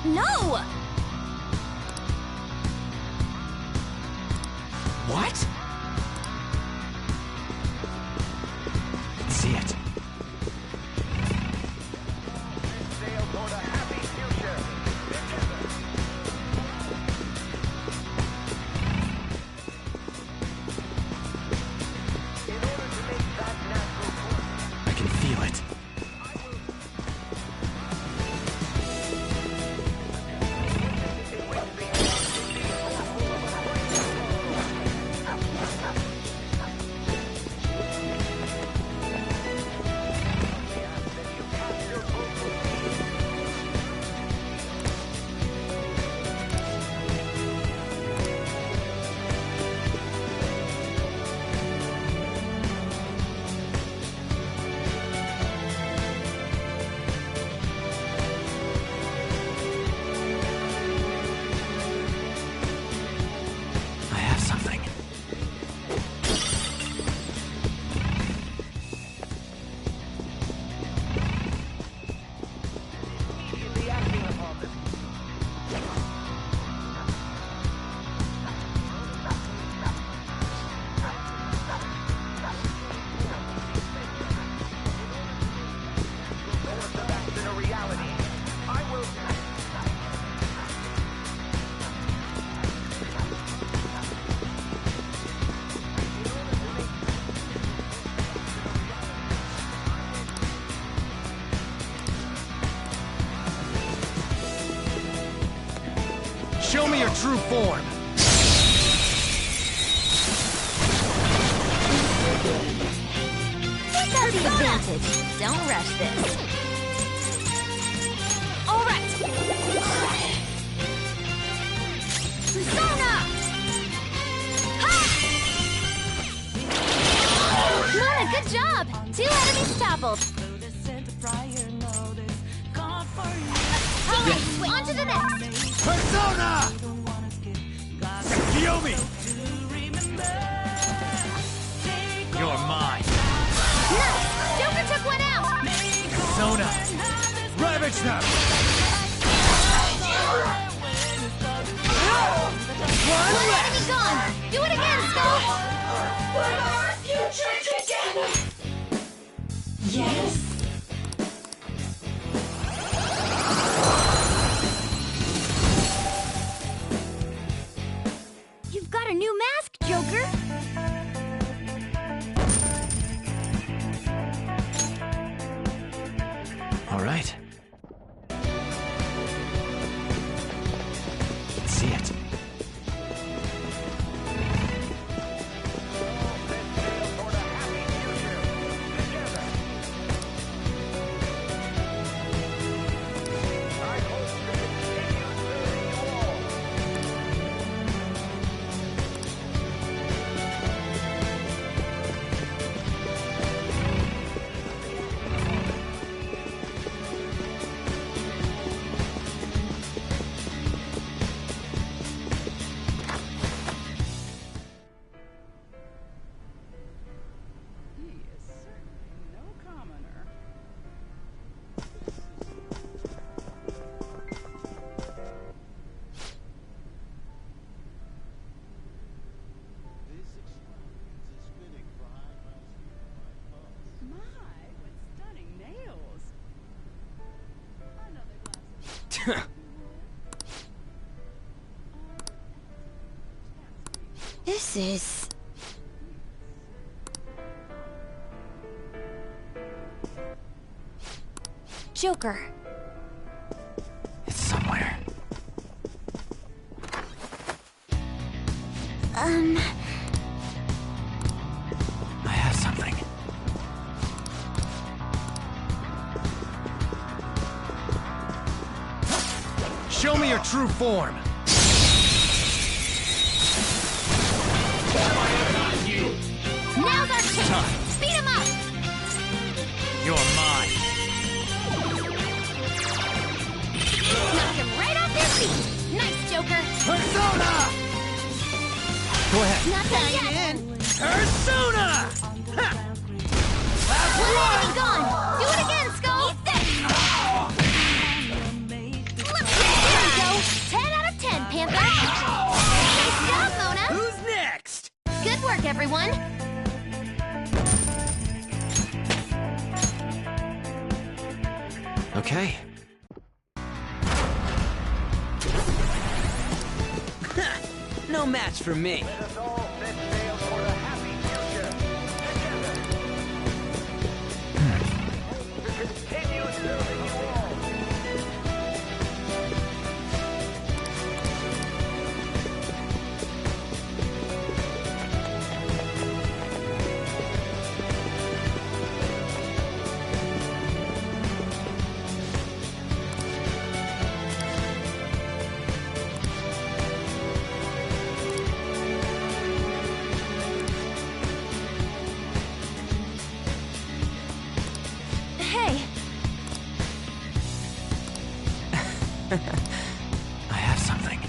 [SPEAKER 21] No!
[SPEAKER 3] What? See it. I can feel it.
[SPEAKER 7] Show me your true form!
[SPEAKER 21] Take out the advantage. Don't rush this.
[SPEAKER 20] All right. Persona!
[SPEAKER 1] Mona, good job! 2 enemies toppled. Okay, on to the next.
[SPEAKER 7] Persona! Kiyomi! You're mine.
[SPEAKER 1] Nice! Joker took one out!
[SPEAKER 7] Persona! Ravage them!
[SPEAKER 1] One enemy gone! Do it again, Skull!
[SPEAKER 20] We're our future together! Yes?
[SPEAKER 21] You've got a new mask, Joker.
[SPEAKER 3] All right. Let's see it.
[SPEAKER 21] This is... Joker.
[SPEAKER 3] It's somewhere. I have something.
[SPEAKER 7] Show me your true form!
[SPEAKER 1] Now's our chance! Beat him up!
[SPEAKER 7] You're mine.
[SPEAKER 1] Knock him right off their feet! Nice, Joker!
[SPEAKER 7] Persona! Go ahead.
[SPEAKER 1] Not done yet!
[SPEAKER 7] Persona!
[SPEAKER 1] One enemy gone! Do it again, Skull! There we go! 10 out of 10, Panther! Nice job, Mona!
[SPEAKER 7] Who's next?
[SPEAKER 1] Good work, everyone!
[SPEAKER 3] Okay.
[SPEAKER 14] No match for me.
[SPEAKER 1] Hey!
[SPEAKER 3] I have something.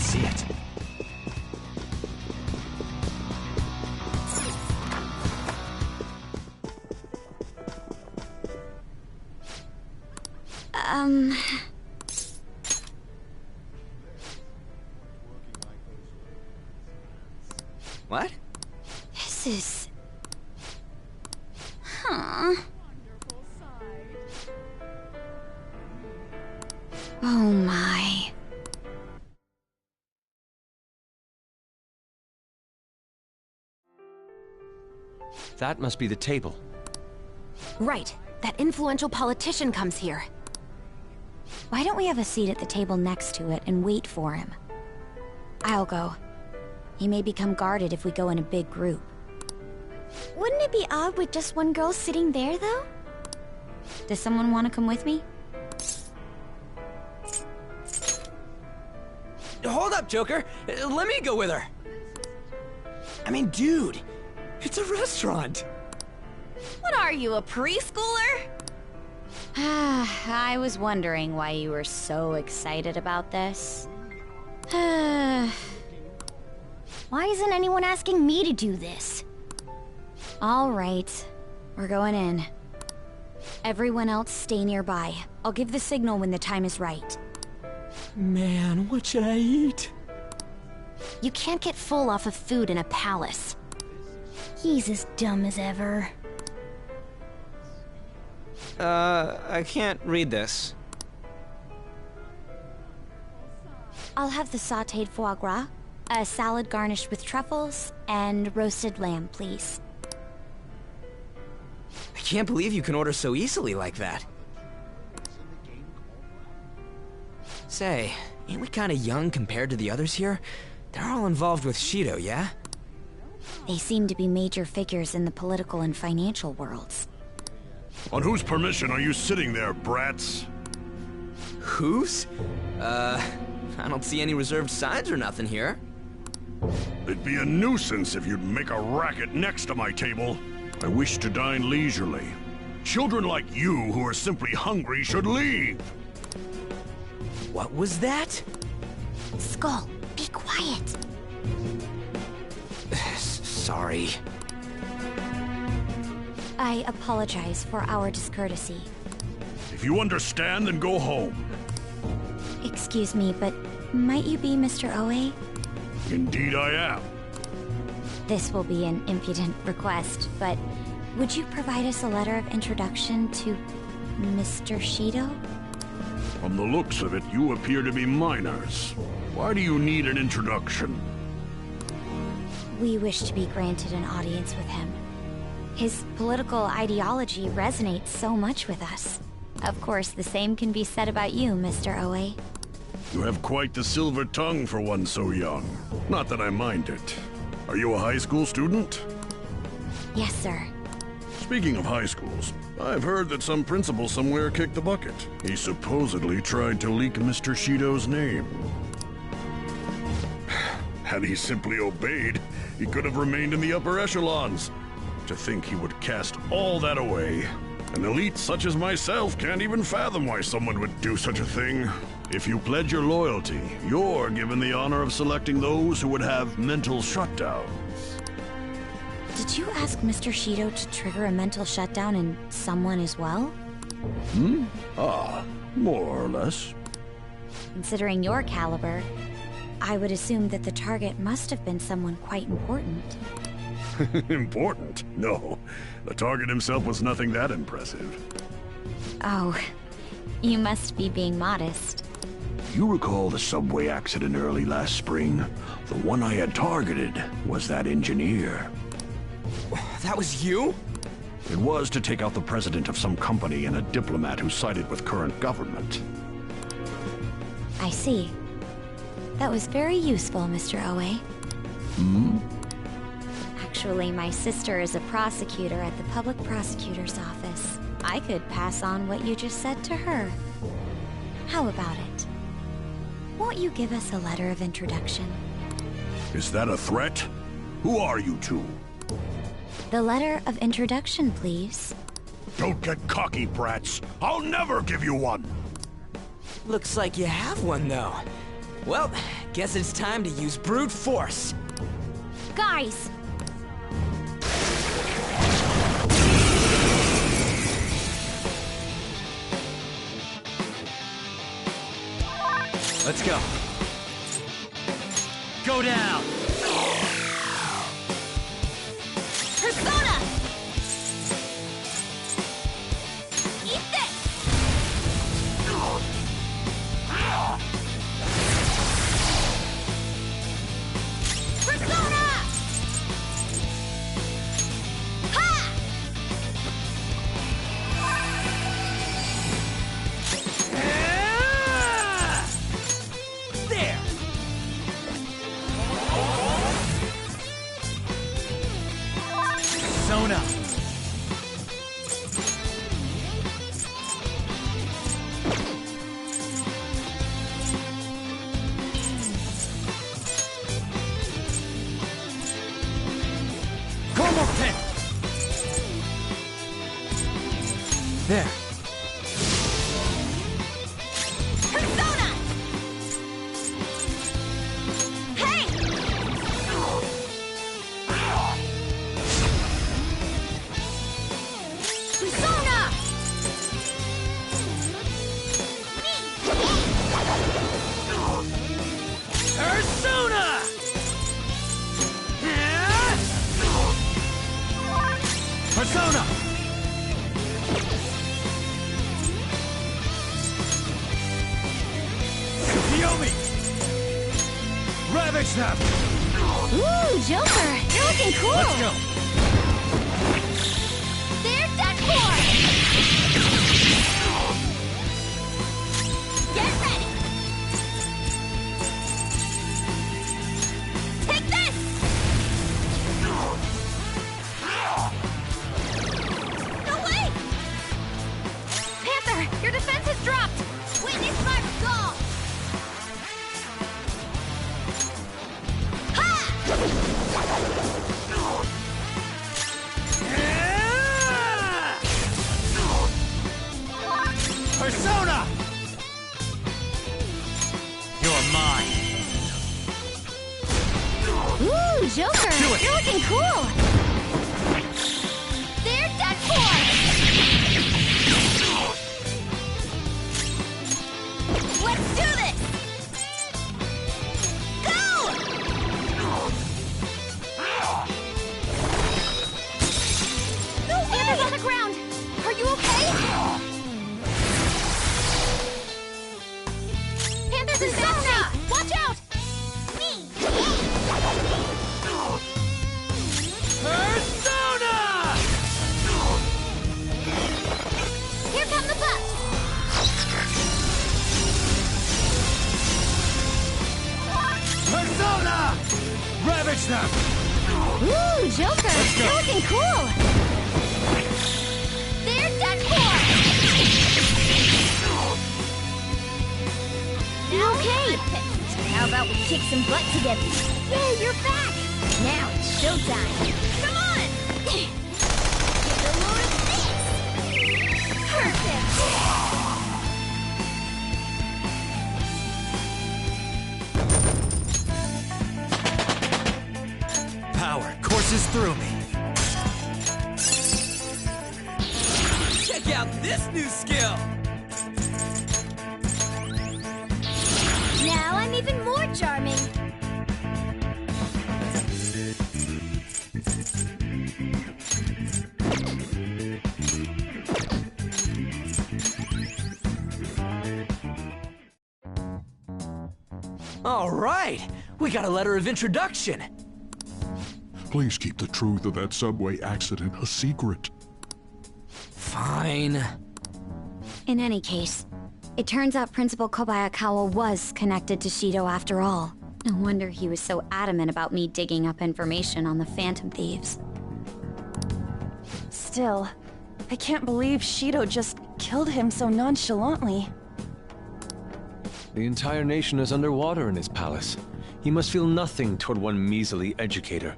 [SPEAKER 14] see it. What?
[SPEAKER 21] This is... Huh. Oh my.
[SPEAKER 3] That must be the table.
[SPEAKER 5] Right. That influential politician comes here.
[SPEAKER 21] Why don't we have a seat at the table next to it and wait for him? I'll go. He may become guarded if we go in a big group. Wouldn't it be odd with just one girl sitting there, though? Does someone want to come with me?
[SPEAKER 14] Hold up, Joker. Let me go with her. I mean, dude, it's a restaurant.
[SPEAKER 1] What are you, a preschooler?
[SPEAKER 21] I was wondering why you were so excited about this. Why isn't anyone asking me to do this? All right, we're going in. Everyone else stay nearby. I'll give the signal when the time is right.
[SPEAKER 14] Man, what should I eat?
[SPEAKER 5] You can't get full off of food in a palace.
[SPEAKER 21] He's as dumb as ever.
[SPEAKER 8] I can't read this.
[SPEAKER 21] I'll have the sautéed foie gras, a salad garnished with truffles, and roasted lamb, please.
[SPEAKER 14] I can't believe you can order so easily like that. Say, ain't we kinda young compared to the others here? They're all involved with Shido, yeah?
[SPEAKER 21] They seem to be major figures in the political and financial worlds.
[SPEAKER 11] On whose permission are you sitting there, brats?
[SPEAKER 14] Whose? I don't see any reserved signs or nothing here.
[SPEAKER 11] It'd be a nuisance if you'd make a racket next to my table. I wish to dine leisurely. Children like you who are simply hungry should leave.
[SPEAKER 14] What was that?
[SPEAKER 21] Skull, be quiet.
[SPEAKER 14] Sorry.
[SPEAKER 21] I apologize for our discourtesy.
[SPEAKER 11] If you understand, then go home.
[SPEAKER 21] Excuse me, but might you be Mr. Oe?
[SPEAKER 11] Indeed I am.
[SPEAKER 21] This will be an impudent request, but would you provide us a letter of introduction to Mr. Shido?
[SPEAKER 11] From the looks of it, you appear to be minors. Why do you need an introduction?
[SPEAKER 21] We wish to be granted an audience with him. His political ideology resonates so much with us. Of course, the same can be said about you, Mr. Oe.
[SPEAKER 11] You have quite the silver tongue for one so young. Not that I mind it. Are you a high school student?
[SPEAKER 21] Yes, sir.
[SPEAKER 11] Speaking of high schools, I've heard that some principal somewhere kicked the bucket. He supposedly tried to leak Mr. Shido's name. Had he simply obeyed, he could have remained in the upper echelons. To think he would cast all that away. An elite such as myself can't even fathom why someone would do such a thing. If you pledge your loyalty, you're given the honor of selecting those who would have mental shutdowns.
[SPEAKER 21] Did you ask Mr. Shido to trigger a mental shutdown in someone as well?
[SPEAKER 11] More or less.
[SPEAKER 21] Considering your caliber, I would assume that the target must have been someone quite important.
[SPEAKER 11] Important? No. The target himself was nothing that impressive.
[SPEAKER 21] Oh, you must be being modest.
[SPEAKER 11] You recall the subway accident early last spring? The one I had targeted was that engineer.
[SPEAKER 14] That was you?
[SPEAKER 11] It was to take out the president of some company and a diplomat who sided with current government.
[SPEAKER 21] I see. That was very useful, Mr. Oe. Actually, my sister is a prosecutor at the public prosecutor's office. I could pass on what you just said to her. How about it? Won't you give us a letter of introduction?
[SPEAKER 11] Is that a threat? Who are you two?
[SPEAKER 21] The letter of introduction, please.
[SPEAKER 11] Don't get cocky, brats. I'll never give you one.
[SPEAKER 14] Looks like you have one, though. Well, Guess it's time to use brute force.
[SPEAKER 21] Guys!
[SPEAKER 7] Let's go. Go down!
[SPEAKER 20] Persona! Eat this! Persona! Ha!
[SPEAKER 7] There! Persona! Como ten! There!
[SPEAKER 20] Persona! Hey! Persona!
[SPEAKER 7] Persona! Persona! Yomi! Ravage them!
[SPEAKER 21] Ooh, Joker! You're looking cool!
[SPEAKER 7] Let's go!
[SPEAKER 20] They're dead for! Get ready! Take this! No way!
[SPEAKER 1] Panther, your defense has dropped!
[SPEAKER 20] Witness my resolve!
[SPEAKER 7] Persona! You're mine!
[SPEAKER 21] Ooh, Joker!
[SPEAKER 7] Do it.
[SPEAKER 21] You're looking cool!
[SPEAKER 20] They're dead for! Let's do this! Go!
[SPEAKER 1] No way! Panther's on the ground! Are you okay? Panther's in bad shape! Watch out!
[SPEAKER 7] Persona!
[SPEAKER 20] Here come the buffs!
[SPEAKER 7] Persona! Ravage them!
[SPEAKER 21] Ooh, Joker!
[SPEAKER 7] Let's go.
[SPEAKER 21] You're looking cool!
[SPEAKER 20] They're dead for!
[SPEAKER 21] You okay? How about we kick some butt together? Yay, you're back! Now it's showtime!
[SPEAKER 20] Come on! Get a load of this! Perfect!
[SPEAKER 7] Power courses through me.
[SPEAKER 14] Check out this new skill!
[SPEAKER 21] Now I'm even more charming!
[SPEAKER 14] All right! We got a letter of introduction!
[SPEAKER 12] Please keep the truth of that subway accident a secret.
[SPEAKER 14] Fine.
[SPEAKER 21] In any case, it turns out Principal Kobayakawa was connected to Shido after all. No wonder he was so adamant about me digging up information on the Phantom Thieves.
[SPEAKER 1] Still, I can't believe Shido just killed him so nonchalantly.
[SPEAKER 3] The entire nation is underwater in his palace. He must feel nothing toward one measly educator.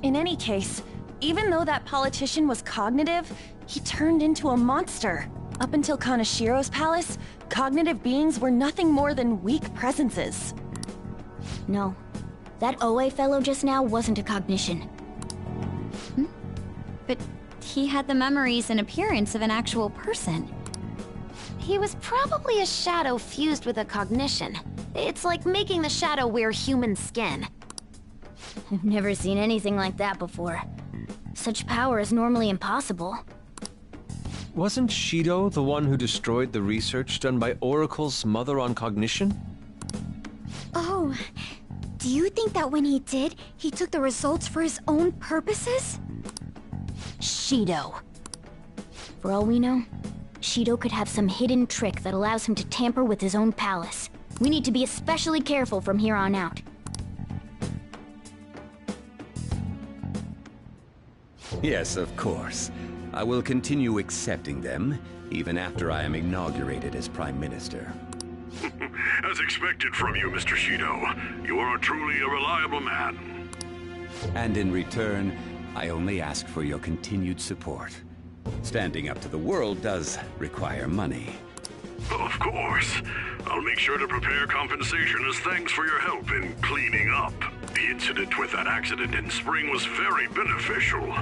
[SPEAKER 1] In any case, even though that politician was cognitive, he turned into a monster. Up until Kanashiro's palace, cognitive beings were nothing more than weak presences.
[SPEAKER 21] No. That Oe fellow just now wasn't a cognition.
[SPEAKER 5] But he had the memories and appearance of an actual person. He was probably a shadow fused with a cognition. It's like making the shadow wear human skin.
[SPEAKER 21] I've never seen anything like that before. Such power is normally impossible.
[SPEAKER 3] Wasn't Shido the one who destroyed the research done by Oracle's mother on cognition?
[SPEAKER 21] Oh, do you think that when he did, he took the results for his own purposes? Shido. For all we know, Shido could have some hidden trick that allows him to tamper with his own palace. We need to be especially careful from here on out.
[SPEAKER 9] Yes, of course. I will continue accepting them, even after I am inaugurated as Prime Minister.
[SPEAKER 11] As expected from you, Mr. Shido. You are truly a reliable man.
[SPEAKER 9] And in return, I only ask for your continued support. Standing up to the world does require money.
[SPEAKER 11] Of course. I'll make sure to prepare compensation as thanks for your help in cleaning up. The incident with that accident in spring was very beneficial.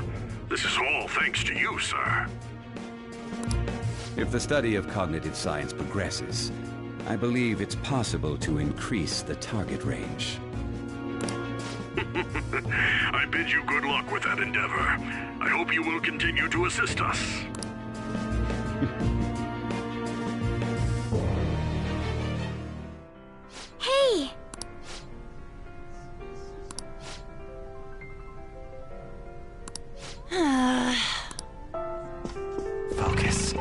[SPEAKER 11] This is all thanks to you, sir.
[SPEAKER 9] If the study of cognitive science progresses, I believe it's possible to increase the target range.
[SPEAKER 11] I bid you good luck with that endeavor. I hope you will continue to assist us.
[SPEAKER 21] Hey!
[SPEAKER 3] Focus.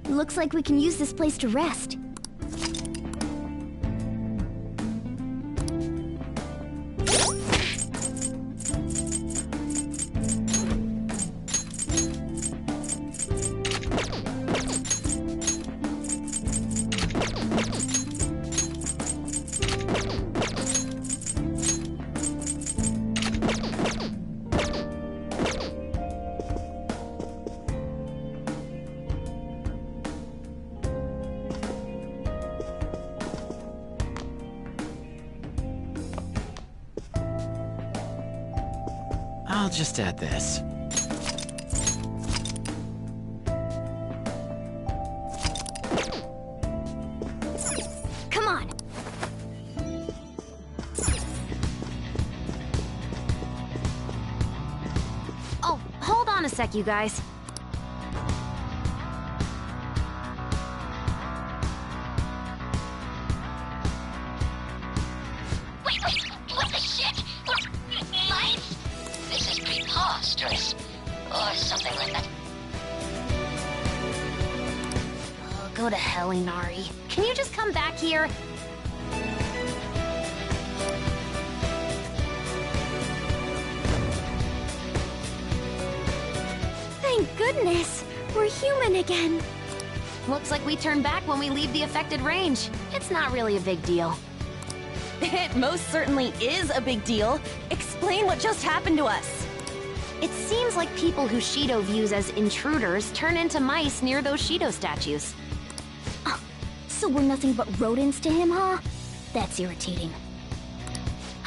[SPEAKER 21] Looks like we can use this place to rest.
[SPEAKER 2] I'll just add this.
[SPEAKER 21] Come on!
[SPEAKER 5] Oh, hold on a sec, you guys.
[SPEAKER 22] Wait, what the shit? Lights? This is preposterous. Or something like that.
[SPEAKER 5] Oh, go to hell, Inari. Can you just come back here?
[SPEAKER 21] Thank goodness! We're human again!
[SPEAKER 5] Looks like we turn back when we leave the affected range. It's not really a big deal.
[SPEAKER 1] It most certainly is a big deal. Explain what just happened to us.
[SPEAKER 5] It seems like people who Shido views as intruders turn into mice near those Shido statues.
[SPEAKER 21] So we're nothing but rodents to him, huh? That's irritating.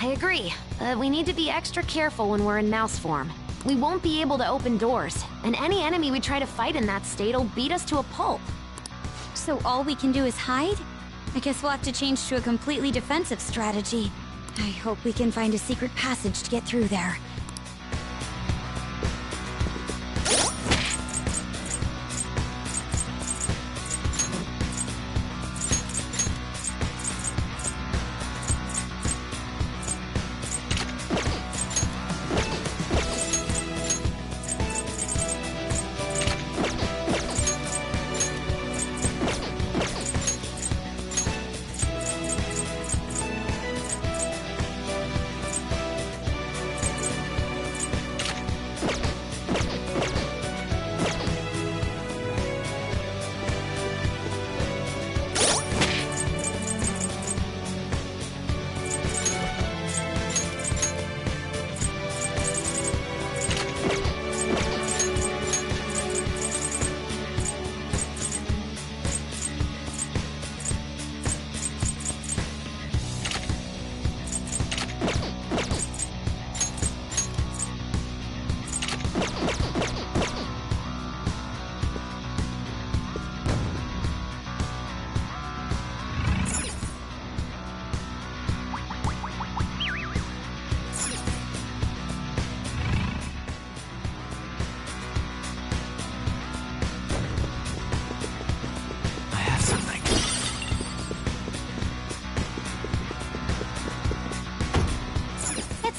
[SPEAKER 5] I agree, but we need to be extra careful when we're in mouse form. We won't be able to open doors, and any enemy we try to fight in that state will beat us to a pulp.
[SPEAKER 21] So all we can do is hide? I guess we'll have to change to a completely defensive strategy. I hope we can find a secret passage to get through there.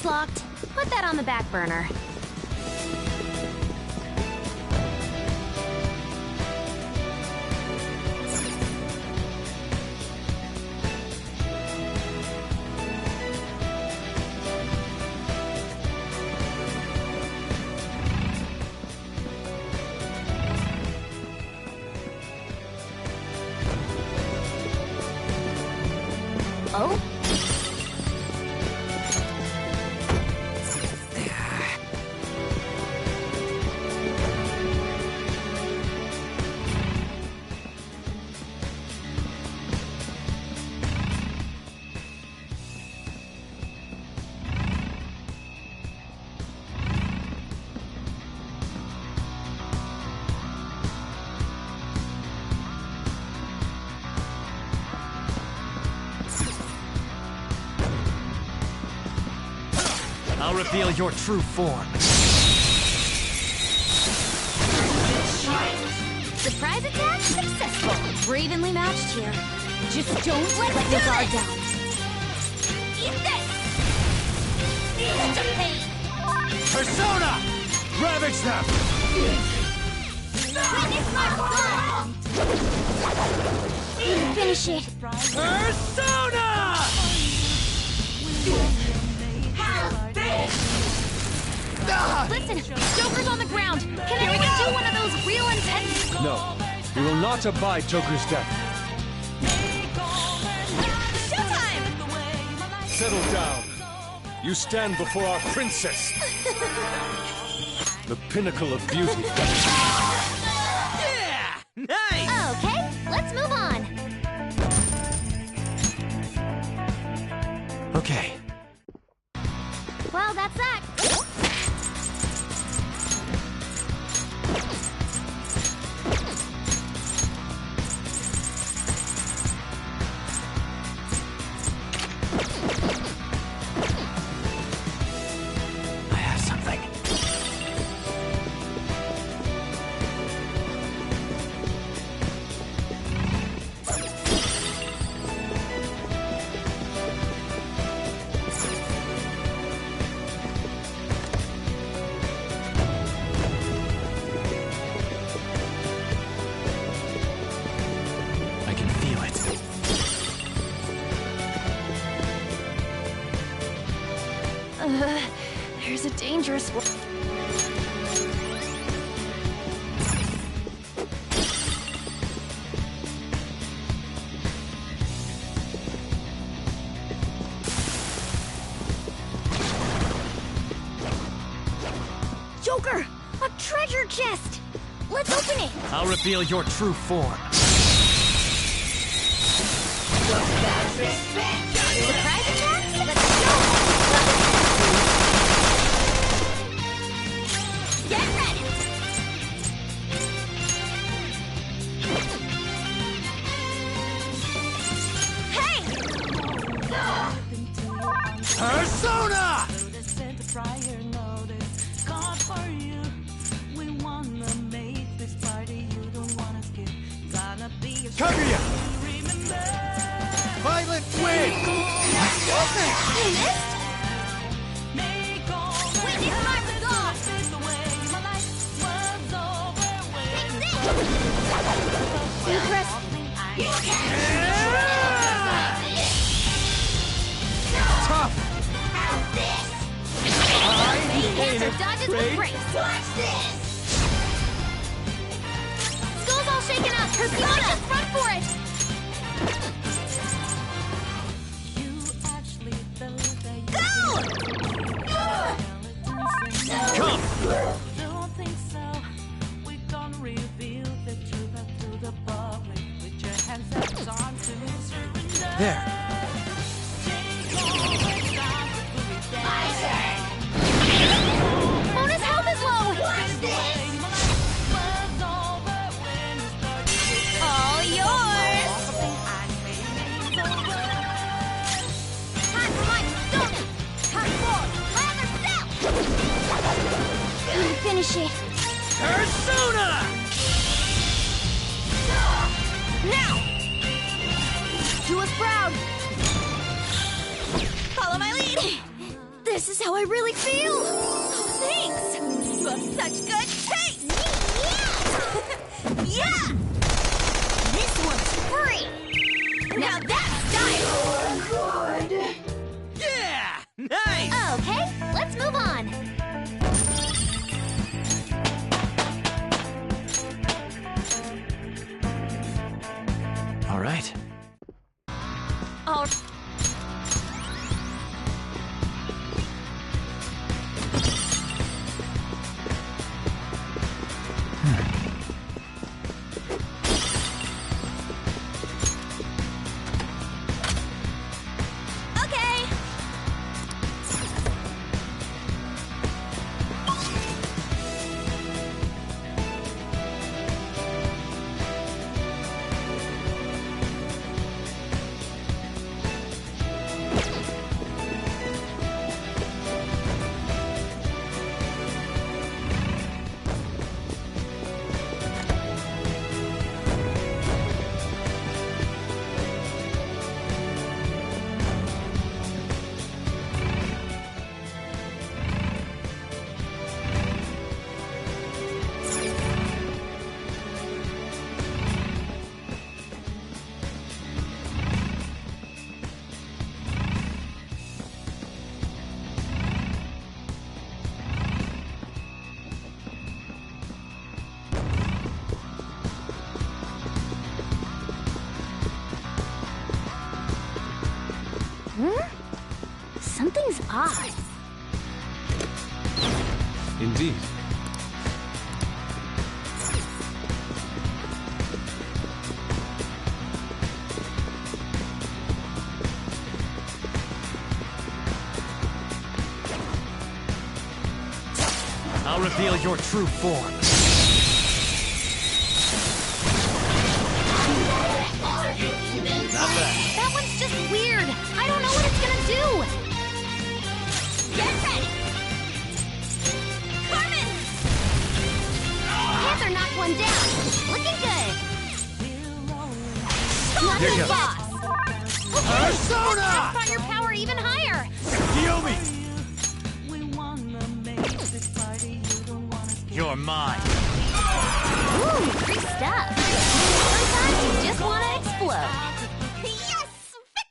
[SPEAKER 5] Locked. Put that on the back burner. Oh?
[SPEAKER 7] I'll reveal your true form.
[SPEAKER 21] Surprise attack successful. We're evenly matched here. Just don't let your guard down. Eat this! Such a pain!
[SPEAKER 7] Persona! Ravage them!
[SPEAKER 21] Finish it.
[SPEAKER 7] Persona!
[SPEAKER 5] Listen, Joker's on the ground. Can anyone do one of those real intense...
[SPEAKER 3] No, we will not abide Joker's death.
[SPEAKER 5] Showtime!
[SPEAKER 3] Settle down. You stand before our princess. The pinnacle of beauty.
[SPEAKER 7] Yeah! Nice!
[SPEAKER 5] Okay, let's move on.
[SPEAKER 2] Okay.
[SPEAKER 5] Well, that's that.
[SPEAKER 1] There's a dangerous one.
[SPEAKER 21] treasure chest! Let's open it!
[SPEAKER 7] I'll reveal your true form.
[SPEAKER 21] Surprise attack? Let's go! Get ready! Hey!
[SPEAKER 7] Persona! Kaguya! Violet Wind!
[SPEAKER 21] You missed? Wicked Mark off! Impress!
[SPEAKER 7] Tough!
[SPEAKER 21] Answer dodges with grace! Watch this! Skull's all shaken up! Persona, just run for it! Go!
[SPEAKER 7] Come!
[SPEAKER 13] Don't think so. We're gonna reveal the truth to the public. With your hands up on to surrender.
[SPEAKER 7] There.
[SPEAKER 21] My turn! Mona's health is low! Watch this! All yours! Time for my persona! Come forward! Land yourself! Finish it!
[SPEAKER 7] Persona!
[SPEAKER 21] Now! Do us proud! Follow my lead! This is how I really feel! Oh, thanks! You have such good taste! Yeah! Yeah! This one's free! Now that's style! Good!
[SPEAKER 7] Yeah! Nice!
[SPEAKER 21] Okay, let's move on!
[SPEAKER 2] All right.
[SPEAKER 21] All Okay. Something's odd.
[SPEAKER 3] Indeed.
[SPEAKER 7] I'll reveal your true form. Not bad.
[SPEAKER 21] That one's just weird. I don't know what it's gonna do. Get ready. Carmen! Panther knocked one down. Looking good. Not
[SPEAKER 7] Here
[SPEAKER 21] the
[SPEAKER 7] goes.
[SPEAKER 21] boss.
[SPEAKER 7] Persona!
[SPEAKER 21] Let's firepower even higher.
[SPEAKER 7] Kiyomi! You're mine.
[SPEAKER 21] Ooh, free stuff. Sometimes you just want to explode. Yes!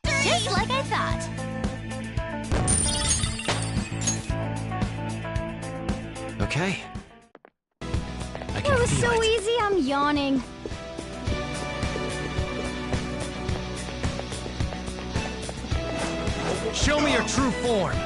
[SPEAKER 21] Victory! Just like I thought.
[SPEAKER 2] Okay. I
[SPEAKER 21] It
[SPEAKER 2] can
[SPEAKER 21] was
[SPEAKER 2] feel
[SPEAKER 21] so
[SPEAKER 2] it.
[SPEAKER 21] easy, I'm yawning.
[SPEAKER 7] Show me your true form.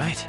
[SPEAKER 2] right.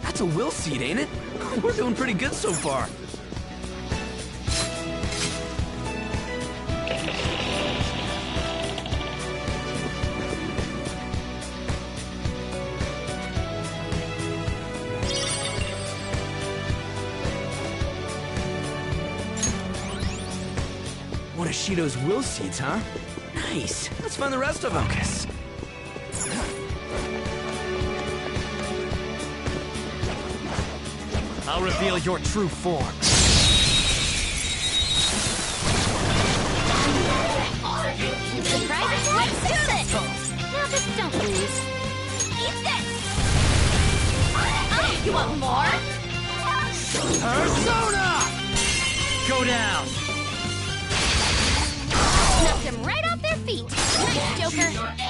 [SPEAKER 14] That's a will seed, ain't it? We're doing pretty good so far. One of Shido's will seeds, huh? Nice. Let's find the rest of them. Focus. I'll reveal your true form.
[SPEAKER 20] Surprise! Let's do this! Now just don't lose. Eat this! Oh, you want more?
[SPEAKER 7] Persona! Go down!
[SPEAKER 20] Knocked them right off their feet. Nice, Joker. All right,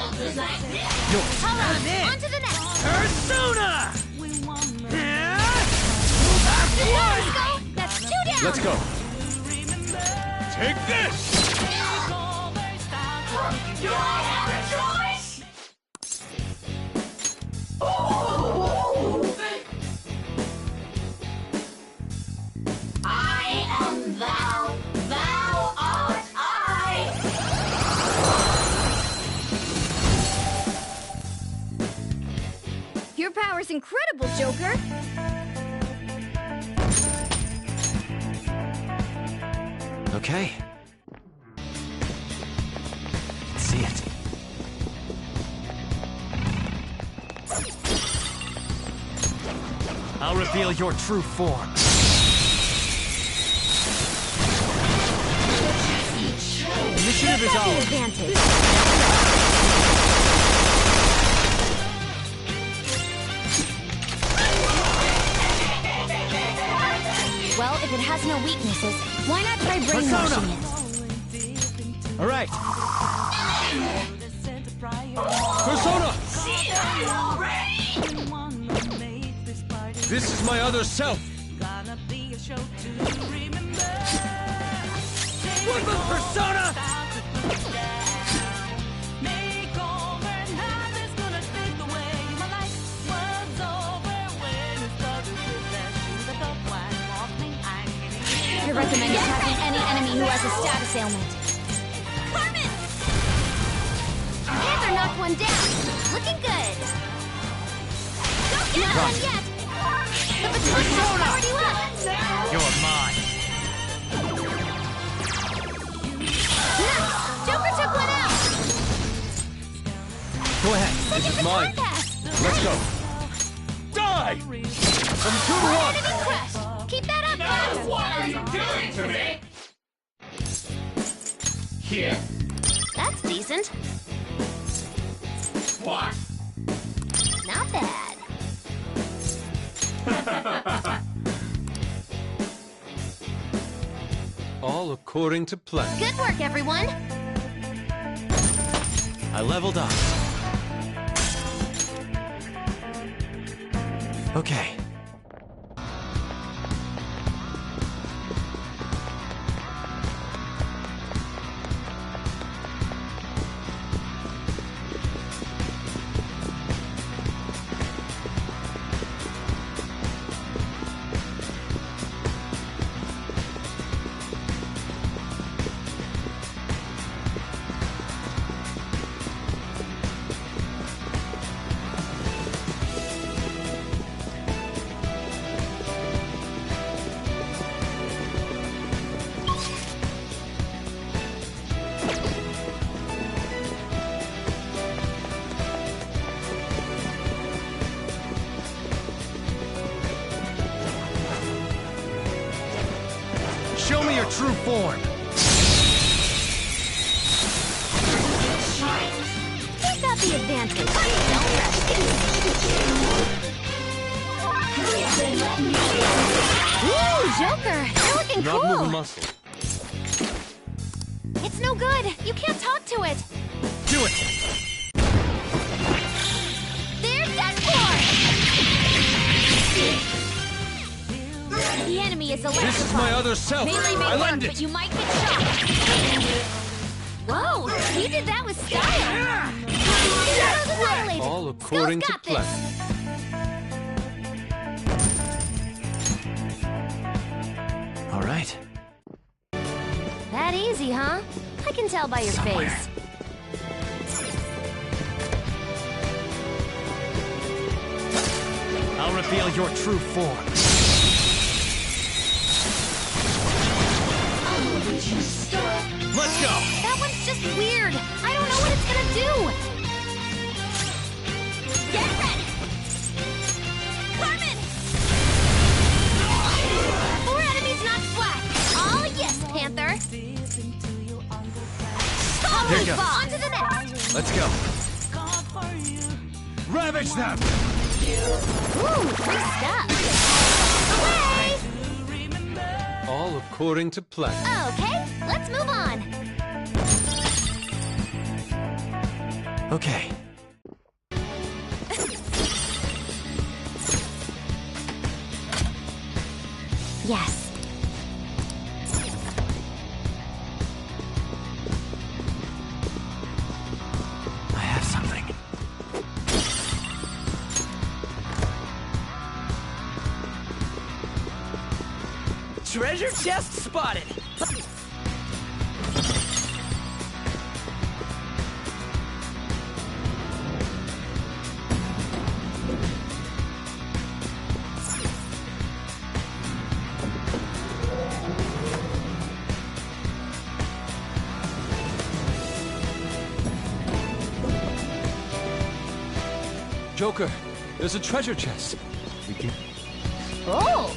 [SPEAKER 20] on to the next.
[SPEAKER 7] Persona!
[SPEAKER 20] Let's go. That's 2 down.
[SPEAKER 3] Let's go.
[SPEAKER 7] Take this!
[SPEAKER 22] Do I have a choice? I am thou, thou art I.
[SPEAKER 20] Your power's incredible, Joker.
[SPEAKER 2] Okay. Let's see it.
[SPEAKER 14] I'll reveal your true form. Initiative is ours.
[SPEAKER 20] Advantage. Well, if it has no weaknesses, why not try brainwashing it?
[SPEAKER 14] All right. Persona! This is my other self. Worthless persona!
[SPEAKER 20] I recommend attacking any enemy who has a status ailment. Carmen! Panther knocked one down. Looking good. Don't get one yet! The baton has powered you up!
[SPEAKER 7] You're mine.
[SPEAKER 20] Nice! Joker took one out!
[SPEAKER 3] Go ahead. This is mine. Let's go.
[SPEAKER 7] Die!
[SPEAKER 3] From 2 to 1.
[SPEAKER 20] Enemy crushed! Keep that up, guys!
[SPEAKER 22] What are you doing to me? Here.
[SPEAKER 20] That's decent.
[SPEAKER 22] What?
[SPEAKER 20] Not bad.
[SPEAKER 3] All according to plan.
[SPEAKER 20] Good work, everyone!
[SPEAKER 2] I leveled up. Okay.
[SPEAKER 7] Show me your true form.
[SPEAKER 5] You've got the advantage. Don't rush it. Ooh, Joker! You're looking
[SPEAKER 14] Not
[SPEAKER 5] cool!
[SPEAKER 14] moving muscle.
[SPEAKER 5] It's no good! You can't talk to it!
[SPEAKER 14] Do it!
[SPEAKER 5] There's Deathcore! The enemy is electrified.
[SPEAKER 14] This is my other self.
[SPEAKER 5] Melee may
[SPEAKER 14] I
[SPEAKER 5] work,
[SPEAKER 14] lend it.
[SPEAKER 5] but you might get shot. Whoa! He did that with style! Shadows annihilated!
[SPEAKER 3] All according to
[SPEAKER 5] Skull's got
[SPEAKER 3] plan.
[SPEAKER 5] this.
[SPEAKER 2] All right.
[SPEAKER 5] That easy, huh? I can tell by your face.
[SPEAKER 7] I'll reveal your true form. Let's go!
[SPEAKER 5] That one's just weird. I don't know what it's gonna do. Get ready! Carmen! 4 enemies knocked flat. Oh yes, Panther.
[SPEAKER 7] There you go.
[SPEAKER 5] On to the next.
[SPEAKER 7] Let's go. Ravage them!
[SPEAKER 5] Ooh, free stuff. Away!
[SPEAKER 3] All according to plan.
[SPEAKER 5] Okay, let's move on.
[SPEAKER 2] Okay.
[SPEAKER 5] Yes.
[SPEAKER 2] I have something.
[SPEAKER 14] Treasure chest spotted!
[SPEAKER 3] Joker, there's a treasure chest. We can...
[SPEAKER 5] Oh!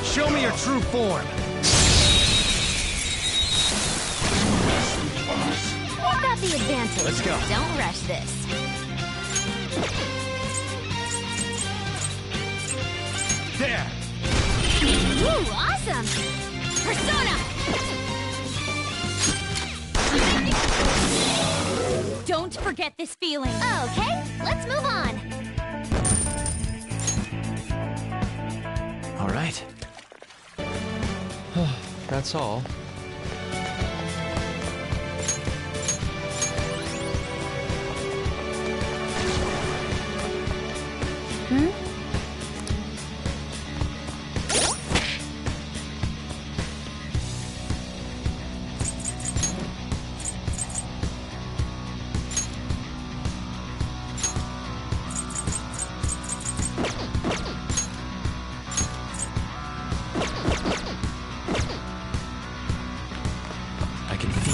[SPEAKER 7] Show me your true form.
[SPEAKER 5] We've got the advantage.
[SPEAKER 7] Let's go.
[SPEAKER 5] Don't rush this.
[SPEAKER 7] There.
[SPEAKER 5] Ooh, awesome! Persona!
[SPEAKER 20] Don't forget this feeling.
[SPEAKER 5] Okay, let's move on.
[SPEAKER 2] All right.
[SPEAKER 3] That's all.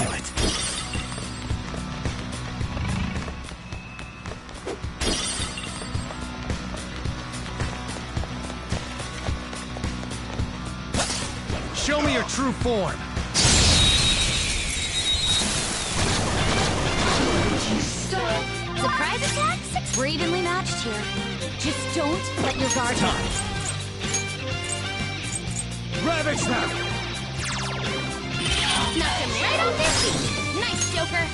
[SPEAKER 2] feel it.
[SPEAKER 7] Show me your true form.
[SPEAKER 21] Surprise attack? We're evenly matched here. Just don't let your guard down.
[SPEAKER 7] Ravage them!
[SPEAKER 21] Knocked him right off their feet. Nice, Joker.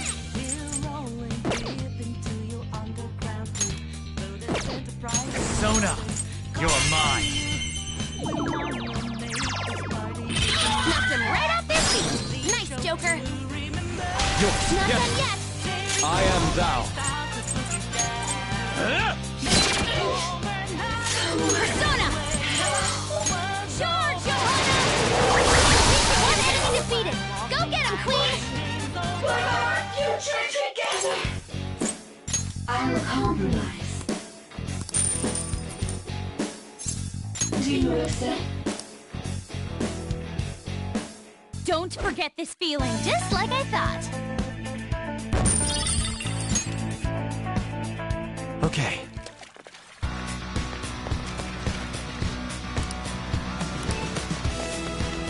[SPEAKER 7] Sona, you're mine.
[SPEAKER 21] Knocked him right off their feet. Nice, Joker.
[SPEAKER 7] Yours.
[SPEAKER 21] Not
[SPEAKER 7] Yes.
[SPEAKER 21] done yet.
[SPEAKER 3] I am thou.
[SPEAKER 21] Persona! Charge, Johanna! One enemy defeated. Go get him, Queen!
[SPEAKER 13] For our future together! I'll compromise. Do you accept?
[SPEAKER 21] Don't forget this feeling, just like I thought.
[SPEAKER 2] Okay.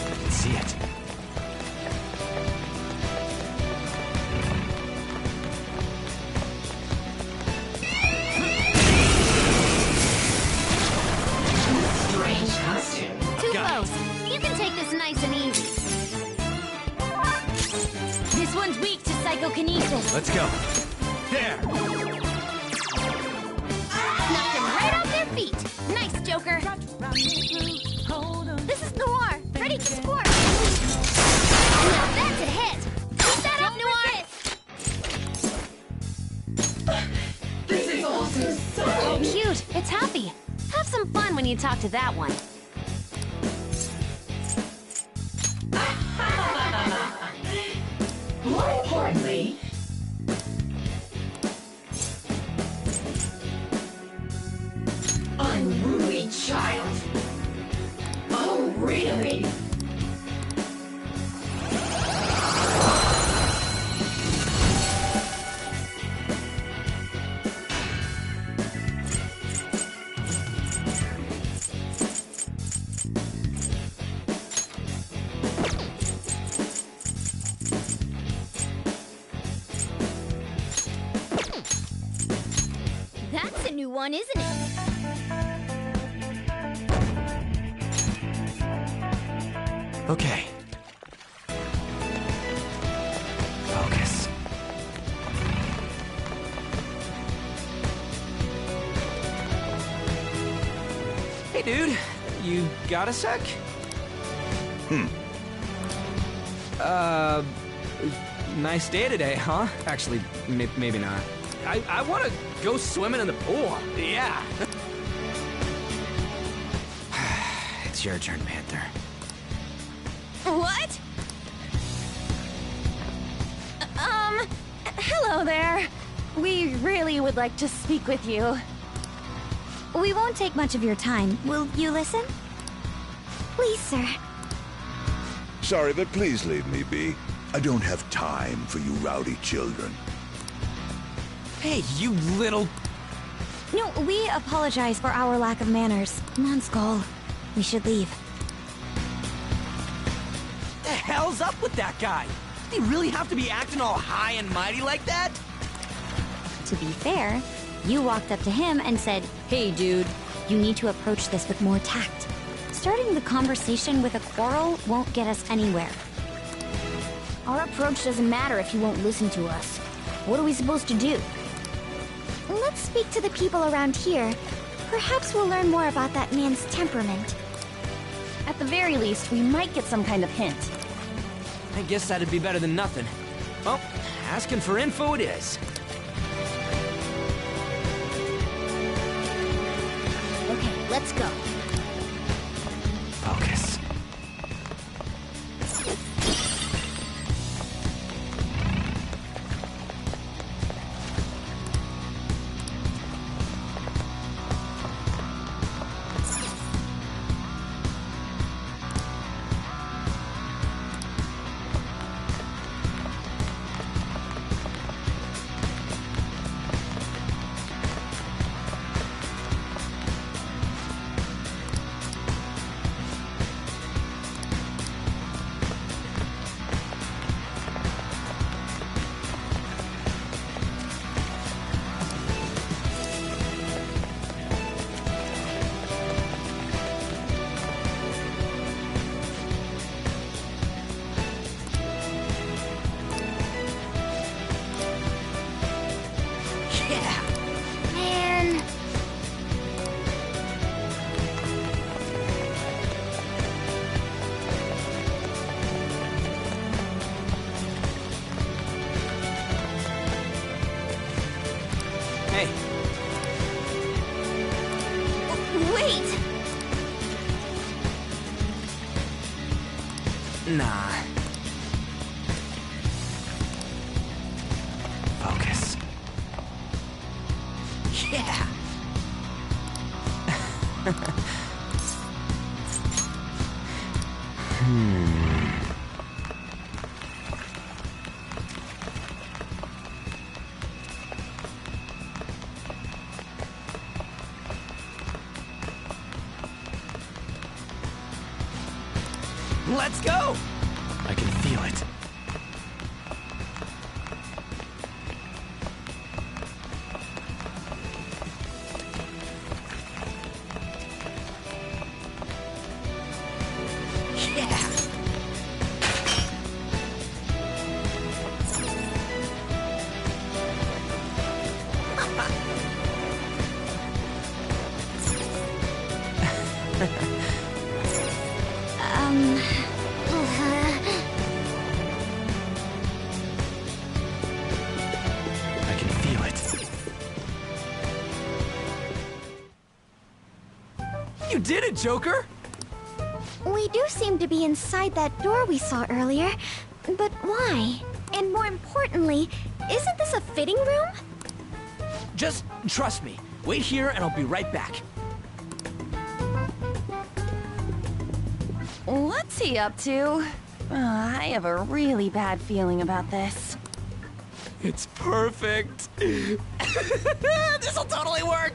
[SPEAKER 2] I can see it.
[SPEAKER 13] Strange costume.
[SPEAKER 21] Too close. You can take this nice and easy. This one's weak to psychokinesis.
[SPEAKER 2] Let's go.
[SPEAKER 7] There!
[SPEAKER 21] Knocked him right off their feet. Nice, Joker. This is Noir. Ready to score. Now that's a hit. Keep that up, Noir.
[SPEAKER 13] This is also so
[SPEAKER 21] Oh, cute. It's happy. Have some fun when you talk to that one.
[SPEAKER 13] More importantly, unruly child. Oh, really?
[SPEAKER 21] That's a new one, isn't it?
[SPEAKER 2] Okay. Focus.
[SPEAKER 14] Hey, dude. You got a sec? Nice day today, huh? Actually, maybe not. I want to go swimming in the pool. Yeah.
[SPEAKER 2] It's your turn, Panther.
[SPEAKER 1] What? Hello there. We really would like to speak with you.
[SPEAKER 18] We won't take much of your time. Will you listen? Please, sir.
[SPEAKER 12] Sorry, but please leave me be. I don't have time for you rowdy children.
[SPEAKER 14] Hey, you little...
[SPEAKER 18] No, we apologize for our lack of manners. Nunskull, we should leave.
[SPEAKER 14] What the hell's up with that guy? Did he really have to be acting all high and mighty like that?
[SPEAKER 18] To be fair, you walked up to him and said, "Hey, dude, you need to approach this with more tact. Starting the conversation with a quarrel won't get us anywhere."
[SPEAKER 21] Our approach doesn't matter if you won't listen to us. What are we supposed to do?
[SPEAKER 18] Let's speak to the people around here. Perhaps we'll learn more about that man's temperament.
[SPEAKER 1] At the very least, we might get some kind of hint.
[SPEAKER 14] I guess that'd be better than nothing. Well, asking for info it is.
[SPEAKER 21] Okay, let's go.
[SPEAKER 2] Focus. Focus.
[SPEAKER 14] Yeah! Let's go!
[SPEAKER 2] I can feel it. I can feel it.
[SPEAKER 14] You did it, Joker!
[SPEAKER 18] We do seem to be inside that door we saw earlier, but why? And more importantly, isn't this a fitting room?
[SPEAKER 14] Just trust me. Wait here and I'll be right back.
[SPEAKER 1] What's he up to? I have a really bad feeling about this.
[SPEAKER 14] It's perfect. This'll totally work!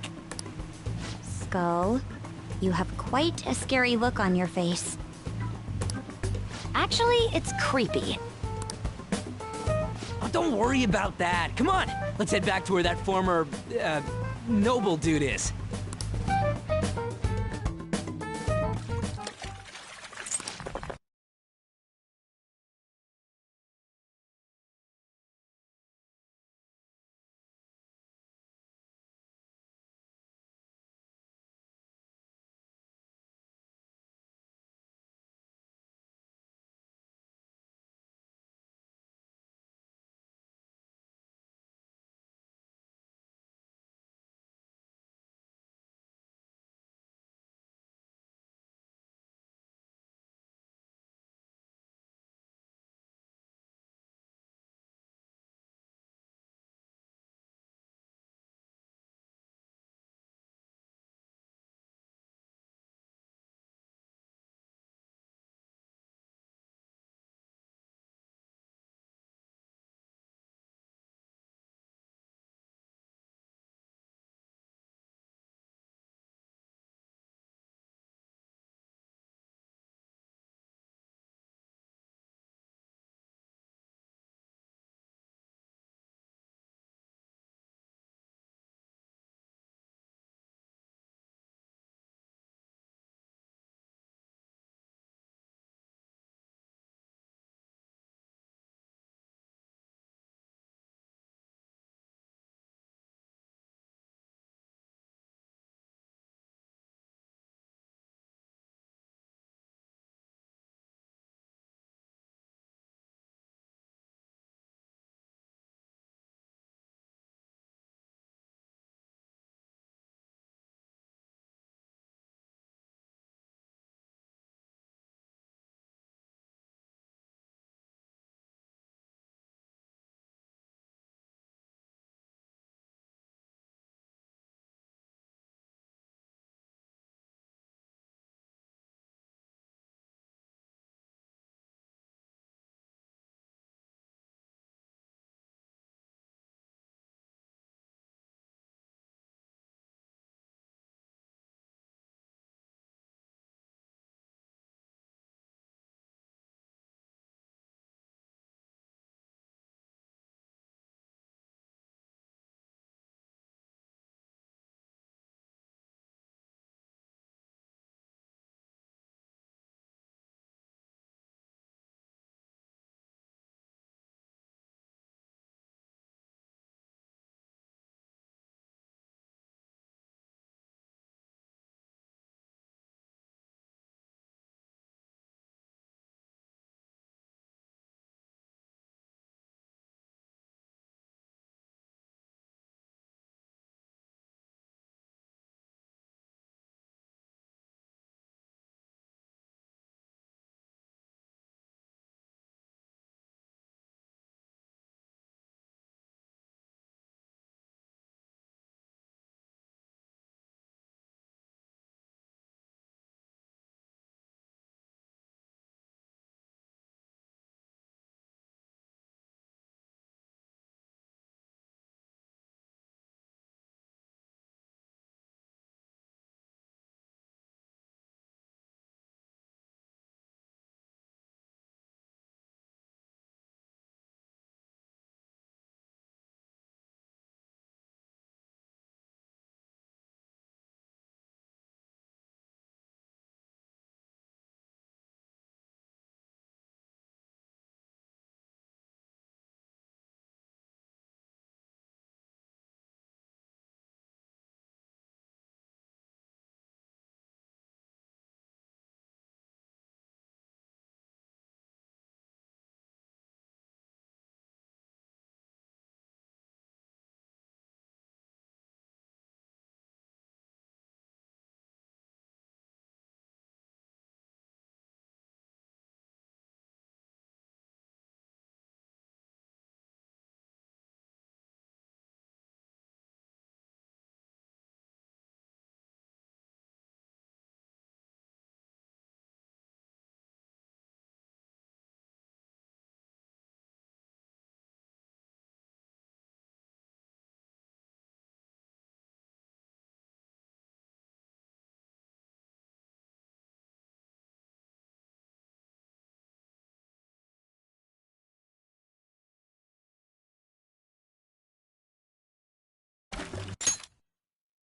[SPEAKER 21] Skull, you have quite a scary look on your face. Actually, it's creepy.
[SPEAKER 14] Oh, don't worry about that. Come on, let's head back to where that former, noble dude is.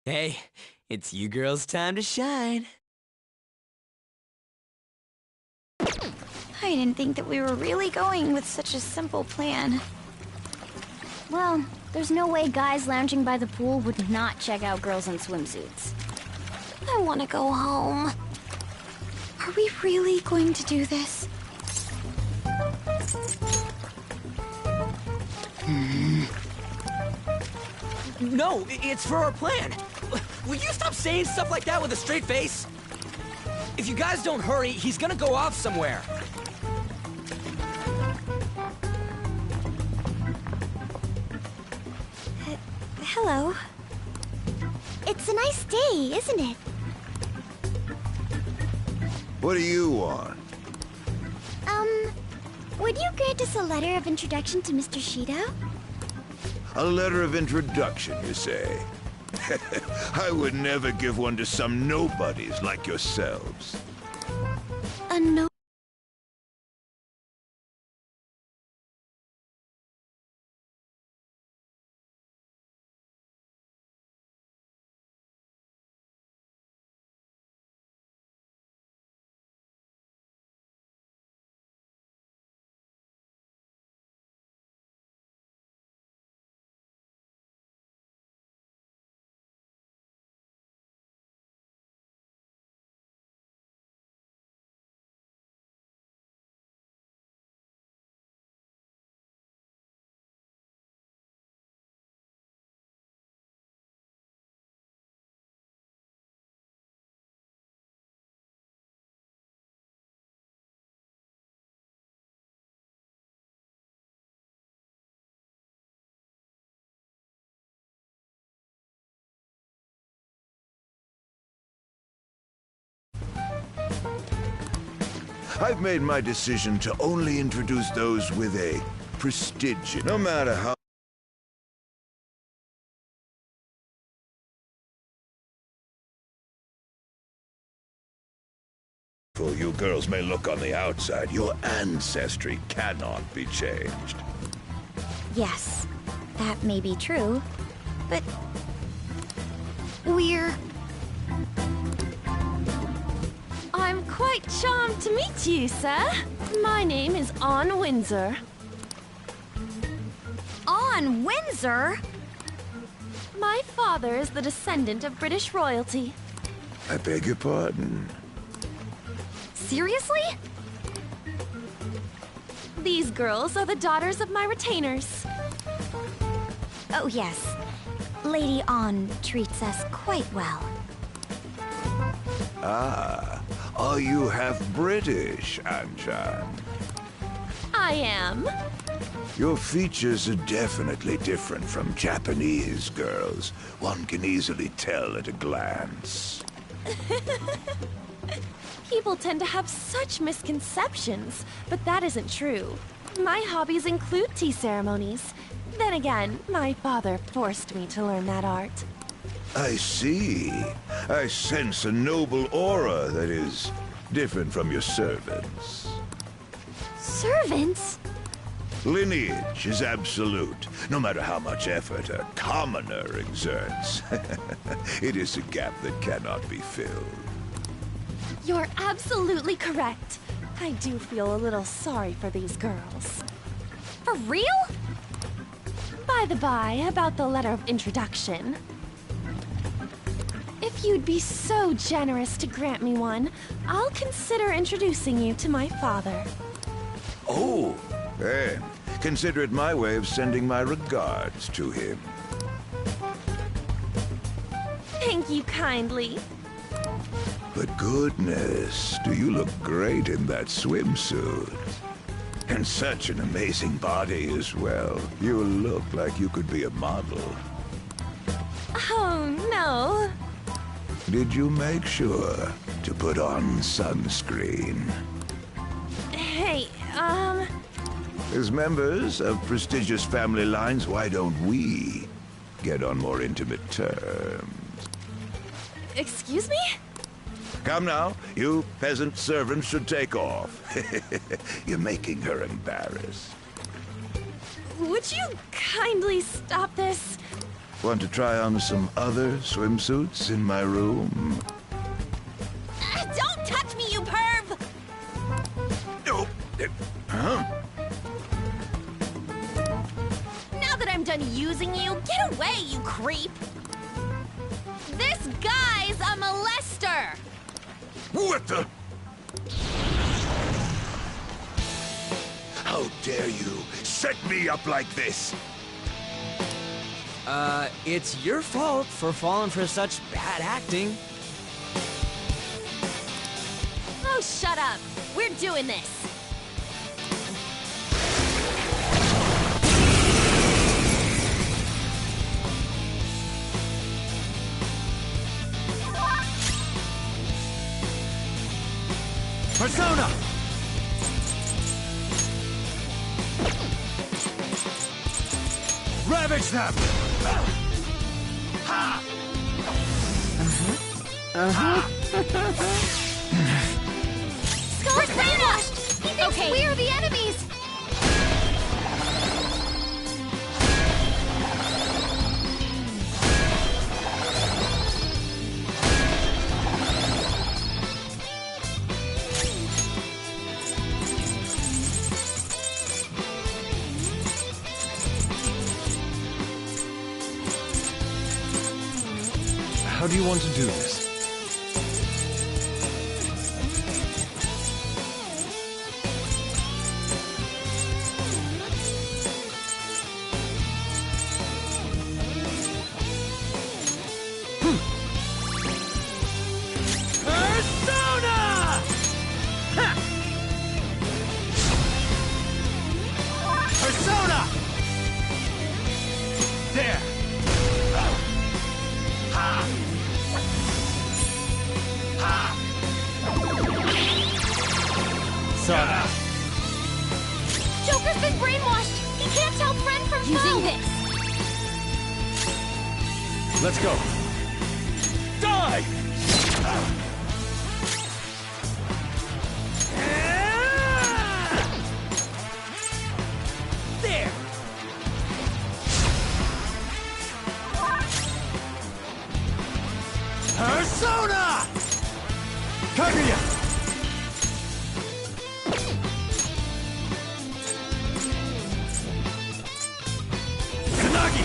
[SPEAKER 14] Hey, it's you girls' time to shine.
[SPEAKER 21] I didn't think that we were really going with such a simple plan. Well, there's no way guys lounging by the pool would not check out girls in swimsuits. I want to go home. Are we really going to do this?
[SPEAKER 14] No, it's for our plan. Will you stop saying stuff like that with a straight face? If you guys don't hurry, he's gonna go off somewhere.
[SPEAKER 18] Hello. It's a nice day, isn't it?
[SPEAKER 12] What do you want?
[SPEAKER 18] Would you grant us a letter of introduction to Mr. Shido?
[SPEAKER 12] A letter of introduction, you say? I would never give one to some nobodies like yourselves.
[SPEAKER 18] A no...
[SPEAKER 12] I've made my decision to only introduce those with a prestige, no matter how... you girls may look on the outside, your ancestry cannot be changed.
[SPEAKER 21] Yes, that may be true, but we're...
[SPEAKER 1] I'm quite charmed to meet you, sir. My name is Anne Windsor.
[SPEAKER 21] Anne Windsor?
[SPEAKER 1] My father is the descendant of British royalty.
[SPEAKER 12] I beg your pardon.
[SPEAKER 21] Seriously?
[SPEAKER 1] These girls are the daughters of my retainers.
[SPEAKER 21] Oh, yes. Lady Anne treats us quite well.
[SPEAKER 12] Ah, are you half British, Anchan?
[SPEAKER 1] I am.
[SPEAKER 12] Your features are definitely different from Japanese girls. One can easily tell at a glance.
[SPEAKER 1] People tend to have such misconceptions, but that isn't true. My hobbies include tea ceremonies. Then again, my father forced me to learn that art.
[SPEAKER 12] I see. I sense a noble aura that is different from your servants.
[SPEAKER 21] Servants?
[SPEAKER 12] Lineage is absolute, no matter how much effort a commoner exerts. It is a gap that cannot be filled.
[SPEAKER 1] You're absolutely correct. I do feel a little sorry for these girls.
[SPEAKER 21] For real?
[SPEAKER 1] By the by, about the letter of introduction. If you'd be so generous to grant me one, I'll consider introducing you to my father.
[SPEAKER 12] Oh, then consider it my way of sending my regards to him.
[SPEAKER 1] Thank you kindly.
[SPEAKER 12] But goodness, do you look great in that swimsuit. And such an amazing body as well. You look like you could be a model.
[SPEAKER 1] Oh, no.
[SPEAKER 12] Did you make sure to put on sunscreen?
[SPEAKER 1] Hey,
[SPEAKER 12] As members of prestigious family lines, why don't we get on more intimate terms?
[SPEAKER 1] Excuse me?
[SPEAKER 12] Come now, you peasant servants should take off. You're making her embarrassed.
[SPEAKER 1] Would you kindly stop this?
[SPEAKER 12] Want to try on some other swimsuits in my room?
[SPEAKER 1] Don't touch me, you perv!
[SPEAKER 12] Oh, huh?
[SPEAKER 1] Now that I'm done using you, get away, you creep! This guy's a molester!
[SPEAKER 12] What the? How dare you set me up like this?
[SPEAKER 14] It's your fault for falling for such bad acting.
[SPEAKER 1] Oh, shut up! We're doing this!
[SPEAKER 7] Persona! Ravage them!
[SPEAKER 5] Skull's brainwashed! He thinks we're the enemies!
[SPEAKER 3] How do you want to do this?
[SPEAKER 7] Persona! Ha! Persona! There! Ha! Ha! Persona!
[SPEAKER 5] Joker's been brainwashed! He can't tell friend from foe!
[SPEAKER 1] Using this!
[SPEAKER 3] Let's go.
[SPEAKER 7] Die! There! Persona! Kaguya! Tsunagi!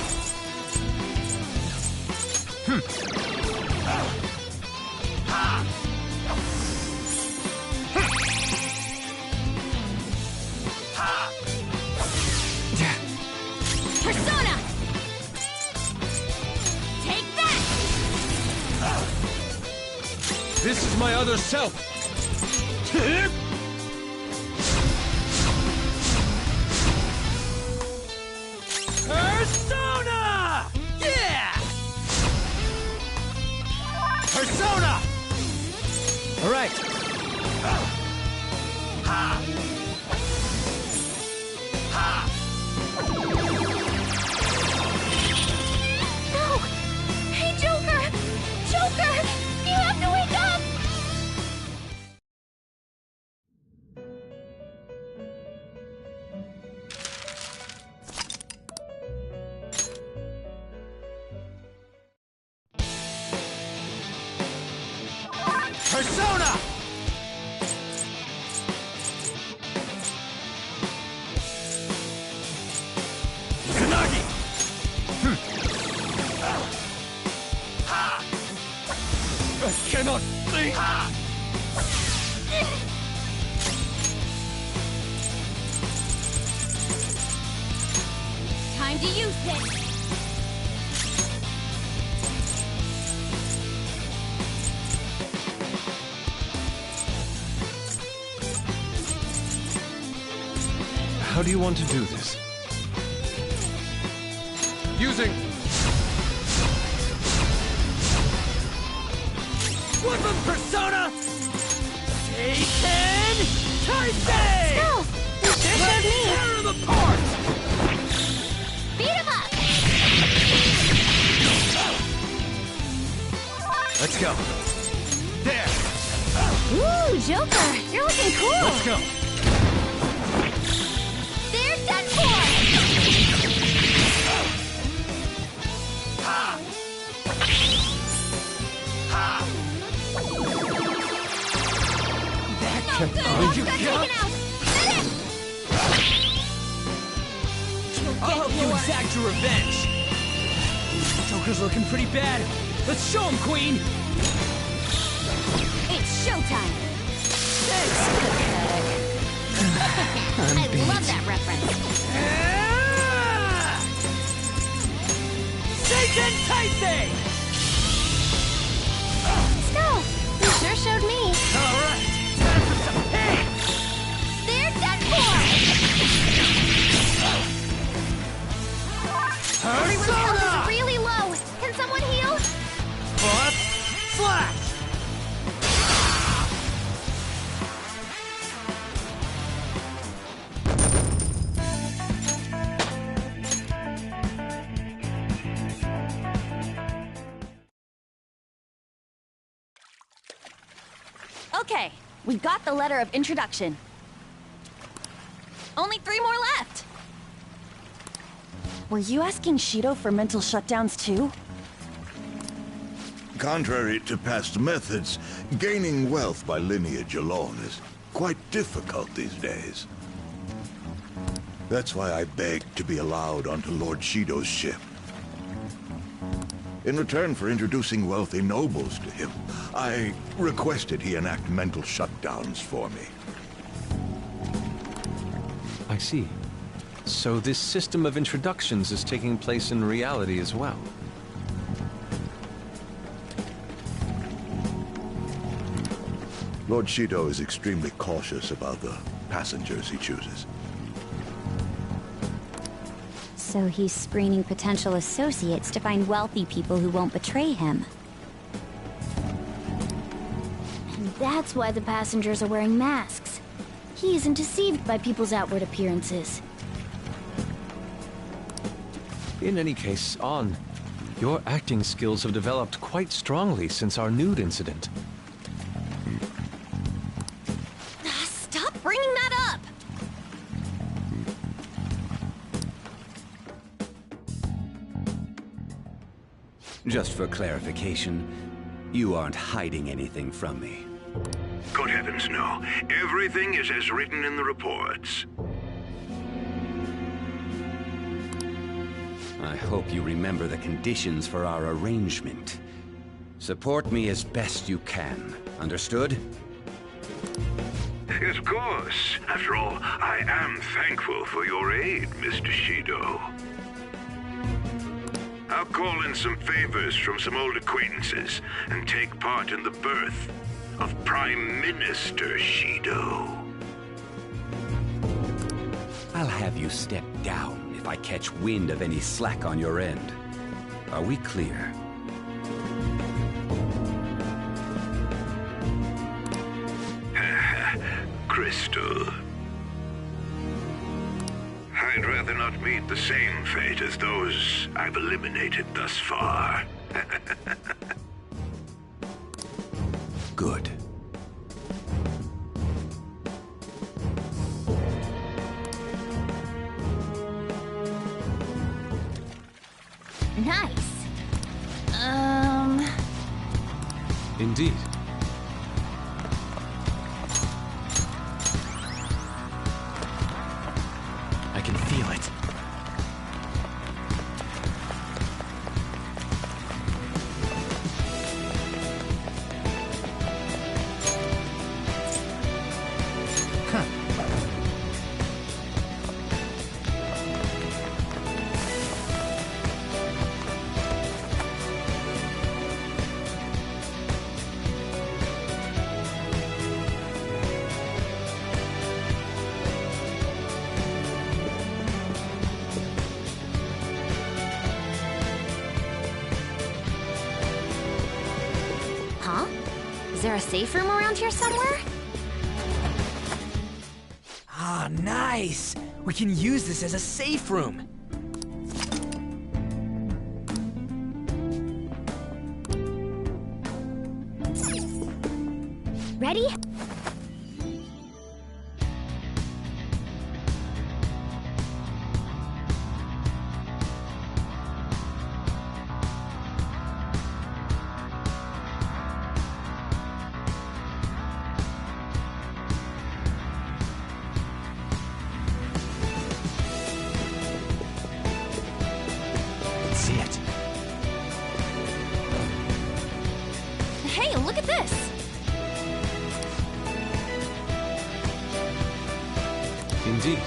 [SPEAKER 1] Persona! Take that!
[SPEAKER 3] This is my other self.
[SPEAKER 7] Persona! Yeah! Persona!
[SPEAKER 14] All right.
[SPEAKER 5] No! Hey, Joker! Joker! You have to wake up!
[SPEAKER 7] Persona! Tsunagi! I cannot think!
[SPEAKER 1] Time to use this!
[SPEAKER 3] How do you want to do this? Using...
[SPEAKER 7] Weapon Persona! Taken! Taisei!
[SPEAKER 5] No!
[SPEAKER 7] Let's tear them apart!
[SPEAKER 5] Beat him up!
[SPEAKER 7] Let's go. There!
[SPEAKER 5] Ooh, Joker! You're looking cool!
[SPEAKER 7] Let's go.
[SPEAKER 5] There's Deadpool!
[SPEAKER 14] I'll help you exact your revenge. Joker's looking pretty bad. Let's show him, Queen!
[SPEAKER 21] It's showtime!
[SPEAKER 5] I love that reference.
[SPEAKER 7] Satan Taisei!
[SPEAKER 5] Stealth! You sure showed me.
[SPEAKER 7] Alright, time for some pain!
[SPEAKER 5] They're done for! Everyone's health is really low. Can someone heal?
[SPEAKER 7] What? Slash!
[SPEAKER 1] Okay, we've got the letter of introduction. Only 3 more left! Were you asking Shido for mental shutdowns too?
[SPEAKER 12] Contrary to past methods, gaining wealth by lineage alone is quite difficult these days. That's why I begged to be allowed onto Lord Shido's ship. In return for introducing wealthy nobles to him, I requested he enact mental shutdowns for me.
[SPEAKER 3] I see. So this system of introductions is taking place in reality as well.
[SPEAKER 12] Lord Shido is extremely cautious about the passengers he chooses.
[SPEAKER 21] So he's screening potential associates to find wealthy people who won't betray him. And that's why the passengers are wearing masks. He isn't deceived by people's outward appearances.
[SPEAKER 3] In any case, On, your acting skills have developed quite strongly since our nude incident.
[SPEAKER 1] Stop bringing that up!
[SPEAKER 9] Just for clarification, you aren't hiding anything from me.
[SPEAKER 15] Good heavens, no. Everything is as written in the reports.
[SPEAKER 9] I hope you remember the conditions for our arrangement. Support me as best you can. Understood?
[SPEAKER 15] Yes, of course. After all, I am thankful for your aid, Mr. Shido. I'll call in some favors from some old acquaintances and take part in the birth of Prime Minister Shido.
[SPEAKER 9] I'll have you step down if I catch wind of any slack on your end. Are we clear?
[SPEAKER 15] Crystal. I'd rather not meet the same fate as those I've eliminated thus far.
[SPEAKER 9] Good.
[SPEAKER 21] Nice.
[SPEAKER 3] Indeed.
[SPEAKER 2] I can feel it.
[SPEAKER 5] Huh? Is there a safe room around here somewhere?
[SPEAKER 14] Ah, nice! We can use this as a safe room.
[SPEAKER 21] Ready?
[SPEAKER 2] see it.
[SPEAKER 20] Hey, look at this!
[SPEAKER 3] Indeed.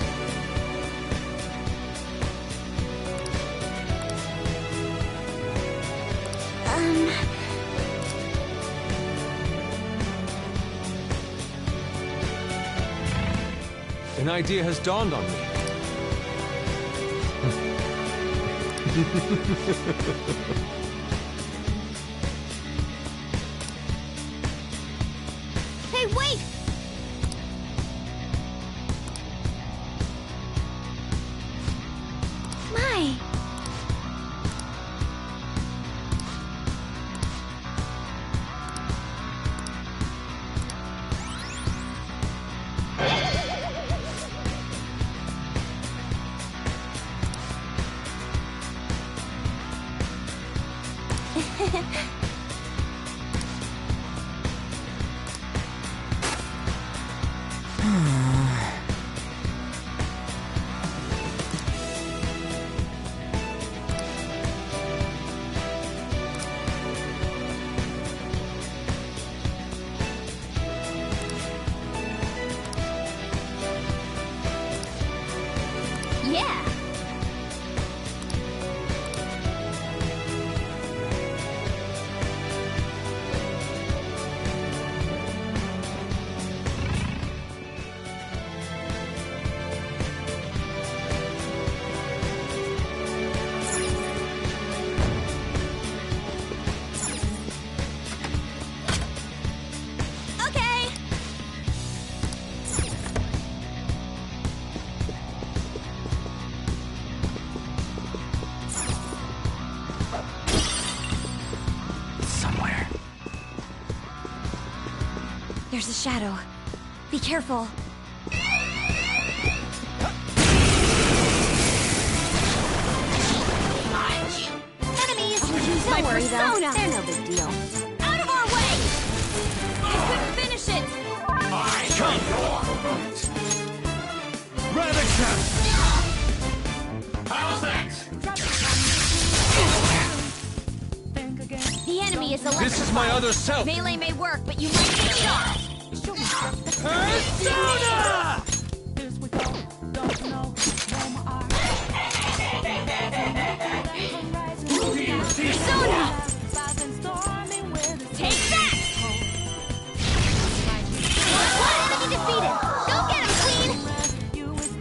[SPEAKER 3] An idea has dawned on me.
[SPEAKER 18] Hey, wait! My.
[SPEAKER 20] Yeah! Okay!
[SPEAKER 2] Somewhere.
[SPEAKER 21] There's a shadow. Be careful.
[SPEAKER 18] Enemies!
[SPEAKER 21] Don't worry though,
[SPEAKER 20] persona.
[SPEAKER 21] they're no big deal.
[SPEAKER 20] Out of our way! I couldn't finish it!
[SPEAKER 7] Ravage them!
[SPEAKER 2] How's that?
[SPEAKER 20] The enemy is electrified.
[SPEAKER 3] This is my other self!
[SPEAKER 20] Melee may work, but you might get shot!
[SPEAKER 7] Persona!
[SPEAKER 20] Persona! Take that!
[SPEAKER 18] One enemy defeated! Go get him, Queen!
[SPEAKER 20] Use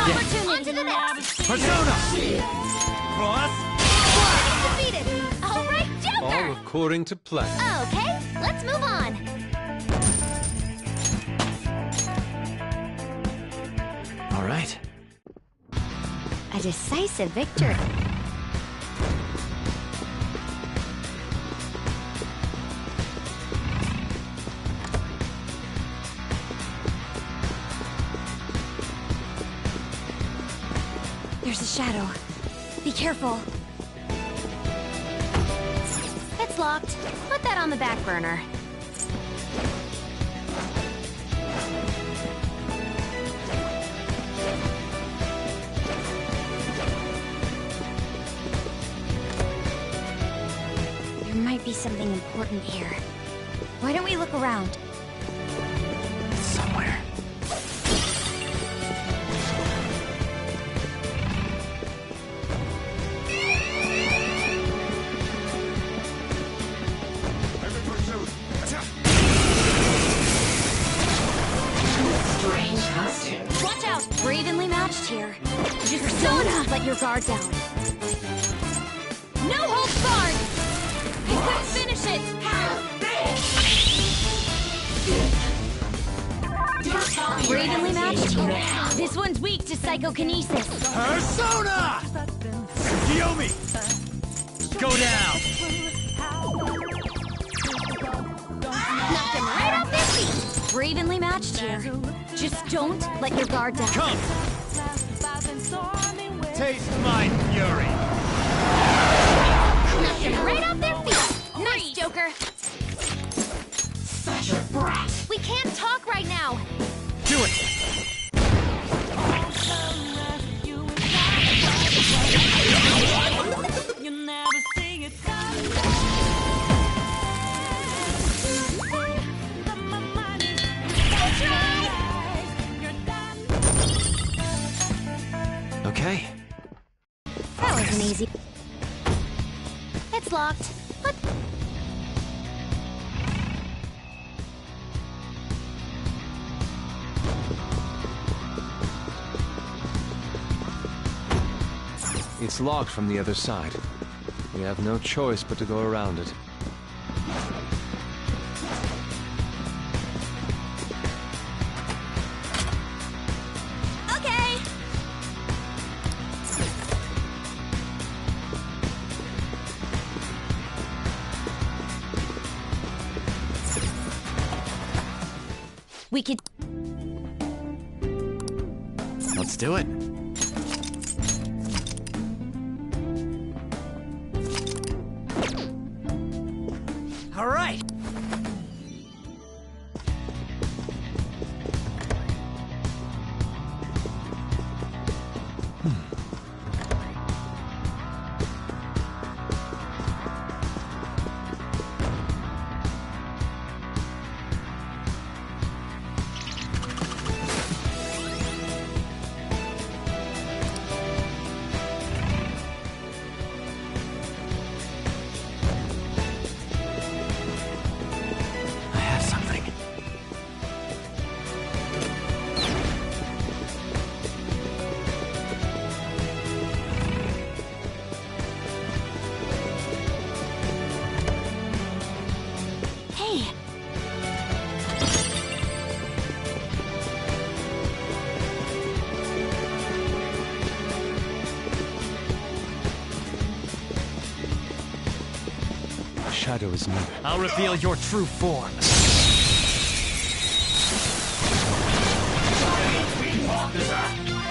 [SPEAKER 20] opportunity!
[SPEAKER 18] On to the next!
[SPEAKER 7] Persona! Cross!
[SPEAKER 18] Defeated! All right,
[SPEAKER 3] All
[SPEAKER 18] Joker!
[SPEAKER 3] according to plan.
[SPEAKER 18] Okay, let's move on.
[SPEAKER 2] All right.
[SPEAKER 21] A decisive victory. There's a shadow. Be careful.
[SPEAKER 5] It's locked. Put that on the back burner.
[SPEAKER 21] There might be something important here. Why don't we look around?
[SPEAKER 2] Somewhere.
[SPEAKER 20] Strange costume.
[SPEAKER 21] Watch out! We're evenly matched here. Just don't let your guard down.
[SPEAKER 20] No holds barred! I couldn't finish it!
[SPEAKER 21] We're evenly matched here. This one's weak to psychokinesis.
[SPEAKER 7] Persona! Kiyomi! Go down!
[SPEAKER 21] Knocked him right off their feet. We're evenly matched here. Just don't let your guard down.
[SPEAKER 7] Come! Taste my fury!
[SPEAKER 5] Knocked him right off their feet. Nice, Joker.
[SPEAKER 20] Such a brat!
[SPEAKER 5] We can't talk right now.
[SPEAKER 7] Do it!
[SPEAKER 2] Okay.
[SPEAKER 18] That wasn't easy. It's locked. What?
[SPEAKER 3] It's locked from the other side. We have no choice but to go around it.
[SPEAKER 1] Okay.
[SPEAKER 21] We could...
[SPEAKER 2] Let's do it.
[SPEAKER 14] All right.
[SPEAKER 2] I have something.
[SPEAKER 21] Hey!
[SPEAKER 3] Shadow is near.
[SPEAKER 7] I'll reveal your true form.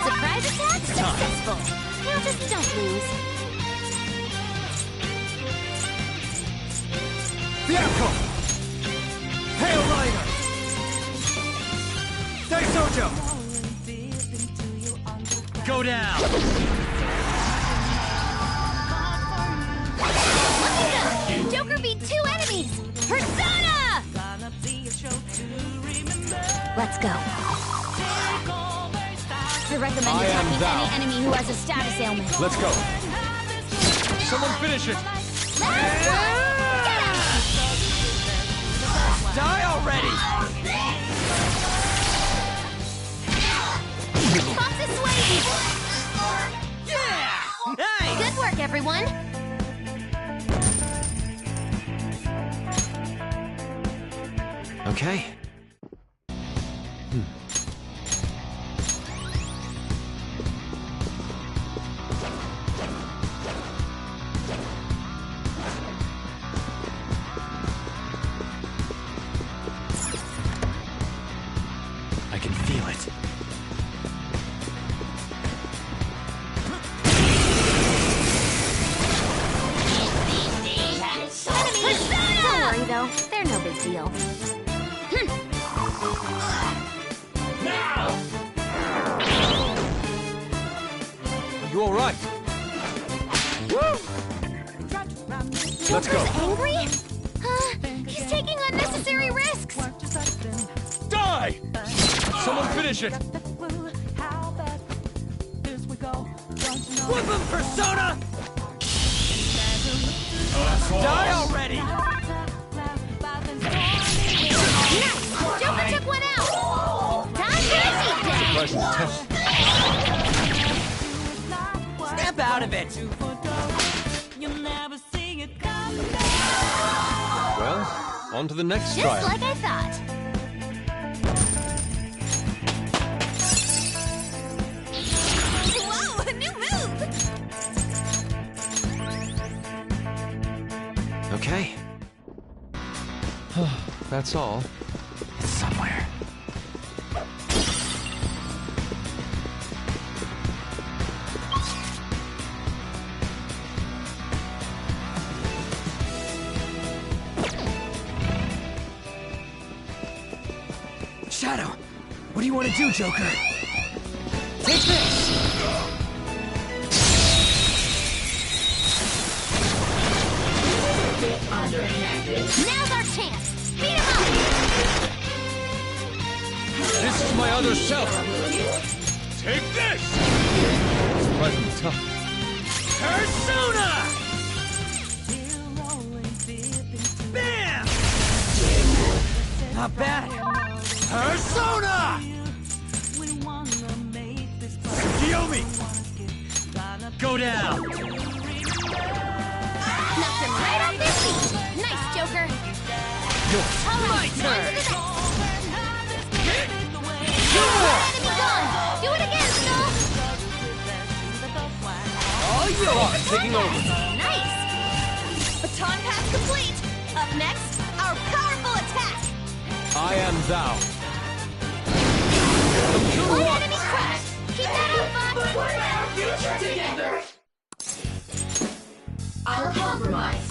[SPEAKER 18] Surprise attack successful. Now just don't lose.
[SPEAKER 7] Fiaco! Hail Rider! Stay Sojo! Go down!
[SPEAKER 18] Joker beat 2 enemies! Persona! Let's go. I recommend attacking any enemy who has a status ailment.
[SPEAKER 3] Let's go.
[SPEAKER 7] Someone finish it!
[SPEAKER 14] Die already!
[SPEAKER 18] Fox is swaying!
[SPEAKER 14] Yeah! Nice!
[SPEAKER 18] Good work, everyone!
[SPEAKER 2] Okay. I can feel it.
[SPEAKER 18] Don't worry, though. They're no big deal.
[SPEAKER 3] You all right? Let's go.
[SPEAKER 18] Angry? He's taking unnecessary risks.
[SPEAKER 7] Die! Someone finish it!
[SPEAKER 14] Whoop him, Persona! Die already!
[SPEAKER 18] Nice! Joker took one out! Time for a takedown!
[SPEAKER 14] Snap out of it!
[SPEAKER 3] Well, on to the next
[SPEAKER 18] Just
[SPEAKER 3] trial.
[SPEAKER 18] like I thought. Whoa, a new move!
[SPEAKER 2] Okay.
[SPEAKER 3] That's all.
[SPEAKER 2] It's somewhere.
[SPEAKER 14] Shadow, what do you want to do, Joker? Take this!
[SPEAKER 18] Now's our chance! Beat him up!
[SPEAKER 3] This is my other self.
[SPEAKER 7] Take this! tough. Persona! Bam! Not bad. Persona! Kiyomi! Go down!
[SPEAKER 20] Knocked him right off their feet. Nice, Joker.
[SPEAKER 7] My turn!
[SPEAKER 20] Enemy gone. Do it again, Skull.
[SPEAKER 7] All yours! Taking over.
[SPEAKER 1] Nice! Baton pass complete! Up next, our powerful attack!
[SPEAKER 3] I am thou.
[SPEAKER 20] One enemy crushed. Keep that up, Fox.
[SPEAKER 16] I'll compromise.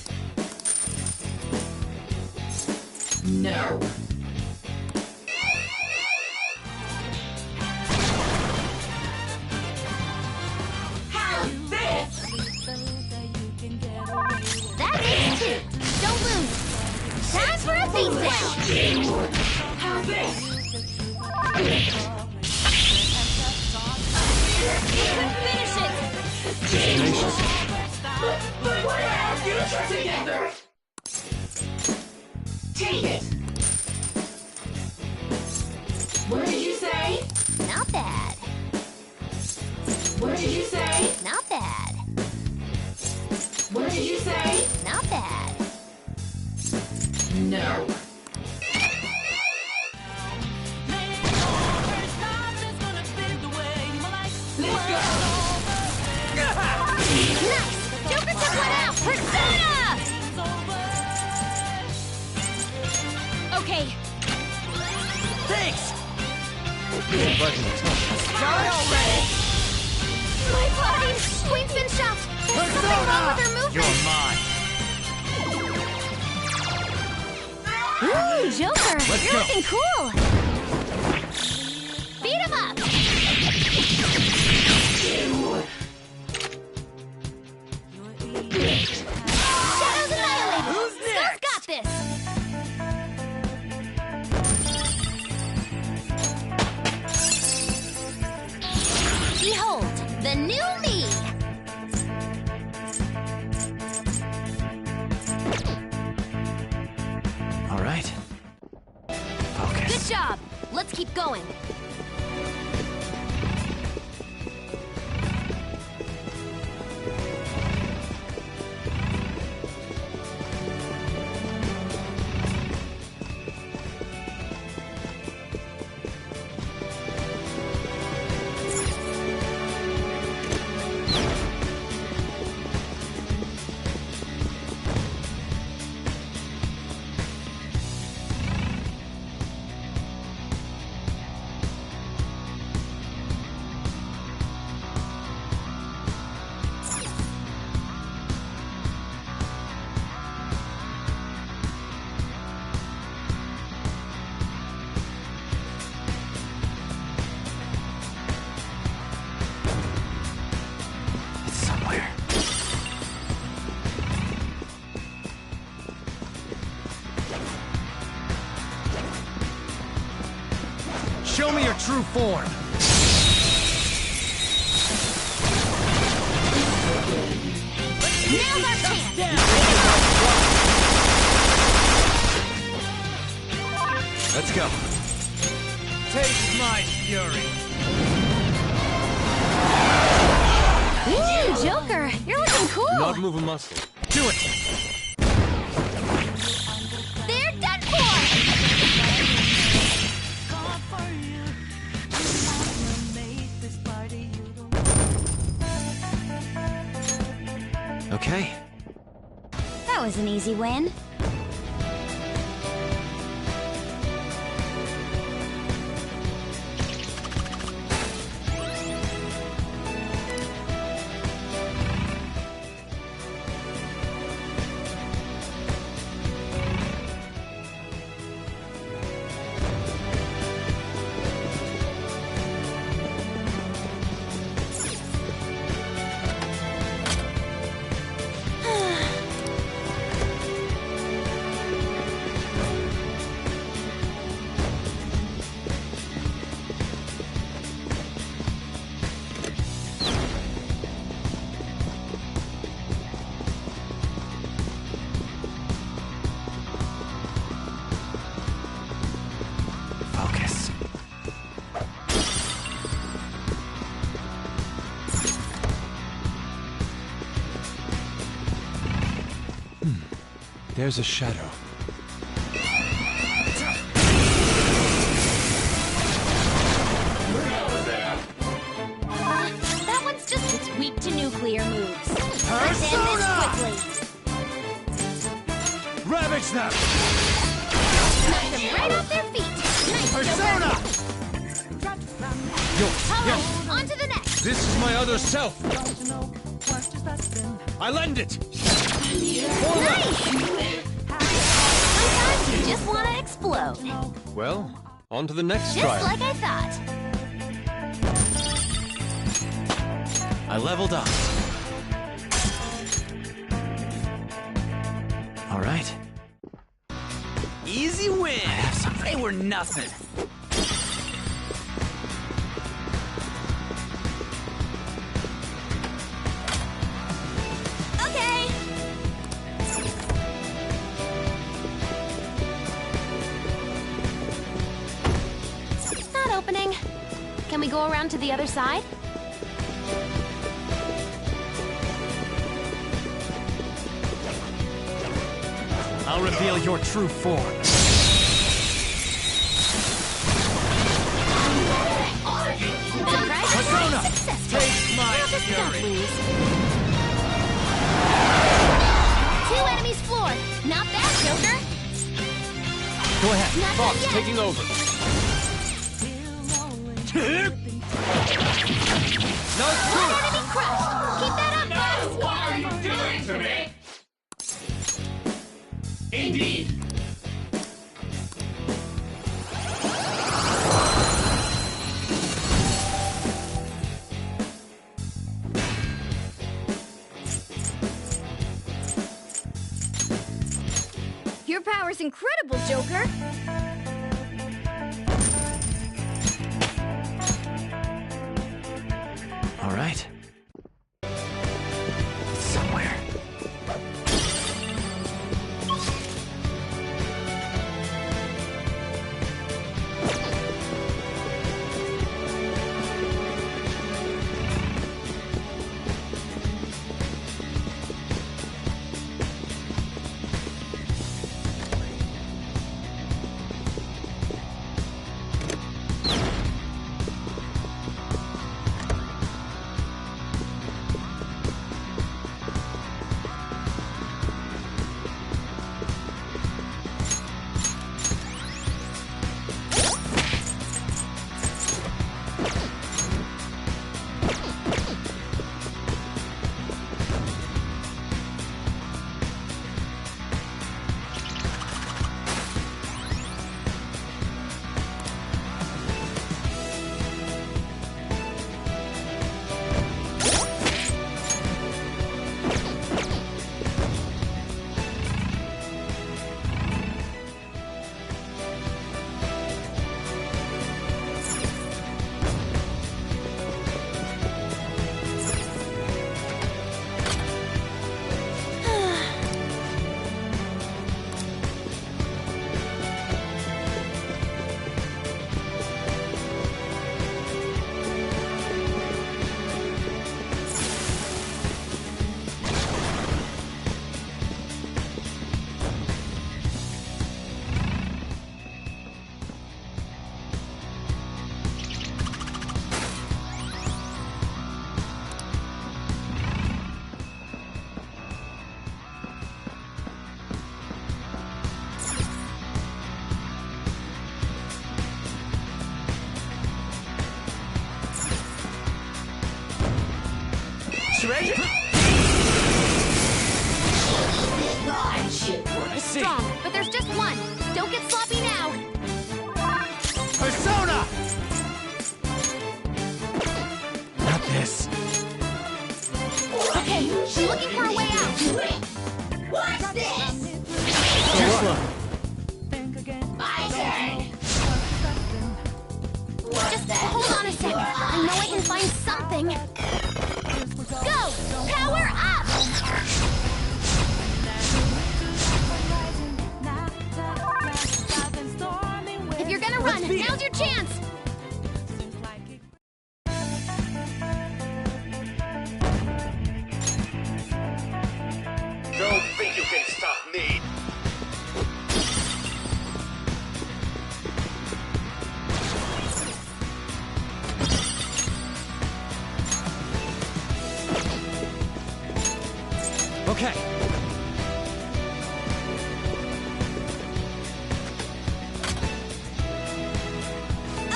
[SPEAKER 16] No. How's this?
[SPEAKER 20] That's it, too. Don't lose. Time for a beatdown.
[SPEAKER 16] How's this?
[SPEAKER 20] Finish it.
[SPEAKER 16] But we're our future together. Take it. What did you say?
[SPEAKER 20] Not bad.
[SPEAKER 16] What did you say?
[SPEAKER 20] Not bad.
[SPEAKER 16] What did you say?
[SPEAKER 20] Not bad.
[SPEAKER 16] No. Let's go.
[SPEAKER 20] Nice! Joker took one out! Persona! Okay.
[SPEAKER 7] Thanks!
[SPEAKER 20] Die already! My body! Queen's been shocked! There's something wrong with her movement!
[SPEAKER 7] You're mine!
[SPEAKER 20] Ooh, Joker!
[SPEAKER 7] Let's
[SPEAKER 20] You're
[SPEAKER 7] go.
[SPEAKER 20] looking cool! Beat him up! Shadows annihilated!
[SPEAKER 7] Who's
[SPEAKER 20] Skull's
[SPEAKER 7] next?
[SPEAKER 20] got this! Behold, the new me!
[SPEAKER 2] All right. Focus.
[SPEAKER 20] Good job! Let's keep going.
[SPEAKER 2] It's somewhere.
[SPEAKER 7] Show me your true form!
[SPEAKER 20] Now's our chance!
[SPEAKER 7] Let's go. Taste my fury.
[SPEAKER 20] Ooh, Joker! You're looking cool!
[SPEAKER 3] Not move a muscle.
[SPEAKER 7] Do it!
[SPEAKER 20] They're done for!
[SPEAKER 2] Okay.
[SPEAKER 21] That was an easy win.
[SPEAKER 3] There's a shadow.
[SPEAKER 21] That one's just it's weak to nuclear moves. Let's end this quickly.
[SPEAKER 7] Ravage them!
[SPEAKER 21] Knock them right off their feet. Nice,
[SPEAKER 7] Persona! Yo,
[SPEAKER 21] Alright, on to the next.
[SPEAKER 7] this is my other self. I lend it.
[SPEAKER 21] Nice! Sometimes you just want to explode.
[SPEAKER 3] Well, on to the next
[SPEAKER 21] Just
[SPEAKER 3] trial.
[SPEAKER 21] like I thought.
[SPEAKER 2] I leveled up. All right.
[SPEAKER 14] Easy win! They were nothing.
[SPEAKER 21] Okay. Not opening. Can we go around to the other side?
[SPEAKER 7] I'll reveal your true form.
[SPEAKER 21] Persona!
[SPEAKER 7] Taste my fury!
[SPEAKER 21] Two enemies floored. Not bad, Joker.
[SPEAKER 3] Go ahead.
[SPEAKER 21] Not
[SPEAKER 3] Fox,
[SPEAKER 21] done yet.
[SPEAKER 3] taking over.
[SPEAKER 21] One enemy crushed. Keep that up, boss.
[SPEAKER 16] What are you doing to me? Indeed.
[SPEAKER 21] Your power's incredible, Joker.
[SPEAKER 2] All right. Somewhere.
[SPEAKER 14] Treasure?
[SPEAKER 21] It's strong, but there's just one. Don't get sloppy now.
[SPEAKER 7] Persona!
[SPEAKER 2] Not this.
[SPEAKER 21] Okay, I'm looking for a way out.
[SPEAKER 16] What's this?
[SPEAKER 7] Just look.
[SPEAKER 16] My turn.
[SPEAKER 21] Just hold on a sec. I know I can find something. Go! Power up! If you're gonna run, now's your chance!
[SPEAKER 10] Don't think you can stop me.
[SPEAKER 7] Okay.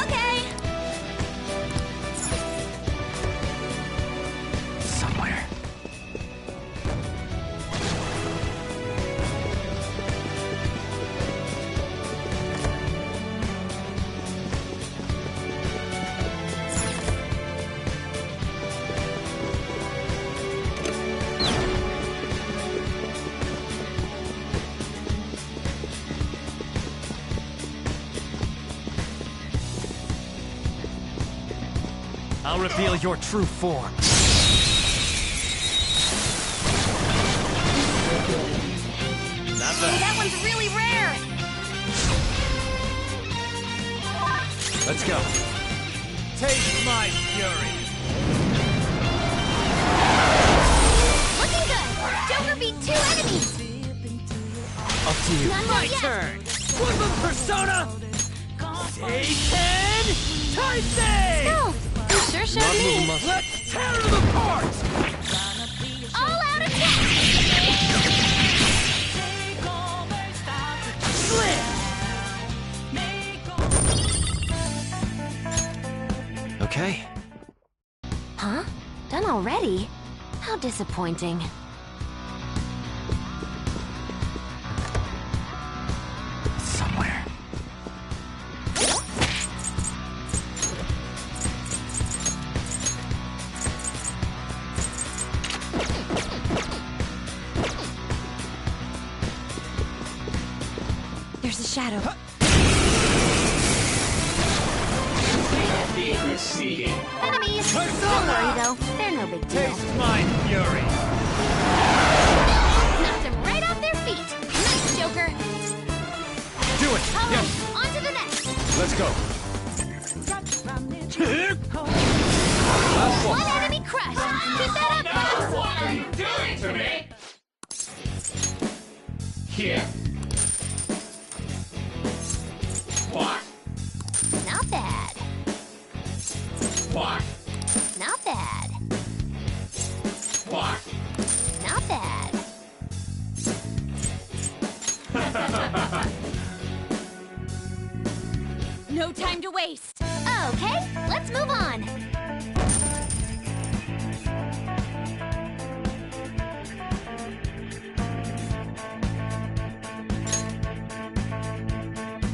[SPEAKER 1] Okay.
[SPEAKER 2] Somewhere.
[SPEAKER 7] I'll reveal your true form. Not bad.
[SPEAKER 20] That one's really rare.
[SPEAKER 7] Let's go. Taste my fury.
[SPEAKER 20] Looking good. Joker beat 2 enemies.
[SPEAKER 7] Up to you.
[SPEAKER 20] None
[SPEAKER 7] My
[SPEAKER 20] yet.
[SPEAKER 7] turn. Woodman Persona. Satan Tyson.
[SPEAKER 20] No, you sure showed me.
[SPEAKER 7] Let's tear them apart.
[SPEAKER 20] All out attack.
[SPEAKER 2] Okay.
[SPEAKER 5] Huh? Done already? How disappointing.
[SPEAKER 2] Somewhere.
[SPEAKER 5] There's a shadow. Enemies! Don't worry though, they're no big deal.
[SPEAKER 7] Taste my fury.
[SPEAKER 20] Knocked them right off their feet. Nice, Joker.
[SPEAKER 7] Do it.
[SPEAKER 20] Hollow,
[SPEAKER 7] Yes.
[SPEAKER 20] on to the next.
[SPEAKER 7] Let's go.
[SPEAKER 20] One enemy crushed. Keep that up, folks.
[SPEAKER 16] What are you doing to me? Here. What?
[SPEAKER 20] Not bad.
[SPEAKER 16] What?
[SPEAKER 20] Not bad.
[SPEAKER 16] What?
[SPEAKER 20] Not bad.
[SPEAKER 1] No time to waste.
[SPEAKER 20] Okay, let's move on.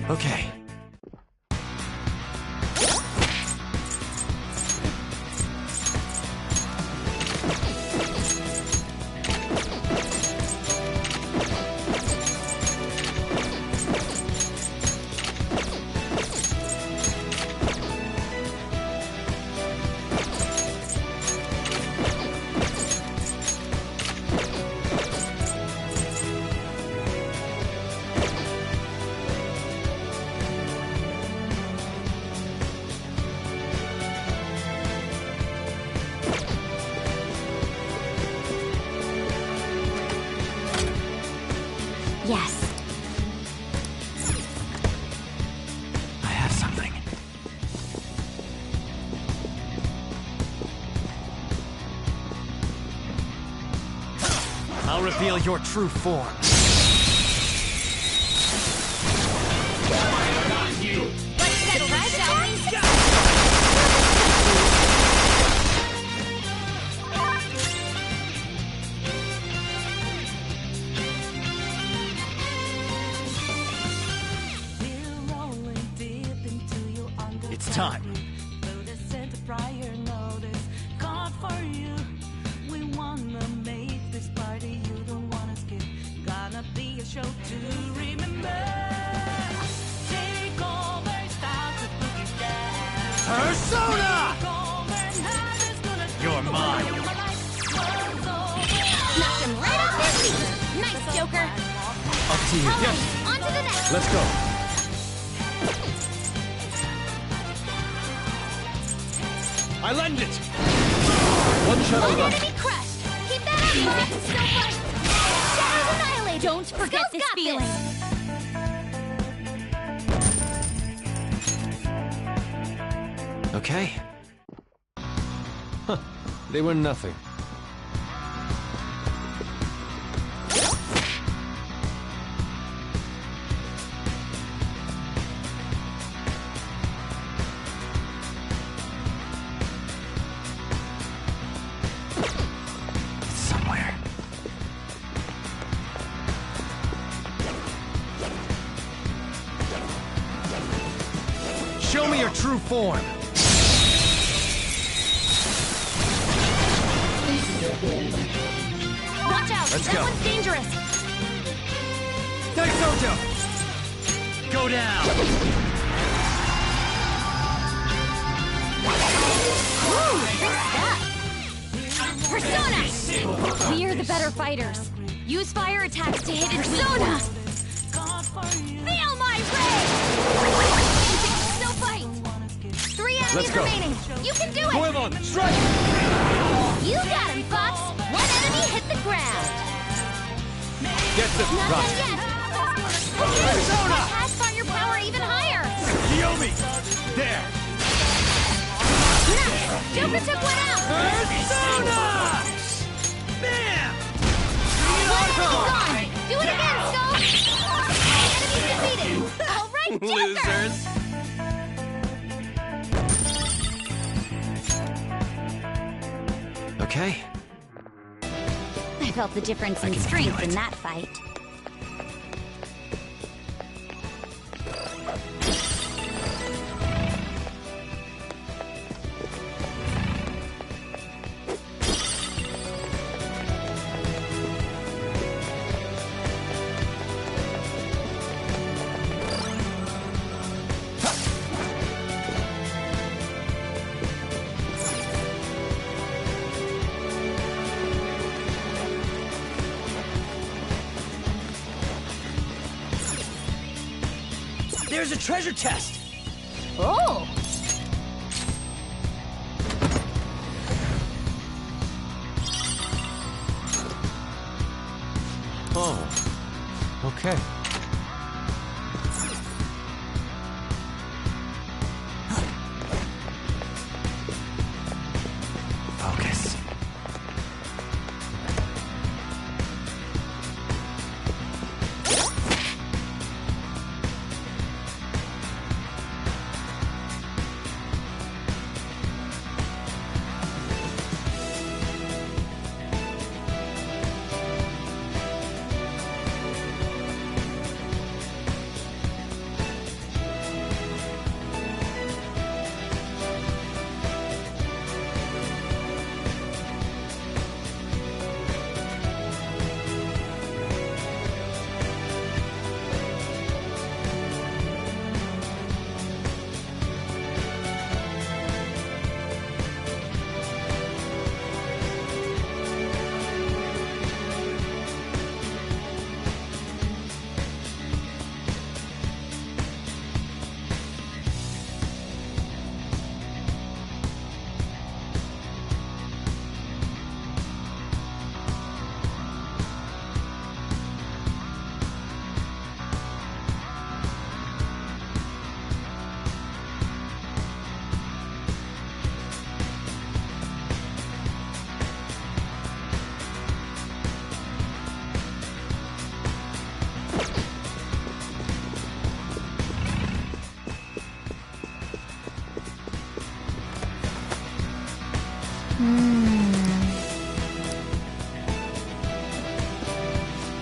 [SPEAKER 2] Okay.
[SPEAKER 5] Yes.
[SPEAKER 2] I have something.
[SPEAKER 7] I'll reveal your true form.
[SPEAKER 20] Let's settle this, shall we?
[SPEAKER 7] It's time.
[SPEAKER 13] Show to remember. Take over, start the boogie down.
[SPEAKER 7] Persona! You're mine.
[SPEAKER 20] Knocked them right off their feet. Nice, Joker.
[SPEAKER 7] Up to you.
[SPEAKER 20] Hollow,
[SPEAKER 7] Yes.
[SPEAKER 20] on to the next.
[SPEAKER 7] Let's go. I lend it. One shadow
[SPEAKER 20] One
[SPEAKER 7] left.
[SPEAKER 20] enemy crushed. Keep that up. Still fight. Shadows annihilated.
[SPEAKER 1] Don't forget
[SPEAKER 20] Skulls
[SPEAKER 1] this
[SPEAKER 20] got
[SPEAKER 1] feeling.
[SPEAKER 3] Okay. Huh. They were nothing.
[SPEAKER 7] Show me your true form.
[SPEAKER 20] Watch out!
[SPEAKER 7] Let's
[SPEAKER 20] that
[SPEAKER 7] go.
[SPEAKER 20] one's dangerous!
[SPEAKER 7] Daisojo! Go down!
[SPEAKER 20] Ooh, big step! Persona! We're the better fighters. Use fire attacks to hit Persona! Feel my rage! Still fight! 3 enemies remaining! You can do it!
[SPEAKER 7] Goemon, strike!
[SPEAKER 20] You got him, Fox! One enemy hit the ground!
[SPEAKER 7] Get the
[SPEAKER 20] Not
[SPEAKER 7] run.
[SPEAKER 20] done yet!
[SPEAKER 7] Persona!
[SPEAKER 20] Pass firepower even higher!
[SPEAKER 7] Kiyomi! There!
[SPEAKER 20] Nice! Joker took one out!
[SPEAKER 7] Persona! Bam!
[SPEAKER 20] One gone! Do it again, Skull! Enemy defeated! Alright, Joker!
[SPEAKER 7] Losers!
[SPEAKER 2] Okay.
[SPEAKER 21] I felt the difference in strength in that fight.
[SPEAKER 14] There's a treasure chest!
[SPEAKER 20] Oh!
[SPEAKER 3] Oh. Okay.
[SPEAKER 2] Focus.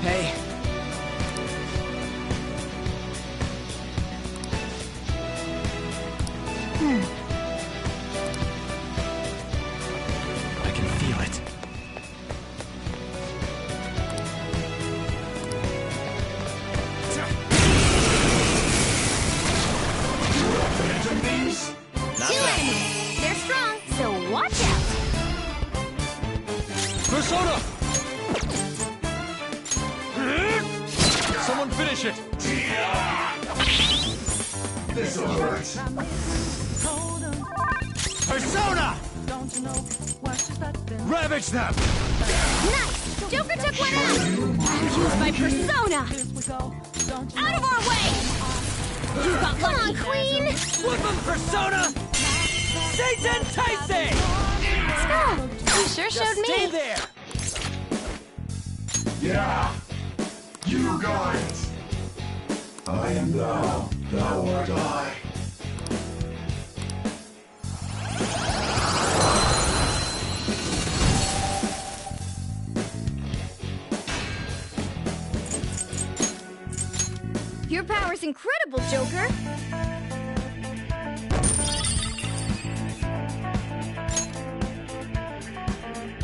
[SPEAKER 14] Hey.
[SPEAKER 2] I can feel it.
[SPEAKER 20] Two enemies! They're strong, so watch out!
[SPEAKER 7] Persona! Someone finish it!
[SPEAKER 16] This'll hurt.
[SPEAKER 7] Persona! Ravage them!
[SPEAKER 20] Nice! Joker took one out! Use my persona! Out of our way! You got Come on, Queen!
[SPEAKER 14] Flip him, Persona! Satan Taisei!
[SPEAKER 20] Skull, you sure showed me!
[SPEAKER 14] Stay there!
[SPEAKER 16] Yeah. You got it. I am thou. Thou art I.
[SPEAKER 20] Your power's incredible, Joker!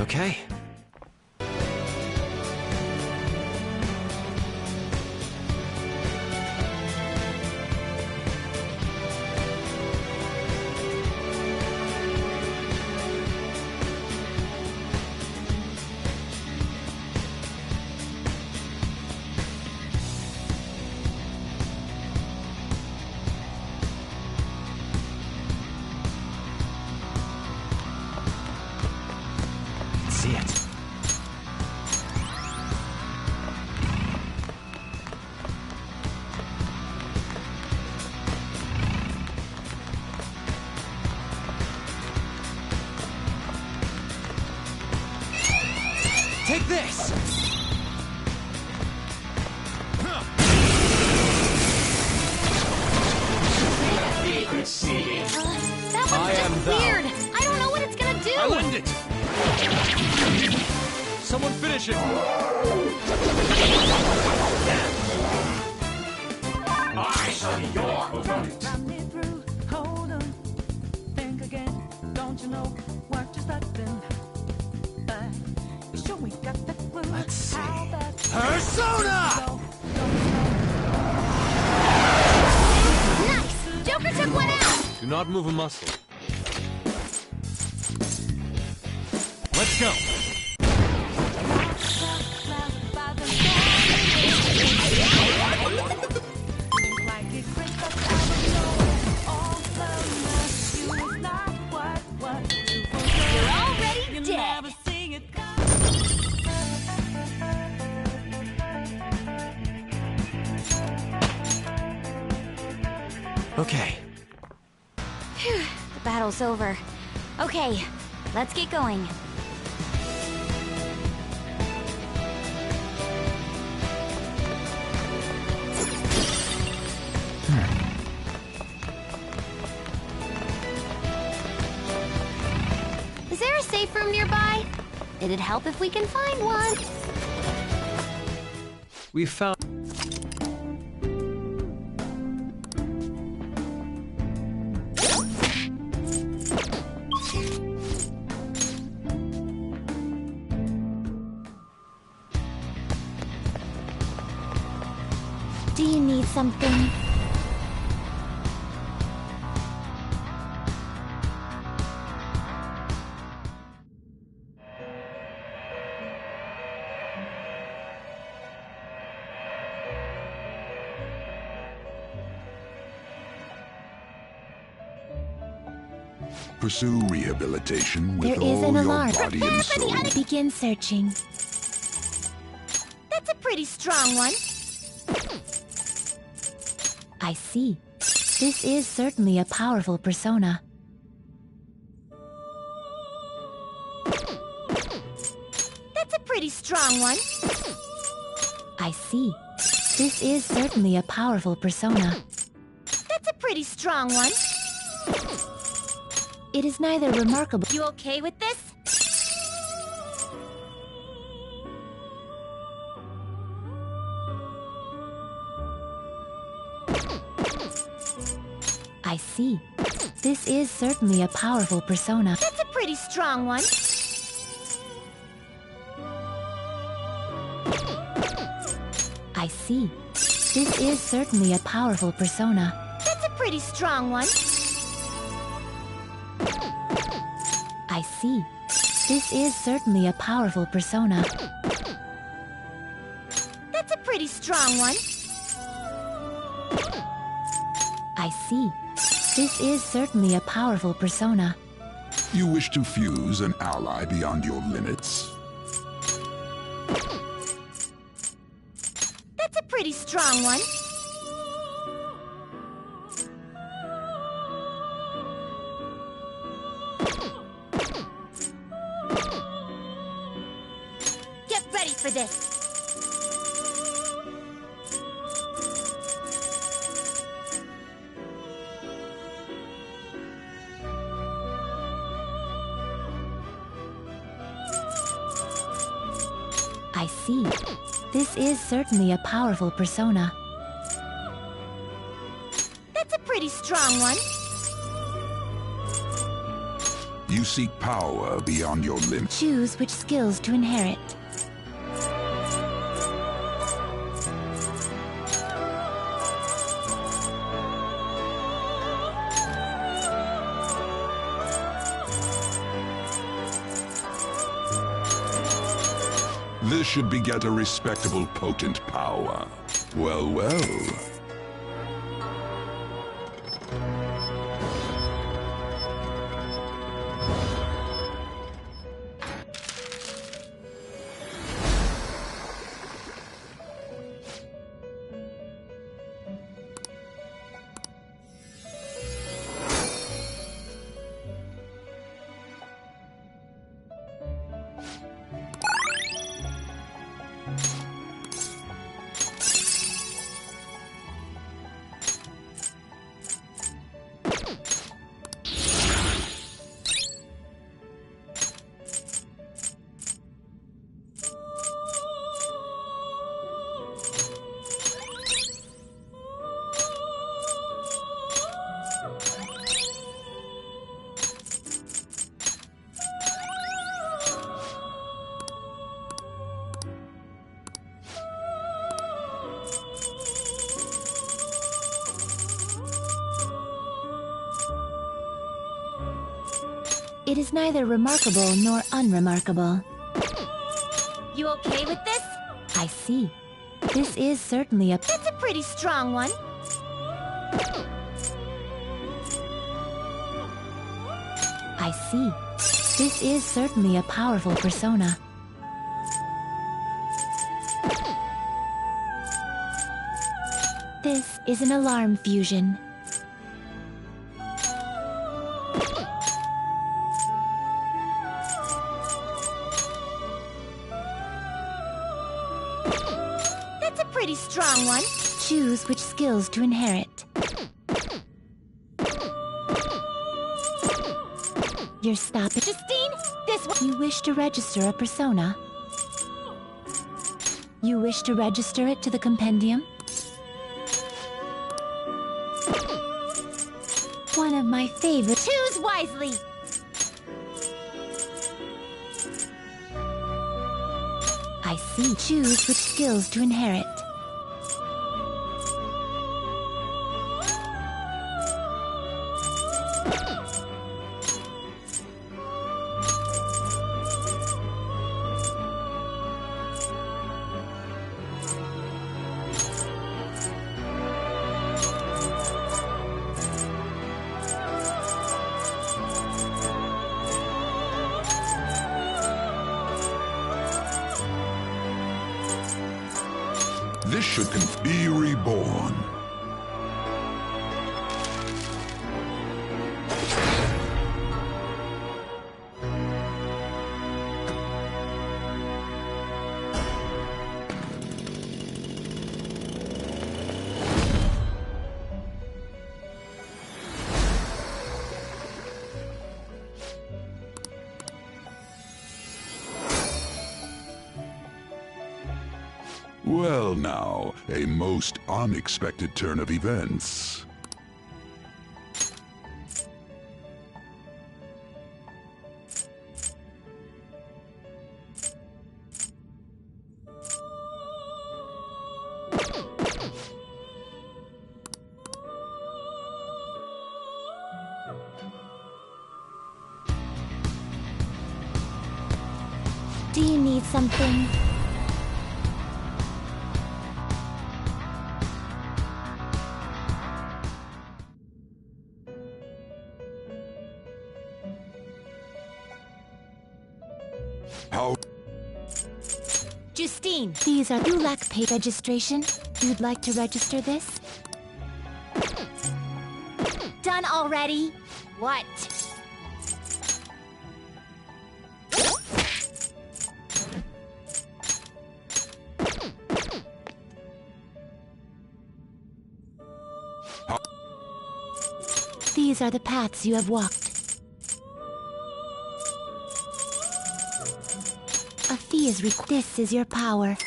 [SPEAKER 3] Okay. See it.
[SPEAKER 14] Take this!
[SPEAKER 5] That one's just weird. I don't know what it's gonna do.
[SPEAKER 14] I'll end it! Someone finish it!
[SPEAKER 16] I shall be your opponent.
[SPEAKER 13] Run me through, hold on, think again. Don't you know what you're starting? You sure we got the clue?
[SPEAKER 14] Let's see.
[SPEAKER 13] Persona!
[SPEAKER 5] Nice! Joker took one out!
[SPEAKER 3] Do not move a muscle.
[SPEAKER 14] Let's go!
[SPEAKER 20] You're already dead.
[SPEAKER 3] Okay.
[SPEAKER 21] Phew, the battle's over. Okay, let's get going.
[SPEAKER 5] Is there a safe room nearby? It'd help if we can find one.
[SPEAKER 3] We found...
[SPEAKER 18] Do you need something?
[SPEAKER 12] Pursue rehabilitation with
[SPEAKER 18] There is
[SPEAKER 12] all
[SPEAKER 18] an
[SPEAKER 12] your
[SPEAKER 18] alarm.
[SPEAKER 12] body
[SPEAKER 18] Prepare
[SPEAKER 12] and
[SPEAKER 18] for the
[SPEAKER 12] soul.
[SPEAKER 18] Begin searching.
[SPEAKER 1] That's a pretty strong one.
[SPEAKER 18] I see. This is certainly a powerful persona.
[SPEAKER 1] That's a pretty strong one.
[SPEAKER 18] I see. This is certainly a powerful persona.
[SPEAKER 1] That's a pretty strong one.
[SPEAKER 18] It is neither remarkable.
[SPEAKER 1] You okay with this?
[SPEAKER 18] I see. This is certainly a powerful persona.
[SPEAKER 1] That's a pretty strong one.
[SPEAKER 18] I see. This is certainly a powerful persona.
[SPEAKER 1] That's a pretty strong one.
[SPEAKER 18] I see. This is certainly a powerful persona.
[SPEAKER 1] That's a pretty strong one.
[SPEAKER 18] I see. This is certainly a powerful persona.
[SPEAKER 12] You wish to fuse an ally beyond your limits?
[SPEAKER 1] That's a pretty strong one. Get ready for this.
[SPEAKER 18] I see. This is certainly a powerful persona.
[SPEAKER 1] That's a pretty strong one.
[SPEAKER 12] You seek power beyond your limits.
[SPEAKER 18] Choose which skills to inherit.
[SPEAKER 12] This should beget a respectable, potent power. Well, well.
[SPEAKER 18] It is neither remarkable nor unremarkable.
[SPEAKER 1] You okay with this?
[SPEAKER 18] I see. This is certainly a...
[SPEAKER 1] That's a pretty strong one.
[SPEAKER 18] I see. This is certainly a powerful persona. This is an alarm fusion.
[SPEAKER 1] That's a pretty strong one.
[SPEAKER 18] Choose which skills to inherit. You're stopping.
[SPEAKER 1] Justine, this one.
[SPEAKER 18] You wish to register a persona? You wish to register it to the compendium? One of my favorite.
[SPEAKER 1] Choose wisely.
[SPEAKER 18] I see. Choose which skills to inherit.
[SPEAKER 12] This should be reborn. Well now, a most unexpected turn of events.
[SPEAKER 18] Do you need something?
[SPEAKER 12] How?
[SPEAKER 1] Justine.
[SPEAKER 18] These are... You lack pay registration? You'd like to register this?
[SPEAKER 1] Done already? What?
[SPEAKER 18] These are the paths you have walked. A fee is required. This is your power.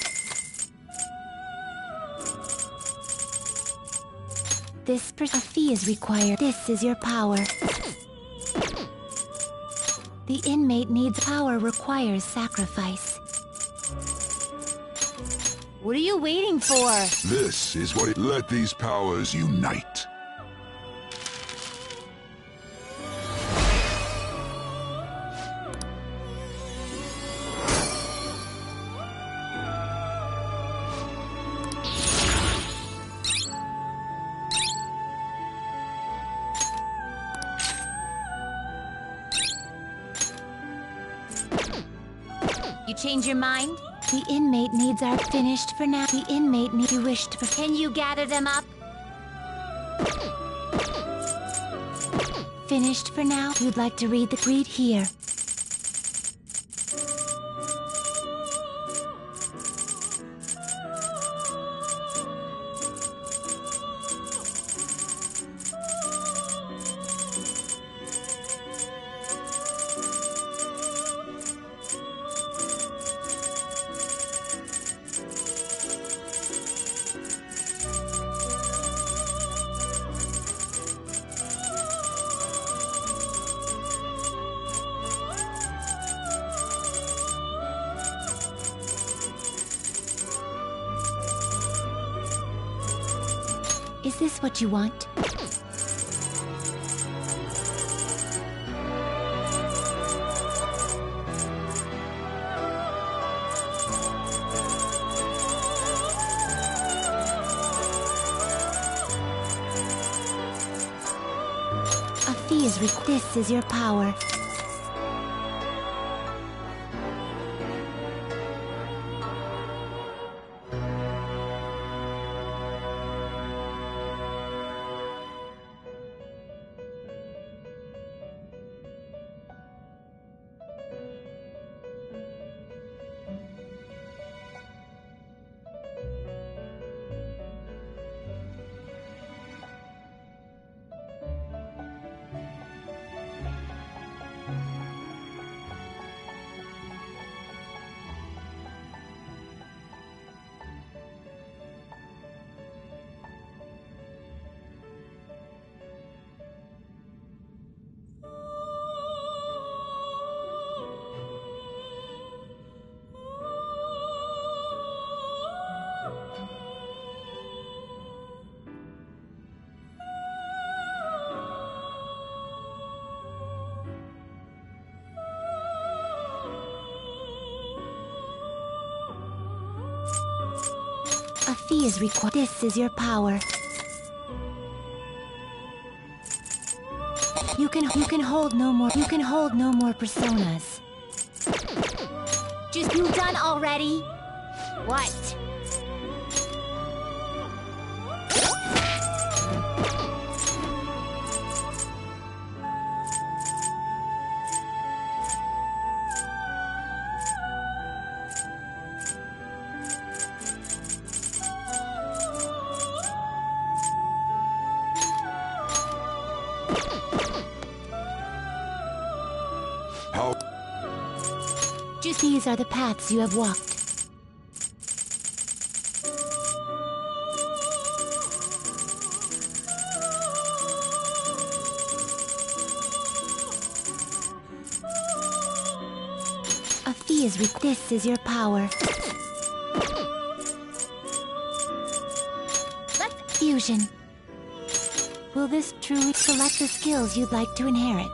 [SPEAKER 18] A fee is required. This is your power. The inmate needs power requires sacrifice.
[SPEAKER 21] What are you waiting for?
[SPEAKER 16] This is what it... Let these powers unite.
[SPEAKER 21] You change your mind?
[SPEAKER 18] The inmate needs are finished for now. The inmate needs you wished for.
[SPEAKER 21] Can you gather them up?
[SPEAKER 18] Finished for now. You'd like to read the read here. Is this what you want? A fee is this is your power. A fee is required. This is your power. You can hold no more. You can hold no more personas.
[SPEAKER 21] Just you done already? What?
[SPEAKER 18] Just these are the paths you have walked. A fee is this is your power. Let's fusion. Will this truly select the skills you'd like to inherit?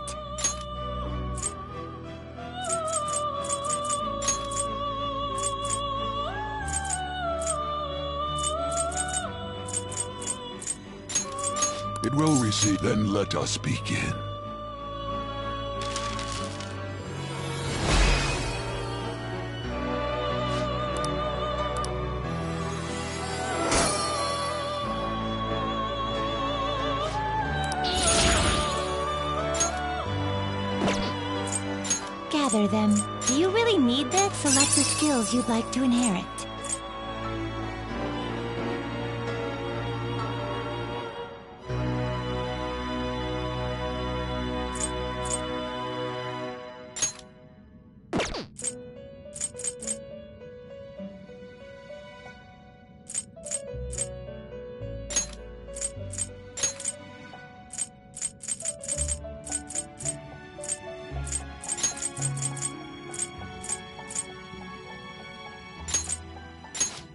[SPEAKER 16] It will receive. Then let us begin.
[SPEAKER 18] Gather them. Do you really need this? Select the skills you'd like to inherit.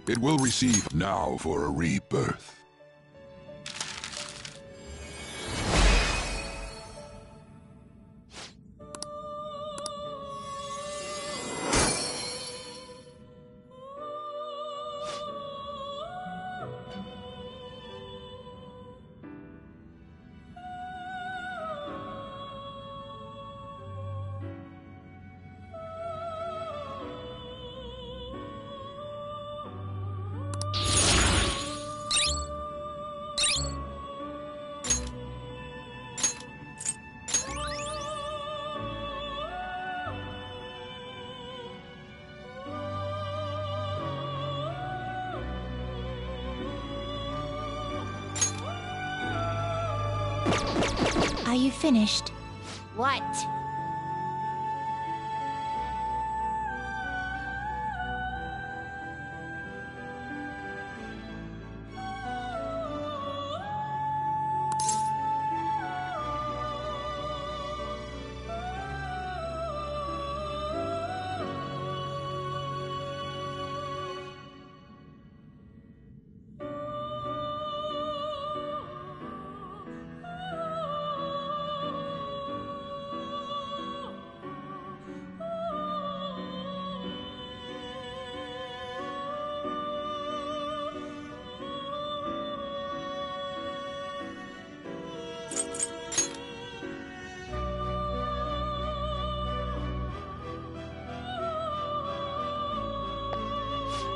[SPEAKER 16] It will receive now for a rebirth.
[SPEAKER 18] Are you finished?
[SPEAKER 5] What?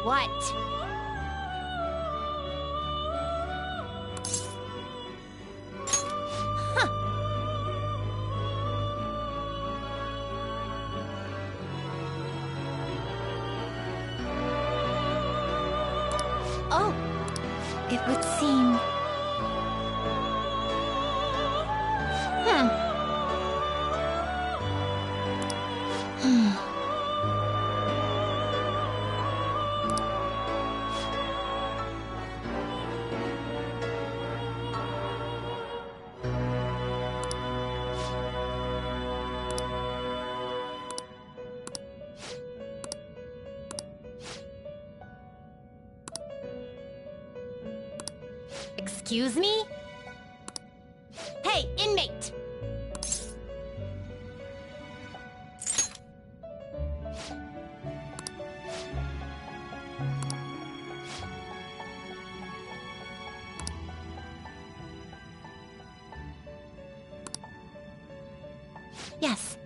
[SPEAKER 5] What? Huh.
[SPEAKER 18] Oh, it would seem...
[SPEAKER 5] Excuse me? Hey, inmate!
[SPEAKER 18] Yes.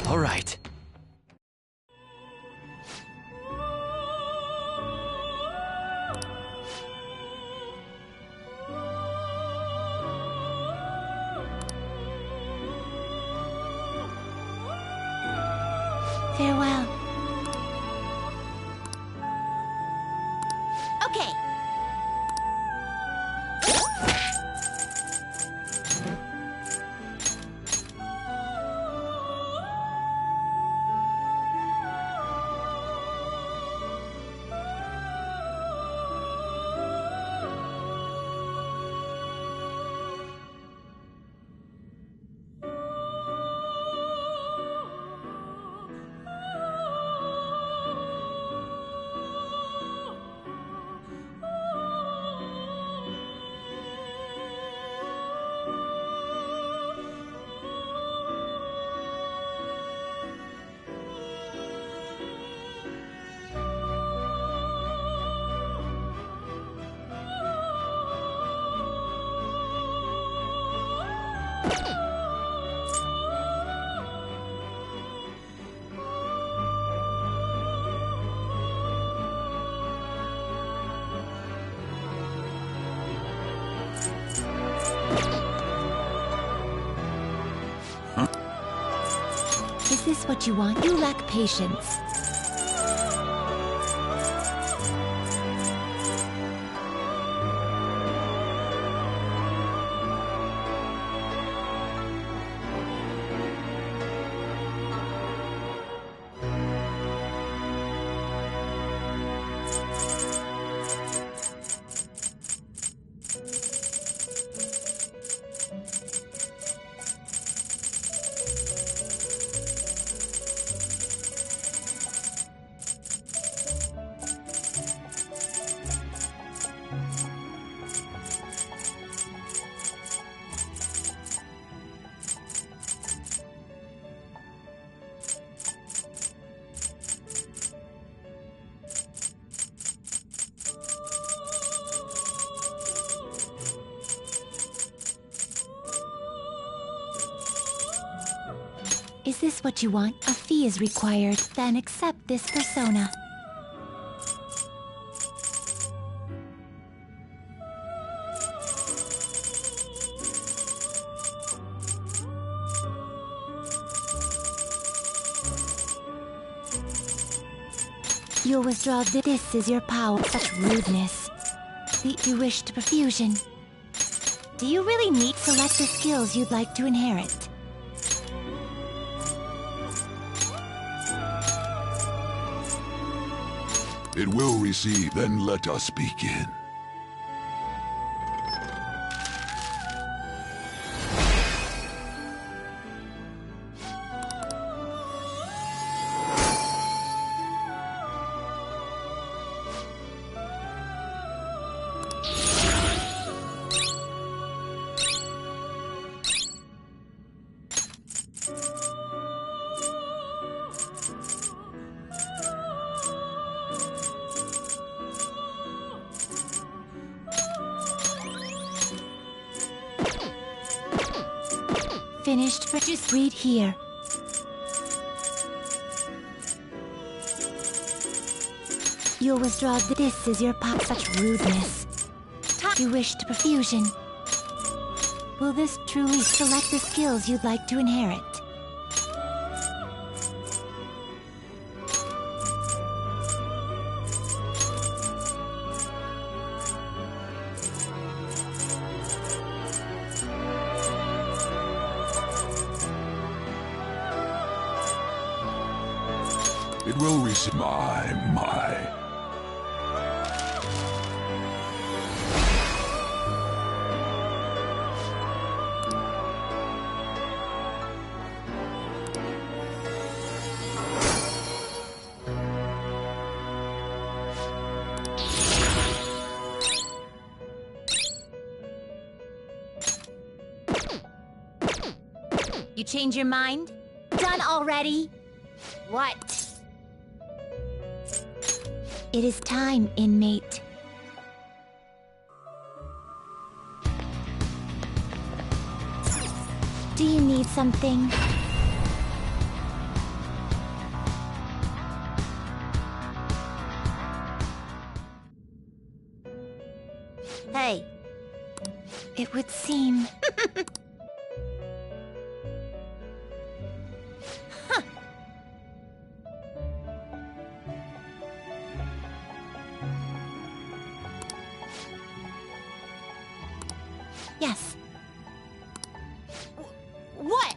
[SPEAKER 2] All right.
[SPEAKER 18] Farewell.
[SPEAKER 5] Okay.
[SPEAKER 18] Is this what you want? You lack patience. Is this what you want? A fee is required. Then accept this persona. You'll withdraw. This is your power. Such rudeness. You wish to perfusion. Do you really need? Select the skills you'd like to inherit.
[SPEAKER 16] It will receive, then let us begin.
[SPEAKER 18] Finished for just read here. You'll withdraw. This is your pop. Such rudeness. You wish to perfusion. Will this truly select the skills you'd like to inherit?
[SPEAKER 16] It will receive my.
[SPEAKER 18] You change your mind? Done already? What? It is time, inmate. Do you need something? Hey. It would seem... Yes. What?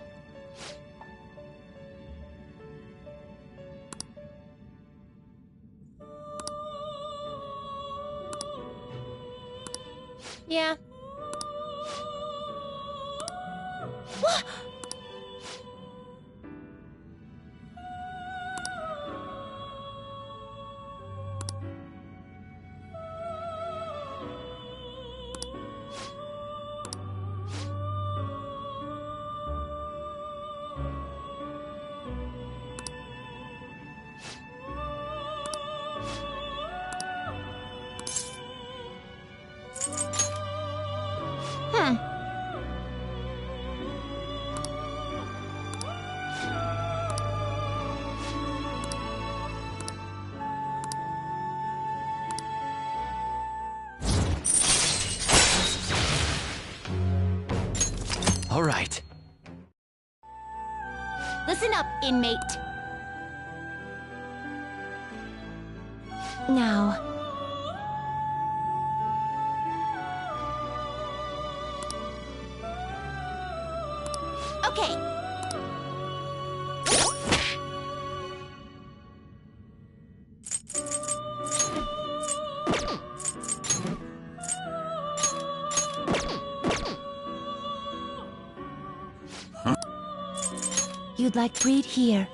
[SPEAKER 18] Yeah. What?
[SPEAKER 2] All right.
[SPEAKER 20] Listen up, inmate.
[SPEAKER 18] Now.
[SPEAKER 20] Okay.
[SPEAKER 18] You'd like to read here.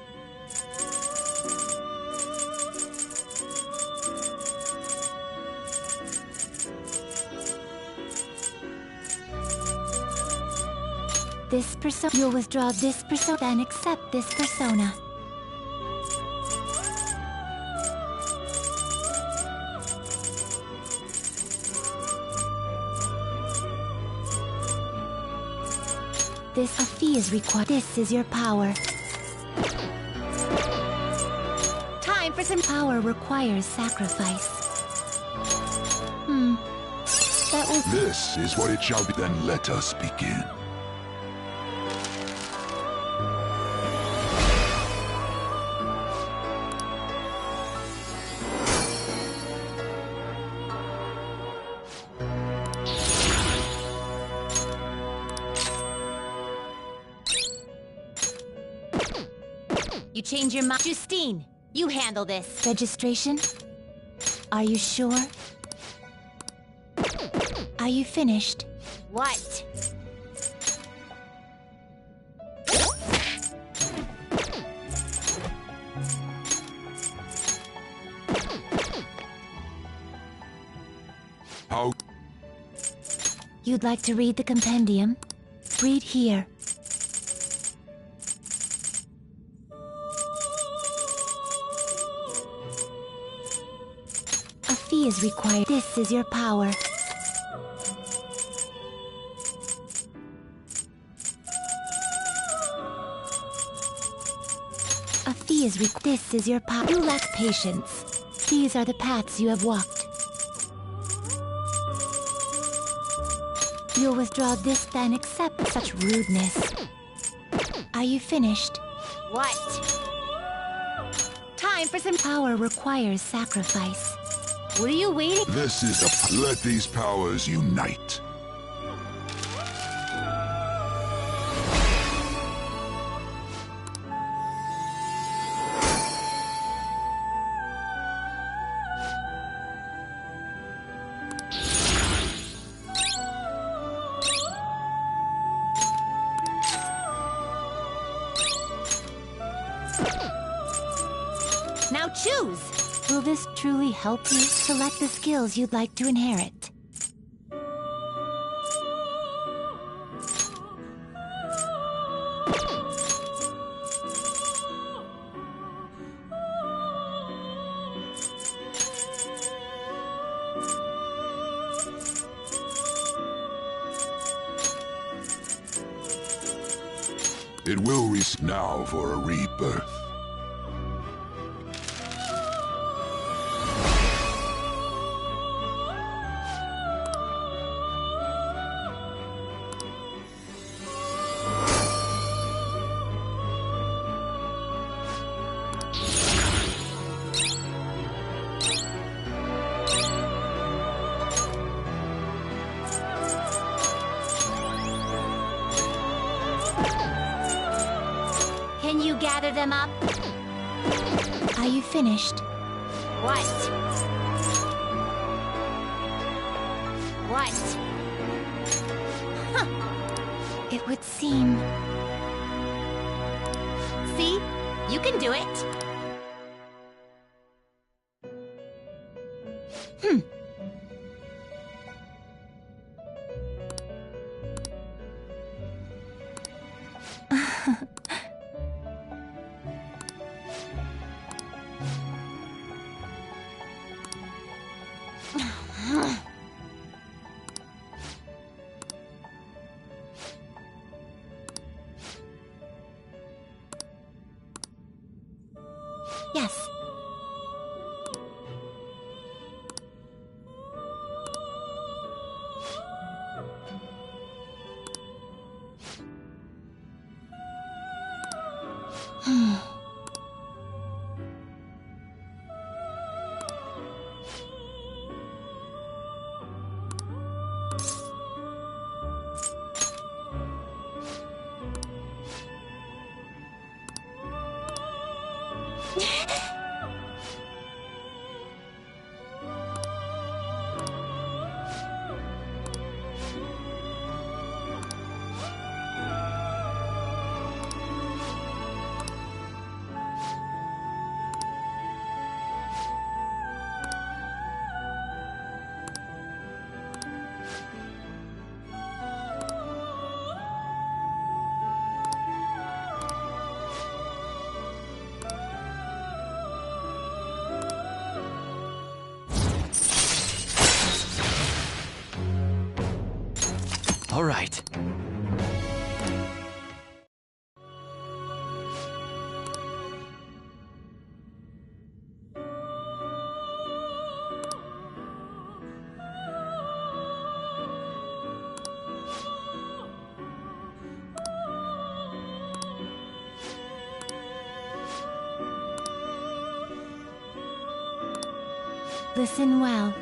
[SPEAKER 18] This persona. You'll withdraw this persona and accept this persona. A fee is required. This is your power.
[SPEAKER 20] Time for some
[SPEAKER 18] power requires sacrifice. That will.
[SPEAKER 16] This is what it shall be. Then let us begin.
[SPEAKER 20] You change your mind. Justine, you handle this.
[SPEAKER 18] Registration? Are you sure? Are you finished?
[SPEAKER 20] What?
[SPEAKER 16] How?
[SPEAKER 18] You'd like to read the compendium? Read here. A fee is required. This is your power. A fee is This is your power. You lack patience. These are the paths you have walked. You'll withdraw this, then accept such rudeness. Are you finished?
[SPEAKER 20] What? Time for some
[SPEAKER 18] power requires sacrifice.
[SPEAKER 20] What are you waiting?
[SPEAKER 16] This is a. Let these powers unite.
[SPEAKER 20] Now choose!
[SPEAKER 18] Will this truly help you? Select the skills you'd like to inherit.
[SPEAKER 16] It will now for a rebirth.
[SPEAKER 20] Can you gather them up?
[SPEAKER 18] Are you finished?
[SPEAKER 20] What? What?
[SPEAKER 18] Huh. It would seem...
[SPEAKER 20] See? You can do it.
[SPEAKER 18] Yes.
[SPEAKER 2] All right.
[SPEAKER 18] Listen well.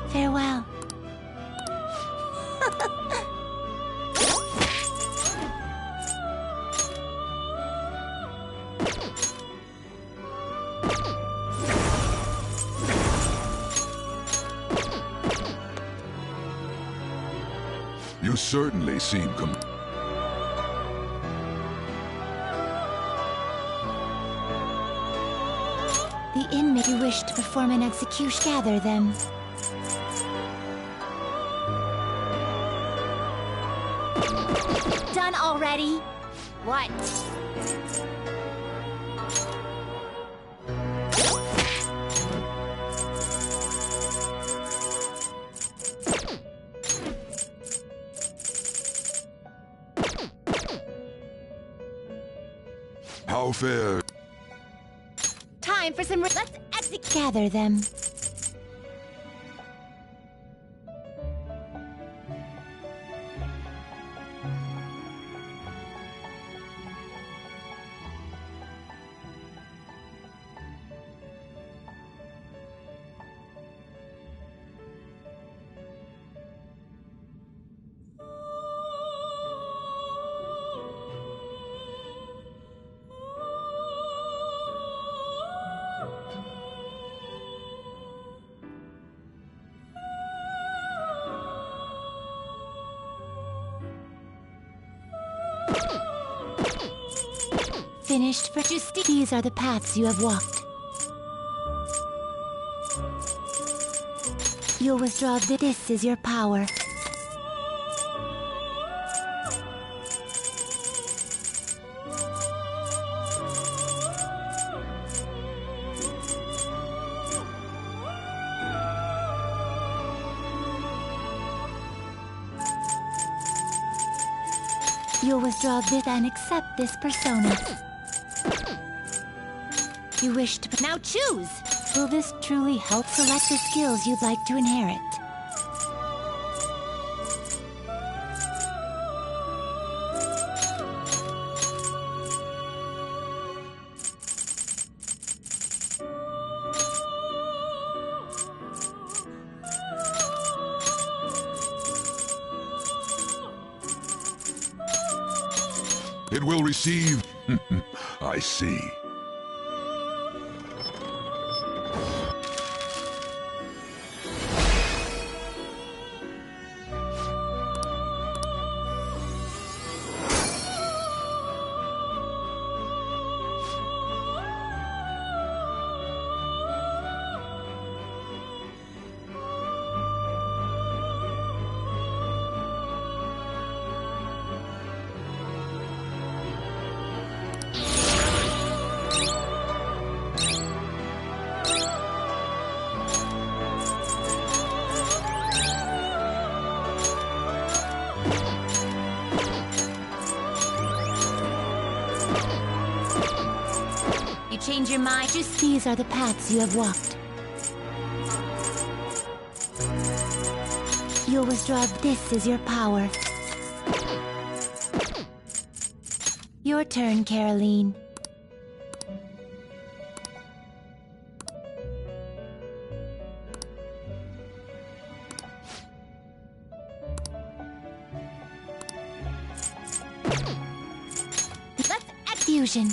[SPEAKER 18] Farewell.
[SPEAKER 12] You certainly seem
[SPEAKER 18] The inmate you wish to perform an execution. Gather them.
[SPEAKER 20] Done already? What?
[SPEAKER 12] How fair?
[SPEAKER 20] Time for some. Let's execute.
[SPEAKER 18] Gather them. Finished for justice. These are the paths you have walked. You'll withdraw. This is your power. You'll withdraw this and accept this persona. You wish to...
[SPEAKER 20] Now choose!
[SPEAKER 18] Will this truly help? Select the skills you'd like to inherit.
[SPEAKER 12] It will receive... I see.
[SPEAKER 20] Change your mind.
[SPEAKER 18] Just these are the paths you have walked. You'll withdraw. This is your power. Your turn, Caroline. Let's fusion.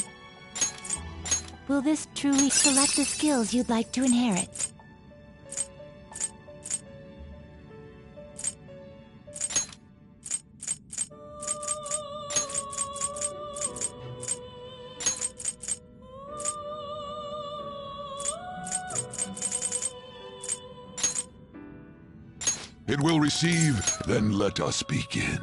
[SPEAKER 18] Will this truly select the skills you'd like to inherit?
[SPEAKER 16] It will receive, then let us begin.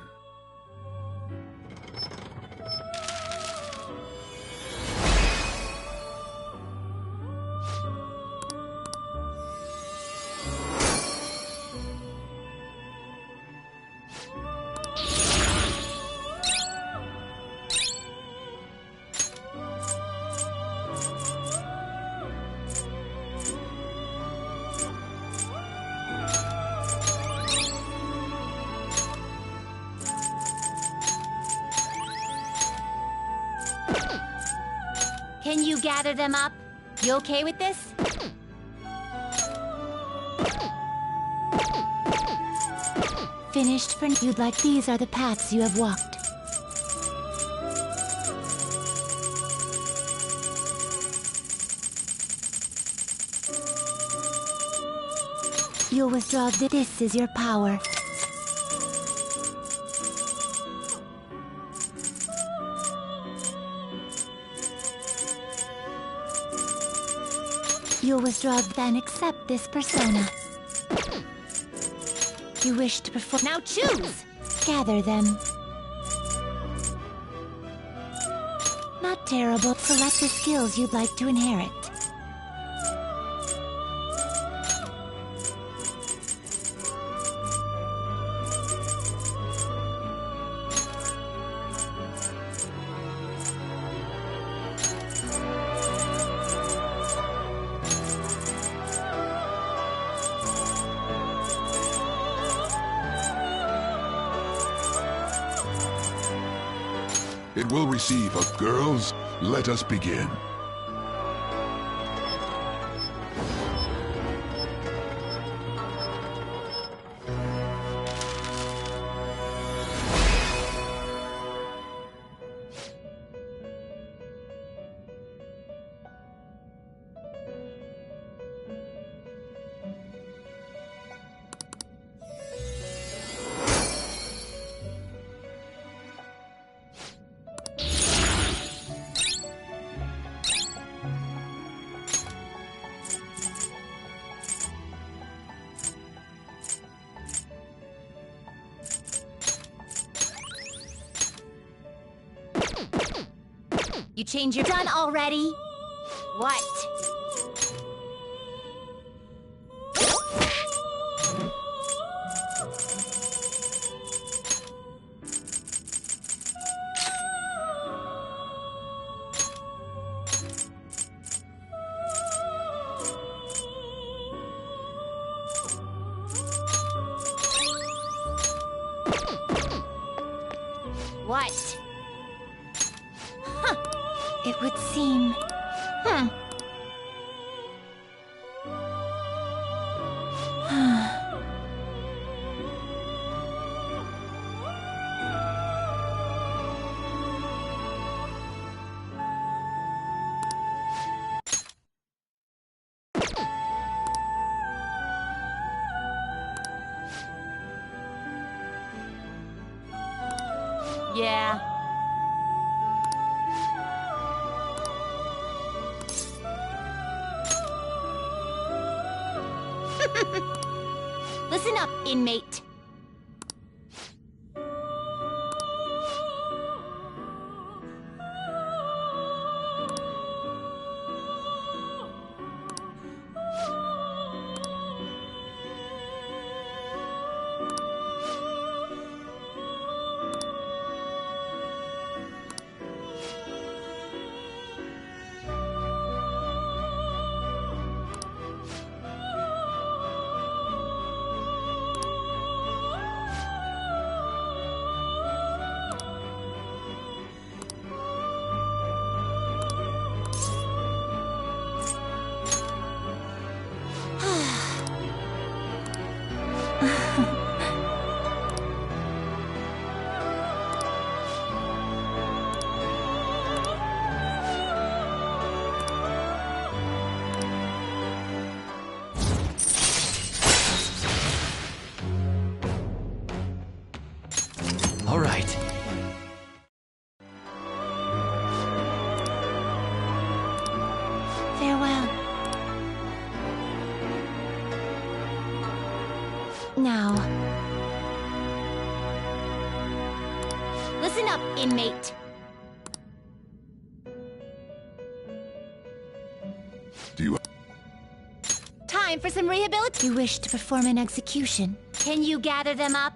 [SPEAKER 18] Can you gather them up? You okay with this? Finished for you'd like these are the paths you have walked. You'll withdraw this is your power. You'll withdraw then accept this persona. You wish to perform. Now choose! Gather them. Not terrible. Select the skills you'd like to inherit.
[SPEAKER 16] It will receive a girls. Let us begin.
[SPEAKER 18] You change your done already? What? What? Huh. It would seem... Yeah. Listen up, inmate.
[SPEAKER 2] All right.
[SPEAKER 18] Farewell. Now.
[SPEAKER 20] Listen up, inmate.
[SPEAKER 12] Do you...
[SPEAKER 20] Time for some rehabilitation.
[SPEAKER 18] You wish to perform an execution.
[SPEAKER 20] Can you gather them up?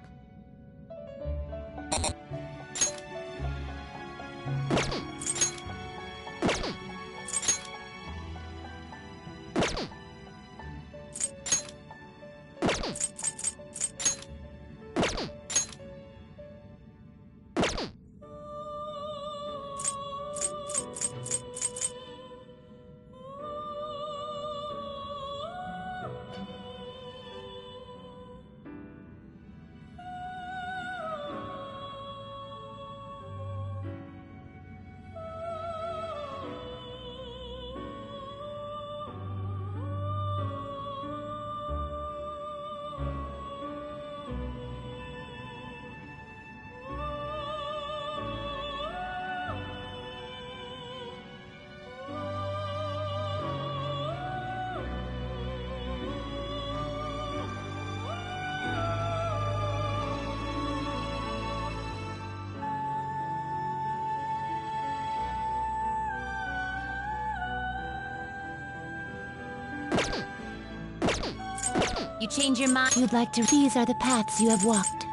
[SPEAKER 20] You change your mind.
[SPEAKER 18] You'd like to. These are the paths you have walked.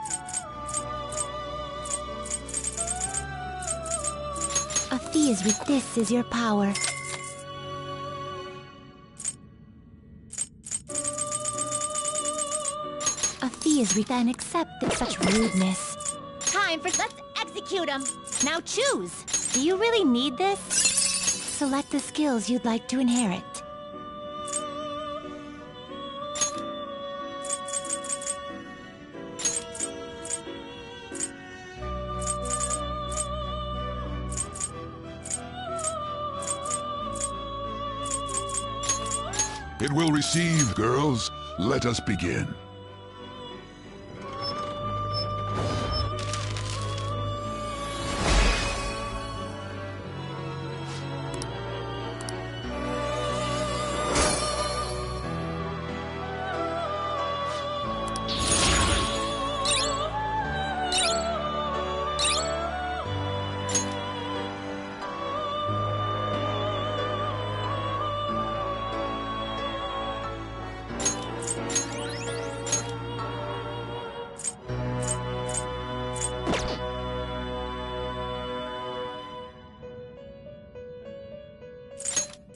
[SPEAKER 18] A fee is this is your power. A fee is then accepted such rudeness.
[SPEAKER 20] Time for. Let's execute him. Now choose.
[SPEAKER 18] Do you really need this? Select the skills you'd like to inherit.
[SPEAKER 16] It will receive, girls. Let us begin.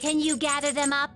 [SPEAKER 20] Can you gather them up?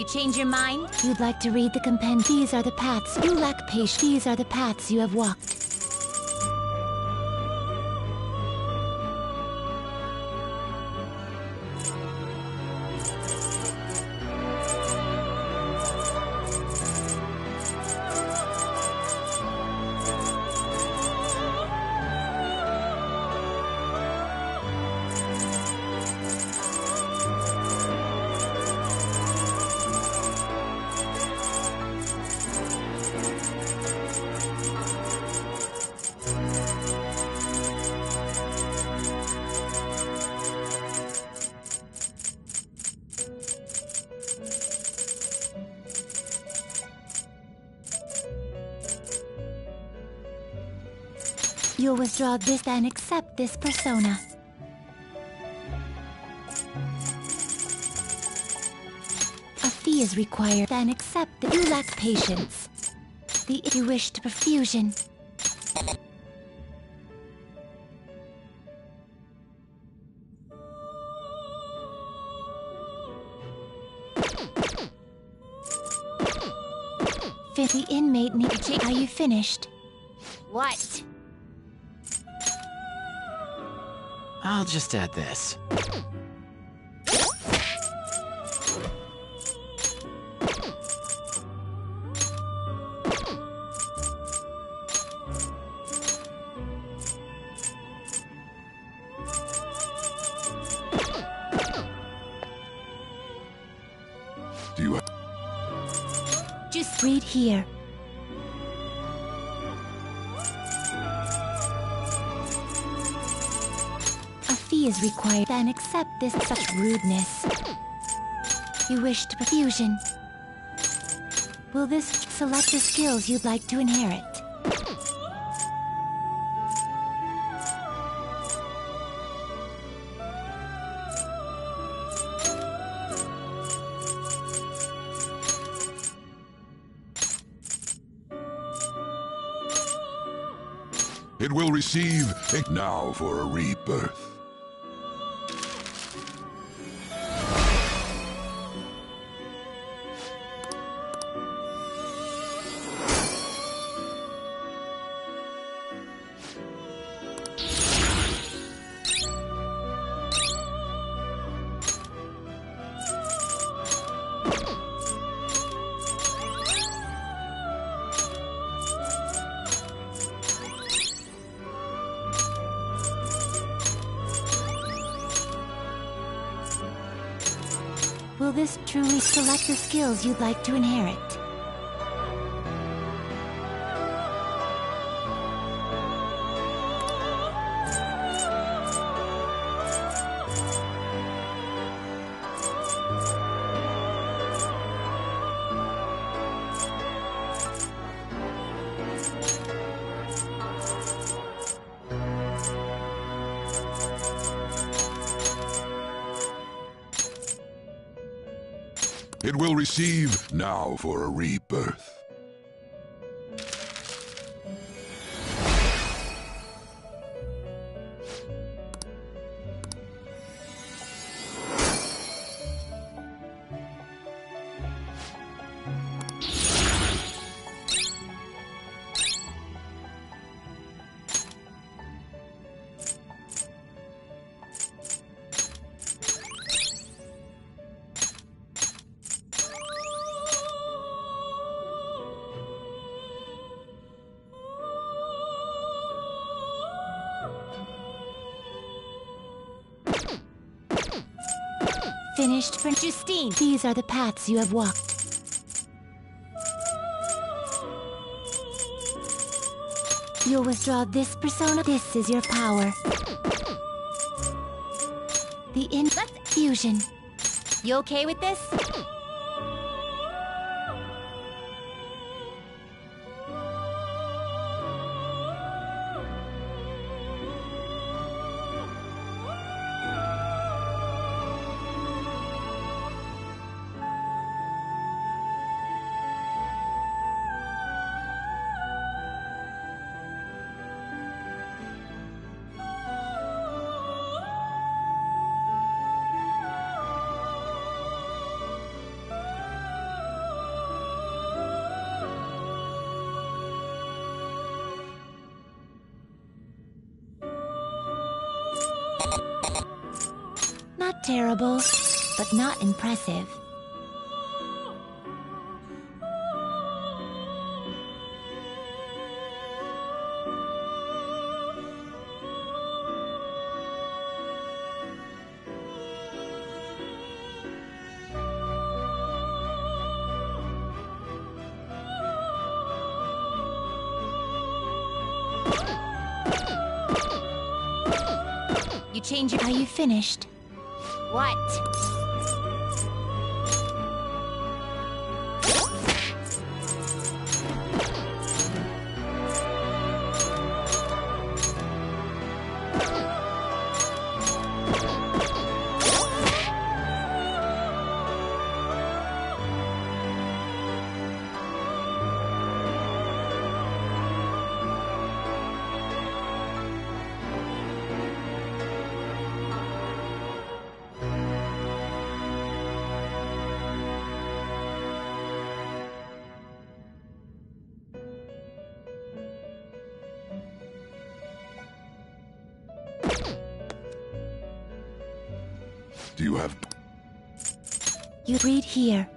[SPEAKER 21] change your mind?
[SPEAKER 18] You'd like to read the compendium? These are the paths. You lack patience. These are the paths you have walked. You'll withdraw this and accept this persona. A fee is required, then accept that you lack patience. If you wish to perfusion. The inmate Are you finished?
[SPEAKER 21] What?
[SPEAKER 2] I'll just add this.
[SPEAKER 12] Do you...
[SPEAKER 18] Just read here. Is required, then accept this such rudeness. You wish to perfusion. Will this select the skills you'd like to inherit?
[SPEAKER 12] It will receive now for a rebirth. Will this truly select the skills you'd like to inherit? It will receive now for a rebirth.
[SPEAKER 18] Finished for Justine. These are the paths you have walked. You'll withdraw this persona. This is your power. The infusion.
[SPEAKER 21] You okay with this?
[SPEAKER 18] terrible, but not impressive.
[SPEAKER 21] You change your...
[SPEAKER 18] Are you finished?
[SPEAKER 21] What?
[SPEAKER 12] Do you have...
[SPEAKER 18] You read here.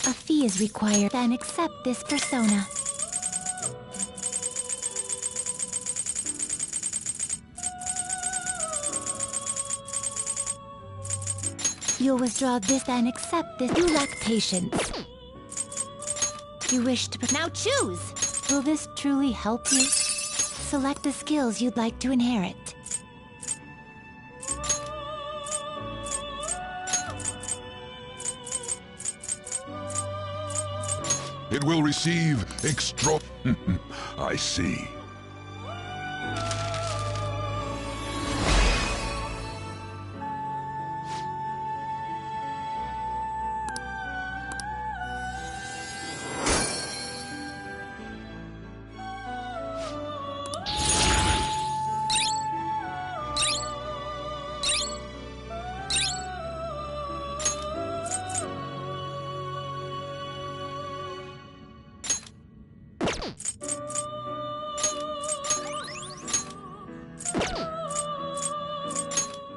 [SPEAKER 18] A fee is required, then accept this persona. You'll withdraw this and accept this. You lack patience. You wish to...
[SPEAKER 21] Now choose!
[SPEAKER 18] Will this truly help you? Select the skills you'd like to inherit.
[SPEAKER 12] It will receive extra... I see.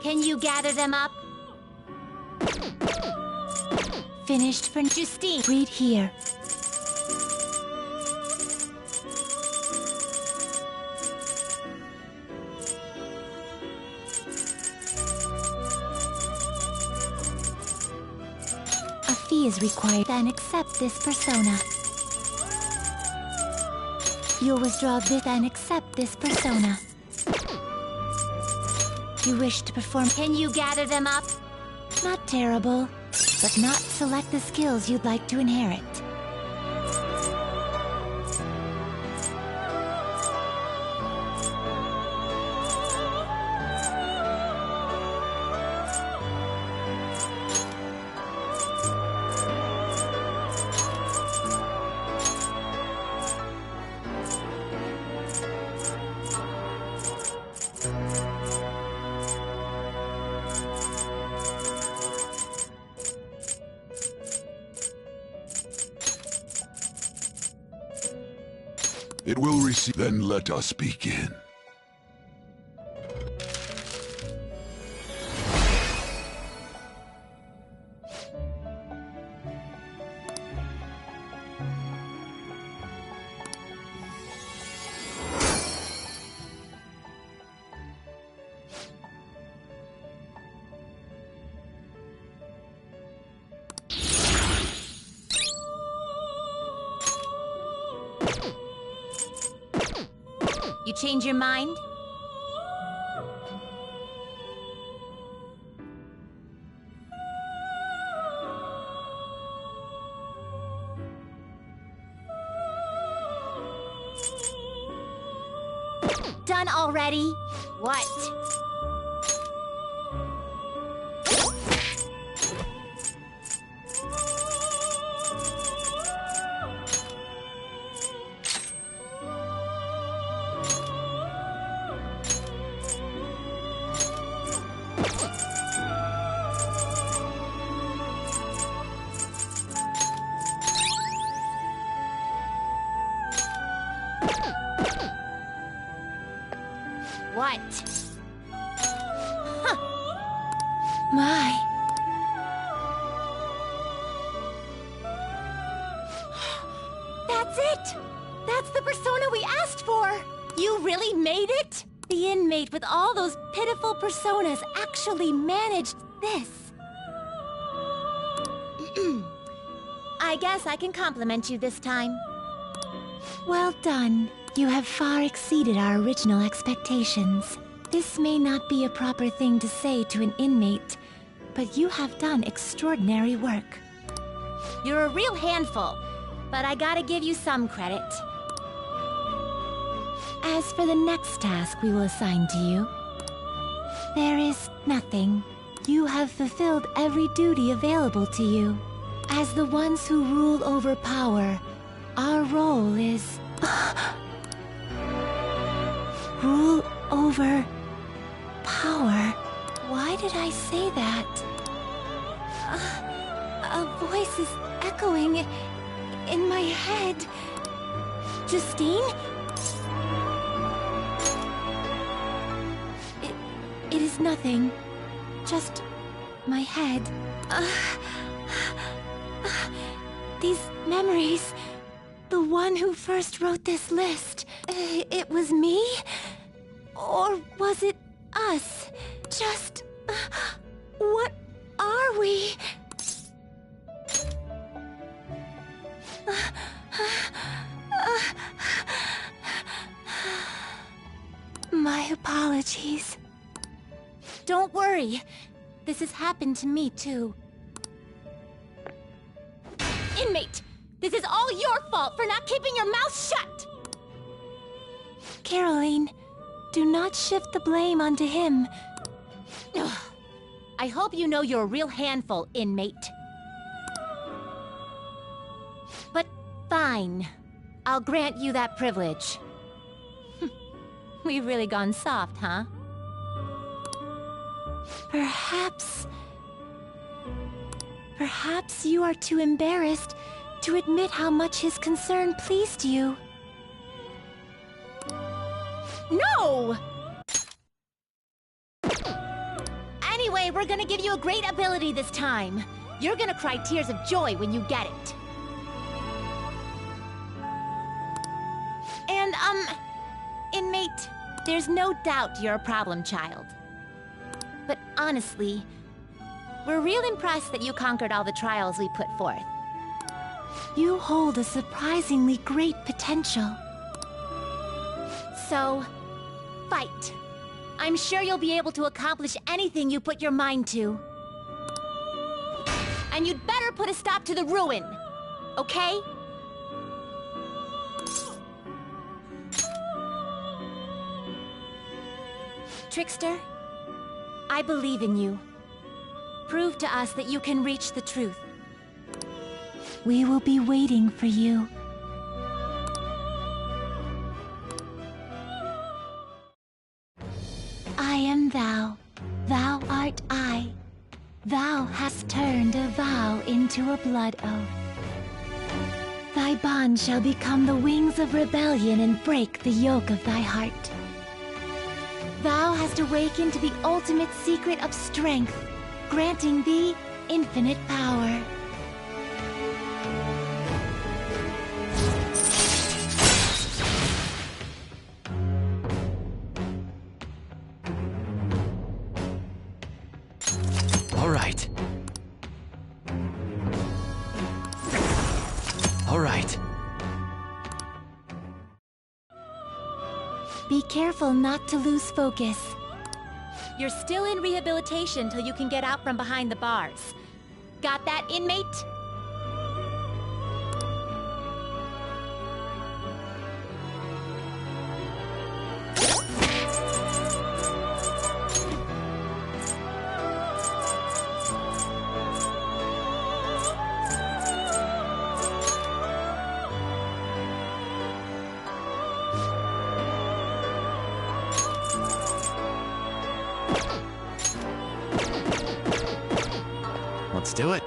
[SPEAKER 21] Can you gather them up?
[SPEAKER 18] Finished for
[SPEAKER 21] Justine.
[SPEAKER 18] Read here. A fee is required, then accept this persona. You'll withdraw this and accept this persona. You wish to perform...
[SPEAKER 21] Can you gather them up?
[SPEAKER 18] Not terrible, but not select the skills you'd like to inherit.
[SPEAKER 12] It will receive... Then let us begin.
[SPEAKER 21] You change your mind? Done already? What?
[SPEAKER 5] What? Huh. My. That's it! That's the persona we asked for! You really made it? The inmate with all those pitiful personas actually managed this. I guess I can compliment you this time.
[SPEAKER 18] Well done. You have far exceeded our original expectations. This may not be a proper thing to say to an inmate, but you have done extraordinary work.
[SPEAKER 5] You're a real handful, but I gotta give you some credit.
[SPEAKER 18] As for the next task we will assign to you, there is nothing. You have fulfilled every duty available to you. As the ones who rule over power, our role is... rule over... power. Why did I say that? A voice is echoing in my head.
[SPEAKER 5] Justine?
[SPEAKER 18] It is nothing. Just my head. These memories... The one who first wrote this list. It was me? Or was it us? Just... what are we? My apologies.
[SPEAKER 5] Don't worry. This has happened to me, too. Inmate! This is all your fault for not keeping your mouth shut!
[SPEAKER 18] Caroline, do not shift the blame onto him.
[SPEAKER 5] Ugh. I hope you know you're a real handful, inmate. But fine. I'll grant you that privilege. We've really gone soft, huh?
[SPEAKER 18] Perhaps you are too embarrassed to admit how much his concern pleased you.
[SPEAKER 5] No! Anyway, we're gonna give you a great ability this time. You're gonna cry tears of joy when you get it. And, inmate, there's no doubt you're a problem child. But honestly, we're real impressed that you conquered all the trials we put forth.
[SPEAKER 18] You hold a surprisingly great potential.
[SPEAKER 5] So, fight. I'm sure you'll be able to accomplish anything you put your mind to. And you'd better put a stop to the ruin, okay? Trickster, I believe in you. Prove to us that you can reach the truth.
[SPEAKER 18] We will be waiting for you. I am thou, thou art I. Thou hast turned a vow into a blood oath. Thy bond shall become the wings of rebellion and break the yoke of thy heart. Thou hast awakened to the ultimate secret of strength, granting thee infinite power.
[SPEAKER 2] All right. All right.
[SPEAKER 18] Be careful not to lose focus.
[SPEAKER 5] You're still in rehabilitation till you can get out from behind the bars. Got that, inmate?
[SPEAKER 2] Let's do it.